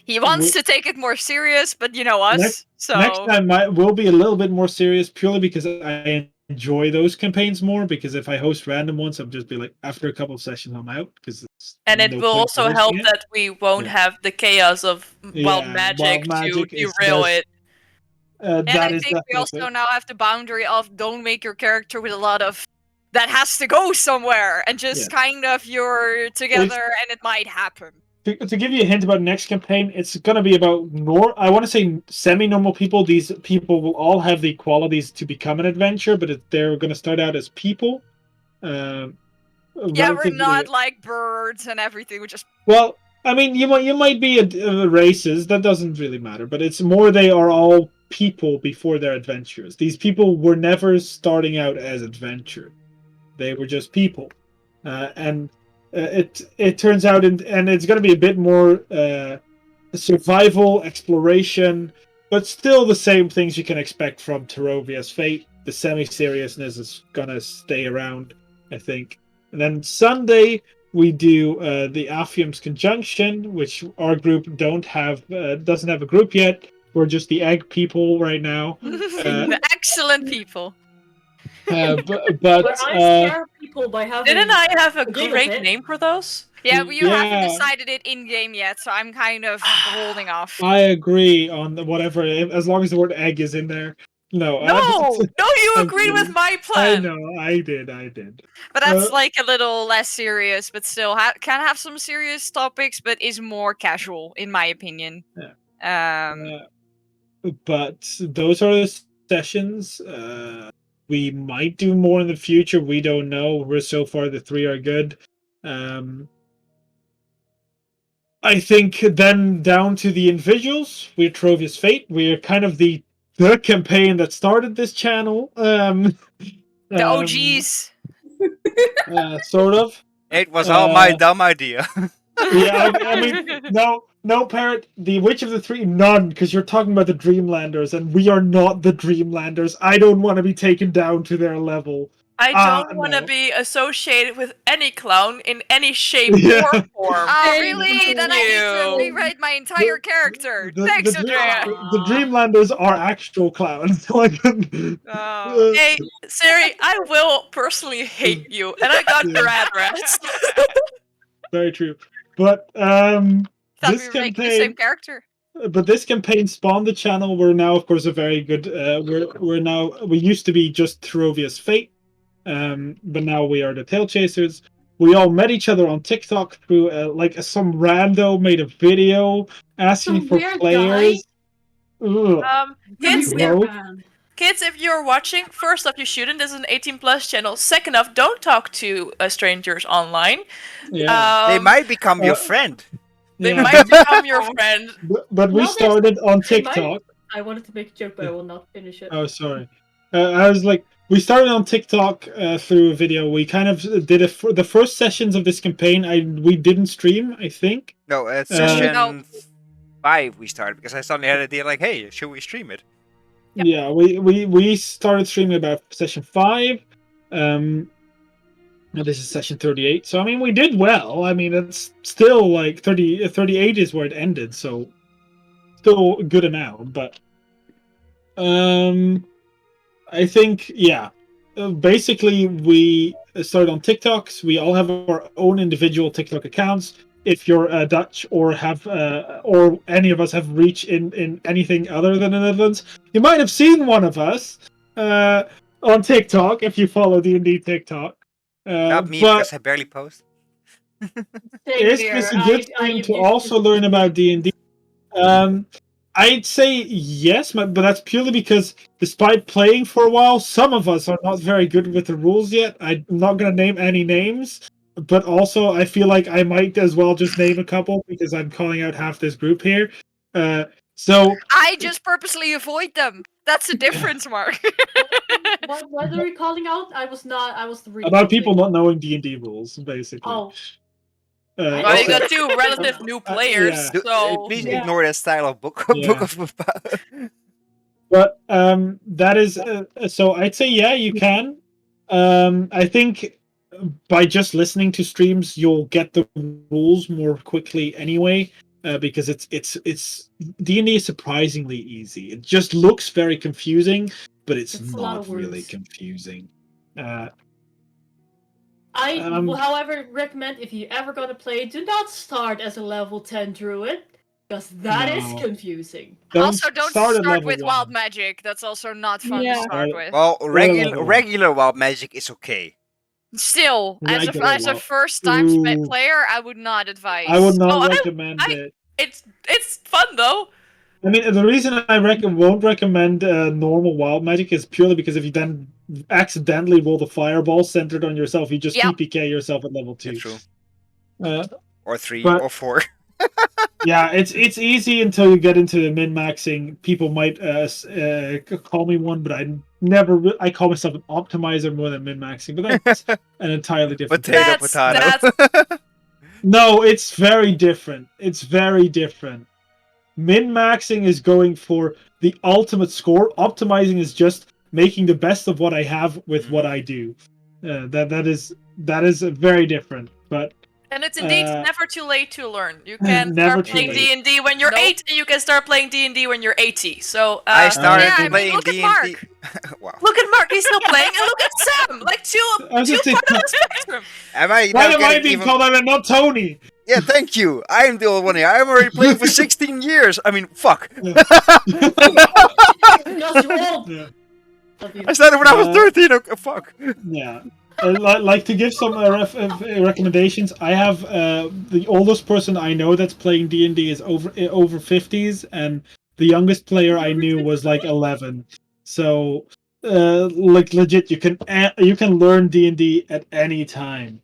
[SPEAKER 5] He wants to take it more serious, but you know us, so...
[SPEAKER 1] Next time will be a little bit more serious, purely because I enjoy those campaigns more, because if I host random ones, I'll just be like, after a couple of sessions, I'm out.
[SPEAKER 3] And it will also help that we won't have the chaos of wild magic to derail it.
[SPEAKER 5] And I think we also now have the boundary of don't make your character with a lot of... That has to go somewhere, and just kind of you're together and it might happen.
[SPEAKER 1] To give you a hint about next campaign, it's going to be about I want to say semi-normal people. These people will all have the qualities to become an adventurer, but they're going to start out as people.
[SPEAKER 5] Yeah, we're not like birds and everything. We're just...
[SPEAKER 1] Well, I mean, you might be races. That doesn't really matter. But it's more they are all people before they're adventurers. These people were never starting out as adventurers. They were just people, and it turns out, and it's going to be a bit more survival, exploration, but still the same things you can expect from Terrovia's Fate. The semi-seriousness is going to stay around, I think. And then Sunday we do the Aphium's Conjunction, which our group doesn't have a group yet. We're just the egg people right now.
[SPEAKER 5] The excellent people.
[SPEAKER 1] But
[SPEAKER 2] I scare people by having...
[SPEAKER 3] Didn't I have a great name for those?
[SPEAKER 5] Yeah, but you haven't decided it in-game yet, so I'm kind of holding off.
[SPEAKER 1] I agree on whatever, as long as the word egg is in there. No,
[SPEAKER 3] you agreed with my plan.
[SPEAKER 1] I know, I did.
[SPEAKER 5] But that's like a little less serious, but still can have some serious topics, but is more casual, in my opinion.
[SPEAKER 1] Yeah. But those are the sessions. We might do more in the future. We don't know. So far, the 3 are good. I think then down to the individuals. We're Terrovia's Fate. We're kind of the campaign that started this channel.
[SPEAKER 5] The OGs.
[SPEAKER 1] Sort of.
[SPEAKER 4] It was all my dumb idea.
[SPEAKER 1] Yeah, I mean, no, Parrot. Which of the three? None, because you're talking about the Dreamlanders, and we are not the Dreamlanders. I don't want to be taken down to their level.
[SPEAKER 3] I don't want to be associated with any clown in any shape
[SPEAKER 1] Yeah.
[SPEAKER 3] or form.
[SPEAKER 5] Oh, really? Then I need to rewrite my entire character. Thanks, Andrea.
[SPEAKER 1] The Dreamlanders are actual clowns.
[SPEAKER 3] Hey, Siri, I will personally hate you, and I got your address.
[SPEAKER 1] Very true. But
[SPEAKER 5] Thought
[SPEAKER 1] this
[SPEAKER 5] we were
[SPEAKER 1] campaign,
[SPEAKER 5] making the same character.
[SPEAKER 1] But this campaign spawned the channel. We're now, of course, a very good. We used to be just Terrovia's Fate, but now we are the TaleChasers. We all met each other on TikTok through some rando made a video asking for players.
[SPEAKER 3] Kids, if you're watching, first off, you shouldn't. This is an 18+ channel. Second off, don't talk to strangers online.
[SPEAKER 1] Yeah.
[SPEAKER 4] They might become your friend.
[SPEAKER 3] They might become your friend.
[SPEAKER 1] But we started on TikTok.
[SPEAKER 2] I wanted to make a joke, but I will not finish it.
[SPEAKER 1] Oh, sorry. I was like, we started on TikTok through a video. We kind of did it for the first sessions of this campaign. We didn't stream, I think.
[SPEAKER 4] No, at session 5 we started because I suddenly had an idea like, hey, should we stream it?
[SPEAKER 3] Yep.
[SPEAKER 1] Yeah, we started streaming about session 5. This is session 38. So I mean, we did well. I mean, it's still like 38 is where it ended. So still a good amount, but I think basically we started on TikToks. We all have our own individual TikTok accounts. If you're Dutch or have or any of us have reach in anything other than the Netherlands, you might have seen one of us on TikTok if you follow D&D TikTok.
[SPEAKER 4] Not me, because I barely post.
[SPEAKER 1] It's a good thing to also learn about D&D. I'd say yes, but that's purely because despite playing for a while, some of us are not very good with the rules yet. I'm not going to name any names, but also I feel like I might as well just name a couple because I'm calling out half this group here. So
[SPEAKER 5] I just purposely avoid them. That's the difference, Mark.
[SPEAKER 2] What are we calling out? I was the
[SPEAKER 1] about people not knowing D&D rules, basically.
[SPEAKER 2] Oh.
[SPEAKER 3] Well, you got 2 relative new players, so
[SPEAKER 4] please ignore that style of book of.
[SPEAKER 1] But that is so. I'd say you can. I think by just listening to streams, you'll get the rules more quickly anyway. Because it's D&D is surprisingly easy. It just looks very confusing, but it's not really confusing.
[SPEAKER 2] I, however, recommend if you ever gonna play, do not start as a level 10 druid, because that is confusing.
[SPEAKER 5] Don't start with wild magic. That's also not fun to start with.
[SPEAKER 4] Well, regular wild magic is okay.
[SPEAKER 5] Still, as a first time player, I would not advise.
[SPEAKER 1] I would not recommend it.
[SPEAKER 3] It's fun though.
[SPEAKER 1] I mean, the reason I won't recommend normal wild magic is purely because if you then accidentally roll the fireball centered on yourself, you just PPK yourself at level 2.
[SPEAKER 4] That's true. Or 3 or 4.
[SPEAKER 1] Yeah, it's easy until you get into the min-maxing. People might call me one, but I call myself an optimizer more than min-maxing, but that's an entirely different thing.
[SPEAKER 4] Potato.
[SPEAKER 1] No, it's very different. It's very different. Min-maxing is going for the ultimate score. Optimizing is just making the best of what I have with what I do. That is very different. But
[SPEAKER 3] and it's indeed never too late to learn. You can start playing D&D when you're 8, and you can start playing D&D when you're 80. So
[SPEAKER 4] I started playing
[SPEAKER 5] look
[SPEAKER 4] D&D.
[SPEAKER 5] At Mark.
[SPEAKER 3] Wow. Look at Mark, he's still playing, and look at Sam, like two parts of the spectrum.
[SPEAKER 1] Why am I being called out and not Tony?
[SPEAKER 4] Yeah, thank you. I am the old one here. I'm already playing for 16 years. I mean, fuck.
[SPEAKER 2] Because you're old.
[SPEAKER 1] Yeah.
[SPEAKER 4] I started when I was 13. Okay, fuck.
[SPEAKER 1] Yeah. Like to give some recommendations. I have the oldest person I know that's playing D&D is over 50s, and the youngest player I knew was like 11. So, like legit, you can learn D&D at any time.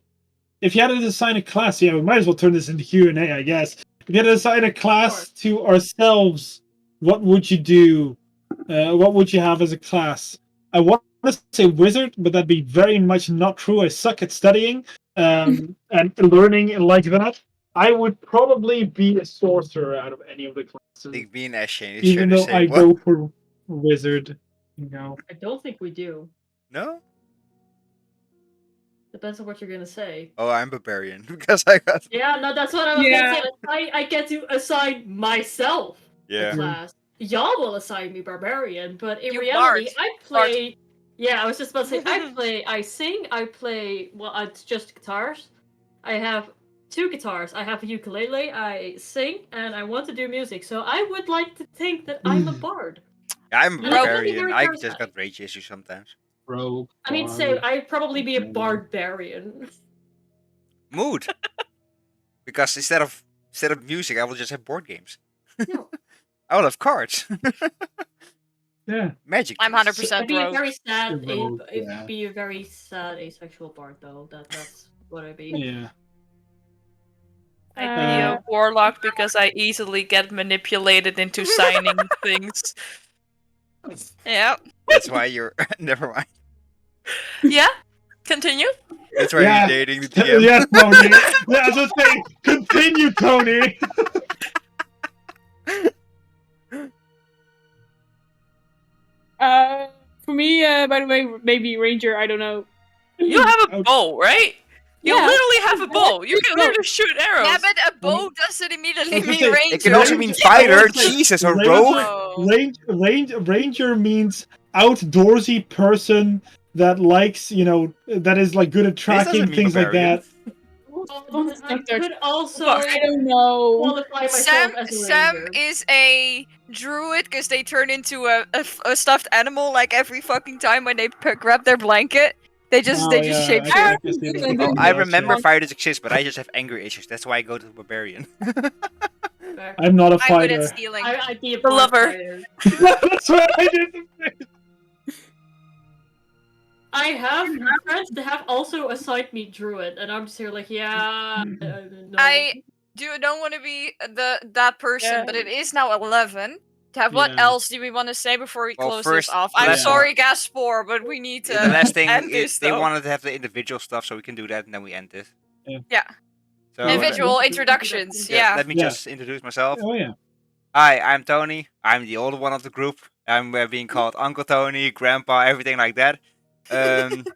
[SPEAKER 1] If you had to assign a class, we might as well turn this into Q&A, I guess. If you had to assign a class to ourselves, what would you do? What would you have as a class? I want to say wizard, but that'd be very much not true. I suck at studying and learning like that. I would probably be a sorcerer out of any of the classes.
[SPEAKER 4] Like being Ashen,
[SPEAKER 1] even though I go for wizard.
[SPEAKER 2] I don't think we do.
[SPEAKER 4] No?
[SPEAKER 2] Depends on what you're gonna say.
[SPEAKER 4] Oh, I'm barbarian because I got.
[SPEAKER 2] Yeah, no, that's what I was gonna say. I get to assign myself the class. Y'all will assign me barbarian, but in reality, I play. Yeah, I was just about to say I sing, I play. Well, it's just guitars. I have 2 guitars. I have a ukulele. I sing, and I want to do music. So I would like to think that I'm a bard.
[SPEAKER 4] I'm a barbarian. I just got rage issues sometimes.
[SPEAKER 1] Rogue.
[SPEAKER 2] I mean, say I'd probably be a barbarian.
[SPEAKER 4] Mood. Because instead of music, I will just have board games.
[SPEAKER 2] No.
[SPEAKER 4] I will have cards.
[SPEAKER 1] Yeah.
[SPEAKER 4] Magic.
[SPEAKER 5] I'm 100%
[SPEAKER 2] It'd be
[SPEAKER 5] rogue.
[SPEAKER 2] very sad.
[SPEAKER 1] Rogue,
[SPEAKER 2] It'd be a very sad asexual bard, though. That's what I'd be.
[SPEAKER 1] Yeah.
[SPEAKER 3] I'd be a warlock because I easily get manipulated into signing things.
[SPEAKER 5] Yeah.
[SPEAKER 4] That's why you're. Never mind.
[SPEAKER 3] Yeah? Continue?
[SPEAKER 4] That's why you're dating the TM.
[SPEAKER 1] Yeah, Tony. Yeah, I was just saying, continue, Tony.
[SPEAKER 6] For me, by the way, maybe ranger. I don't know.
[SPEAKER 3] You have a bow, right? You literally have a bow. You can literally shoot arrows.
[SPEAKER 5] Yeah, but a bow doesn't immediately mean ranger.
[SPEAKER 4] It can also mean fighter. Jesus, a rogue.
[SPEAKER 1] Ranger means outdoorsy person that likes, that is like good at tracking things like that.
[SPEAKER 2] I could also.
[SPEAKER 6] I don't know.
[SPEAKER 2] Qualify myself as a
[SPEAKER 5] Sam
[SPEAKER 2] ranger.
[SPEAKER 5] is a druid because they turn into a stuffed animal like every fucking time when they grab their blanket. They just shape shift.
[SPEAKER 4] I remember fighters exist, but I just have anger issues. That's why I go to the barbarian.
[SPEAKER 1] I'm not a
[SPEAKER 5] I'm good at
[SPEAKER 1] fighter.
[SPEAKER 5] stealing.
[SPEAKER 2] I'd be a
[SPEAKER 3] lover.
[SPEAKER 2] fighter.
[SPEAKER 1] That's what I did.
[SPEAKER 2] I have friends that have also assigned me druid, and I'm just here like, yeah. No.
[SPEAKER 5] I don't want to be that person, but it is now 11. What else do we want to say before we close this off? I'm sorry, Gaspar, but we need to
[SPEAKER 4] the last thing
[SPEAKER 5] end this.
[SPEAKER 4] They wanted to have the individual stuff, so we can do that, and then we end this.
[SPEAKER 5] Yeah.
[SPEAKER 4] So,
[SPEAKER 5] individual introductions. Yeah.
[SPEAKER 4] Let me just introduce myself.
[SPEAKER 1] Oh yeah.
[SPEAKER 4] Hi, I'm Tony. I'm the older one of the group. I'm being called Uncle Tony, Grandpa, everything like that.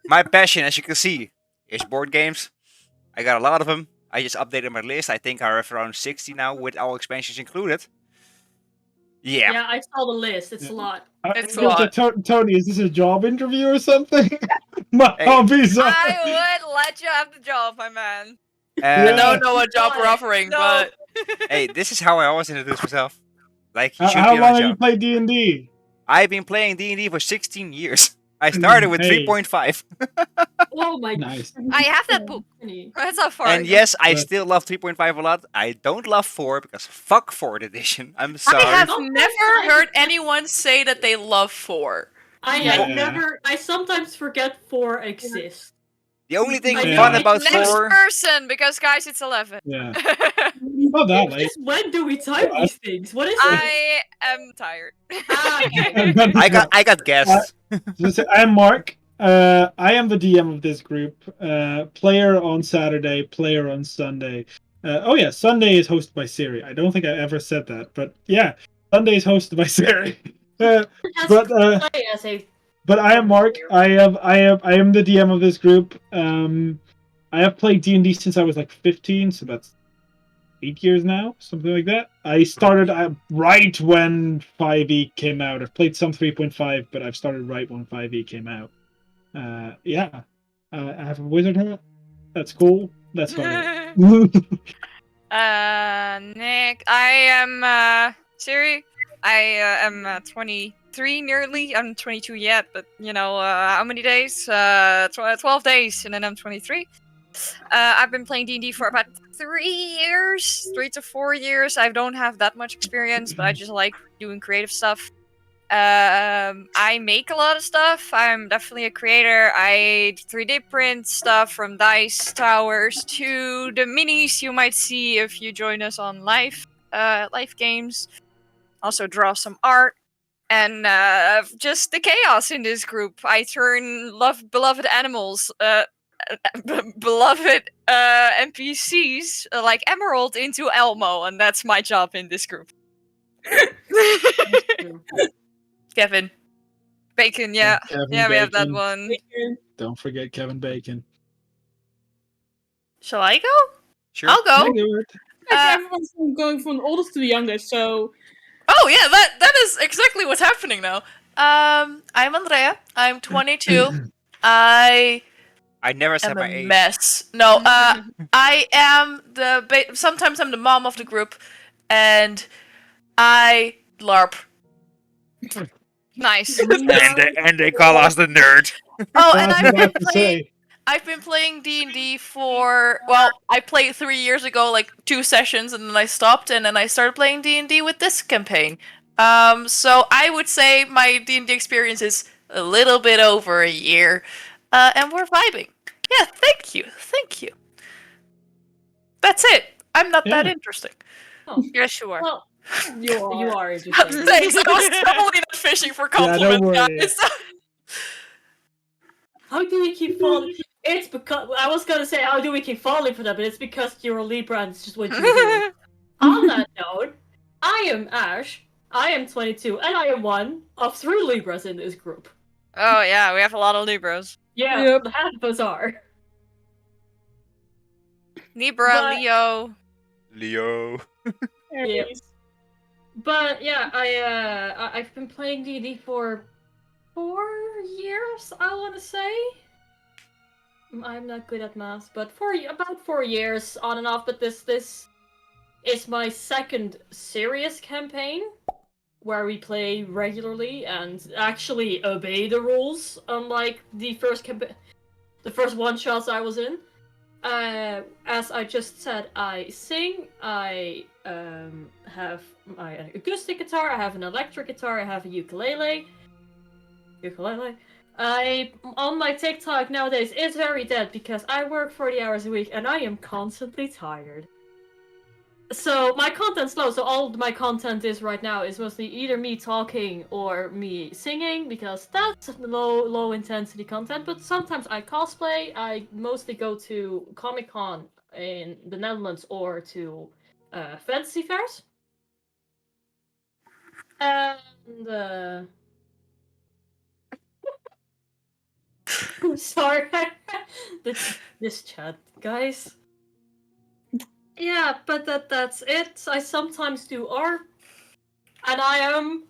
[SPEAKER 4] My passion, as you can see, is board games. I got a lot of them. I just updated my list. I think I have around 60 now, with all expansions included. Yeah.
[SPEAKER 2] Yeah, I saw the list. It's a lot.
[SPEAKER 3] It's a lot.
[SPEAKER 1] Tony, is this a job interview or something? My hobbies are.
[SPEAKER 5] I would let you have the job, my man.
[SPEAKER 3] I don't know what job we're offering, but
[SPEAKER 4] hey, this is how I always introduce myself. Like,
[SPEAKER 1] how long have you played D&D?
[SPEAKER 4] I've been playing D&D for 16 years. I started with 3.5.
[SPEAKER 2] Oh my
[SPEAKER 1] Nice.
[SPEAKER 5] I have that book. That's not far.
[SPEAKER 4] And yes, I still love 3.5 a lot. I don't love 4 because fuck 4th edition. I'm sorry.
[SPEAKER 3] I have never heard anyone say that they love 4.
[SPEAKER 2] I sometimes forget 4 exists.
[SPEAKER 4] The only thing fun about 4...
[SPEAKER 5] Next person, because guys, it's 11.
[SPEAKER 1] Yeah. Not that late.
[SPEAKER 2] When do we time these things? What is it?
[SPEAKER 5] I am tired.
[SPEAKER 4] I got guests.
[SPEAKER 1] I'm Mark. I am the DM of this group. Player on Saturday, player on Sunday. Sunday is hosted by Siri. I don't think I ever said that, but yeah, Sunday is hosted by Siri. But I am Mark. I am the DM of this group. I have played D&D since I was like 15, so that's 8 years now, something like that. I started right when 5e came out. I've played some 3.5, but I've started right when 5e came out. I have a wizard hat. That's cool. That's fine.
[SPEAKER 5] Nick, I am Siri. I am 23 nearly. I'm 22 yet, but how many days? 12 days, and then I'm 23. I've been playing D&D for about 3 to 4 years. I don't have that much experience, but I just like doing creative stuff. I make a lot of stuff. I'm definitely a creator. I 3D print stuff from dice towers to the minis you might see if you join us on live games. Also draw some art. And just the chaos in this group. I turn beloved animals beloved NPCs like Emerald into Elmo, and that's my job in this group.
[SPEAKER 3] Kevin.
[SPEAKER 5] Bacon, yeah.
[SPEAKER 1] Kevin
[SPEAKER 5] Yeah, we have that
[SPEAKER 1] Bacon.
[SPEAKER 5] one.
[SPEAKER 6] Bacon.
[SPEAKER 1] Don't forget Kevin Bacon.
[SPEAKER 3] Shall I go?
[SPEAKER 4] Sure.
[SPEAKER 3] I'll go.
[SPEAKER 6] Everyone's going from the oldest to the youngest, so...
[SPEAKER 3] Oh yeah, that is exactly what's happening now. I'm Andrea. I'm 22. I
[SPEAKER 4] never said
[SPEAKER 3] am
[SPEAKER 4] my
[SPEAKER 3] a
[SPEAKER 4] age.
[SPEAKER 3] mess. No, I am sometimes I'm the mom of the group, and I LARP.
[SPEAKER 5] Nice.
[SPEAKER 4] and they call us the nerd.
[SPEAKER 3] Oh, and I've been playing D&D for, well, I played 3 years ago, like 2 sessions, and then I stopped, and then I started playing D&D with this campaign. So I would say my D&D experience is a little bit over a year, and we're vibing. Yeah, thank you. That's it. I'm not that interesting.
[SPEAKER 5] Oh, yeah, sure.
[SPEAKER 2] Well, you are interesting.
[SPEAKER 3] Thanks, I was totally not fishing for compliments, guys.
[SPEAKER 2] How do we keep falling? It's because I was gonna say how do we keep falling for that, but it's because you're a Libra and it's just what you do. On that note, I am Ash. I am 22, and I am one of 3 Libras in this group.
[SPEAKER 5] Oh yeah, we have a lot of Libras.
[SPEAKER 2] Yeah, half of us are.
[SPEAKER 5] Libra, Leo.
[SPEAKER 2] Yeah. But yeah, I've been playing D&D for 4 years, I want to say. I'm not good at math, but about 4 years on and off. But this is my second serious campaign where we play regularly and actually obey the rules, unlike the first one-shots I was in. As I just said, I sing. I have my acoustic guitar. I have an electric guitar. I have a ukulele. On my TikTok nowadays is very dead because I work 40 hours a week and I am constantly tired. So my content's low, so all my content is right now is mostly either me talking or me singing, because that's low intensity content, but sometimes I cosplay. I mostly go to Comic-Con in the Netherlands or to fantasy fairs. And sorry. this chat, guys. Yeah, but that's it. I sometimes do art. And I am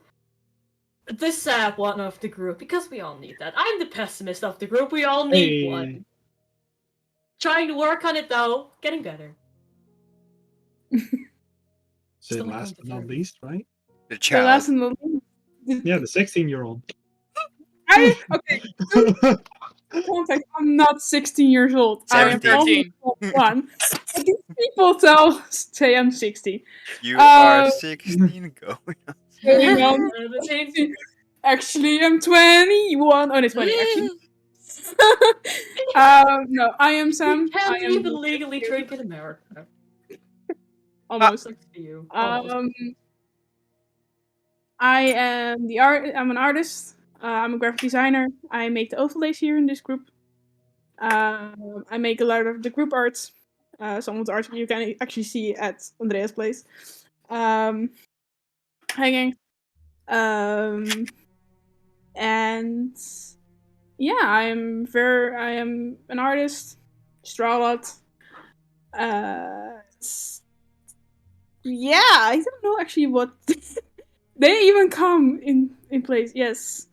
[SPEAKER 2] the sad one of the group, because we all need that. I'm the pessimist of the group, we all need one. Trying to work on it though, getting better.
[SPEAKER 1] So last but not least, right?
[SPEAKER 4] The child.
[SPEAKER 6] Last but not least.
[SPEAKER 1] Yeah, the 16-year-old.
[SPEAKER 6] Okay. Context, I'm not 16 years old.
[SPEAKER 4] 17.
[SPEAKER 6] I am almost 1. But these people say I'm 16.
[SPEAKER 4] You are 16 going on.
[SPEAKER 6] Actually, I'm 21. Oh, no, 20 actually. No, I am Sam.
[SPEAKER 2] You can't
[SPEAKER 6] I am
[SPEAKER 2] even legally drink in America.
[SPEAKER 6] Almost.
[SPEAKER 2] You.
[SPEAKER 6] I am I'm an artist. I'm a graphic designer. I make the overlays here in this group. I make a lot of the group arts. Some of the art you can actually see at Andrea's place. Hanging. And yeah, I am an artist. Just draw a lot. Yeah, I don't know actually what they even come in place. Yes.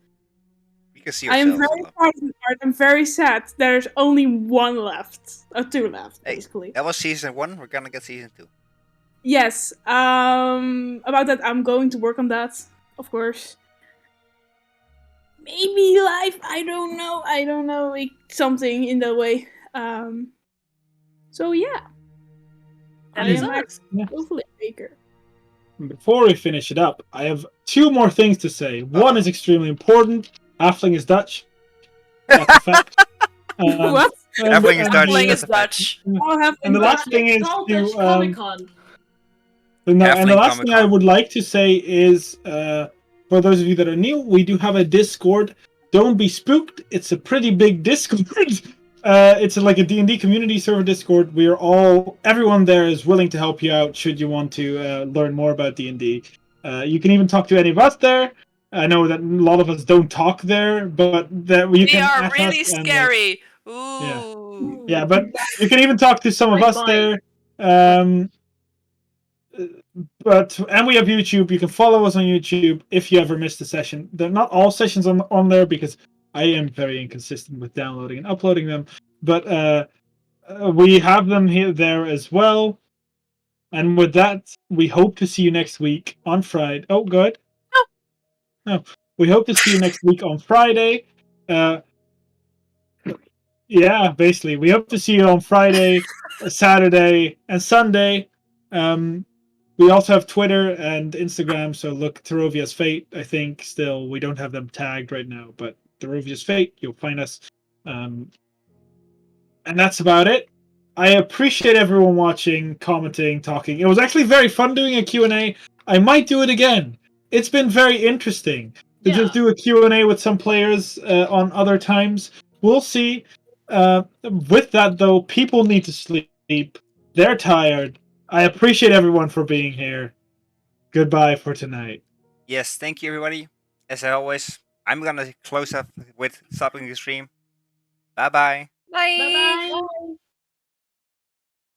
[SPEAKER 4] I am
[SPEAKER 6] very proud of the art. I'm very sad. There's only 1 left. Or 2 left, basically.
[SPEAKER 4] That was season 1. We're gonna get season 2.
[SPEAKER 6] Yes. About that, I'm going to work on that, of course. Maybe live. I don't know. Like, something in that way. So yeah.
[SPEAKER 3] And it's us.
[SPEAKER 6] Hopefully Baker.
[SPEAKER 1] Before we finish it up, I have 2 more things to say. One is extremely important. Halfling is Dutch. That's a fact.
[SPEAKER 6] What?
[SPEAKER 4] Halfling is Dutch.
[SPEAKER 3] Halfling is Dutch.
[SPEAKER 1] And the last thing is
[SPEAKER 2] to Comic-Con.
[SPEAKER 1] And the last thing I would like to say is, for those of you that are new, we do have a Discord. Don't be spooked. It's a pretty big Discord. It's like a D&D community server Discord. Everyone there is willing to help you out should you want to learn more about D&D. You can even talk to any of us there. I know that a lot of us don't talk there, but that you can.
[SPEAKER 3] They are
[SPEAKER 1] ask
[SPEAKER 3] really
[SPEAKER 1] us and,
[SPEAKER 3] scary.
[SPEAKER 1] Yeah.
[SPEAKER 3] Ooh.
[SPEAKER 1] Yeah, but you can even talk to some of us there. And we have YouTube. You can follow us on YouTube if you ever missed a session. They're not all sessions on there because I am very inconsistent with downloading and uploading them. But we have them there as well. And with that, we hope to see you next week on Friday. Oh, good. No. We hope to see you next week on Friday. Yeah, basically. We hope to see you on Friday, Saturday, and Sunday. We also have Twitter and Instagram, so look, Terrovia's Fate, I think, still. We don't have them tagged right now, but Terrovia's Fate, you'll find us. And that's about it. I appreciate everyone watching, commenting, talking. It was actually very fun doing a Q&A. I might do it again. It's been very interesting to just do a Q&A with some players on other times. We'll see. With that, though, people need to sleep. They're tired. I appreciate everyone for being here. Goodbye for tonight.
[SPEAKER 4] Yes, thank you, everybody. As always, I'm gonna close up with stopping the stream. Bye-bye.
[SPEAKER 5] Bye.
[SPEAKER 2] Bye.